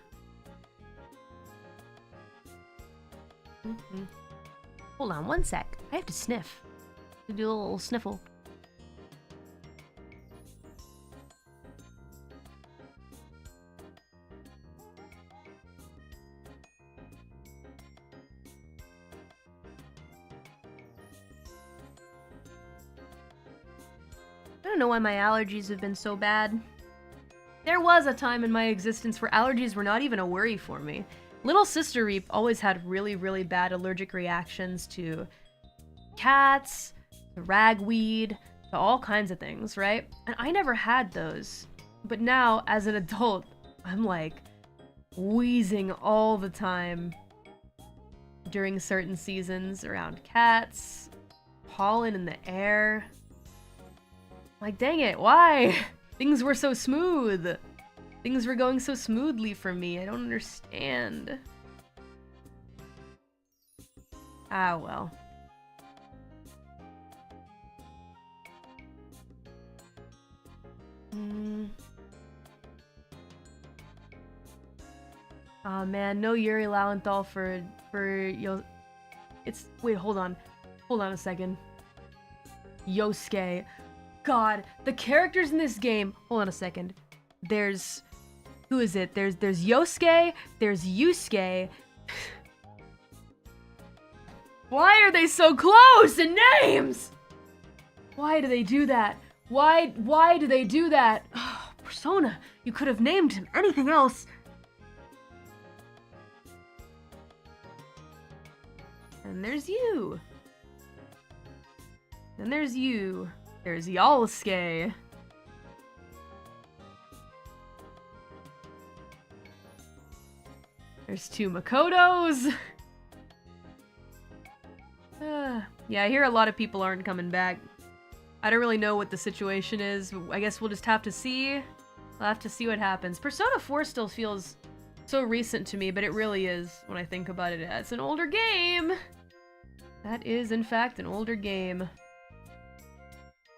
Hold on one sec. I have to sniff. To do a little sniffle. I don't know why my allergies have been so bad. There was a time in my existence where allergies were not even a worry for me. Little Sister Reap always had really, really bad allergic reactions to cats, to ragweed, to all kinds of things, right? And I never had those. But now, as an adult, I'm like wheezing all the time during certain seasons around cats, pollen in the air. Like, dang it, why? Things were so smooth. Things were going so smoothly for me. I don't understand. Ah, well. Oh man, no Yuri Lowenthal for Yo. It's wait, hold on a second. Yosuke. God, the characters in this game. Hold on a second. There's who is it? There's Yosuke. There's Yusuke. Why are they so close in names? Why do they do that? Why do they do that? Oh, Persona, you could have named him anything else. And there's you. And there's you. There's Yalsuke. There's two Makotos. Yeah, I hear a lot of people aren't coming back. I don't really know what the situation is. I guess we'll just have to see. We'll have to see what happens. Persona 4 still feels so recent to me, but it really is when I think about it. It's an older game. That is, in fact, an older game.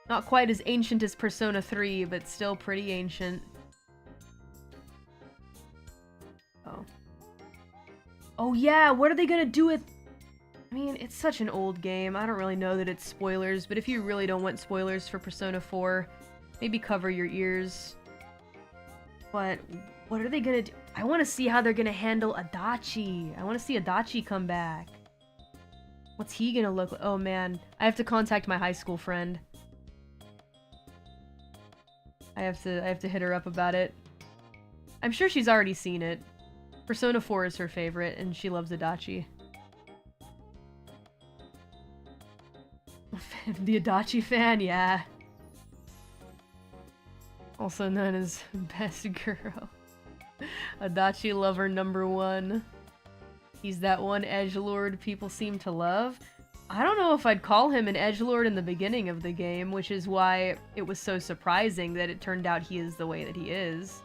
Not quite as ancient as Persona 3, but still pretty ancient. Oh. Oh yeah, what are they gonna do with... I mean, it's such an old game. I don't really know that it's spoilers, but if you really don't want spoilers for Persona 4, maybe cover your ears. But what are they gonna do? I want to see how they're gonna handle Adachi. I want to see Adachi come back. What's he gonna look like? Oh man, I have to contact my high school friend. I have to hit her up about it. I'm sure she's already seen it. Persona 4 is her favorite, and she loves Adachi. The Adachi fan, yeah. Also known as best girl. Adachi lover #1. He's that one edgelord people seem to love. I don't know if I'd call him an edgelord in the beginning of the game, which is why it was so surprising that it turned out he is the way that he is.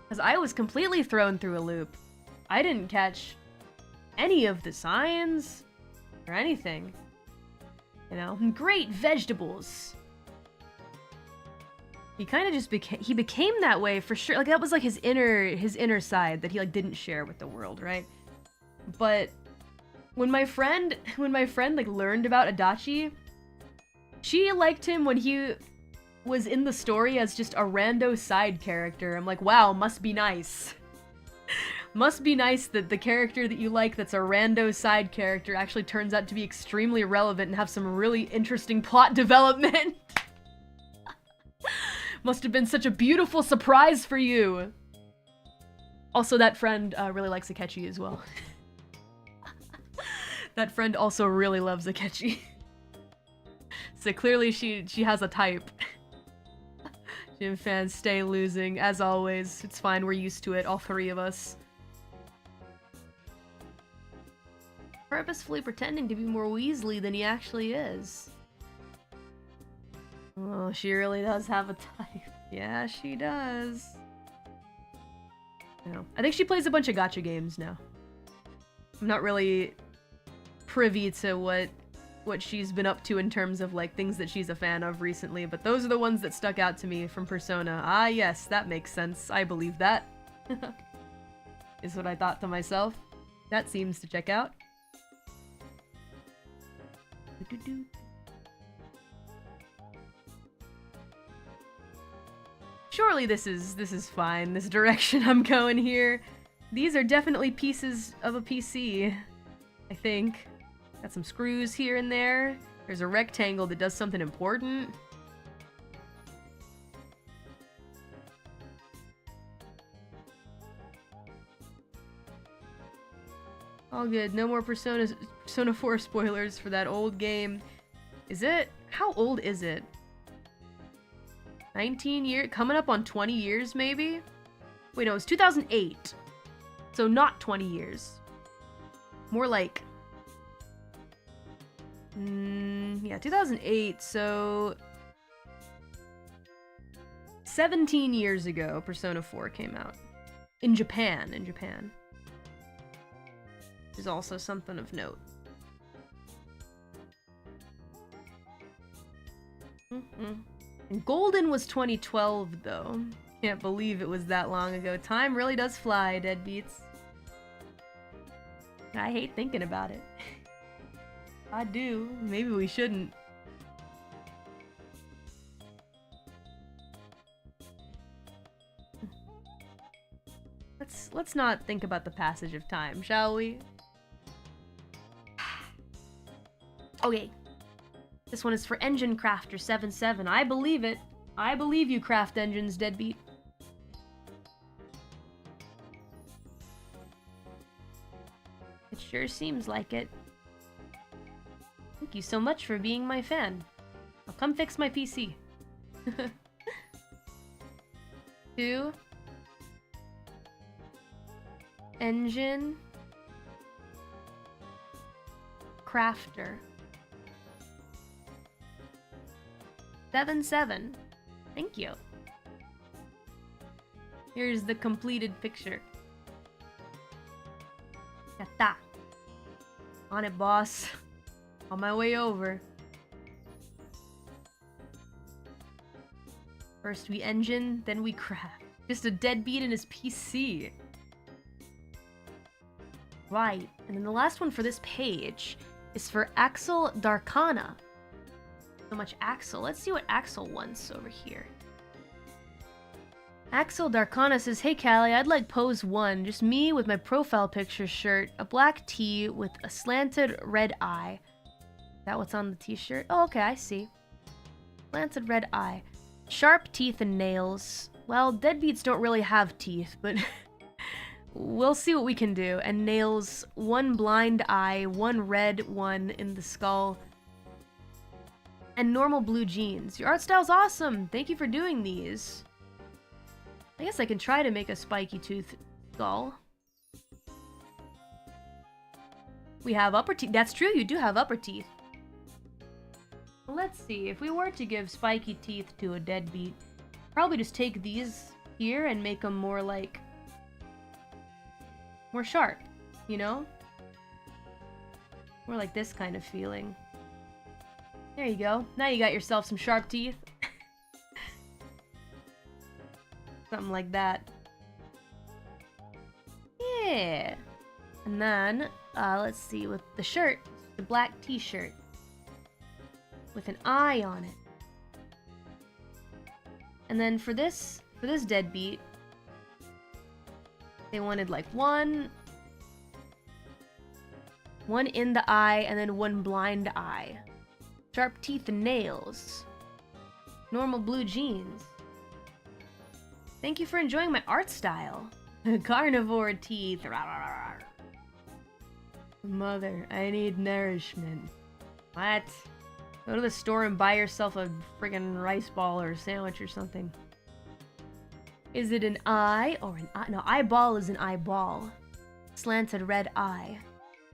Because I was completely thrown through a loop. I didn't catch any of the signs or anything. You know, great vegetables. He kind of just became that way for sure. Like that was like his inner side that he like didn't share with the world, right? But when my friend like learned about Adachi, she liked him when he was in the story as just a rando side character. I'm like, wow, must be nice. Must be nice that the character that you like that's a rando side character actually turns out to be extremely relevant and have some really interesting plot development. Must have been such a beautiful surprise for you. Also, that friend really likes Akechi as well. That friend also really loves Akechi. So clearly she has a type. Gym fans stay losing, as always. It's fine, we're used to it, all three of us. Purposefully pretending to be more Weasley than he actually is. Oh, she really does have a type. Yeah, she does. No. I think she plays a bunch of gacha games now. I'm not really privy to what what she's been up to in terms of like things that she's a fan of recently, but those are the ones that stuck out to me from Persona. Ah yes, that makes sense. I believe that. Is what I thought to myself. That seems to check out. Surely this is fine, this direction I'm going here. These are definitely pieces of a PC, I think. Got some screws here and there. There's a rectangle that does something important. All good, no more Persona 4 spoilers for that old game. Is it? How old is it? 19 years? Coming up on 20 years, maybe? Wait, no, it was 2008. So not 20 years. More like... yeah, 2008, so... 17 years ago, Persona 4 came out. In Japan, Which is also something of note. And Golden was 2012, though. Can't believe it was that long ago. Time really does fly, deadbeats. I hate thinking about it. I do. Maybe we shouldn't. Let's not think about the passage of time, shall we? Okay. This one is for Engine Crafter 77. I believe it. I believe you craft engines, deadbeat. It sure seems like it. Thank you so much for being my fan. I'll come fix my PC. 2. Engine Crafter 77. Thank you. Here's the completed picture. Yatta. On it, boss. On my way over. First we engine, then we craft. Just a deadbeat in his PC. Right, and then the last one for this page is for Axel Darkana. So much Axel. Let's see what Axel wants over here. Axel Darkana says, "Hey Callie, I'd like pose 1. Just me with my profile picture shirt, a black tee with a slanted red eye." Is that what's on the t-shirt? Oh, okay, I see. Slanted red eye. Sharp teeth and nails. Well, deadbeats don't really have teeth, but we'll see what we can do. And nails, 1 blind eye, 1 red one in the skull. And normal blue jeans. Your art style's awesome! Thank you for doing these. I guess I can try to make a spiky tooth skull. We have upper teeth. That's true, you do have upper teeth. Let's see, if we were to give spiky teeth to a deadbeat, probably just take these here and make them more like... more sharp, you know? More like this kind of feeling. There you go. Now you got yourself some sharp teeth. Something like that. Yeah. And then, let's see, with the shirt, the black t-shirt. With an eye on it. And then for this deadbeat, they wanted like one in the eye and then 1 blind eye. Sharp teeth and nails. Normal blue jeans. Thank you for enjoying my art style. Carnivore teeth. Mother, I need nourishment. What? Go to the store and buy yourself a friggin' rice ball or a sandwich or something. Is it an eye or an eye? No, eyeball is an eyeball. Slanted red eye.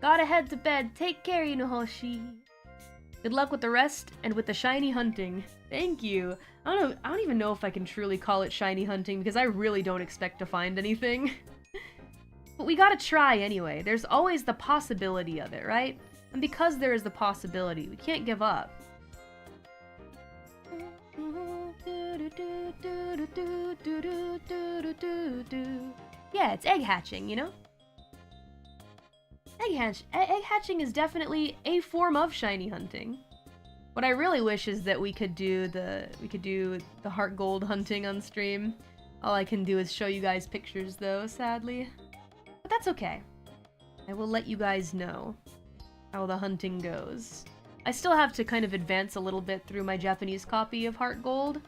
Gotta head to bed. Take care, Inuhoshi. Good luck with the rest and with the shiny hunting. Thank you. I don't even know if I can truly call it shiny hunting because I really don't expect to find anything. But we gotta try anyway. There's always the possibility of it, right? And because there is the possibility, we can't give up. Yeah, it's egg hatching, you know? Egg hatching is definitely a form of shiny hunting. What I really wish is that we could do the heart gold hunting on stream. All I can do is show you guys pictures though, sadly. But that's okay. I will let you guys know how the hunting goes. I still have to kind of advance a little bit through my Japanese copy of Heart Gold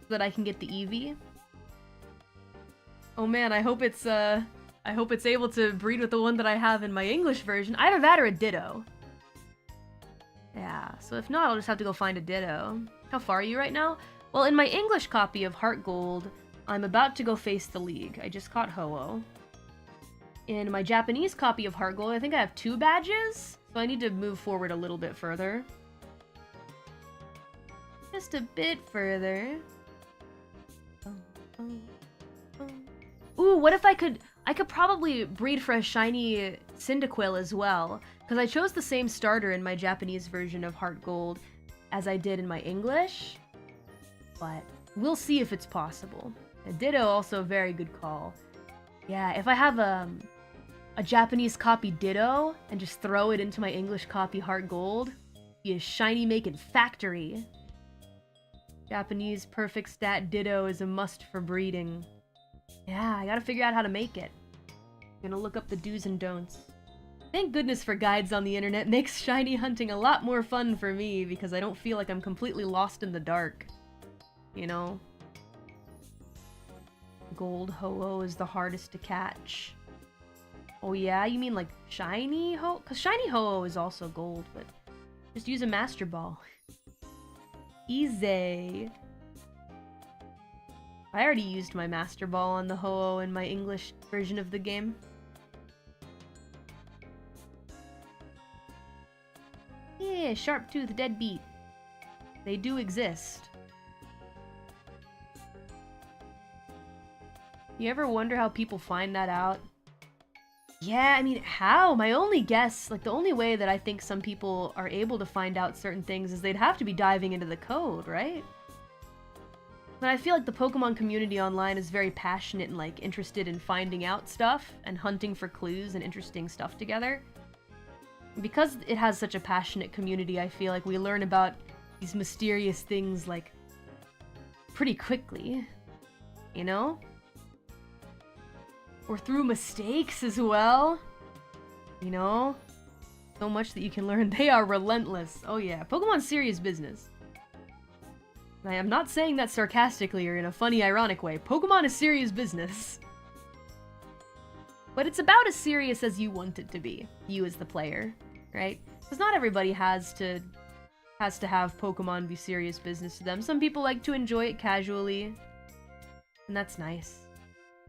so that I can get the Eevee. Oh man, I hope it's able to breed with the one that I have in my English version. Either that or a Ditto. Yeah, so if not, I'll just have to go find a Ditto. How far are you right now? Well, in my English copy of Heart Gold, I'm about to go face the League. I just caught Ho-Oh. In my Japanese copy of Heart Gold, I think I have 2 badges, so I need to move forward a little bit further. Just a bit further. Ooh, what if I could probably breed for a shiny Cyndaquil as well, because I chose the same starter in my Japanese version of Heart Gold as I did in my English, but we'll see if it's possible. A Ditto, also a very good call. Yeah, if I have a Japanese copy Ditto and just throw it into my English copy Heart Gold, be a shiny making factory. Japanese perfect stat Ditto is a must for breeding. Yeah, I gotta figure out how to make it. Gonna look up the do's and don'ts. Thank goodness for guides on the internet. Makes shiny hunting a lot more fun for me because I don't feel like I'm completely lost in the dark. You know? Gold Ho-Oh is the hardest to catch. Oh yeah, you mean like shiny Ho-Oh? Because shiny Ho-Oh is also gold, but just use a Master Ball. Easy. I already used my Master Ball on the Ho-Oh in my English version of the game. Yeah, Sharptooth Deadbeat. They do exist. You ever wonder how people find that out? Yeah, I mean, how? My only guess, like the only way that I think some people are able to find out certain things is they'd have to be diving into the code, right? But I feel like the Pokemon community online is very passionate and like interested in finding out stuff and hunting for clues and interesting stuff together. Because it has such a passionate community, I feel like we learn about these mysterious things like pretty quickly, you know? Or through mistakes as well, you know? So much that you can learn. They are relentless. Oh yeah, Pokemon's serious business. I am not saying that sarcastically or in a funny, ironic way. Pokemon is serious business. But it's about as serious as you want it to be, you as the player, right? Because not everybody has to have Pokemon be serious business to them. Some people like to enjoy it casually, and that's nice.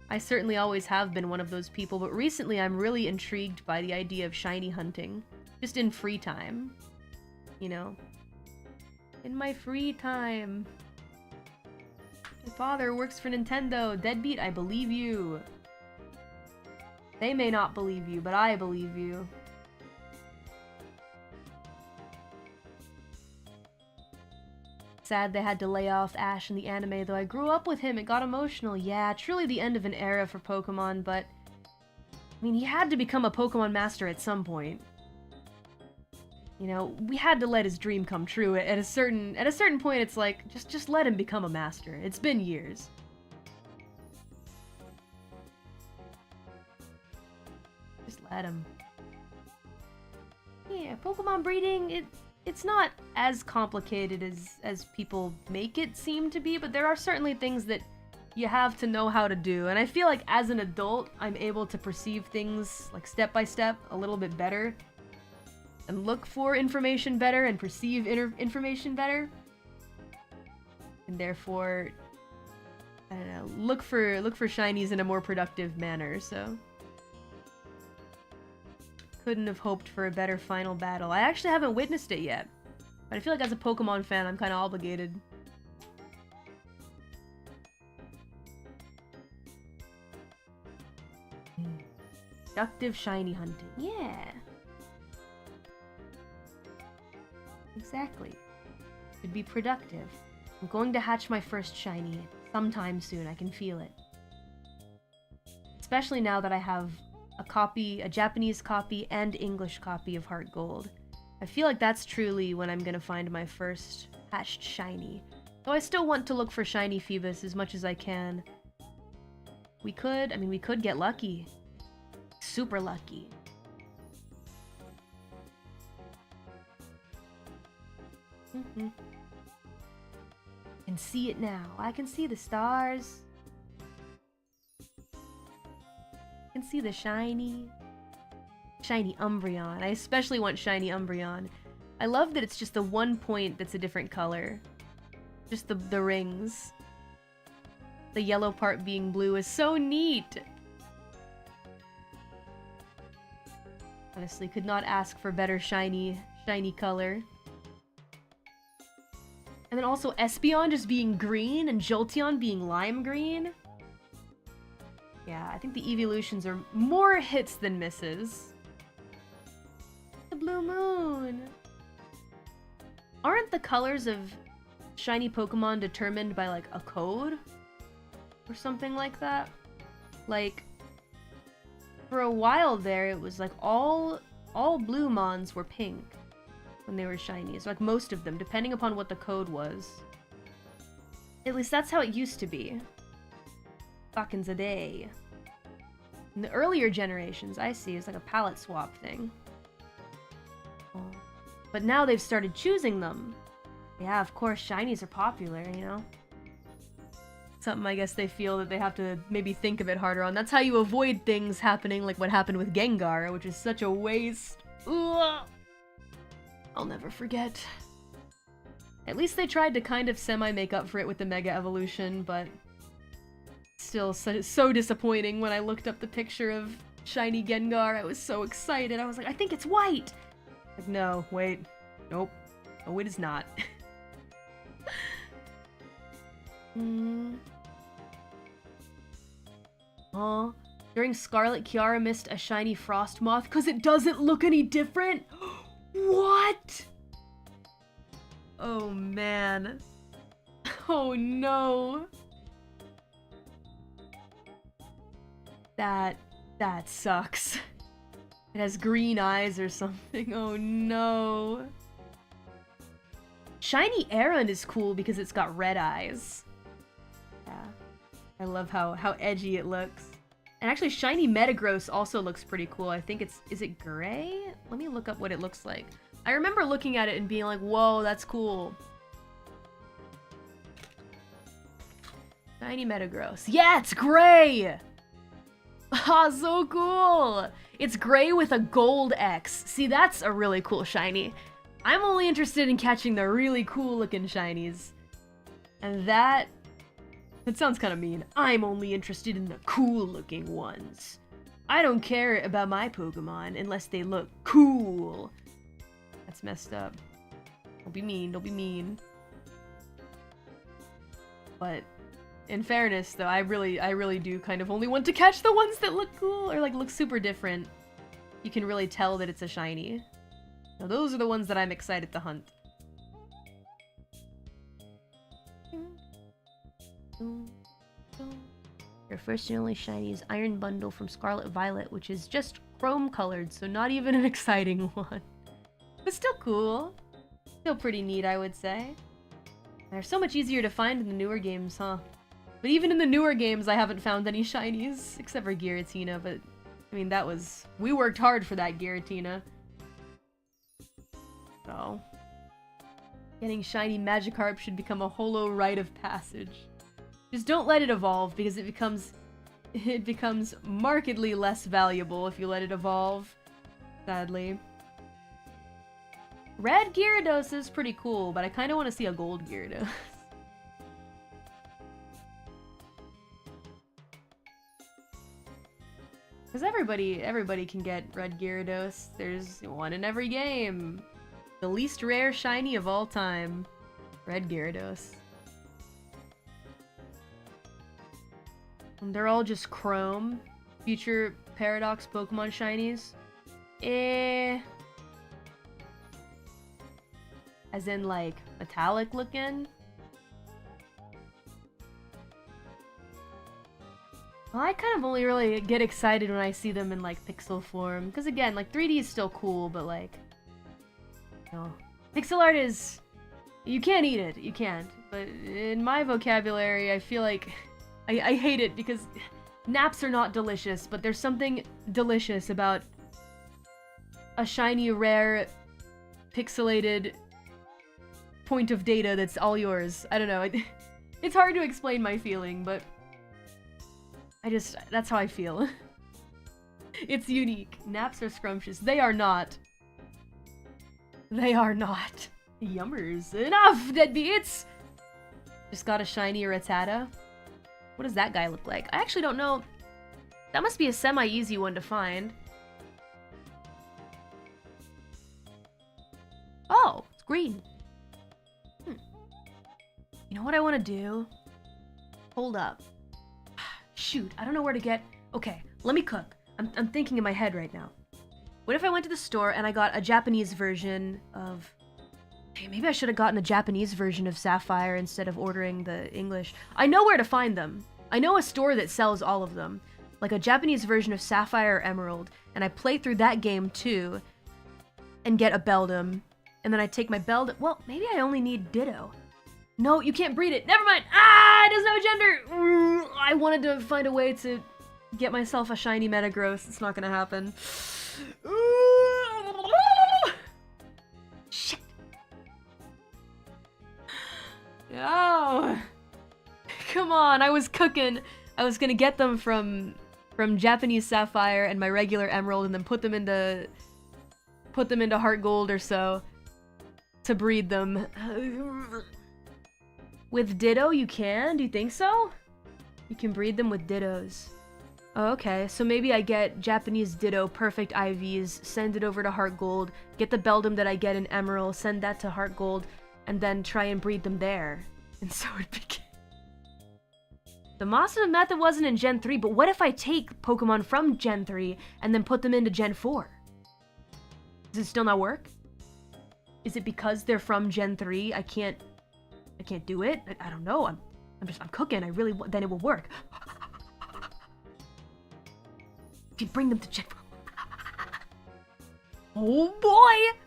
I certainly always have been one of those people, but recently I'm really intrigued by the idea of shiny hunting, just in free time, you know? In my free time. My father works for Nintendo. Deadbeat, I believe you. They may not believe you, but I believe you. Sad they had to lay off Ash in the anime, though I grew up with him. It got emotional. Yeah, truly the end of an era for Pokemon, but I mean, he had to become a Pokemon master at some point. You know, we had to let his dream come true. At a certain point, it's like, just let him become a master. It's been years. Just let him. Yeah, Pokemon breeding, it's not as complicated as people make it seem to be, but there are certainly things that you have to know how to do. And I feel like as an adult, I'm able to perceive things like step by step a little bit better. And look for information better and perceive information better. And therefore, I don't know, look for shinies in a more productive manner, so. Couldn't have hoped for a better final battle. I actually haven't witnessed it yet. But I feel like as a Pokemon fan, I'm kind of obligated. Productive shiny hunting. Yeah. Exactly. Should be productive. I'm going to hatch my first shiny sometime soon. I can feel it. Especially now that I have a Japanese copy and English copy of Heart Gold. I feel like that's truly when I'm gonna find my first hatched shiny. Though I still want to look for shiny Phoebus as much as I can. We could get lucky. Super lucky. I can see it now. I can see the stars. I can see the shiny Umbreon. I especially want shiny Umbreon. I love that it's just the one point that's a different color. Just the rings. The yellow part being blue is so neat. Honestly, could not ask for better shiny color. And then also Espeon just being green and Jolteon being lime green. Yeah, I think the evolutions are more hits than misses. The blue moon. Aren't the colors of shiny Pokemon determined by like a code? Or something like that? Like, for a while there, it was like all blue mons were pink when they were shinies. Like most of them, depending upon what the code was. At least that's how it used to be. Back in the day. In the earlier generations, I see, it's like a palette swap thing. But now they've started choosing them. Yeah, of course, shinies are popular, you know? Something I guess they feel that they have to maybe think a bit harder on. That's how you avoid things happening like what happened with Gengar, which is such a waste. Ugh. I'll never forget. At least they tried to kind of semi-make up for it with the Mega Evolution, but still so disappointing when I looked up the picture of shiny Gengar. I was so excited. I was like, I think it's white! Like, no, wait. Nope. Oh, it is not. Aw. During Scarlet, Kiara missed a shiny Frostmoth because it doesn't look any different? What? Oh, man. Oh, no. That sucks. It has green eyes or something. Oh, no. Shiny Aron is cool because it's got red eyes. Yeah. I love how edgy it looks. And actually, shiny Metagross also looks pretty cool. I think is it gray? Let me look up what it looks like. I remember looking at it and being like, whoa, that's cool. Shiny Metagross. Yeah, it's gray! Ah, so cool! It's gray with a gold X. See, that's a really cool shiny. I'm only interested in catching the really cool looking shinies. And that sounds kind of mean. I'm only interested in the cool looking ones. I don't care about my Pokemon unless they look cool. That's messed up. Don't be mean, don't be mean. But in fairness though, I really do kind of only want to catch the ones that look cool or like look super different. You can really tell that it's a shiny. Now those are the ones that I'm excited to hunt. Your first and only shiny is Iron Bundle from Scarlet Violet, which is just chrome colored, so not even an exciting one. But still cool. Still pretty neat, I would say. They're so much easier to find in the newer games, huh? But even in the newer games, I haven't found any shinies, except for Giratina, but I mean, we worked hard for that Giratina. So, getting shiny Magikarp should become a holo rite of passage. Just don't let it evolve, because it becomes markedly less valuable if you let it evolve, sadly. Red Gyarados is pretty cool, but I kind of want to see a gold Gyarados. Because everybody can get Red Gyarados. There's one in every game. The least rare shiny of all time. Red Gyarados. And they're all just chrome. Future Paradox Pokemon shinies. As in, like, metallic looking? Well, I kind of only really get excited when I see them in, like, pixel form. Because, again, like, 3D is still cool, but, like... You know, pixel art is... You can't eat it. You can't. But in my vocabulary, I feel like... I hate it because naps are not delicious, but there's something delicious about a shiny, rare, pixelated point of data that's all yours. I don't know. It's hard to explain my feeling, but that's how I feel. It's unique. Naps are scrumptious. They are not. They are not. Yummers. Enough, deadbeats! Just got a shiny Rattata. What does that guy look like? I actually don't know. That must be a semi-easy one to find. Oh, it's green. You know what I want to do? Hold up. Shoot, I don't know where to get... Okay, let me cook. I'm thinking in my head right now. What if I went to the store and I got a Japanese version of... Hey, maybe I should have gotten a Japanese version of Sapphire instead of ordering the English. I know where to find them. I know a store that sells all of them. Like a Japanese version of Sapphire or Emerald. And I play through that game too. And get a Beldum. And then I take my Beldum... Well, maybe I only need Ditto. No, you can't breed it. Never mind. Ah, it doesn't have a gender. I wanted to find a way to get myself a shiny Metagross. It's not gonna happen. Shit. No. Come on, I was cooking. I was gonna get them from Japanese Sapphire and my regular Emerald and then put them into Heart Gold or so to breed them. With Ditto you can? Do you think so? You can breed them with Dittos. Oh, okay, so maybe I get Japanese Ditto Perfect IVs, send it over to Heart Gold, get the Beldum that I get in Emerald, send that to Heart Gold, and then try and breed them there. And so it became... The Mastermind method wasn't in Gen 3, but what if I take Pokemon from Gen 3 and then put them into Gen 4? Does it still not work? Is it because they're from Gen 3? I can't do it? I don't know. I'm cooking. I really want... Then it will work. You can bring them to Gen 4. Oh boy!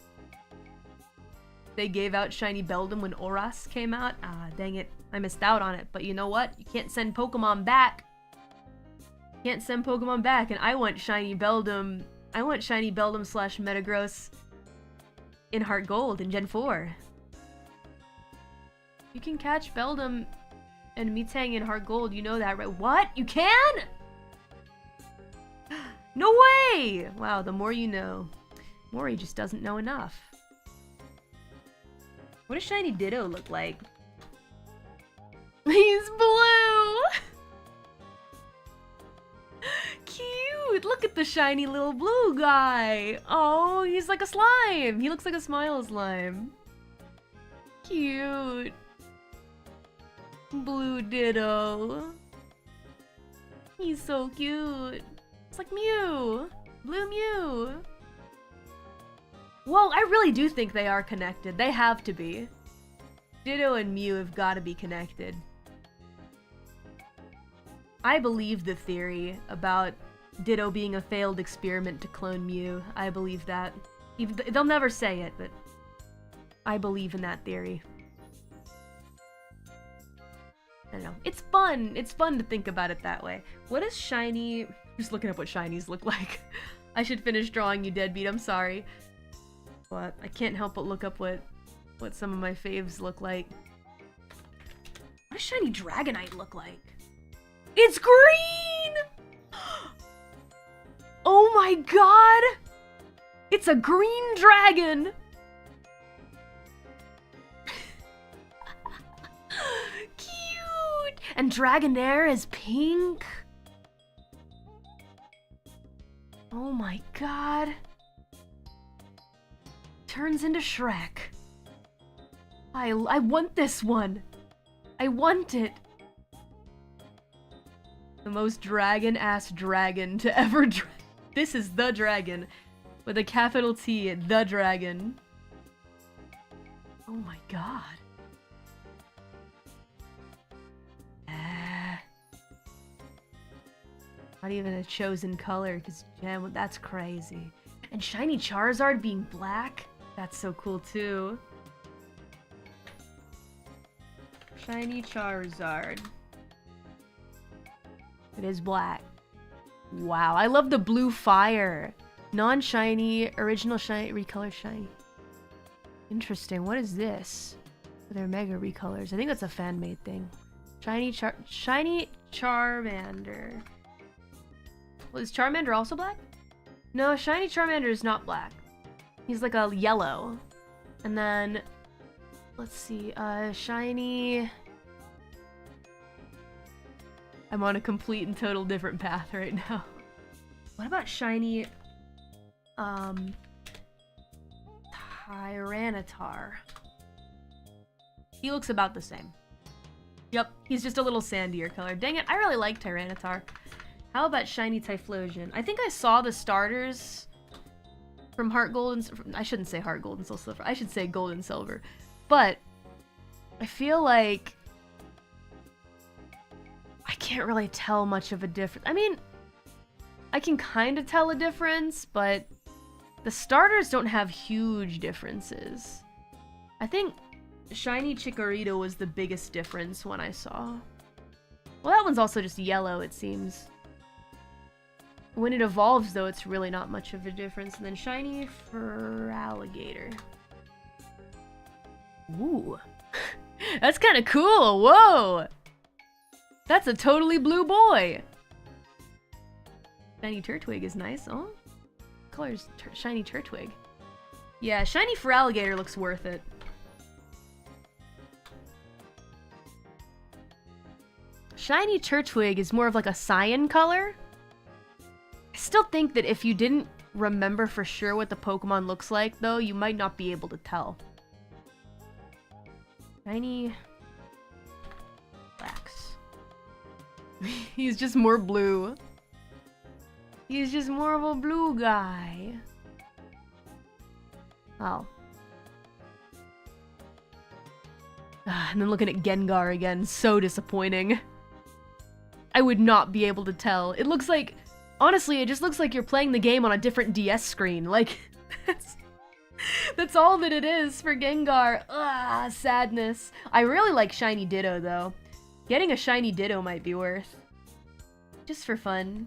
They gave out Shiny Beldum when Oras came out. Ah, dang it. I missed out on it. But you know what? You can't send Pokemon back. Can't send Pokemon back, and I want Shiny Beldum. I want Shiny Beldum / Metagross in Heart Gold in Gen 4. You can catch Beldum and Metang in Heart Gold. You know that, right? What? You can? No way! Wow, the more you know. Mori just doesn't know enough. What does Shiny Ditto look like? He's blue! Cute! Look at the shiny little blue guy! Oh, he's like a slime! He looks like a smile slime. Cute. Blue Ditto. He's so cute. It's like Mew. Blue Mew. Well, I really do think they are connected. They have to be. Ditto and Mew have got to be connected. I believe the theory about Ditto being a failed experiment to clone Mew. I believe that. Even they'll never say it, but I believe in that theory. I don't know. It's fun. It's fun to think about it that way. What is shiny... Just looking up what shinies look like. I should finish drawing you, deadbeat. I'm sorry. But I can't help but look up what some of my faves look like. What does shiny Dragonite look like? It's green! Oh my god! It's a green dragon! Cute! And Dragonair is pink? Oh my god. Turns into Shrek. I want this one. I want it. The most dragon-ass dragon to ever This is the dragon. With a capital T, the dragon. Oh my god. Not even a chosen color, because gem, that's crazy. And shiny Charizard being black? That's so cool too. Shiny Charizard. It is black. Wow, I love the blue fire. Non-shiny, original shiny, recolored shiny. Interesting, what is this? They're mega recolors. I think that's a fan-made thing. Shiny Charmander. Well, is Charmander also black? No, shiny Charmander is not black. He's like a yellow. And then, let's see, shiny... I'm on a complete and total different path right now. What about shiny, Tyranitar? He looks about the same. Yep, he's just a little sandier color. Dang it, I really like Tyranitar. How about shiny Typhlosion? I think I saw the starters from Heart Gold and... I shouldn't say Heart Gold and Soul Silver. I should say Gold and Silver. But I feel like I can't really tell much of a difference. I mean, I can kind of tell a difference, but the starters don't have huge differences. I think shiny Chikorita was the biggest difference when I saw. Well, that one's also just yellow, it seems. When it evolves, though, it's really not much of a difference. And then shiny Feraligatr. Ooh. That's kind of cool. Whoa. That's a totally blue boy. Shiny Turtwig is nice. Oh. Color's shiny Turtwig. Yeah, shiny Feraligatr looks worth it. Shiny Turtwig is more of like a cyan color. I still think that if you didn't remember for sure what the Pokemon looks like, though, you might not be able to tell. Shiny Wax. He's just more blue. He's just more of a blue guy. Oh. And then looking at Gengar again, so disappointing. I would not be able to tell. It looks like... Honestly, it just looks like you're playing the game on a different DS screen. Like, that's all that it is for Gengar. Ah, sadness. I really like shiny Ditto, though. Getting a shiny Ditto might be worth. Just for fun.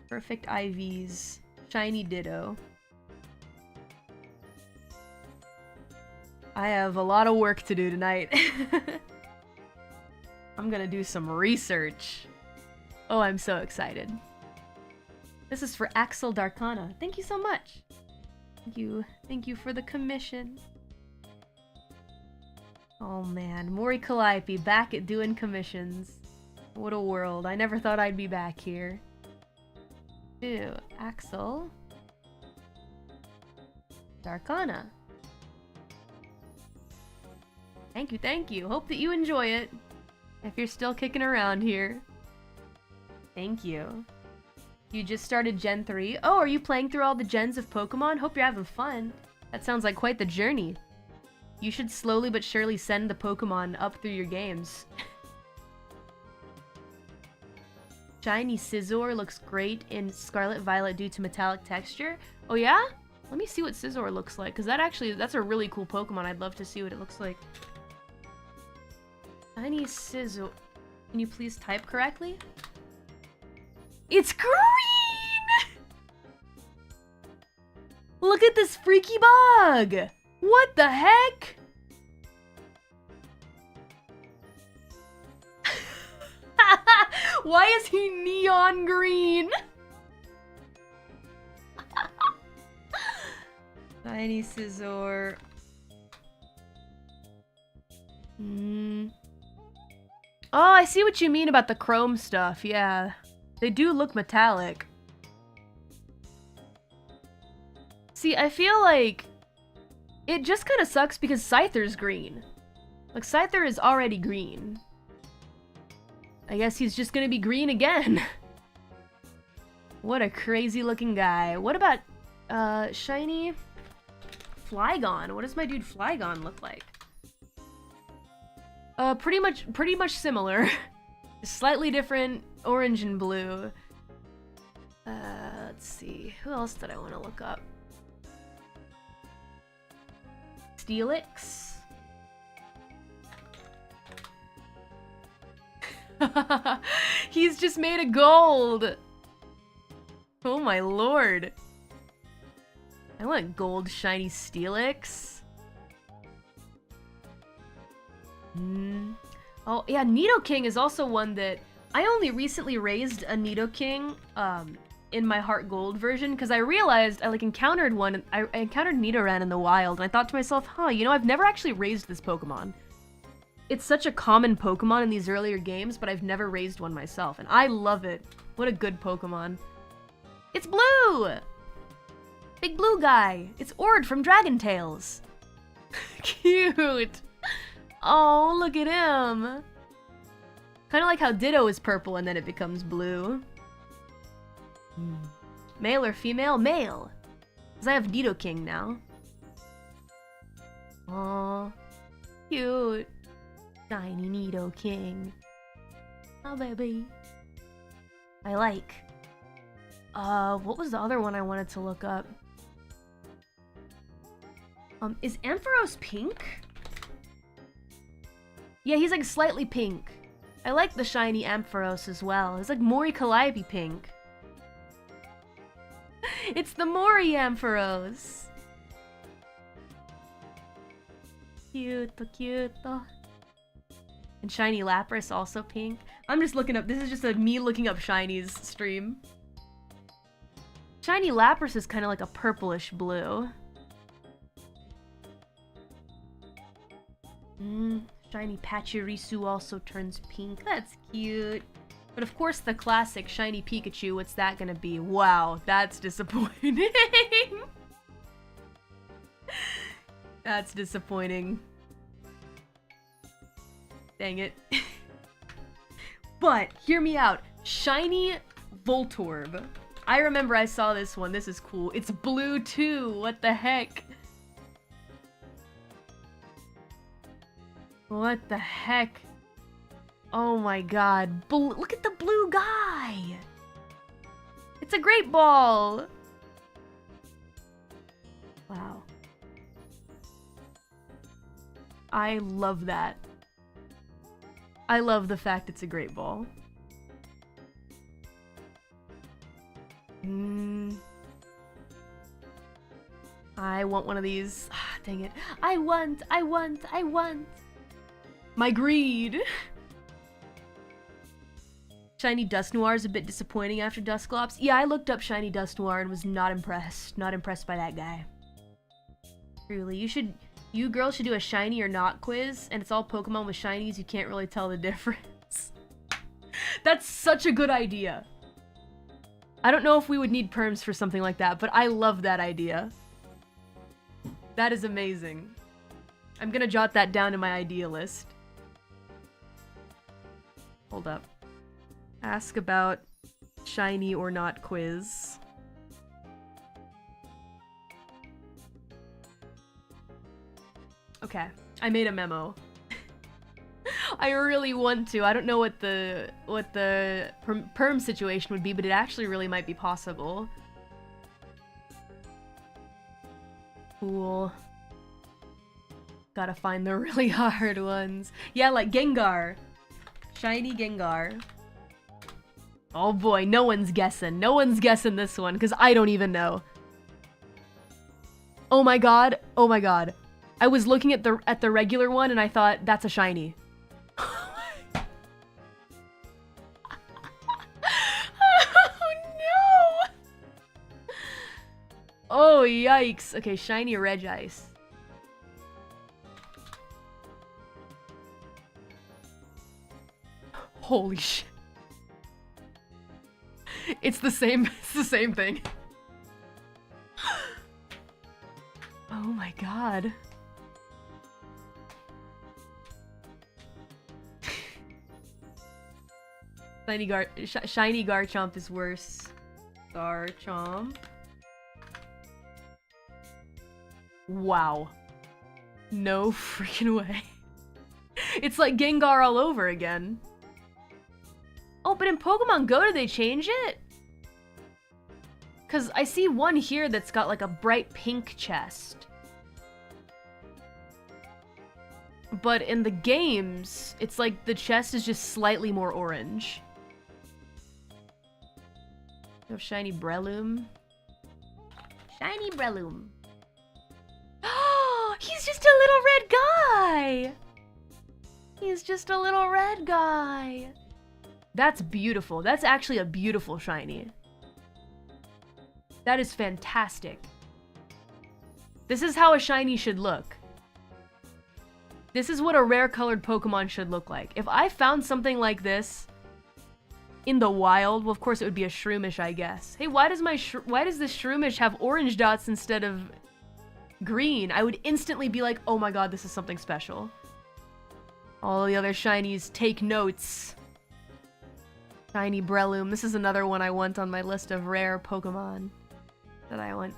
Perfect IVs. Shiny Ditto. I have a lot of work to do tonight. I'm gonna do some research. Oh, I'm so excited. This is for Axel Darkana. Thank you so much. Thank you. Thank you for the commission. Oh man, Mori Calliope back at doing commissions. What a world. I never thought I'd be back here. Ew, Axel Darkana. Thank you, thank you. Hope that you enjoy it. If you're still kicking around here. Thank you. You just started Gen 3. Oh, are you playing through all the gens of Pokemon? Hope you're having fun. That sounds like quite the journey. You should slowly but surely send the Pokemon up through your games. Shiny Scizor looks great in Scarlet Violet due to metallic texture. Oh yeah? Let me see what Scizor looks like, because that's a really cool Pokemon. I'd love to see what it looks like. Shiny Scizor. Can you please type correctly? It's green! Look at this freaky bug! What the heck? Why is he neon green? Shiny Scizor. Oh, I see what you mean about the chrome stuff, yeah. They do look metallic. See, I feel like it just kind of sucks because Scyther's green. Like, Scyther is already green. I guess he's just gonna be green again. What a crazy looking guy. What about, shiny Flygon? What does my dude Flygon look like? Pretty much similar. Slightly different, orange and blue. Let's see. Who else did I want to look up? Steelix? He's just made of gold! Oh my lord. I want gold shiny Steelix. Oh yeah, Nidoking is also one that I only recently raised a Nidoking in my Heart Gold version because I realized I encountered one. I encountered Nidoran in the wild, and I thought to myself, huh, you know, I've never actually raised this Pokemon. It's such a common Pokemon in these earlier games, but I've never raised one myself, and I love it. What a good Pokemon. It's blue! Big blue guy. It's Ord from Dragon Tales. Cute. Oh, look at him. Kind of like how Ditto is purple and then it becomes blue. Male or female? Male. Because I have Nidoking now. Aww. Cute. Shiny Nidoking. Oh, baby. I like. What was the other one I wanted to look up? Is Ampharos pink? Yeah, he's like slightly pink. I like the shiny Ampharos as well. It's like Mori Calliope pink. It's the Mori Ampharos. Cute, cute. And shiny Lapras also pink. I'm just looking up. This is just me looking up shinies stream. Shiny Lapras is kind of like a purplish blue. Shiny Pachirisu also turns pink. That's cute. But of course the classic shiny Pikachu, what's that gonna be? Wow, that's disappointing. That's disappointing. Dang it. But, hear me out. Shiny Voltorb. I remember I saw this one. This is cool. It's blue too. What the heck? What the heck? Oh my god. Look at the blue guy! It's a great ball! Wow. I love that. I love the fact it's a great ball. I want one of these. Ah, dang it. I want! My greed! Shiny Dusknoir is a bit disappointing after Dusclops. Yeah, I looked up Shiny Dusknoir and was not impressed. Not impressed by that guy. Truly, you girls should do a shiny or not quiz, and it's all Pokemon with shinies, you can't really tell the difference. That's such a good idea. I don't know if we would need perms for something like that, but I love that idea. That is amazing. I'm gonna jot that down in my idea list. Hold up. Ask about shiny or not quiz. Okay, I made a memo. I really want to. I don't know what the perm situation would be, but it actually really might be possible. Cool. Gotta find the really hard ones. Yeah, like Gengar. Shiny Gengar. Oh boy, no one's guessing. No one's guessing this one, because I don't even know. Oh my god. Oh my god. I was looking at the regular one and I thought, that's a shiny. Oh no! Oh yikes. Okay, shiny Regice. Holy shit. It's the same thing. Oh my god. Shiny Garchomp is worse. Garchomp. Wow. No freaking way. It's like Gengar all over again. Oh, but in Pokemon Go, did they change it? Because I see one here that's got like a bright pink chest. But in the games, it's like the chest is just slightly more orange. We have shiny Breloom. Shiny Breloom. Oh, he's just a little red guy! He's just a little red guy. That's beautiful. That's actually a beautiful shiny. That is fantastic. This is how a shiny should look. This is what a rare colored Pokemon should look like. If I found something like this in the wild, well, of course it would be a Shroomish, I guess. Hey, why does this Shroomish have orange dots instead of green? I would instantly be like, oh my god, this is something special. All the other shinies, take notes. Shiny Breloom. This is another one I want on my list of rare Pokemon that I want.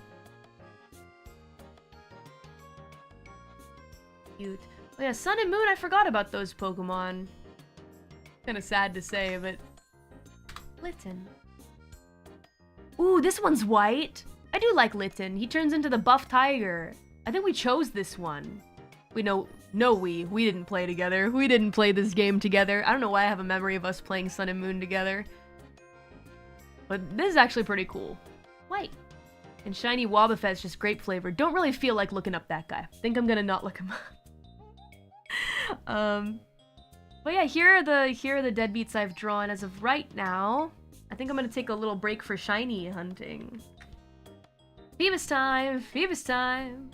Cute. Oh yeah, Sun and Moon, I forgot about those Pokemon. Kinda sad to say, but... Litten. Ooh, this one's white. I do like Litten. He turns into the buff tiger. I think we chose this one. We didn't play together. We didn't play this game together. I don't know why I have a memory of us playing Sun and Moon together. But this is actually pretty cool. White. And shiny Wobbuffet's just grape flavor. Don't really feel like looking up that guy. Think I'm gonna not look him up. But yeah, here are the deadbeats I've drawn as of right now. I think I'm gonna take a little break for shiny hunting. Phoebus time! Phoebus time!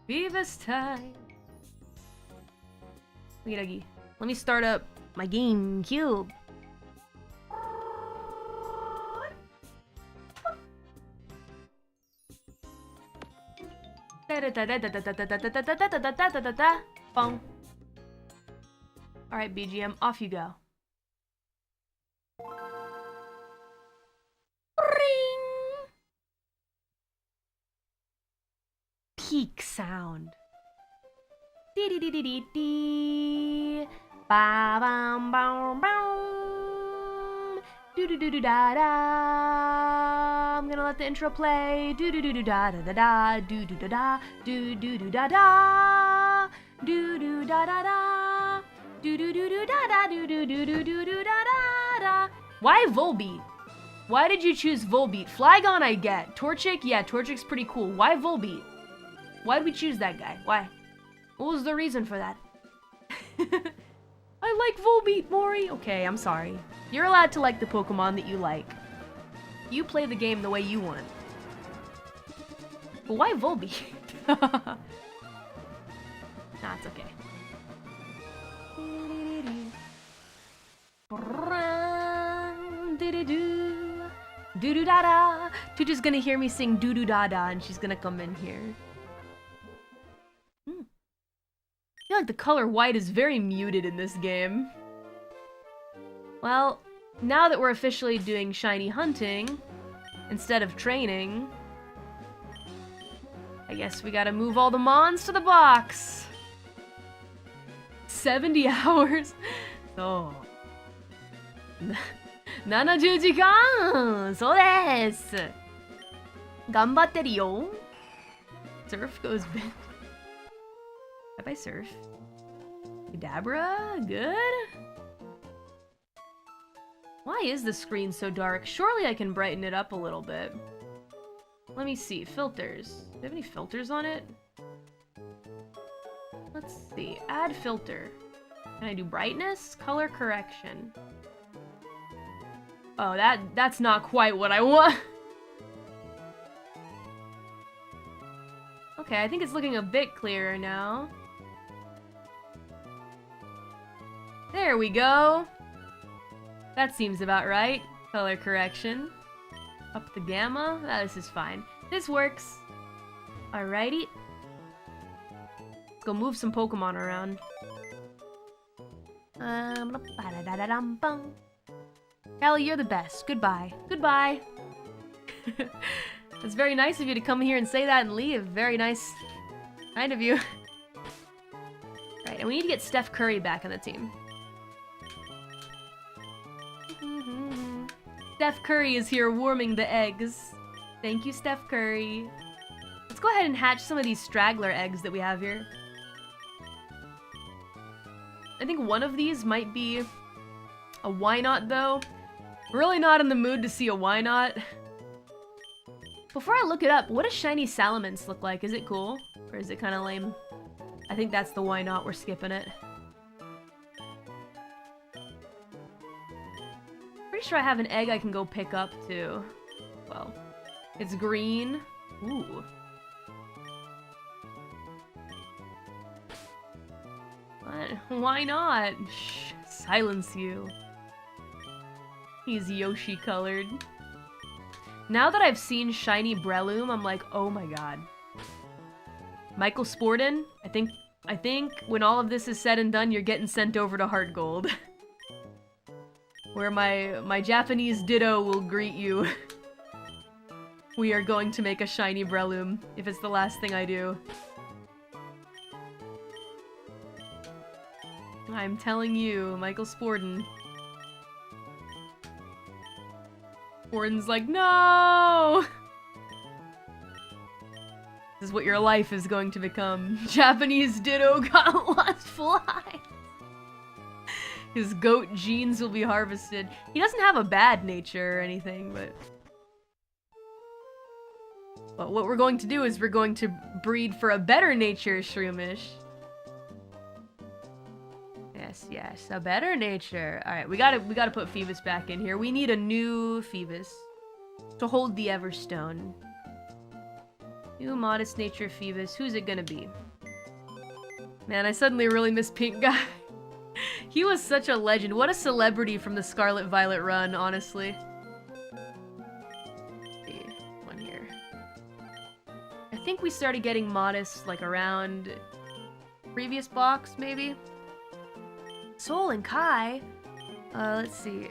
Phoebus time! Okie let me start up my GameCube. Alright, BGM, off you go. Ring! Peak sound. Dee dee dee dee dee dee. Ba bam bam bam. Do do do do da da. I'm gonna let the intro play. Do do do do da da da da. Do do da da. Do do do da da. Do do da da da. Do do do do da da. Do do do do do do da da da. Why Volbeat? Why did you choose Volbeat? Flygon I get. Torchic? Yeah, Torchic's pretty cool. Why Volbeat? Why did we choose that guy? Why? What was the reason for that? I like Volbeat, Mori. Okay, I'm sorry. You're allowed to like the Pokemon that you like. You play the game the way you want. But why Volbeat? Nah, it's okay. Doo-doo-da-da. Tutu's gonna hear me sing doo-doo-da-da and she's gonna come in here. I feel like the color white is very muted in this game. Well, now that we're officially doing shiny hunting instead of training, I guess we gotta move all the mons to the box. 70 hours? Oh. 70時間! そうです! 頑張ってるよ! Surf goes bent. Have I surfed? Kadabra? Good? Why is the screen so dark? Surely I can brighten it up a little bit. Let me see. Filters. Do I have any filters on it? Let's see. Add filter. Can I do brightness? Color correction. Oh, that's not quite what I want. Okay, I think it's looking a bit clearer now. There we go. That seems about right. Color correction. Up the gamma. This is fine. This works. Alrighty. Let's go move some Pokemon around. Callie, you're the best. Goodbye. Goodbye. It's very nice of you to come here and say that and leave. Very nice. Kind of you. Right, and we need to get Steph Curry back on the team. Steph Curry is here warming the eggs. Thank you, Steph Curry. Let's go ahead and hatch some of these straggler eggs that we have here. I think one of these might be a why not, though. Really not in the mood to see a why not. Before I look it up, what does shiny salamence look like? Is it cool? Or is it kind of lame? I think that's the why not. We're skipping it. Pretty sure I have an egg I can go pick up, too. Well, it's green. Ooh. What? Why not? Shh, silence you. He's Yoshi colored. Now that I've seen shiny Breloom, I'm like, oh my god. Michael Sportin, I think when all of this is said and done, you're getting sent over to Heart Gold. Where my Japanese ditto will greet you. We are going to make a shiny Breloom, if it's the last thing I do. I'm telling you, Michael Sportin. Sportin's like, no! This is what your life is going to become. Japanese ditto got lost fly. His goat genes will be harvested. He doesn't have a bad nature or anything, but what we're going to do is we're going to breed for a better nature, Shroomish. Yes, a better nature. Alright, we gotta put Phoebus back in here. We need a new Phoebus to hold the Everstone. New modest nature Phoebus. Who's it gonna be? Man, I suddenly really miss Pink Guy. He was such a legend. What a celebrity from the Scarlet Violet run, honestly. One here. I think we started getting modest like around previous box, maybe? Soul and Kai? Let's see.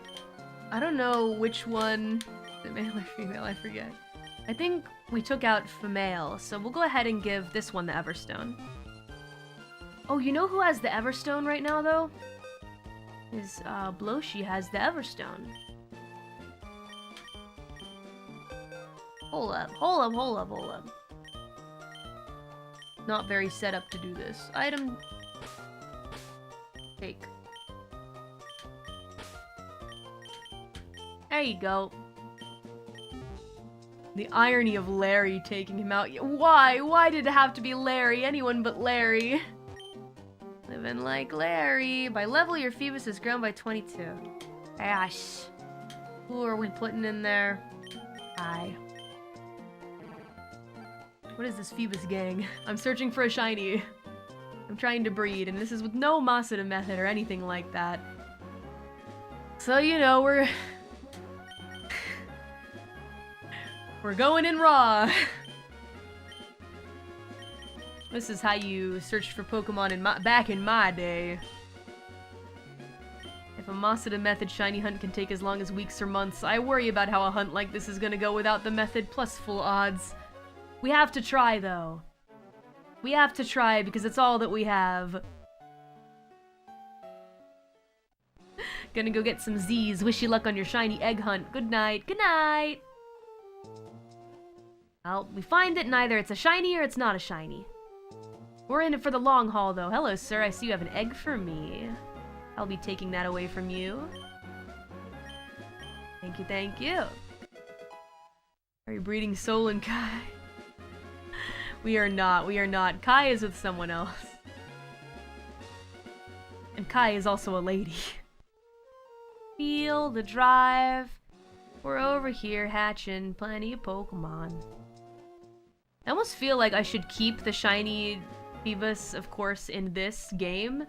I don't know which one... Is it male or female? I forget. I think we took out female, so we'll go ahead and give this one the Everstone. Oh, you know who has the Everstone right now, though? Is, Bloshi has the Everstone. Hold up. Not very set up to do this. Item... Take. There you go. The irony of Larry taking him out. Why? Why did it have to be Larry? Anyone but Larry. Living like Larry. By level, your Phoebus has grown by 22. Ash. Who are we putting in there? I. What is this Phoebus gang? I'm searching for a shiny. I'm trying to breed, and this is with no Masada method or anything like that. So, you know, we're going in raw. This is how you searched for Pokemon back in my day. If a Masada method shiny hunt can take as long as weeks or months, I worry about how a hunt like this is gonna go without the method plus full odds. We have to try, though. We have to try because it's all that we have. Gonna go get some Z's. Wish you luck on your shiny egg hunt. Good night. Good night. Well, we find that neither it's a shiny or it's not a shiny. We're in it for the long haul, though. Hello, sir. I see you have an egg for me. I'll be taking that away from you. Thank you, thank you. Are you breeding Soul and Kai? We are not. Kai is with someone else. And Kai is also a lady. Feel the drive. We're over here hatching plenty of Pokemon. I almost feel like I should keep the shiny Phoebus, of course, in this game.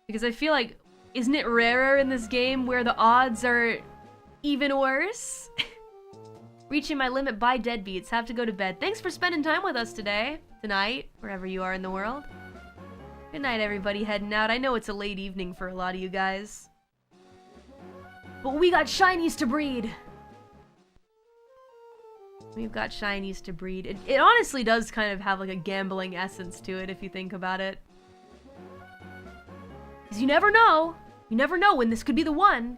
Because I feel like, isn't it rarer in this game where the odds are even worse? Reaching my limit by deadbeats. Have to go to bed. Thanks for spending time with us today. Tonight. Wherever you are in the world. Good night, everybody heading out. I know it's a late evening for a lot of you guys. But we got shinies to breed. We've got shinies to breed. It honestly does kind of have like a gambling essence to it if you think about it. Because you never know. You never know when this could be the one.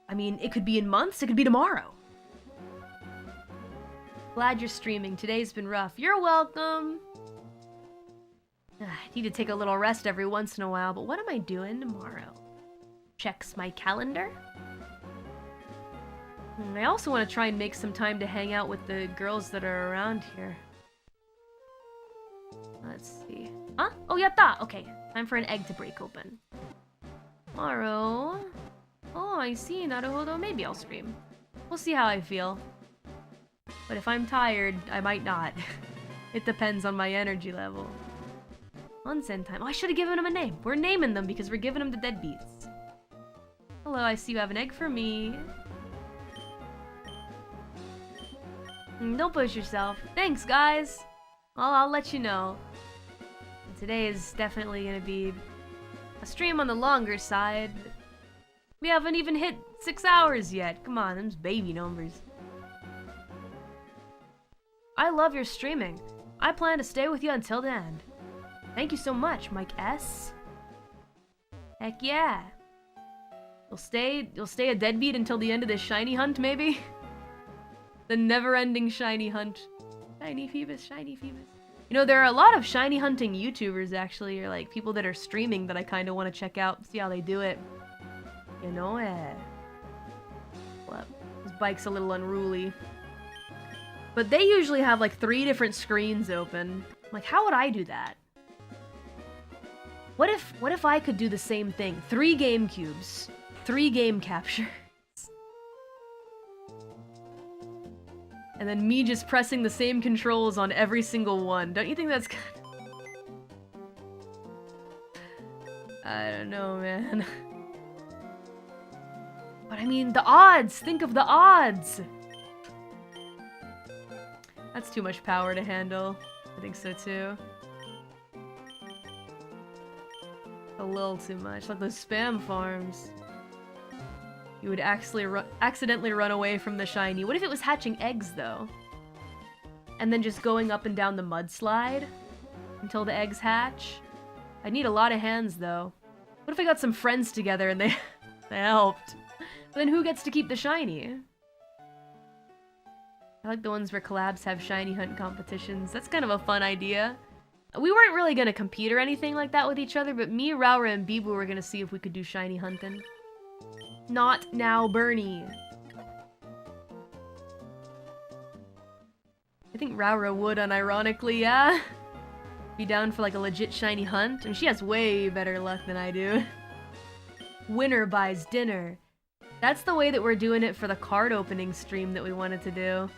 I mean, it could be in months, it could be tomorrow. Glad you're streaming. Today's been rough. You're welcome. I need to take a little rest every once in a while, but what am I doing tomorrow? Checks my calendar. I also want to try and make some time to hang out with the girls that are around here. Let's see. Huh? Oh, yatta! Okay, time for an egg to break open. Tomorrow... Oh, I see. Naruhodo. Maybe I'll stream. We'll see how I feel. But if I'm tired, I might not. It depends on my energy level. Onsen time. Oh, I should have given him a name. We're naming them because we're giving them the deadbeats. Hello, I see you have an egg for me. Don't push yourself. Thanks, guys. Well, I'll let you know. Today is definitely gonna be a stream on the longer side. We haven't even hit 6 hours yet. Come on, them's baby numbers. I love your streaming. I plan to stay with you until the end. Thank you so much, Mike S. Heck yeah. You'll stay a deadbeat until the end of this shiny hunt, maybe? The never-ending shiny hunt. Shiny Phoebus, shiny Phoebus. You know, there are a lot of shiny hunting YouTubers, actually, or like people that are streaming that I kind of want to check out, see how they do it. You know, well, this bike's a little unruly. But they usually have like 3 different screens open. Like, how would I do that? What if I could do the same thing? 3 game cubes, 3 game captures. And then me just pressing the same controls on every single one. Don't you think that's kind of... I don't know, man. But I mean, the odds! Think of the odds! That's too much power to handle. I think so too. A little too much. Like those spam farms. You would accidentally run away from the shiny. What if it was hatching eggs, though? And then just going up and down the mudslide until the eggs hatch? I need a lot of hands, though. What if I got some friends together and they helped? But then who gets to keep the shiny? I like the ones where collabs have shiny hunt competitions. That's kind of a fun idea. We weren't really gonna compete or anything like that with each other, but me, Raura, and Bibu were gonna see if we could do shiny hunting. Not now, Bernie. I think Raura would, unironically, yeah? Be down for like a legit shiny hunt. I mean, she has way better luck than I do. Winner buys dinner. That's the way that we're doing it for the card opening stream that we wanted to do.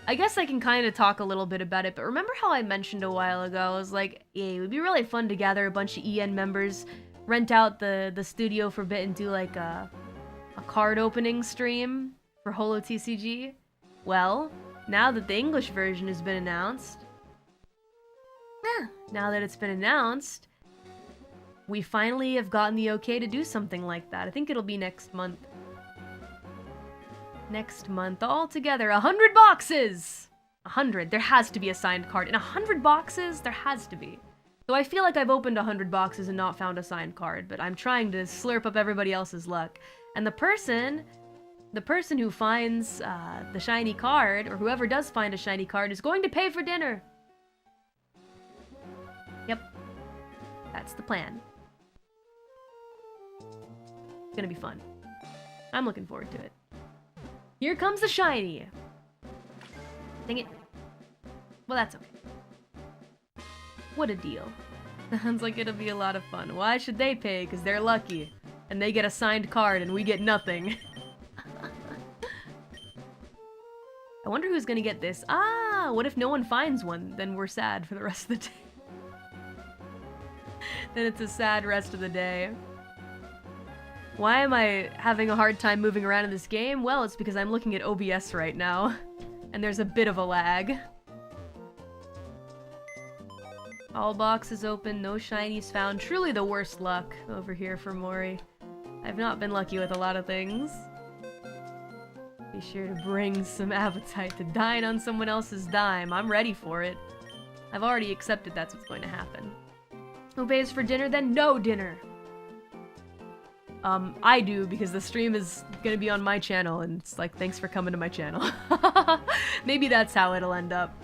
I guess I can kind of talk a little bit about it, but remember how I mentioned a while ago, I was like, yeah, it would be really fun to gather a bunch of EN members, rent out the studio for a bit and do like a card opening stream for Holo TCG? Well, now that the English version has been announced, we finally have gotten the okay to do something like that. I think it'll be next month. Next month, all together, 100 boxes! 100. There has to be a signed card. In 100 boxes, there has to be. So I feel like I've opened 100 boxes and not found a signed card, but I'm trying to slurp up everybody else's luck. And the person who finds the shiny card, or whoever does find a shiny card, is going to pay for dinner. Yep. That's the plan. It's gonna be fun. I'm looking forward to it. Here comes the shiny! Dang it. Well, that's okay. What a deal. Sounds like it'll be a lot of fun. Why should they pay? Because they're lucky. And they get a signed card and we get nothing. I wonder who's gonna get this. Ah, what if no one finds one? Then we're sad for the rest of the day. Then it's a sad rest of the day. Why am I having a hard time moving around in this game? Well, it's because I'm looking at OBS right now. And there's a bit of a lag. All boxes open, no shinies found. Truly the worst luck over here for Mori. I've not been lucky with a lot of things. Be sure to bring some appetite to dine on someone else's dime. I'm ready for it. I've already accepted that's what's going to happen. Who pays for dinner then? No dinner! I do, because the stream is gonna be on my channel, and it's like, thanks for coming to my channel. Maybe that's how it'll end up.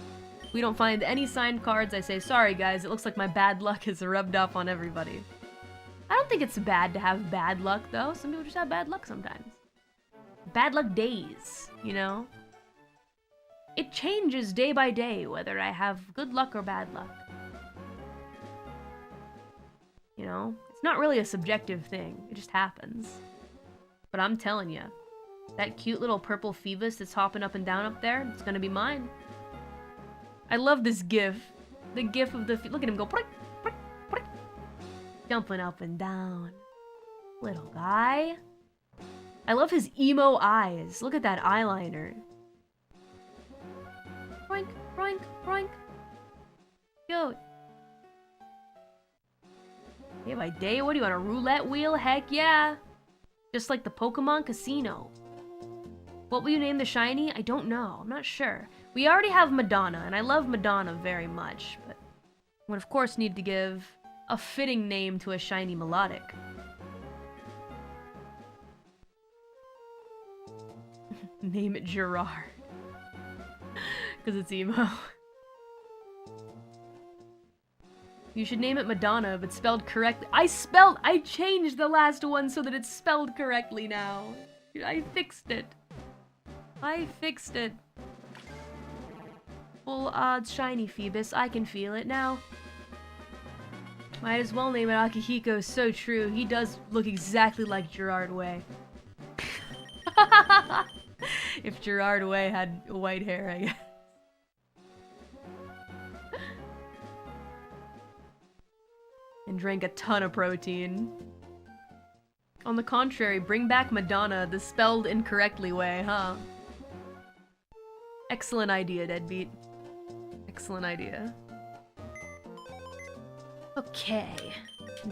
If we don't find any signed cards, I say, sorry guys, it looks like my bad luck has rubbed off on everybody. I don't think it's bad to have bad luck, though. Some people just have bad luck sometimes. Bad luck days, you know? It changes day by day, whether I have good luck or bad luck. You know? It's not really a subjective thing. It just happens. But I'm telling you, that cute little purple Phoebus that's hopping up and down up there, it's gonna be mine. I love this gif. The gif of the... Look at him go... Prick, prick, prick. Jumping up and down. Little guy. I love his emo eyes. Look at that eyeliner. Broink, broink, broink. Yo. Day by day, what do you want, a roulette wheel? Heck yeah! Just like the Pokemon Casino. What will you name the shiny? I don't know. I'm not sure. We already have Madonna, and I love Madonna very much, but would of course need to give a fitting name to a shiny melodic. Name it Gerard. Because it's emo. You should name it Madonna, but spelled correctly. I changed the last one so that it's spelled correctly now. I fixed it. I fixed it. Full odds shiny Phoebus, I can feel it now. Might as well name it Akihiko, so true. He does look exactly like Gerard Way. If Gerard Way had white hair, I guess. And drank a ton of protein. On the contrary, bring back Madonna, the spelled incorrectly way, huh? Excellent idea, Deadbeat. Excellent idea. Okay.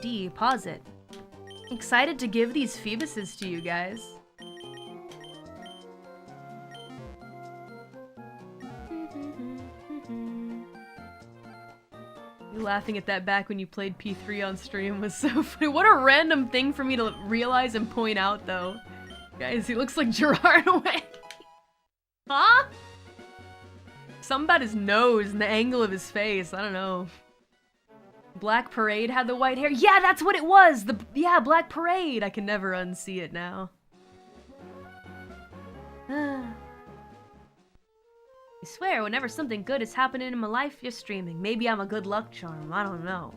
D, pause it. Excited to give these Phoebuses to you guys. You laughing at that back when you played P3 on stream was so funny. What a random thing for me to realize and point out, though. Guys, he looks like Gerard Way. Huh? Something about his nose and the angle of his face. I don't know. Black Parade had the white hair. Yeah, that's what it was! Yeah, Black Parade! I can never unsee it now. I swear, whenever something good is happening in my life, you're streaming. Maybe I'm a good luck charm. I don't know.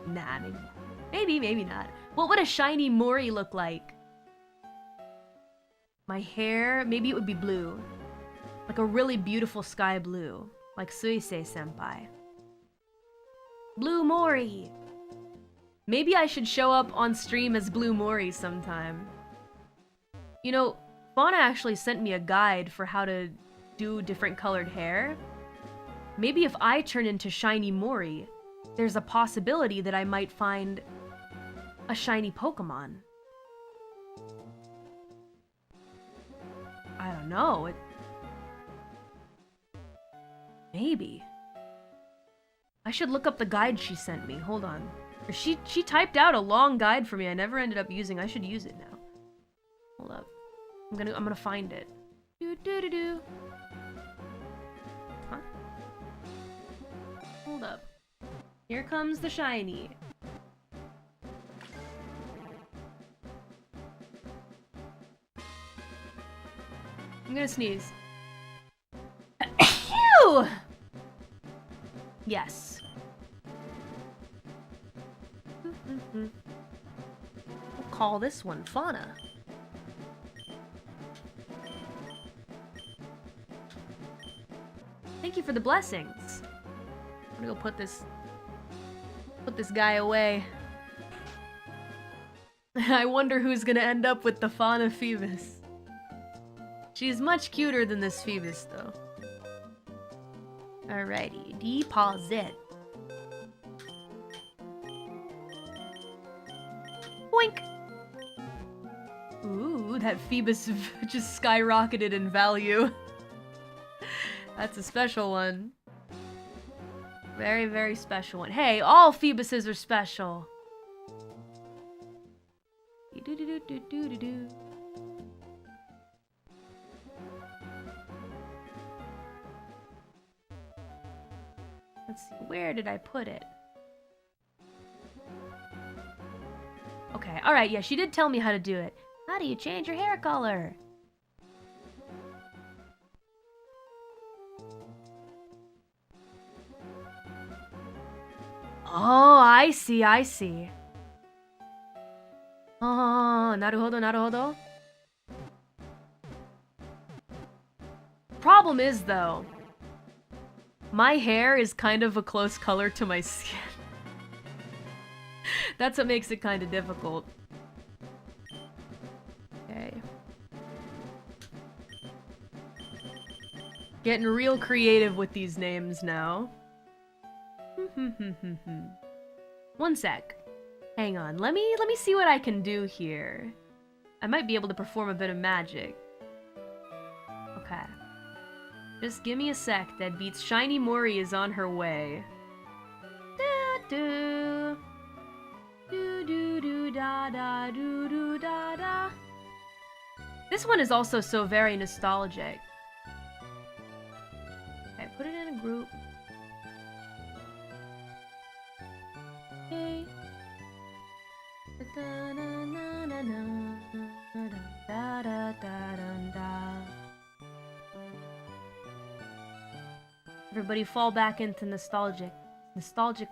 Nah, maybe not. Maybe not. What would a shiny Mori look like? My hair? Maybe it would be blue. Like a really beautiful sky blue. Like Suisei-senpai. Blue Mori! Maybe I should show up on stream as Blue Mori sometime. You know, Fauna actually sent me a guide for how to do different colored hair. Maybe if I turn into Shiny Mori, there's a possibility that I might find a shiny Pokemon. I don't know. Maybe. I should look up the guide she sent me. Hold on. Or she typed out a long guide for me I never ended up using. I should use it now. Hold up. I'm gonna find it. Do. Huh? Hold up. Here comes the shiny. I'm gonna sneeze. Ew! Yes. We'll call this one Fauna. Thank you for the blessings. I'm gonna go put this guy away. I wonder who's gonna end up with the Fauna Phoebus. She's much cuter than this Phoebus, though. Alrighty, deposit. Boink! Ooh. Ooh, that Phoebus just skyrocketed in value. That's a special one. Very, very special one. Hey, all Phoebuses are special. Let's see, where did I put it? Okay, alright, yeah, she did tell me how to do it. How do you change your hair color? Oh, I see, I see. Oh, naruhodo, naruhodo. Problem is, though, my hair is kind of a close color to my skin. That's what makes it kind of difficult. Okay. Getting real creative with these names now. One sec. Hang on. Let me see what I can do here. I might be able to perform a bit of magic. Okay. Just give me a sec, Deadbeats. Shiny Mori is on her way. Da-do. Do-do-do-da-da-do-do-da-da. This one is also so very nostalgic. Okay, put it in a group. Okay. Everybody fall back into nostalgic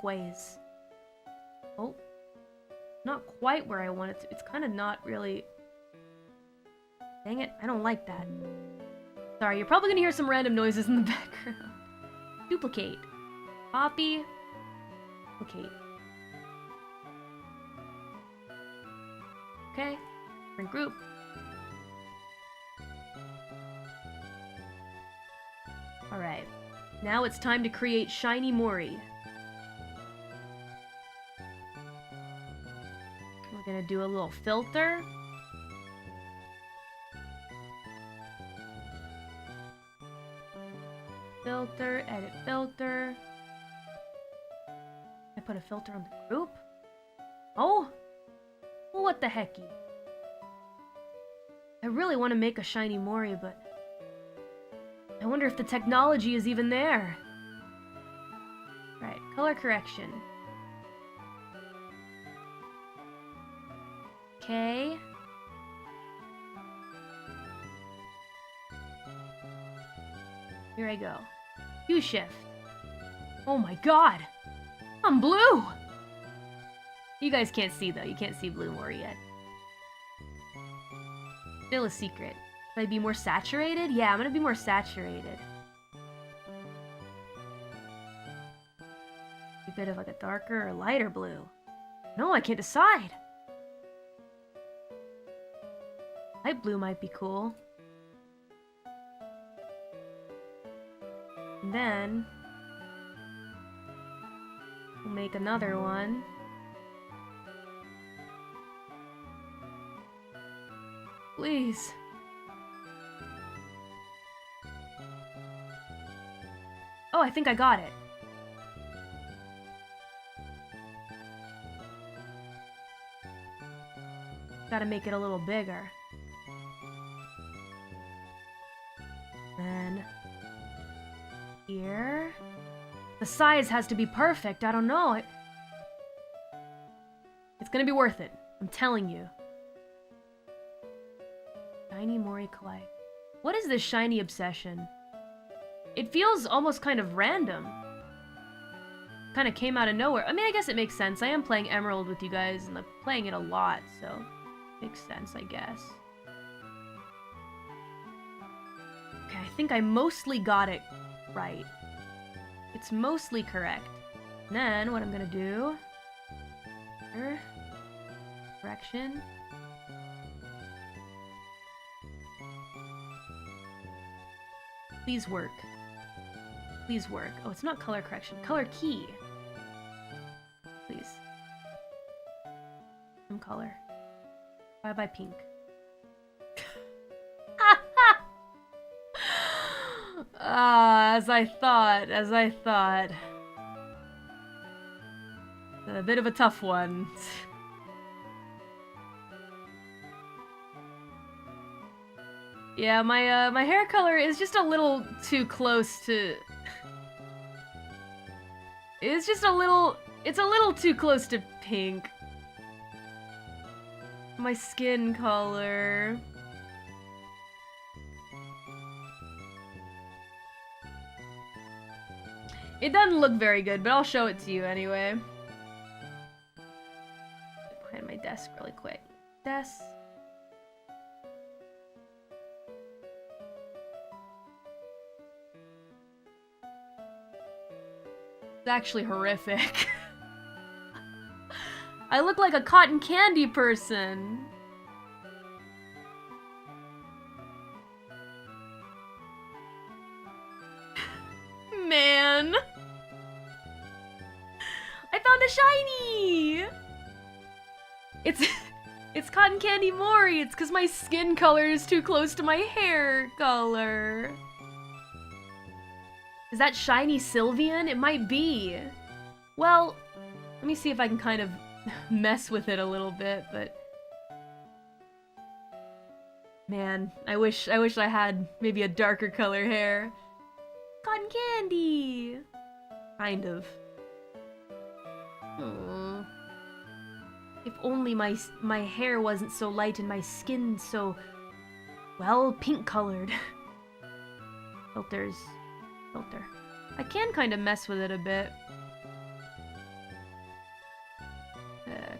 ways. Oh. Not quite where I want it to. It's kind of not really... Dang it, I don't like that. Sorry, you're probably gonna hear some random noises in the background. Duplicate. Copy. Duplicate. Okay. Different group. Alright. Now it's time to create Shiny Mori. We're gonna do a little filter. Filter, edit filter. I put a filter on the group? Oh! Well, what the hecky? I really want to make a Shiny Mori, but I wonder if the technology is even there. Right, color correction. Okay. Here I go. Hue shift. Oh my god! I'm blue! You guys can't see though. You can't see blue Mori yet. Still a secret. Should I be more saturated? Yeah, I'm gonna be more saturated. A bit of like a darker or lighter blue. No, I can't decide. Light blue might be cool. And then we'll make another one. Please. Oh, I think I got it. Gotta make it a little bigger. Then here. The size has to be perfect. I don't know. It's gonna be worth it. I'm telling you. Shiny Mori Collide. What is this shiny obsession? It feels almost kind of random. Kind of came out of nowhere. I mean, I guess it makes sense. I am playing Emerald with you guys and I'm playing it a lot, so makes sense, I guess. Okay, I think I mostly got it right. It's mostly correct. And then what I'm gonna do here, correction. Please work. Please work. Oh, it's not color correction. Color key. Please. Some color. Bye-bye pink. As I thought. A bit of a tough one. Yeah, my hair color is just a little too close to... It's a little too close to pink. My skin color. It doesn't look very good, but I'll show it to you anyway. Behind my desk really quick. Desk. It's actually horrific. I look like a cotton candy person. Man. I found a shiny! It's cotton candy Mori. It's because my skin color is too close to my hair color. Is that shiny Sylveon? It might be. Well, let me see if I can kind of mess with it a little bit, but... Man, I wish I had maybe a darker color hair. Cotton candy! Kind of. Aww. If only my hair wasn't so light and my skin so... well, pink colored. Filters. Filter. I can kind of mess with it a bit.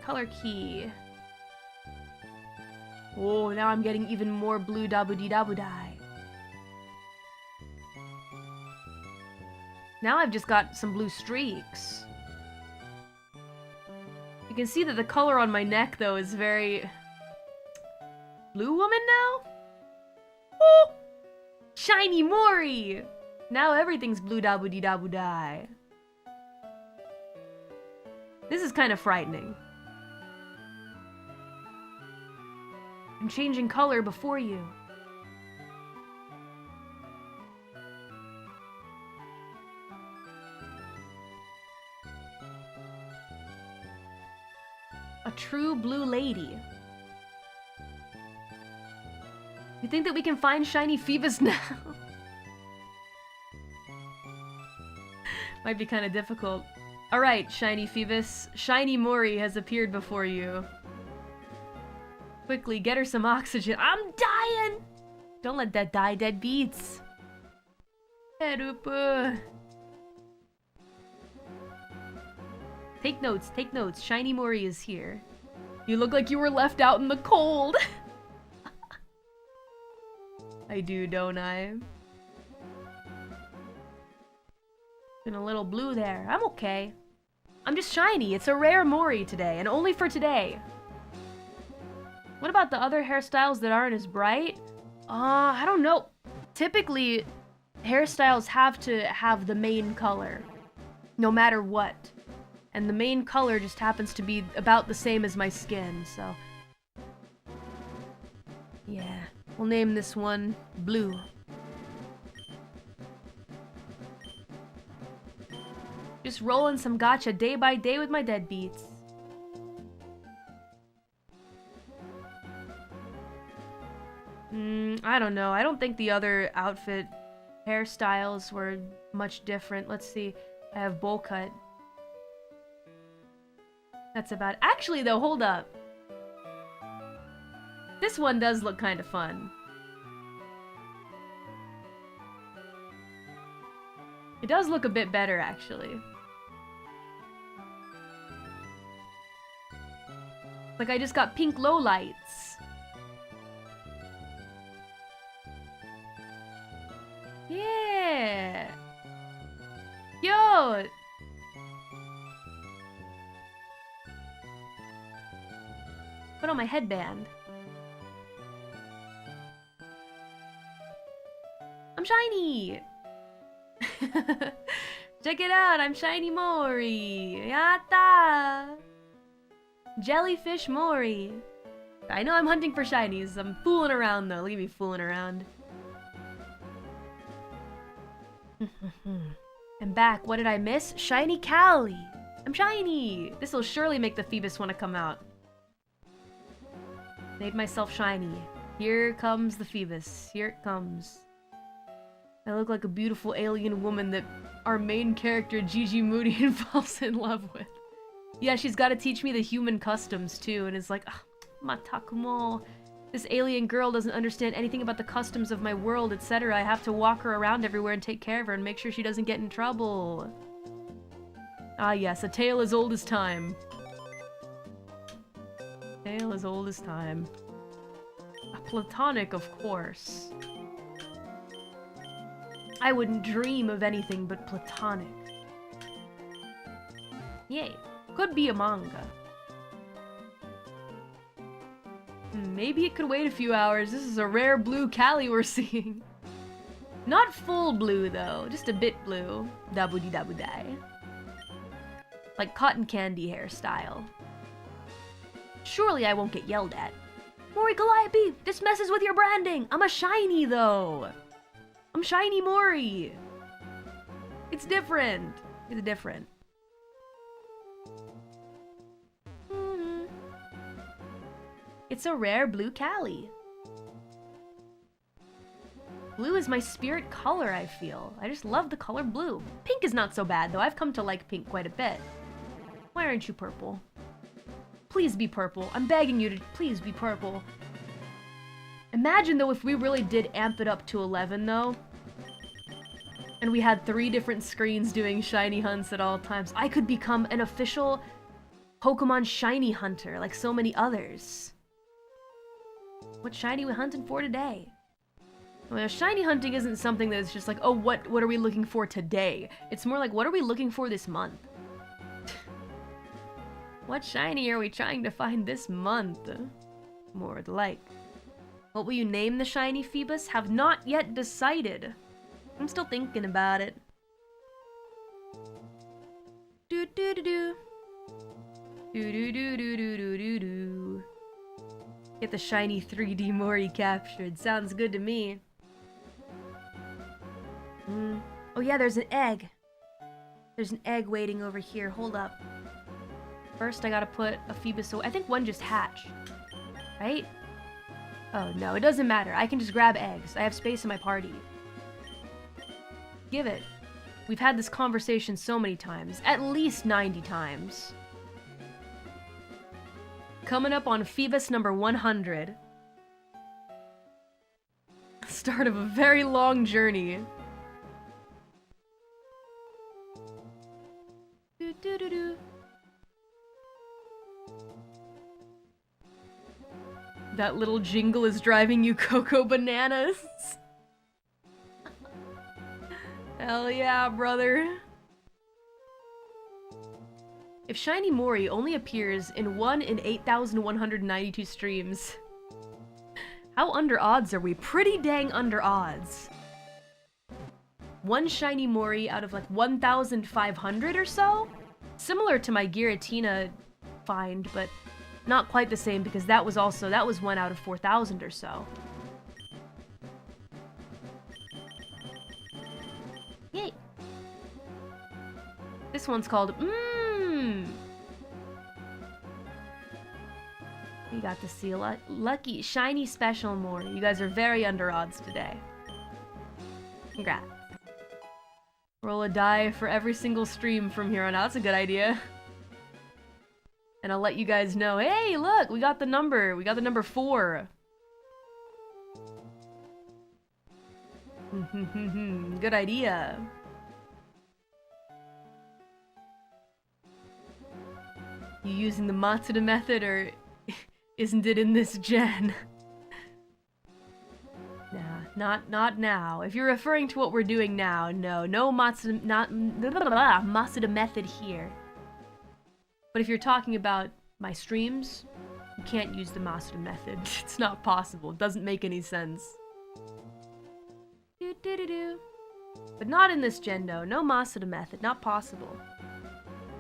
Color key. Oh, now I'm getting even more blue dabu-dee-dabu-die. Now I've just got some blue streaks. You can see that the color on my neck, though, is very... Blue woman now? Oh! Shiny Mori! Now everything's blue dabu-dee-dabu-die. This is kind of frightening. I'm changing color before you. A true blue lady. You think that we can find shiny Phoebus now? Might be kind of difficult. Alright, shiny Phoebus. Shiny Mori has appeared before you. Quickly, get her some oxygen. I'm dying! Don't let that die dead beats. Head up. Take notes, take notes. Shiny Mori is here. You look like you were left out in the cold. I do, don't I? Been a little blue there. I'm okay. I'm just shiny. It's a rare Mori today, and only for today. What about the other hairstyles that aren't as bright? I don't know. Typically, hairstyles have to have the main color, no matter what. And the main color just happens to be about the same as my skin, so... Yeah, we'll name this one Blue. Just rolling some gacha day by day with my deadbeats. I don't know. I don't think the other outfit hairstyles were much different. Let's see. I have bowl cut. That's about... Actually, though, hold up. This one does look kind of fun. It does look a bit better, actually. Like I just got pink lowlights. Yeah! Yo! Put on my headband. I'm shiny! Check it out, I'm shiny Mori! Yatta! Jellyfish Mori! I know I'm hunting for shinies. I'm fooling around though. Leave me fooling around. I'm back. What did I miss? Shiny Callie. I'm shiny. This will surely make the Phoebus want to come out. Made myself shiny. Here comes the Phoebus. Here it comes. I look like a beautiful alien woman that our main character Gigi Moody falls in love with. Yeah, she's got to teach me the human customs too, and it's like, ah, Matakumo. This alien girl doesn't understand anything about the customs of my world, etc. I have to walk her around everywhere and take care of her and make sure she doesn't get in trouble. Ah yes, a tale as old as time. Tale as old as time. Platonic, of course. I wouldn't dream of anything but platonic. Yay. Could be a manga. Maybe it could wait a few hours. This is a rare blue Callie we're seeing. Not full blue, though. Just a bit blue. Dabu-di-dabu-dai. Like cotton candy hairstyle. Surely I won't get yelled at. Mori Calliope, this messes with your branding! I'm a shiny, though! I'm shiny Mori! It's different. It's different. It's a rare blue Callie. Blue is my spirit color, I feel. I just love the color blue. Pink is not so bad, though. I've come to like pink quite a bit. Why aren't you purple? Please be purple. I'm begging you to please be purple. Imagine, though, if we really did amp it up to 11, though. And we had 3 different screens doing shiny hunts at all times. I could become an official Pokemon shiny hunter, like so many others. What shiny we hunting for today? Well, shiny hunting isn't something that's just like, oh, what are we looking for today? It's more like, what are we looking for this month? What shiny are we trying to find this month? More like. What will you name the shiny Phoebus? Have not yet decided. I'm still thinking about it. Do do do do. Do do do do do do do do. Get the shiny 3D Mori captured. Sounds good to me. Oh yeah, there's an egg. There's an egg waiting over here. Hold up. First, I gotta put a Phoebus away. I think one just hatched. Right? Oh no, it doesn't matter. I can just grab eggs. I have space in my party. Give it. We've had this conversation so many times. At least 90 times. Coming up on Phoebus number 100. Start of a very long journey. Do, do, do, do. That little jingle is driving you cocoa bananas. Hell yeah, brother. If Shiny Mori only appears in 1 in 8,192 streams, how under odds are we? Pretty dang under odds. 1 Shiny Mori out of like 1,500 or so? Similar to my Giratina find, but not quite the same because that was 1 out of 4,000 or so. Yay! This one's called We got to see a lucky shiny special Mori. You guys are very under odds today. Congrats. Roll a die for every single stream from here on out. That's a good idea. And I'll let you guys know, hey, look, we got the number. We got the number 4. Good idea. You using the Matsuda method, or isn't it in this gen? Nah, not now. If you're referring to what we're doing now, no Matsuda, Matsuda method here. But if you're talking about my streams, you can't use the Matsuda method. It's not possible. It doesn't make any sense. But not in this gen, no. No Matsuda method. Not possible.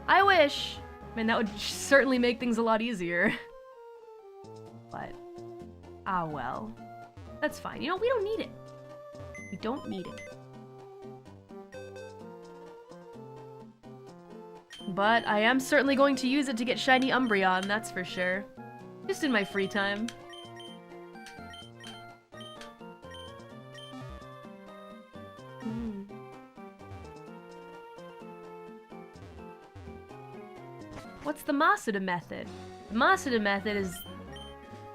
I wish. Man, that would certainly make things a lot easier. But Ah, well. That's fine. You know, we don't need it. We don't need it. But I am certainly going to use it to get shiny Umbreon, that's for sure. Just in my free time. What's the Masuda method? The Masuda method is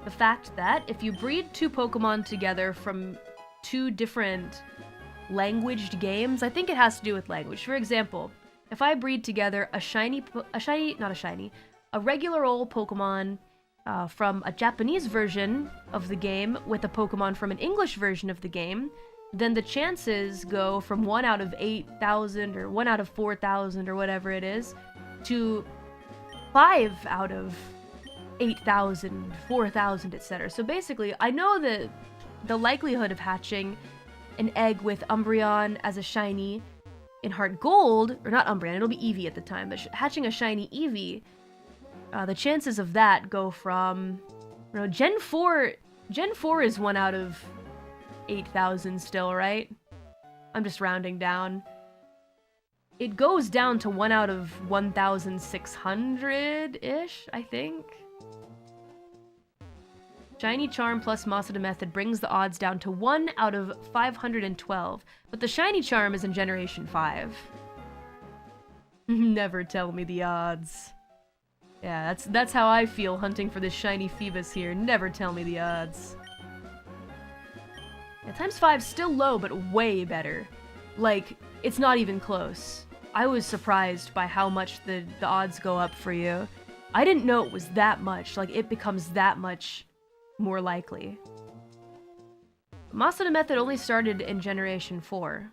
the fact that if you breed two Pokemon together from two different languaged games, I think it has to do with language. For example, if I breed together a regular old Pokemon from a Japanese version of the game with a Pokemon from an English version of the game, then the chances go from 1 out of 8,000 or 1 out of 4,000 or whatever it is to 5 out of 8,000, 4,000, etc. So basically, I know that the likelihood of hatching an egg with Umbreon as a shiny in Heart Gold, or not Umbreon, it'll be Eevee at the time, but hatching a shiny Eevee, the chances of that go from, you know, Gen 4 is 1 out of 8,000 still, right? I'm just rounding down. It goes down to 1 out of 1,600-ish, I think. Shiny Charm plus Masuda method brings the odds down to 1 out of 512, but the Shiny Charm is in Generation 5. Never tell me the odds. Yeah, that's how I feel hunting for this shiny Phoebus here. Never tell me the odds. Yeah, times 5's still low, but way better. Like, it's not even close. I was surprised by how much the odds go up for you. I didn't know it was that much. Like, it becomes that much more likely. Masuda method only started in Generation 4.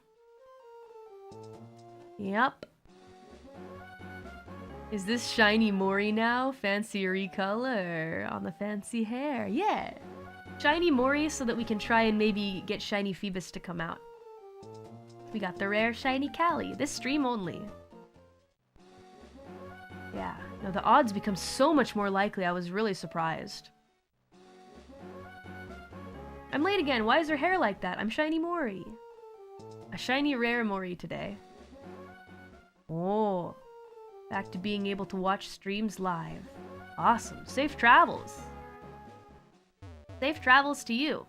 Yep. Is this shiny Mori now? Fancy recolor on the fancy hair. Yeah. Shiny Mori so that we can try and maybe get shiny Phoebus to come out. We got the rare shiny Callie. This stream only. Yeah. No, the odds become so much more likely. I was really surprised. I'm late again. Why is her hair like that? I'm shiny Mori. A shiny rare Mori today. Oh. Back to being able to watch streams live. Awesome. Safe travels. Safe travels to you.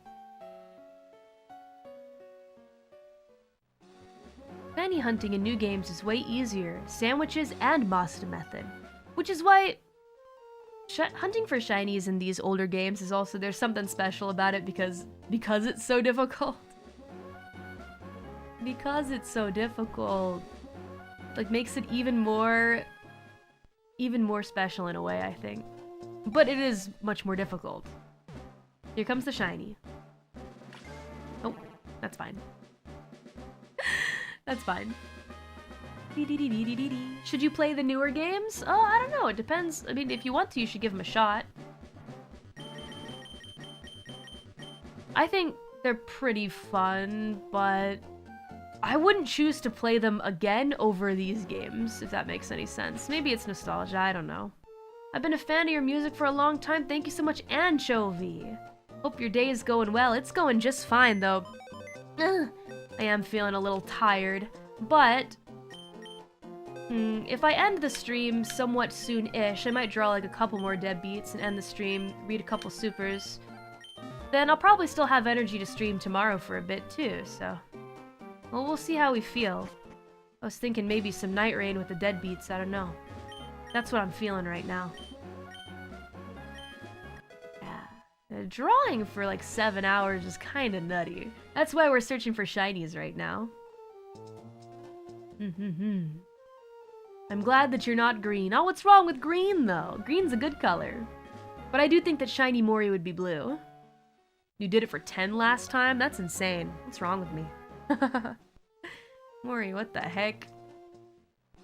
Shiny hunting in new games is way easier. Sandwiches and Masuda method. Which is why hunting for shinies in these older games is also, there's something special about it because it's so difficult. Because it's so difficult. Like, makes it even more special in a way, I think. But it is much more difficult. Here comes the shiny. Oh, that's fine. That's fine. Should you play the newer games? Oh, I don't know. It depends. I mean, if you want to, you should give them a shot. I think they're pretty fun, but I wouldn't choose to play them again over these games, if that makes any sense. Maybe it's nostalgia, I don't know. I've been a fan of your music for a long time. Thank you so much, Anchovy. Hope your day is going well. It's going just fine, though. I am feeling a little tired, but if I end the stream somewhat soon-ish, I might draw like a couple more deadbeats and end the stream, read a couple supers. Then I'll probably still have energy to stream tomorrow for a bit, too, so well, we'll see how we feel. I was thinking maybe some Night Rain with the deadbeats, I don't know. That's what I'm feeling right now. Yeah. Drawing for like 7 hours is kinda nutty. That's why we're searching for shinies right now. I'm glad that you're not green. Oh, what's wrong with green, though? Green's a good color. But I do think that shiny Mori would be blue. You did it for 10 last time? That's insane. What's wrong with me? Mori, what the heck?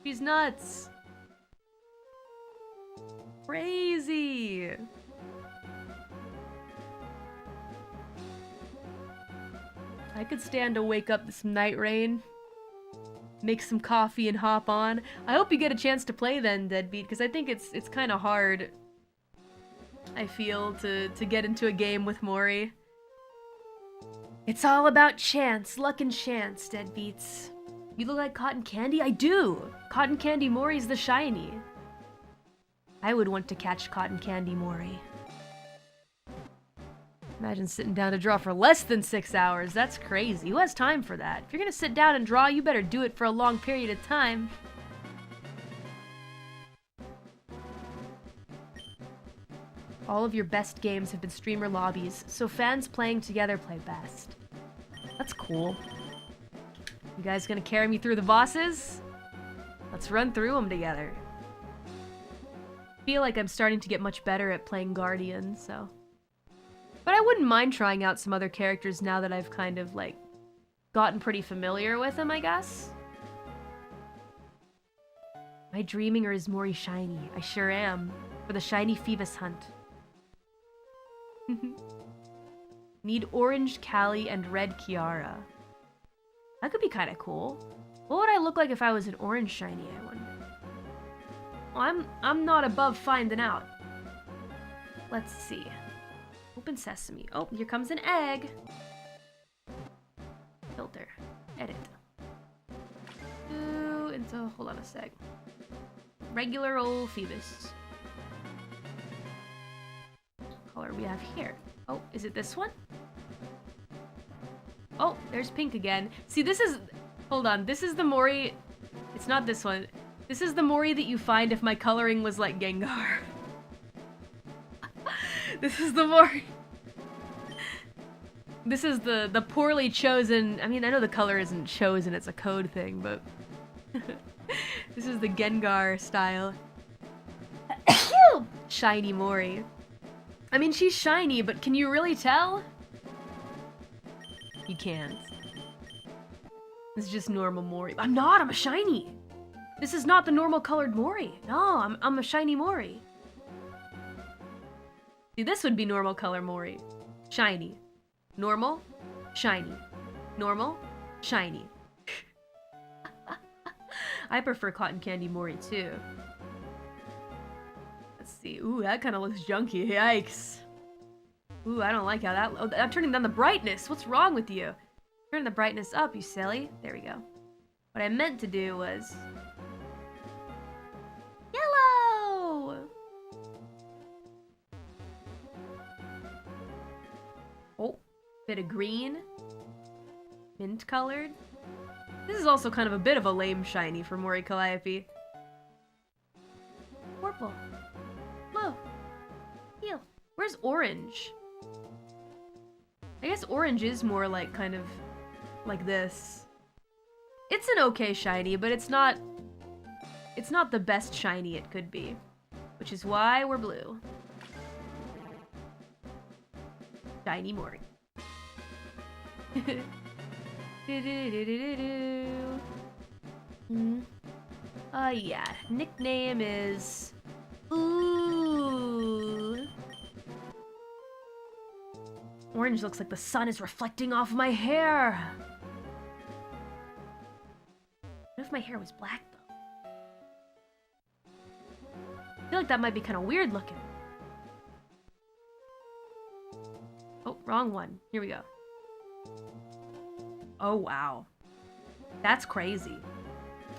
She's nuts. Crazy. I could stand to wake up this Night Rain, make some coffee and hop on. I hope you get a chance to play then, Deadbeat, because I think it's kind of hard I feel, to get into a game with Mori. It's all about chance, luck and chance, deadbeats. You look like cotton candy? I do! Cotton candy Mori's the shiny. I would want to catch cotton candy Mori. Imagine sitting down to draw for less than 6 hours. That's crazy. Who has time for that? If you're gonna sit down and draw, you better do it for a long period of time. All of your best games have been streamer lobbies, so fans playing together play best. That's cool. You guys gonna carry me through the bosses? Let's run through them together. I feel like I'm starting to get much better at playing Guardian, so... But I wouldn't mind trying out some other characters now that I've kind of, like, gotten pretty familiar with them, I guess. Am I dreaming or is Mori shiny? I sure am. For the shiny Phoebus hunt. Need orange Callie and red Kiara. That could be kind of cool. What would I look like if I was an orange shiny, I wonder? Well, I'm not above finding out. Let's see. Open sesame. Oh, here comes an egg. Filter. Edit. Into, hold on a sec. Regular old Phoebus. Color we have here. Oh, is it this one? Oh, there's pink again. See, this is... Hold on. This is the Mori... It's not this one. This is the Mori that you find if my coloring was like Gengar. This is the Mori... This is the poorly chosen... I mean, I know the color isn't chosen, it's a code thing, but... This is the Gengar style. Shiny Mori. I mean, she's shiny, but can you really tell? You can't. This is just normal Mori. I'm not, I'm a shiny! This is not the normal colored Mori. No, I'm a shiny Mori. See, this would be normal color Mori. Shiny. Normal. Shiny. Normal. Shiny. I prefer cotton candy Mori too. Let's see. Ooh, that kind of looks junky. Yikes. Ooh, I don't like how that... Oh, I'm turning down the brightness. What's wrong with you? Turn the brightness up, you silly. There we go. What I meant to do was... Yellow! Oh, bit of green. Mint colored. This is also kind of a bit of a lame shiny for Mori Calliope. Purple. Blue. Teal. Where's orange? I guess orange is more like kind of like this. It's an okay shiny, but it's not the best shiny it could be. Which is why we're blue. Shiny Mori. Yeah. Nickname is... Ooh. Orange looks like the sun is reflecting off my hair. What if my hair was black, though? I feel like that might be kind of weird looking. Oh, wrong one. Here we go. Oh, wow. That's crazy.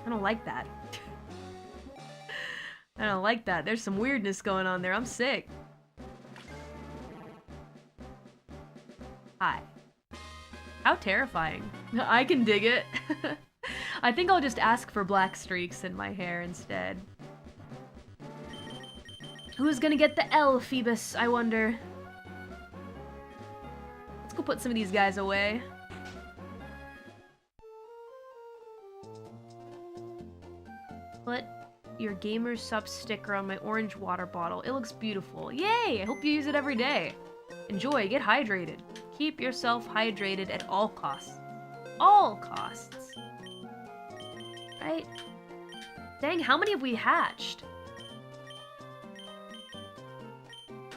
I don't like that. I don't like that. There's some weirdness going on there. I'm sick. Hi. How terrifying. I can dig it. I think I'll just ask for black streaks in my hair instead. Who's gonna get the L, Phoebus, I wonder? Let's go put some of these guys away. Put your gamer's sub sticker on my orange water bottle. It looks beautiful. Yay! I hope you use it every day. Enjoy, get hydrated. Keep yourself hydrated at all costs. All costs. Right? Dang, how many have we hatched?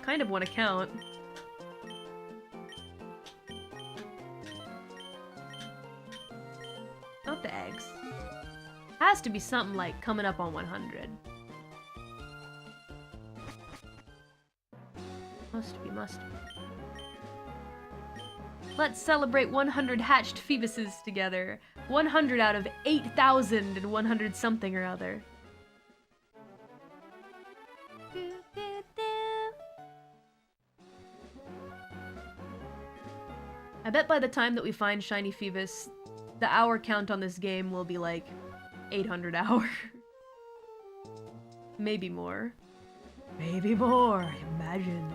Kind of want to count. Not the eggs. Has to be something like coming up on 100. Must be, must be. Let's celebrate 100 hatched Phoebuses together. 100 out of 8,100 something or other. I bet by the time that we find Shiny Phoebus, the hour count on this game will be like 800 hours. Maybe more. Maybe more, imagine.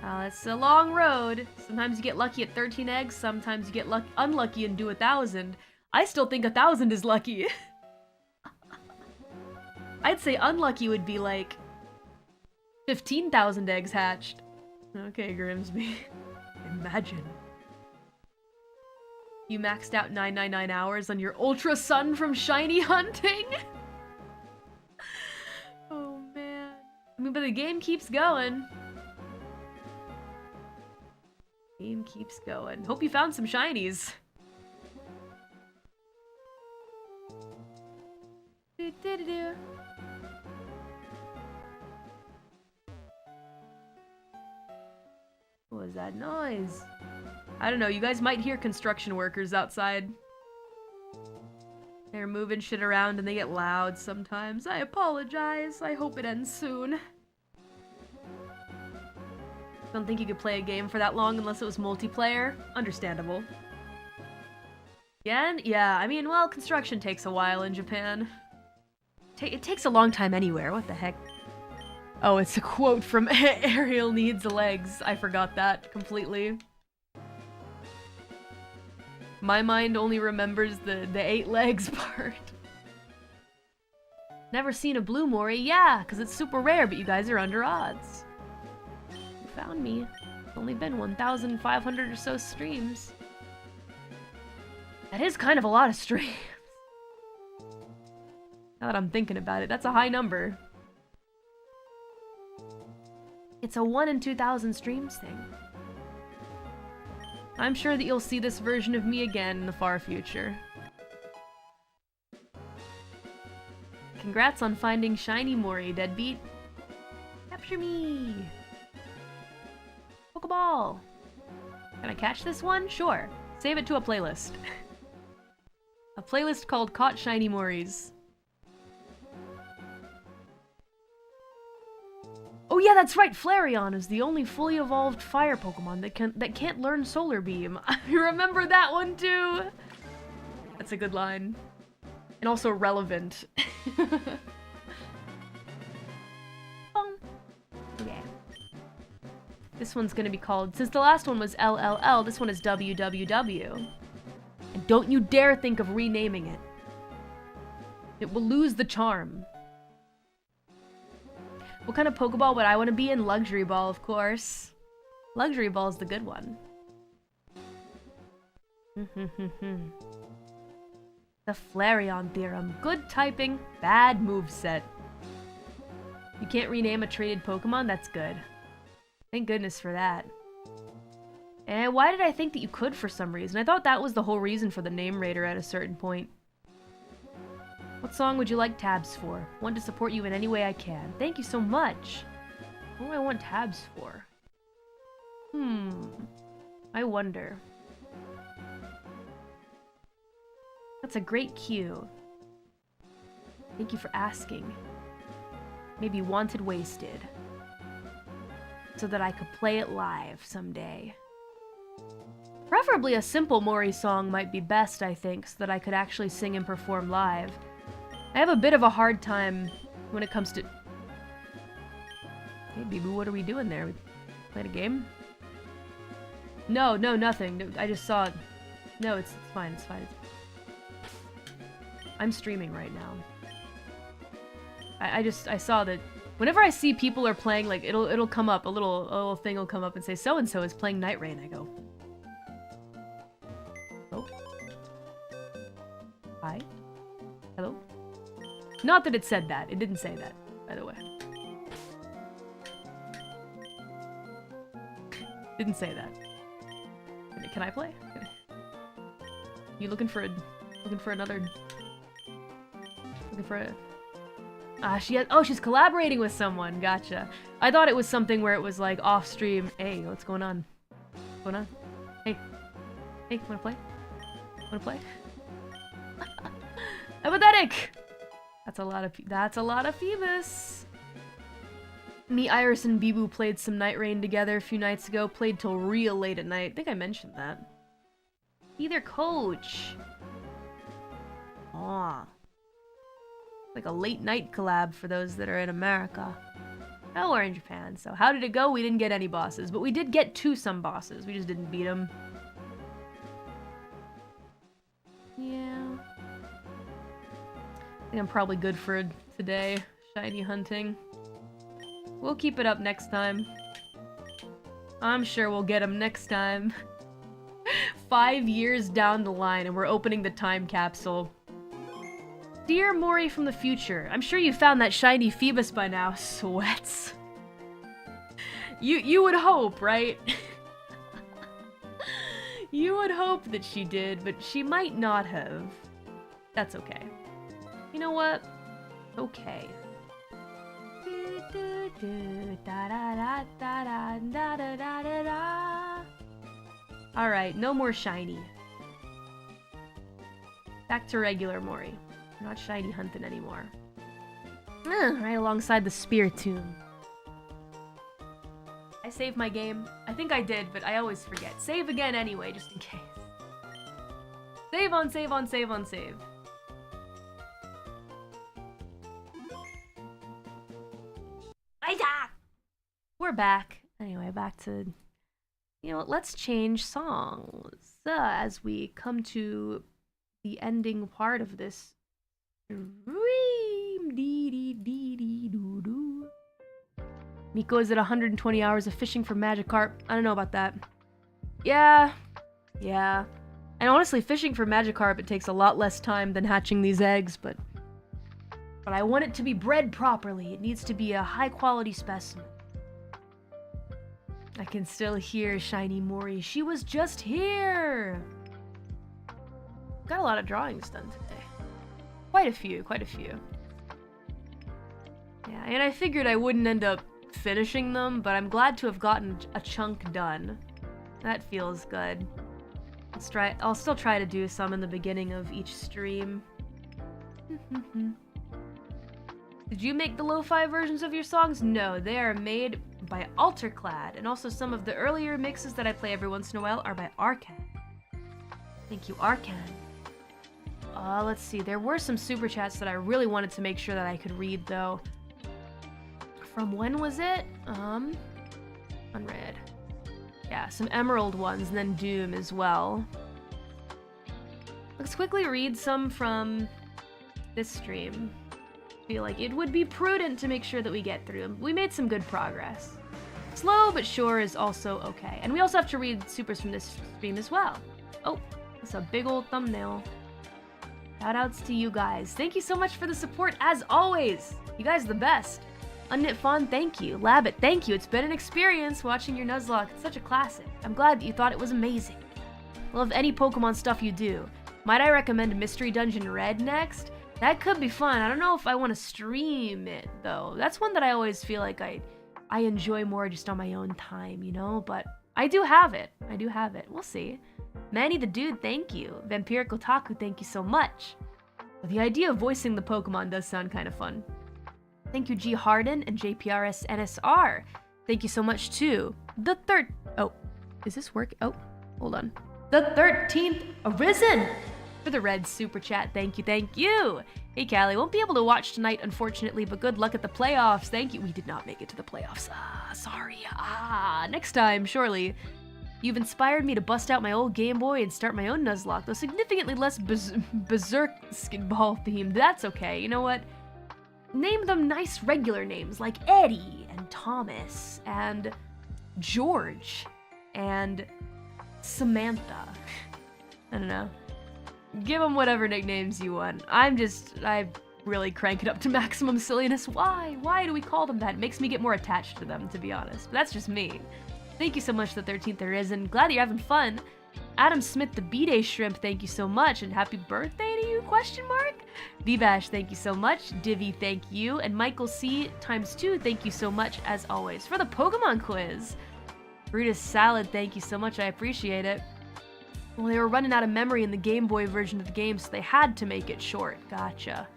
Oh, it's a long road. Sometimes you get lucky at 13 eggs, sometimes you get unlucky and do 1,000. I still think 1,000 is lucky. I'd say unlucky would be like 15,000 eggs hatched. Okay, Grimsby. Imagine. You maxed out 999 hours on your Ultra Sun from shiny hunting? Oh man. I mean, but the game keeps going. Game keeps going. Hope you found some shinies. What was that noise? I don't know, you guys might hear construction workers outside. They're moving shit around and they get loud sometimes. I apologize. I hope it ends soon. Don't think you could play a game for that long unless it was multiplayer. Understandable. Again? Yeah, I mean, well, construction takes a while in Japan. It takes a long time anywhere, what the heck? Oh, it's a quote from Ariel Needs Legs. I forgot that completely. My mind only remembers the 8 legs part. Never seen a blue Mori? Yeah, because it's super rare, but you guys are under odds. You found me. It's only been 1,500 or so streams. That is kind of a lot of streams. Now that I'm thinking about it, that's a high number. It's a 1 in 2,000 streams thing. I'm sure that you'll see this version of me again in the far future. Congrats on finding shiny Mori, deadbeat. Capture me! Pokeball! Can I catch this one? Sure. Save it to a playlist. A playlist called Caught Shiny Moris. Oh yeah, that's right! Flareon is the only fully evolved fire Pokemon that can't learn Solar Beam. I remember that one too! That's a good line. And also relevant. Okay. This one's gonna be called, since the last one was LLL, this one is WWW. And don't you dare think of renaming it. It will lose the charm. What kind of Pokeball would I want to be in? Luxury Ball, of course. Luxury Ball's the good one. The Flareon theorem. Good typing, bad moveset. You can't rename a traded Pokemon? That's good. Thank goodness for that. And why did I think that you could for some reason? I thought that was the whole reason for the name raider at a certain point. What song would you like tabs for? Want to support you in any way I can. Thank you so much. What do I want tabs for? I wonder. That's a great cue. Thank you for asking. Maybe Wanted Wasted. So that I could play it live someday. Preferably a simple Mori song might be best, I think, so that I could actually sing and perform live. I have a bit of a hard time when it comes to... Hey, Bibu, what are we doing there? We playing a game? No, nothing. I just saw it. No, it's fine, it's fine. I'm streaming right now. I saw that whenever I see people are playing, like, it'll come up, a little thing will come up and say, so-and-so is playing Night Rain. I go... Oh? Hi? Hello? Not that it said that. It didn't say that, by the way. Didn't say that. Can I play? You looking for another... Looking for a... She's collaborating with someone. Gotcha. I thought it was something where it was like off stream. Hey, what's going on? What's going on? Hey, wanna play? Wanna play? Empathetic. That's a lot of Phoebus. Me, Iris, and Bibu played some Night Rain together a few nights ago. Played till real late at night. I think I mentioned that. Be their coach. Aw. Like a late night collab for those that are in America. Oh, we're in Japan, so how did it go? We didn't get any bosses, but we did get to some bosses. We just didn't beat them. Yeah. I think I'm probably good for today. Shiny hunting. We'll keep it up next time. I'm sure we'll get them next time. 5 years down the line and we're opening the time capsule. Dear Mori from the future, I'm sure you found that shiny Phoebus by now. Sweats. You would hope, right? You would hope that she did, but she might not have. That's okay. You know what? Okay. Alright, no more shiny. Back to regular Mori. We're not shiny hunting anymore. Right alongside the spear tomb. I saved my game. I think I did, but I always forget. Save again anyway, just in case. Save on save on save on save. We're back. Anyway, back to... You know what, let's change songs as we come to the ending part of this stream. Miko is at 120 hours of fishing for Magikarp. I don't know about that. Yeah. And honestly, fishing for Magikarp, it takes a lot less time than hatching these eggs, but I want it to be bred properly. It needs to be a high-quality specimen. I can still hear shiny Mori. She was just here! Got a lot of drawings done today. Quite a few. Yeah, and I figured I wouldn't end up finishing them, but I'm glad to have gotten a chunk done. That feels good. I'll still try to do some in the beginning of each stream. Did you make the lo-fi versions of your songs? No, they are made by Alterclad, and also some of the earlier mixes that I play every once in a while are by Arcan. Thank you, Arcan. Let's see, there were some super chats that I really wanted to make sure that I could read, though. From when was it? Unread. Yeah, some Emerald ones, and then Doom as well. Let's quickly read some from this stream. Feel like it would be prudent to make sure that we get through them. We made some good progress. Slow but sure is also okay. And we also have to read supers from this stream as well. Oh, that's a big old thumbnail. Shoutouts to you guys. Thank you so much for the support, as always. You guys are the best. Unknit Fawn, thank you. Labbit, thank you. It's been an experience watching your Nuzlocke. It's such a classic. I'm glad that you thought it was amazing. Love any Pokemon stuff you do. Might I recommend Mystery Dungeon Red next? That could be fun. I don't know if I want to stream it, though. That's one that I always feel like I enjoy more just on my own time, you know? But I do have it. We'll see. Manny the Dude, thank you. Vampiric Otaku, thank you so much. But the idea of voicing the Pokemon does sound kind of fun. Thank you, G. Harden and JPRS NSR. Thank you so much, too. Oh, is this work? Oh, hold on. The 13th Arisen! For the red super chat, thank you. Hey Callie, won't be able to watch tonight unfortunately, but good luck at the playoffs. Thank you. We did not make it to the playoffs. Sorry. Next time, surely. You've inspired me to bust out my old Game Boy and start my own Nuzlocke, though significantly less berserk ball themed. That's okay. You know what? Name them nice regular names like Eddie and Thomas and George and Samantha. I don't know. Give them whatever nicknames you want. I really crank it up to maximum silliness. Why? Why do we call them that? It makes me get more attached to them, to be honest. But that's just me. Thank you so much, the 13th Arisen. Glad you're having fun. Adam Smith, the B-Day Shrimp, thank you so much. And happy birthday to you, question mark? B-Bash, thank you so much. Divi, thank you. And Michael C ×2, thank you so much, as always, for the Pokemon quiz. Brutus Salad, thank you so much. I appreciate it. Well, they were running out of memory in the Game Boy version of the game, so they had to make it short. Gotcha.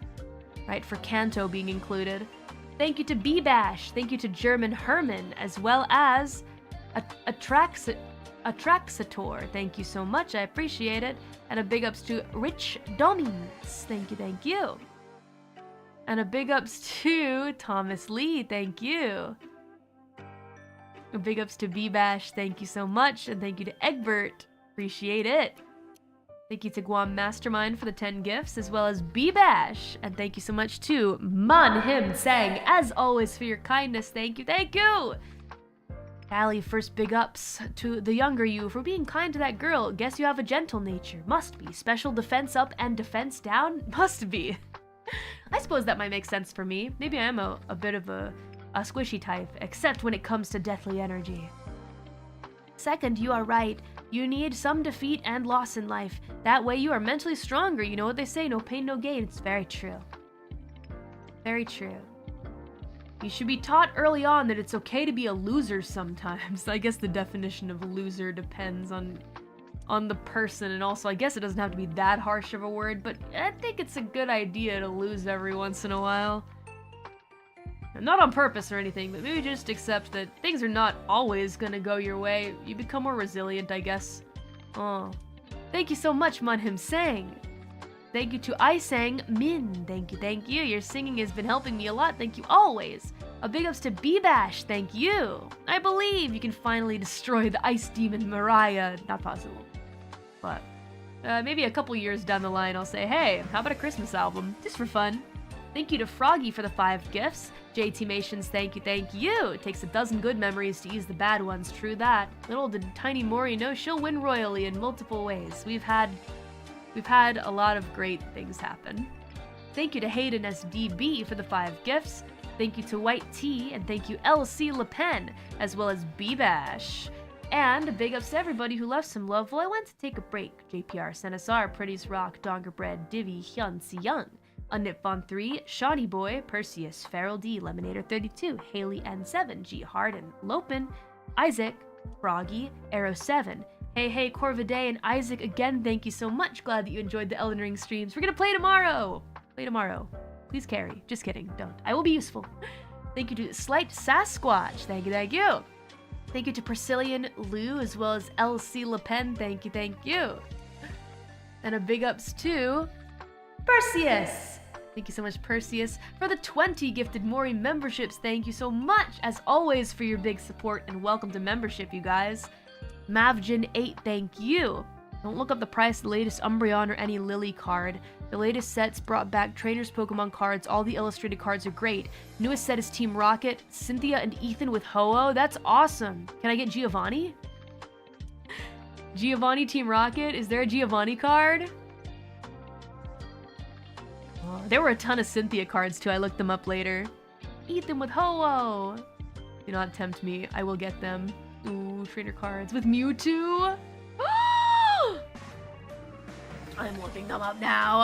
Right, for Kanto being included. Thank you to B-Bash. Thank you to German Herman, as well as Atraxator. Thank you so much. I appreciate it. And a big ups to Rich Domings. Thank you, thank you. And a big ups to Thomas Lee. Thank you. A big ups to B-Bash. Thank you so much. And thank you to Egbert. Appreciate it. Thank you to Guam Mastermind for the 10 gifts, as well as B-Bash. And thank you so much to Man Him Sang, as always, for your kindness. Thank you, thank you! Callie, first big ups to the younger you for being kind to that girl. Guess you have a gentle nature. Must be. Special defense up and defense down? Must be. I suppose that might make sense for me. Maybe I am a bit of a squishy type, except when it comes to deathly energy. Second, you are right. You need some defeat and loss in life. That way you are mentally stronger. You know what they say, no pain, no gain. It's very true. Very true. You should be taught early on that it's okay to be a loser sometimes. I guess the definition of loser depends on the person, and also I guess it doesn't have to be that harsh of a word, but I think it's a good idea to lose every once in a while. Not on purpose or anything, but maybe just accept that things are not always gonna go your way. You become more resilient, I guess. Oh. Thank you so much, Munhim Sang. Thank you to Isang Min. Thank you, thank you. Your singing has been helping me a lot. Thank you always. A big ups to B-Bash. Thank you. I believe you can finally destroy the ice demon Mariah. Not possible. But maybe a couple years down the line I'll say, hey, how about a Christmas album? Just for fun. Thank you to Froggy for the 5 gifts. JT Mations, thank you, thank you. It takes a dozen good memories to ease the bad ones, true that. Little did tiny Mori know she'll win royally in multiple ways. We've had a lot of great things happen. Thank you to Hayden SDB for the 5 gifts. Thank you to White T, and thank you LC Le Pen, as well as B-Bash. And a big ups to everybody who left some love while I went to take a break. JPR, Senassar, Pretty's Rock, Dongerbread, Divi, Hyun Si Young, Unipfon 3, Shoddy Boy, Perseus, Feral D, Lemonator 32, Haley N7, G Harden, Lopin, Isaac, Froggy, Arrow 7. Hey, Corviday and Isaac, again, thank you so much. Glad that you enjoyed the Elden Ring streams. We're gonna play tomorrow. Play tomorrow. Please carry. Just kidding. Don't. I will be useful. Thank you to Slight Sasquatch. Thank you, thank you. Thank you to Priscillian Lou, as well as LC Le Pen. Thank you, thank you. And a big ups to Perseus. Thank you so much, Perseus, for the 20 gifted Mori memberships. Thank you so much, as always, for your big support, and welcome to membership, you guys. Mavjin8, thank you. Don't look up the price of the latest Umbreon or any Lily card. The latest sets brought back trainers Pokemon cards. All the illustrated cards are great. Newest set is Team Rocket, Cynthia and Ethan with Ho-Oh. That's awesome. Can I get Giovanni? Giovanni Team Rocket? Is there a Giovanni card? Oh, there were a ton of Cynthia cards too. I looked them up later. Ethan with Ho-Oh. Do not tempt me. I will get them. Ooh, trainer cards with Mewtwo. I'm looking them up now.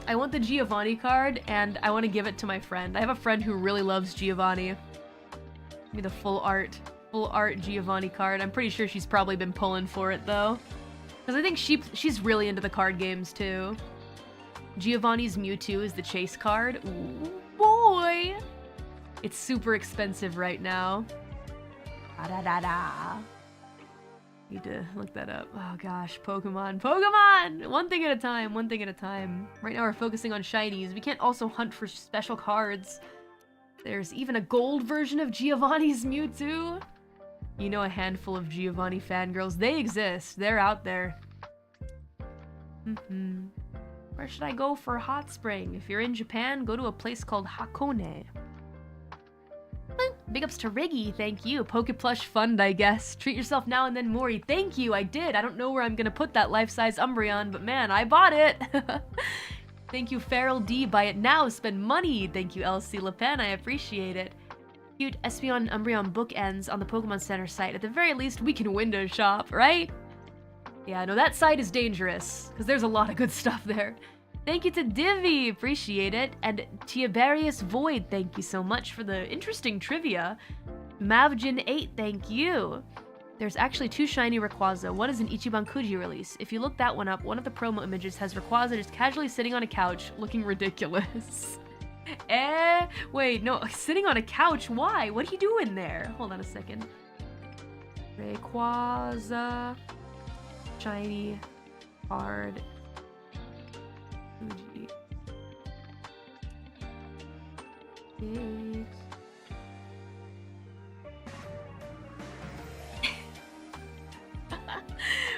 I want the Giovanni card, and I want to give it to my friend. I have a friend who really loves Giovanni. Give me the full art Giovanni card. I'm pretty sure she's probably been pulling for it though, because I think she's really into the card games too. Giovanni's Mewtwo is the chase card. Ooh, boy! It's super expensive right now. Need to look that up. Oh gosh, Pokemon! One thing at a time, one thing at a time. Right now we're focusing on shinies. We can't also hunt for special cards. There's even a gold version of Giovanni's Mewtwo. You know, a handful of Giovanni fangirls. They exist. They're out there. Where should I go for a hot spring? If you're in Japan, go to a place called Hakone. Big ups to Riggy, thank you. Pokeplush fund, I guess. Treat yourself now and then, Mori. Thank you, I did. I don't know where I'm gonna put that life-size Umbreon, but man, I bought it. Thank you, Feral D. Buy it now, spend money. Thank you, LC Le Pen. I appreciate it. Cute Espeon Umbreon bookends on the Pokemon Center site. At the very least, we can window shop, right? Yeah, no, that site is dangerous, because there's a lot of good stuff there. Thank you to Divi, appreciate it. And Tiberius Void, thank you so much for the interesting trivia. Mavjin8, thank you. There's actually 2 shiny Rayquaza. One is an Ichiban Kuji release. If you look that one up, one of the promo images has Rayquaza just casually sitting on a couch, looking ridiculous. Wait, no, sitting on a couch? Why? What are you doing there? Hold on a second. Rayquaza, shiny, hard, Fuji.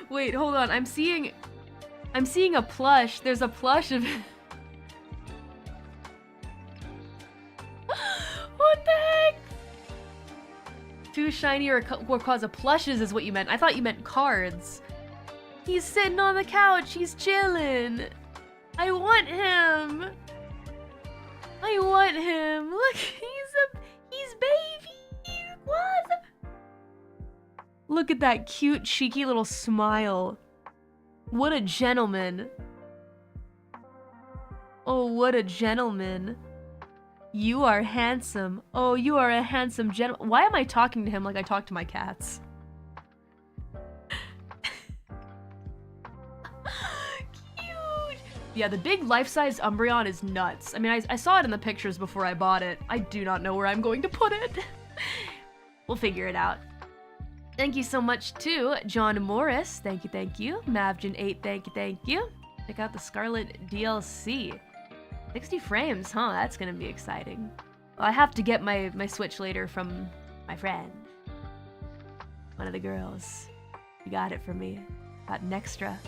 Wait, hold on. I'm seeing a plush. There's a plush of What the heck? 2 shiny Rayquaza plushes is what you meant. I thought you meant cards. He's sitting on the couch. He's chilling. I want him. I want him. Look, he's baby. What? Look at that cute, cheeky little smile. What a gentleman. Oh, what a gentleman. You are handsome. Oh, you are a handsome gentleman. Why am I talking to him like I talk to my cats? Cute. Yeah, the big life-size Umbreon is nuts. I mean, I saw it in the pictures before I bought it. I do not know where I'm going to put it. We'll figure it out. Thank you so much to John Morris. Thank you. Mavjin8, thank you. Check out the Scarlet DLC. 60 frames, huh? That's gonna be exciting. Well, I have to get my Switch later from my friend. One of the girls. She got it for me. Got an extra.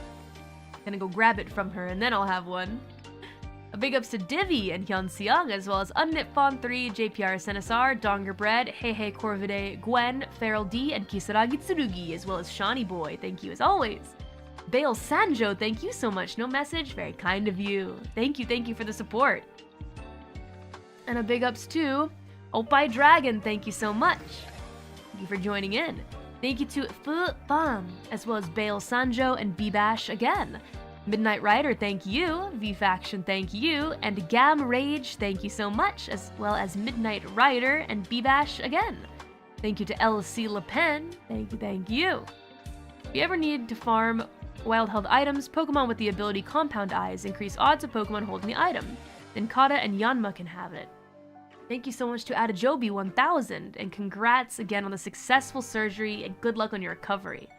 Gonna go grab it from her and then I'll have one. A big ups to Divi and Hyun Seong, as well as Unknitfon3, JPRSNSR, Dongerbread, Hey Corvide, Gwen, Feral D, and Kisaragi Tsurugi, as well as Shawnee Boy. Thank you as always. Bale Sanjo, thank you so much. No message, very kind of you. Thank you for the support. And a big ups to Oppai Dragon, thank you so much. Thank you for joining in. Thank you to Fu Bam, as well as Bale Sanjo and B-Bash again. Midnight Rider, thank you. V-Faction, thank you. And Gam Rage, thank you so much, as well as Midnight Rider and B-Bash again. Thank you to LC Le Pen, thank you. If you ever need to farm wild-held items, Pokemon with the ability Compound Eyes increase odds of Pokemon holding the item. Then Kata and Yanma can have it. Thank you so much to Adajobi1000, and congrats again on the successful surgery and good luck on your recovery.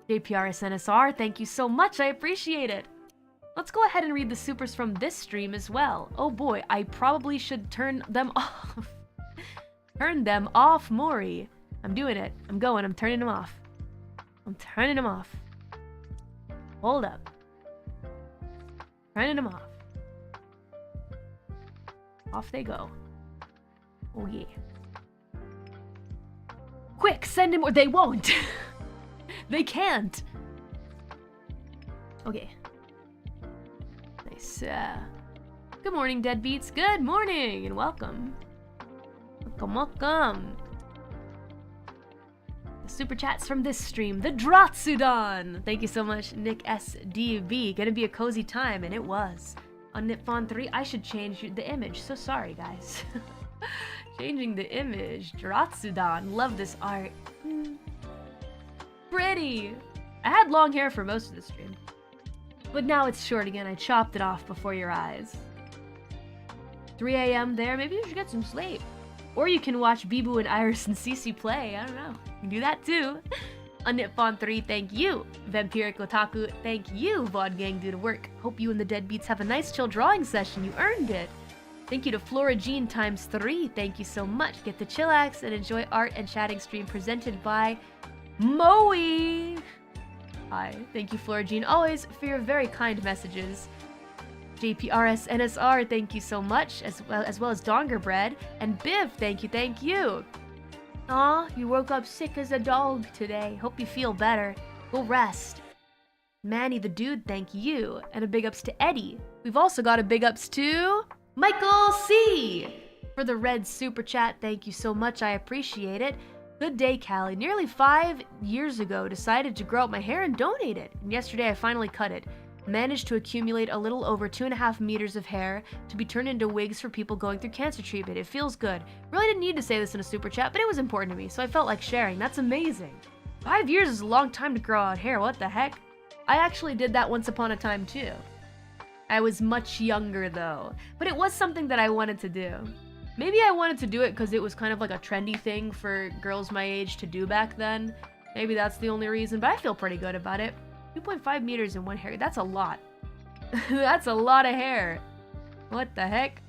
JPRSNSR, thank you so much, I appreciate it. Let's go ahead and read the supers from this stream as well. Oh boy, I probably should turn them off. Turn them off, Mori. I'm doing it. I'm turning them off. I'm turning them off. Hold up. Turning them off. Off they go. Oh yeah. Quick, send him or they won't. They can't. Okay. Nice. Good morning, Deadbeats. Good morning and welcome. Welcome. The super chats from this stream. The DRAWTSUDAN. Thank you so much, Nick SDB. Gonna be a cozy time, and it was. On Knitfon3, I should change the image. So sorry, guys. Changing the image. DRAWTSUDAN. Love this art. Pretty. I had long hair for most of the stream, but now it's short again. I chopped it off before your eyes. 3 a.m. there. Maybe you should get some sleep. Or you can watch Bibu and Iris and Cece play. I don't know. You can do that too. Unknitfon3, thank you. Vampiric Otaku, thank you. VOD Gang, do the work. Hope you and the Deadbeats have a nice chill drawing session. You earned it. Thank you to Flora Jean ×3. Thank you so much. Get the chillax and enjoy art and chatting stream presented by Mori. Hi. Thank you, Flora Jean, always for your very kind messages. JPRSNSR, thank you so much, as well as Dongerbread. And Biv, thank you. Aw, you woke up sick as a dog today. Hope you feel better. Go rest. Manny the Dude, thank you. And a big ups to Eddie. We've also got a big ups to Michael C. For the red super chat, thank you so much, I appreciate it. Good day, Callie. Nearly 5 years ago, decided to grow out my hair and donate it. And yesterday I finally cut it. managed to accumulate a little over 2.5 meters of hair to be turned into wigs for people going through cancer treatment. It feels good. Really didn't need to say this in a super chat, but it was important to me, so I felt like sharing. That's amazing. 5 years is a long time to grow out hair. What the heck? I actually did that once upon a time too. I was much younger though, but it was something that I wanted to do. Maybe I wanted to do it because it was kind of like a trendy thing for girls my age to do back then. Maybe that's the only reason, but I feel pretty good about it. 2.5 meters in one hair, that's a lot. That's a lot of hair. What the heck?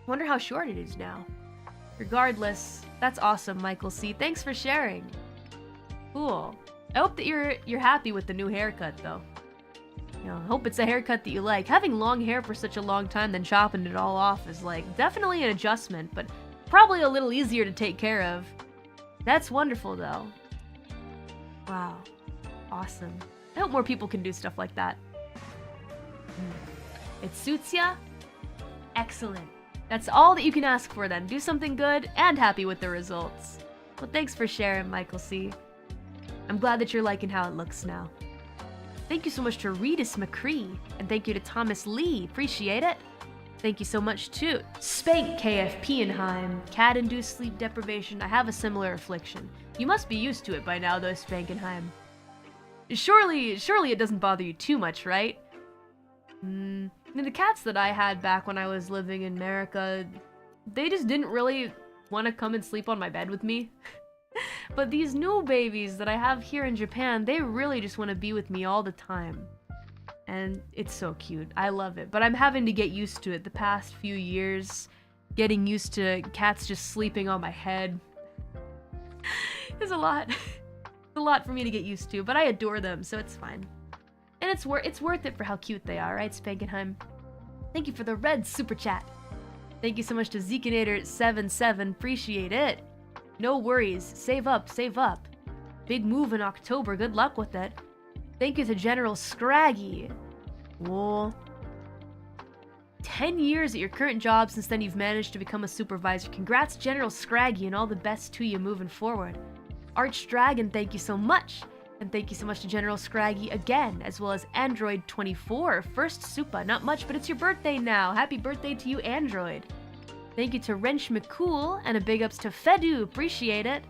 Wonder how short it is now. Regardless, that's awesome, Michael C. Thanks for sharing. Cool. I hope that you're happy with the new haircut though. You know, I hope it's a haircut that you like. Having long hair for such a long time, then chopping it all off is like definitely an adjustment, but probably a little easier to take care of. That's wonderful though. Wow. Awesome. I hope more people can do stuff like that. It suits ya? Excellent. That's all that you can ask for then. Do something good and happy with the results. Well, thanks for sharing, Michael C. I'm glad that you're liking how it looks now. Thank you so much to Redis McCree, and thank you to Thomas Lee. Appreciate it. Thank you so much to Spank KFPenheim. Cat-induced sleep deprivation. I have a similar affliction. You must be used to it by now, though, Spankenheim. Surely it doesn't bother you too much, right? I mean, the cats that I had back when I was living in America, they just didn't really want to come and sleep on my bed with me. But these new babies that I have here in Japan, they really just want to be with me all the time. And it's so cute. I love it. But I'm having to get used to it the past few years. Getting used to cats just sleeping on my head. It's a lot. It's a lot for me to get used to, but I adore them, so it's fine. And it's worth it for how cute they are, right, Spankenheim? Thank you for the red super chat. Thank you so much to Zekinator77. Appreciate it. No worries. Save up, save up. Big move in October. Good luck with it. Thank you to General Scraggy. Whoa. 10 years at your current job since then you've managed to become a supervisor. Congrats, General Scraggy, and all the best to you moving forward. Archdragon, thank you so much. And thank you so much to General Scraggy again, as well as Android24. First Supa. Not much, but it's your birthday now. Happy birthday to you, Android. Thank you to Wrench McCool, and a big ups to Fedu. Appreciate it.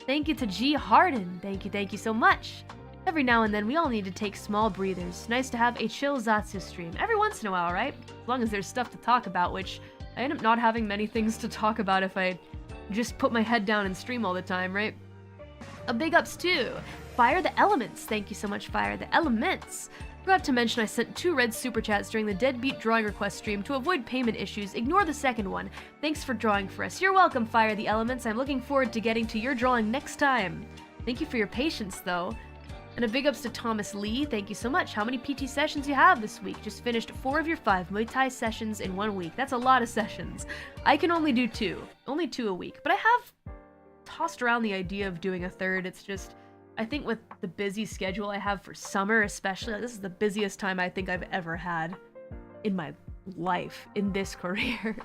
Thank you to G Harden. Thank you so much. Every now and then, we all need to take small breathers. Nice to have a chill Zatsu stream. Every once in a while, right? As long as there's stuff to talk about, which I end up not having many things to talk about if I just put my head down and stream all the time, right? A big ups to Fire the Elements. Thank you so much, Fire the Elements. Forgot to mention I sent 2 red super chats during the Deadbeat drawing request stream to avoid payment issues. Ignore the second one. Thanks for drawing for us. You're welcome, Fire the Elements. I'm looking forward to getting to your drawing next time. Thank you for your patience, though. And a big ups to Thomas Lee. Thank you so much. How many PT sessions you have this week? Just finished 4 of your 5 Muay Thai sessions in 1 week. That's a lot of sessions. I can only do 2. Only 2 a week. But I have tossed around the idea of doing a third. It's just, I think with the busy schedule I have for summer especially, like, this is the busiest time I think I've ever had in my life, in this career.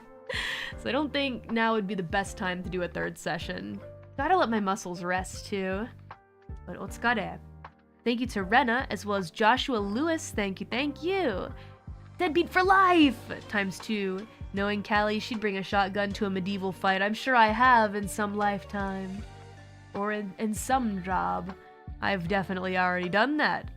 So I don't think now would be the best time to do a third session. Gotta let my muscles rest too. But otsukare. Thank you to Rena, as well as Joshua Lewis. Thank you. Deadbeat for life! ×2. Knowing Callie, she'd bring a shotgun to a medieval fight. I'm sure I have in some lifetime. Or in some job. I've definitely already done that.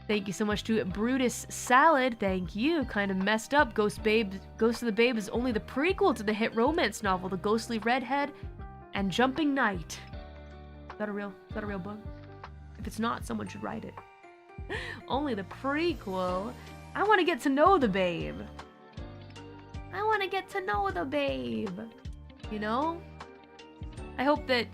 Thank you so much to Brutus Salad. Thank you. Kind of messed up. Ghost of the Babe is only the prequel to the hit romance novel, The Ghostly Redhead and Jumping Knight. Is that a real book? If it's not, someone should write it. Only the prequel. I want to get to know the babe. You know? I hope that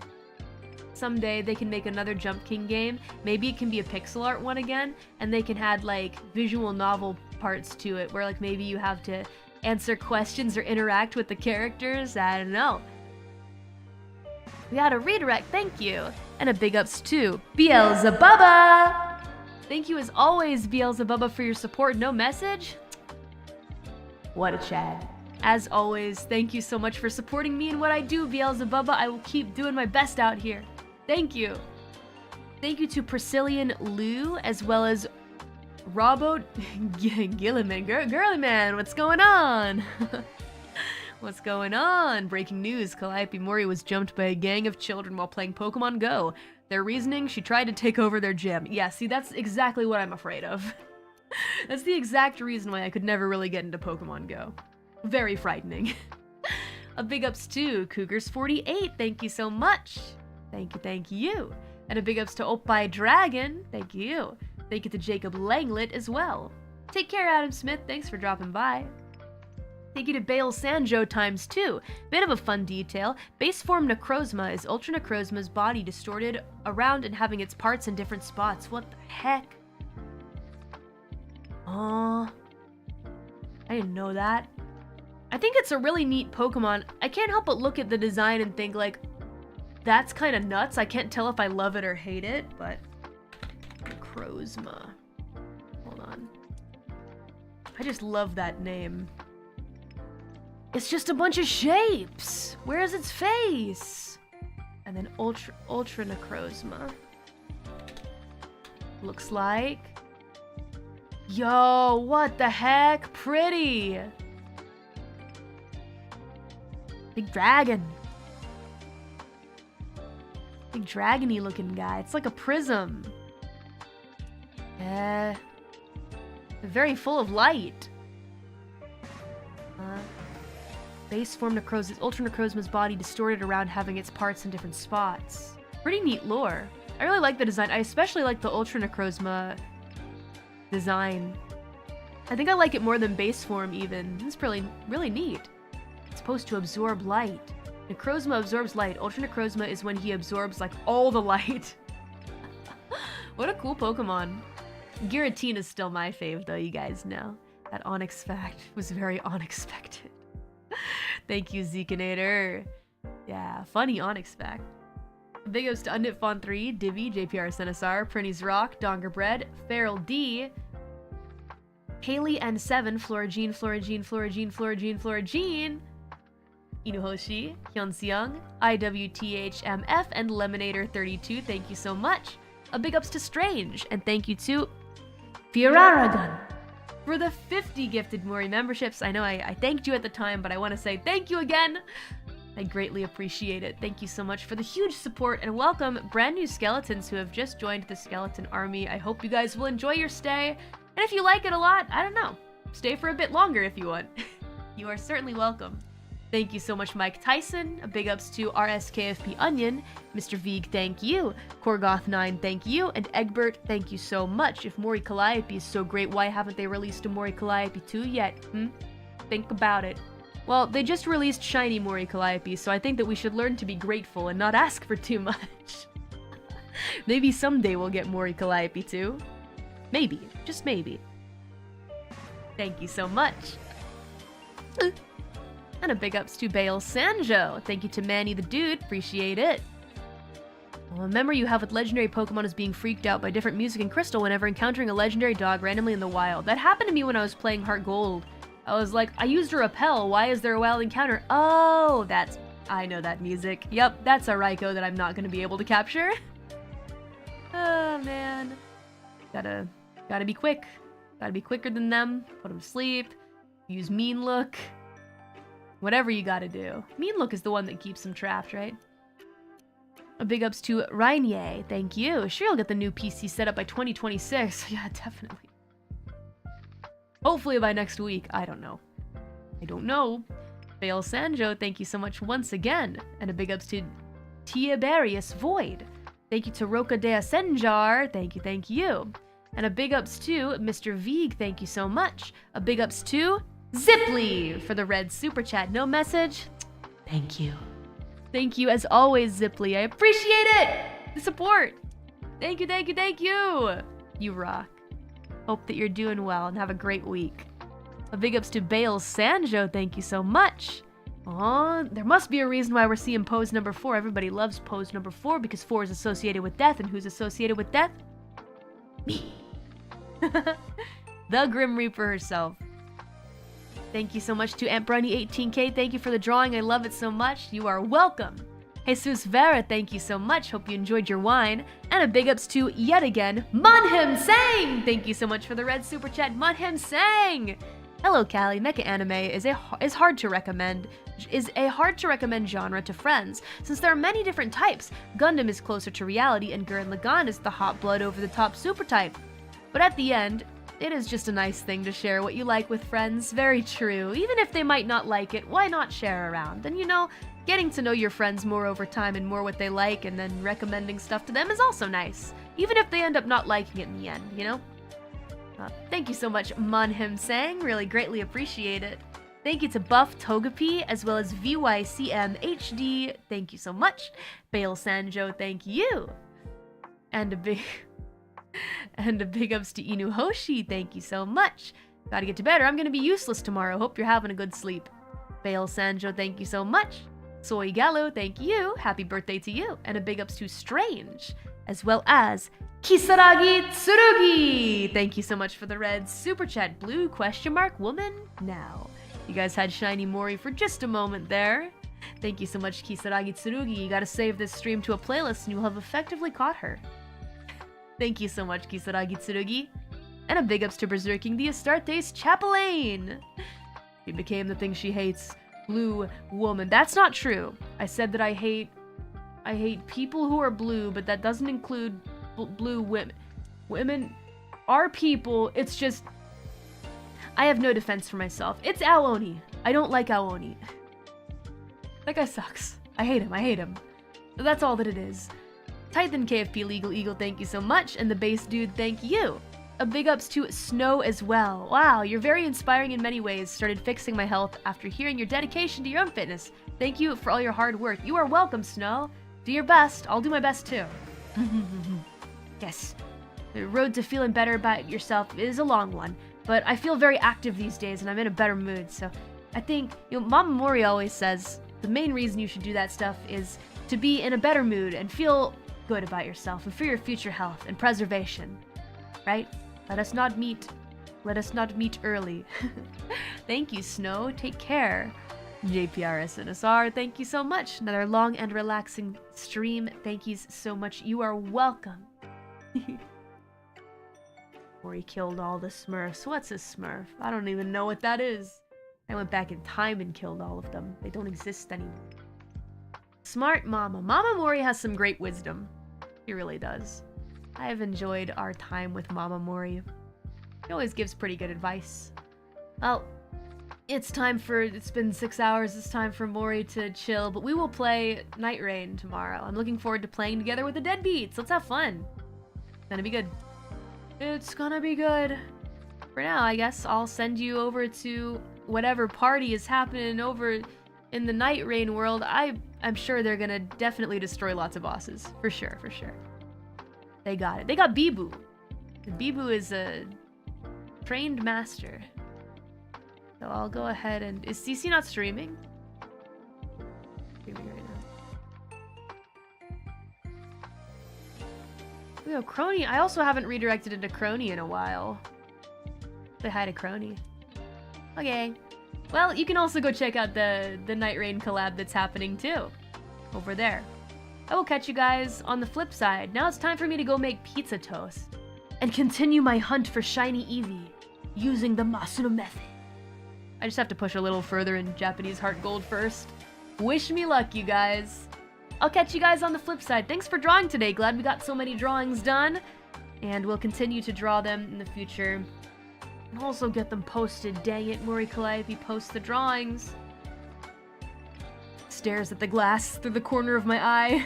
someday they can make another Jump King game. Maybe it can be a pixel art one again, and they can add like visual novel parts to it where like maybe you have to answer questions or interact with the characters. I don't know. We got a redirect, thank you. And a big ups to Beelzebubba! Thank you as always, Beelzebubba, for your support. No message? What a Chad. As always, thank you so much for supporting me in what I do, Beelzebubba. I will keep doing my best out here. Thank you. Thank you to Priscillian Lou, as well as Robot Gilliman, girly man, what's going on? What's going on? Breaking news, Calliope Mori was jumped by a gang of children while playing Pokemon Go. Their reasoning, she tried to take over their gym. Yeah, see, that's exactly what I'm afraid of. That's the exact reason why I could never really get into Pokemon Go. Very frightening. A big ups to Cougars48, thank you so much. Thank you. And a big ups to Oppai Dragon, thank you. Thank you to Jacob Langlet as well. Take care, Adam Smith, thanks for dropping by. Thank you to Bale Sanjo ×2. Bit of a fun detail. Base form Necrozma is Ultra Necrozma's body distorted around and having its parts in different spots. What the heck? I didn't know that. I think it's a really neat Pokemon. I can't help but look at the design and think, like, that's kind of nuts. I can't tell if I love it or hate it, but... Necrozma. Hold on. I just love that name. It's just a bunch of shapes! Where's its face? And then Ultra Necrozma. Looks like... Yo, what the heck? Pretty! Big dragon. Big dragony looking guy. It's like a prism. Very full of light. Base form Necrozma's Ultra Necrozma's body distorted around having its parts in different spots. Pretty neat lore. I really like the design. I especially like the Ultra Necrozma design. I think I like it more than base form even. It's really neat. It's supposed to absorb light. Necrozma absorbs light. Ultra Necrozma is when he absorbs like all the light. What a cool Pokemon. Giratina is still my fave though, you guys know. That Onyx fact was very unexpected. Thank you, Zekinator. Yeah, funny Onyx fact. Big ups to Unditfon3, Divi, JPR SNSR, Prinny's Rock, Dongerbread, Feral D, Haley N7, Florigine, Inuhoshi, Hyunseung, IWTHMF, and Lemonator32, thank you so much. A big ups to Strange, and thank you to Fioraragon for the 50 gifted Mori memberships. I know I thanked you at the time, but I want to say thank you again. I greatly appreciate it. Thank you so much for the huge support, and welcome brand new skeletons who have just joined the skeleton army. I hope you guys will enjoy your stay, and if you like it a lot, I don't know, stay for a bit longer if you want. You are certainly welcome. Thank you so much, Mike Tyson. A big ups to RSKFP Onion, Mr. Veeg, thank you. Korgoth9, thank you. And Egbert, thank you so much. If Mori Calliope is so great, why haven't they released a Mori Calliope 2 yet? Think about it. Well, they just released Shiny Mori Calliope, so I think that we should learn to be grateful and not ask for too much. Maybe someday we'll get Mori Calliope 2. Maybe. Just maybe. Thank you so much. And a big ups to Bale Sanjo. Thank you to Manny the Dude. Appreciate it. Well, a memory you have with legendary Pokemon is being freaked out by different music in Crystal whenever encountering a legendary dog randomly in the wild. That happened to me when I was playing Heart Gold. I was like, I used a repel. Why is there a wild encounter? Oh, I know that music. Yep, that's a Raikou that I'm not going to be able to capture. Oh, man. Gotta be quick. Gotta be quicker than them. Put them to sleep. Use Mean Look. Whatever you gotta do. Mean Look is the one that keeps them trapped, right? A big ups to Rainier. Thank you. Sure, you'll get the new PC set up by 2026. Yeah, definitely. Hopefully by next week. I don't know. Bale Sanjo, thank you so much once again. And a big ups to Tiberius Void. Thank you to Roka Dea Senjar. Thank you. And a big ups to Mr. Veeg. Thank you so much. A big ups to Ziply for the red super chat. No message? Thank you. Thank you as always, Ziply. I appreciate it! The support! Thank you! You rock. Hope that you're doing well and have a great week. A big ups to Bale Sanjo. Thank you so much. Aw, there must be a reason why we're seeing pose number 4. Everybody loves pose number 4 because 4 is associated with death. And who's associated with death? Me. The Grim Reaper herself. Thank you so much to Aunt Brunny18K. Thank you for the drawing. I love it so much. You are welcome. Jesus Vera, thank you so much. Hope you enjoyed your wine. And a big ups to, yet again, Munhim Sang! Thank you so much for the red super chat, Munhim Sang! Hello, Callie. Mecha anime is a hard to recommend genre to friends, since there are many different types. Gundam is closer to reality, and Gurren Lagann is the hot blood over the top super type. But at the end, it is just a nice thing to share what you like with friends. Very true. Even if they might not like it, why not share around? And you know, getting to know your friends more over time and more what they like, and then recommending stuff to them is also nice. Even if they end up not liking it in the end, you know? Thank you so much, Munhim Sang. Really greatly appreciate it. Thank you to Buff Togepi, as well as VYCMHD. Thank you so much. Bale Sanjo, thank you. And a big ups to Inu Hoshi. Thank you so much. Gotta get to bed or I'm gonna be useless tomorrow. Hope you're having a good sleep. Bale Sanjo, thank you so much. Soy Gallo, thank you. Happy birthday to you. And a big ups to Strange, as well as Kisaragi Tsurugi! Thank you so much for the red super chat. Blue question mark woman now. You guys had Shiny Mori for just a moment there. Thank you so much, Kisaragi Tsurugi. You gotta save this stream to a playlist and you'll have effectively caught her. Thank you so much, Kisaragi Tsurugi. And a big ups to Berserking the Astartes Chapelaine. She became the thing she hates. Blue woman. That's not true. I said that I hate people who are blue, but that doesn't include blue women. Women are people, it's just... I have no defense for myself. It's Aoni. I don't like Aoni. That guy sucks. I hate him. That's all that it is. Titan KFP Legal Eagle, thank you so much. And the base dude, thank you. A big ups to Snow as well. Wow, you're very inspiring in many ways. Started fixing my health after hearing your dedication to your own fitness. Thank you for all your hard work. You are welcome, Snow. Do your best. I'll do my best too. Yes. The road to feeling better about yourself is a long one, but I feel very active these days and I'm in a better mood, so I think, Mama Mori always says the main reason you should do that stuff is to be in a better mood and feel good about yourself and for your future health and preservation, right? Let us not meet early. Thank you, Snow. Take care. JPRS NSR, thank you so much. Another long and relaxing stream. Thank you so much. You are welcome. Mori killed all the Smurfs. What's a Smurf? I don't even know what that is. I went back in time and killed all of them. They don't exist anymore. Smart Mama. Mama Mori has some great wisdom. She really does. I have enjoyed our time with Mama Mori. She always gives pretty good advice. Well, it's been 6 hours. It's time for Mori to chill, but we will play Night Rain tomorrow. I'm looking forward to playing together with the Deadbeats. Let's have fun. It's gonna be good. It's gonna be good. For now, I guess I'll send you over to whatever party is happening over in the Night Rain world. I'm sure they're gonna definitely destroy lots of bosses. For sure. They got it. They got Bibu. Bibu is a trained master. So I'll go ahead and... Is CC not streaming? Streaming right now. We have Crony. I also haven't redirected into Crony in a while. Say hi to Crony. Okay. Well, you can also go check out the Night Rain collab that's happening too. Over there. I will catch you guys on the flip side. Now it's time for me to go make pizza toast. And continue my hunt for shiny Eevee. Using the Masuno method. I just have to push a little further in Japanese Heart Gold first. Wish me luck, you guys. I'll catch you guys on the flip side. Thanks for drawing today. Glad we got so many drawings done. And we'll continue to draw them in the future. And also get them posted. Dang it, Mori Calliope posts the drawings. Stares at the glass through the corner of my eye.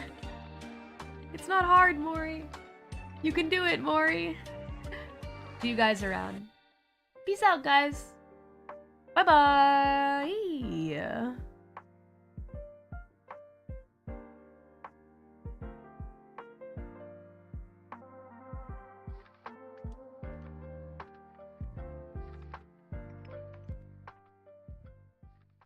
It's not hard, Mori. You can do it, Mori. See you guys around. Peace out, guys. Bye-bye.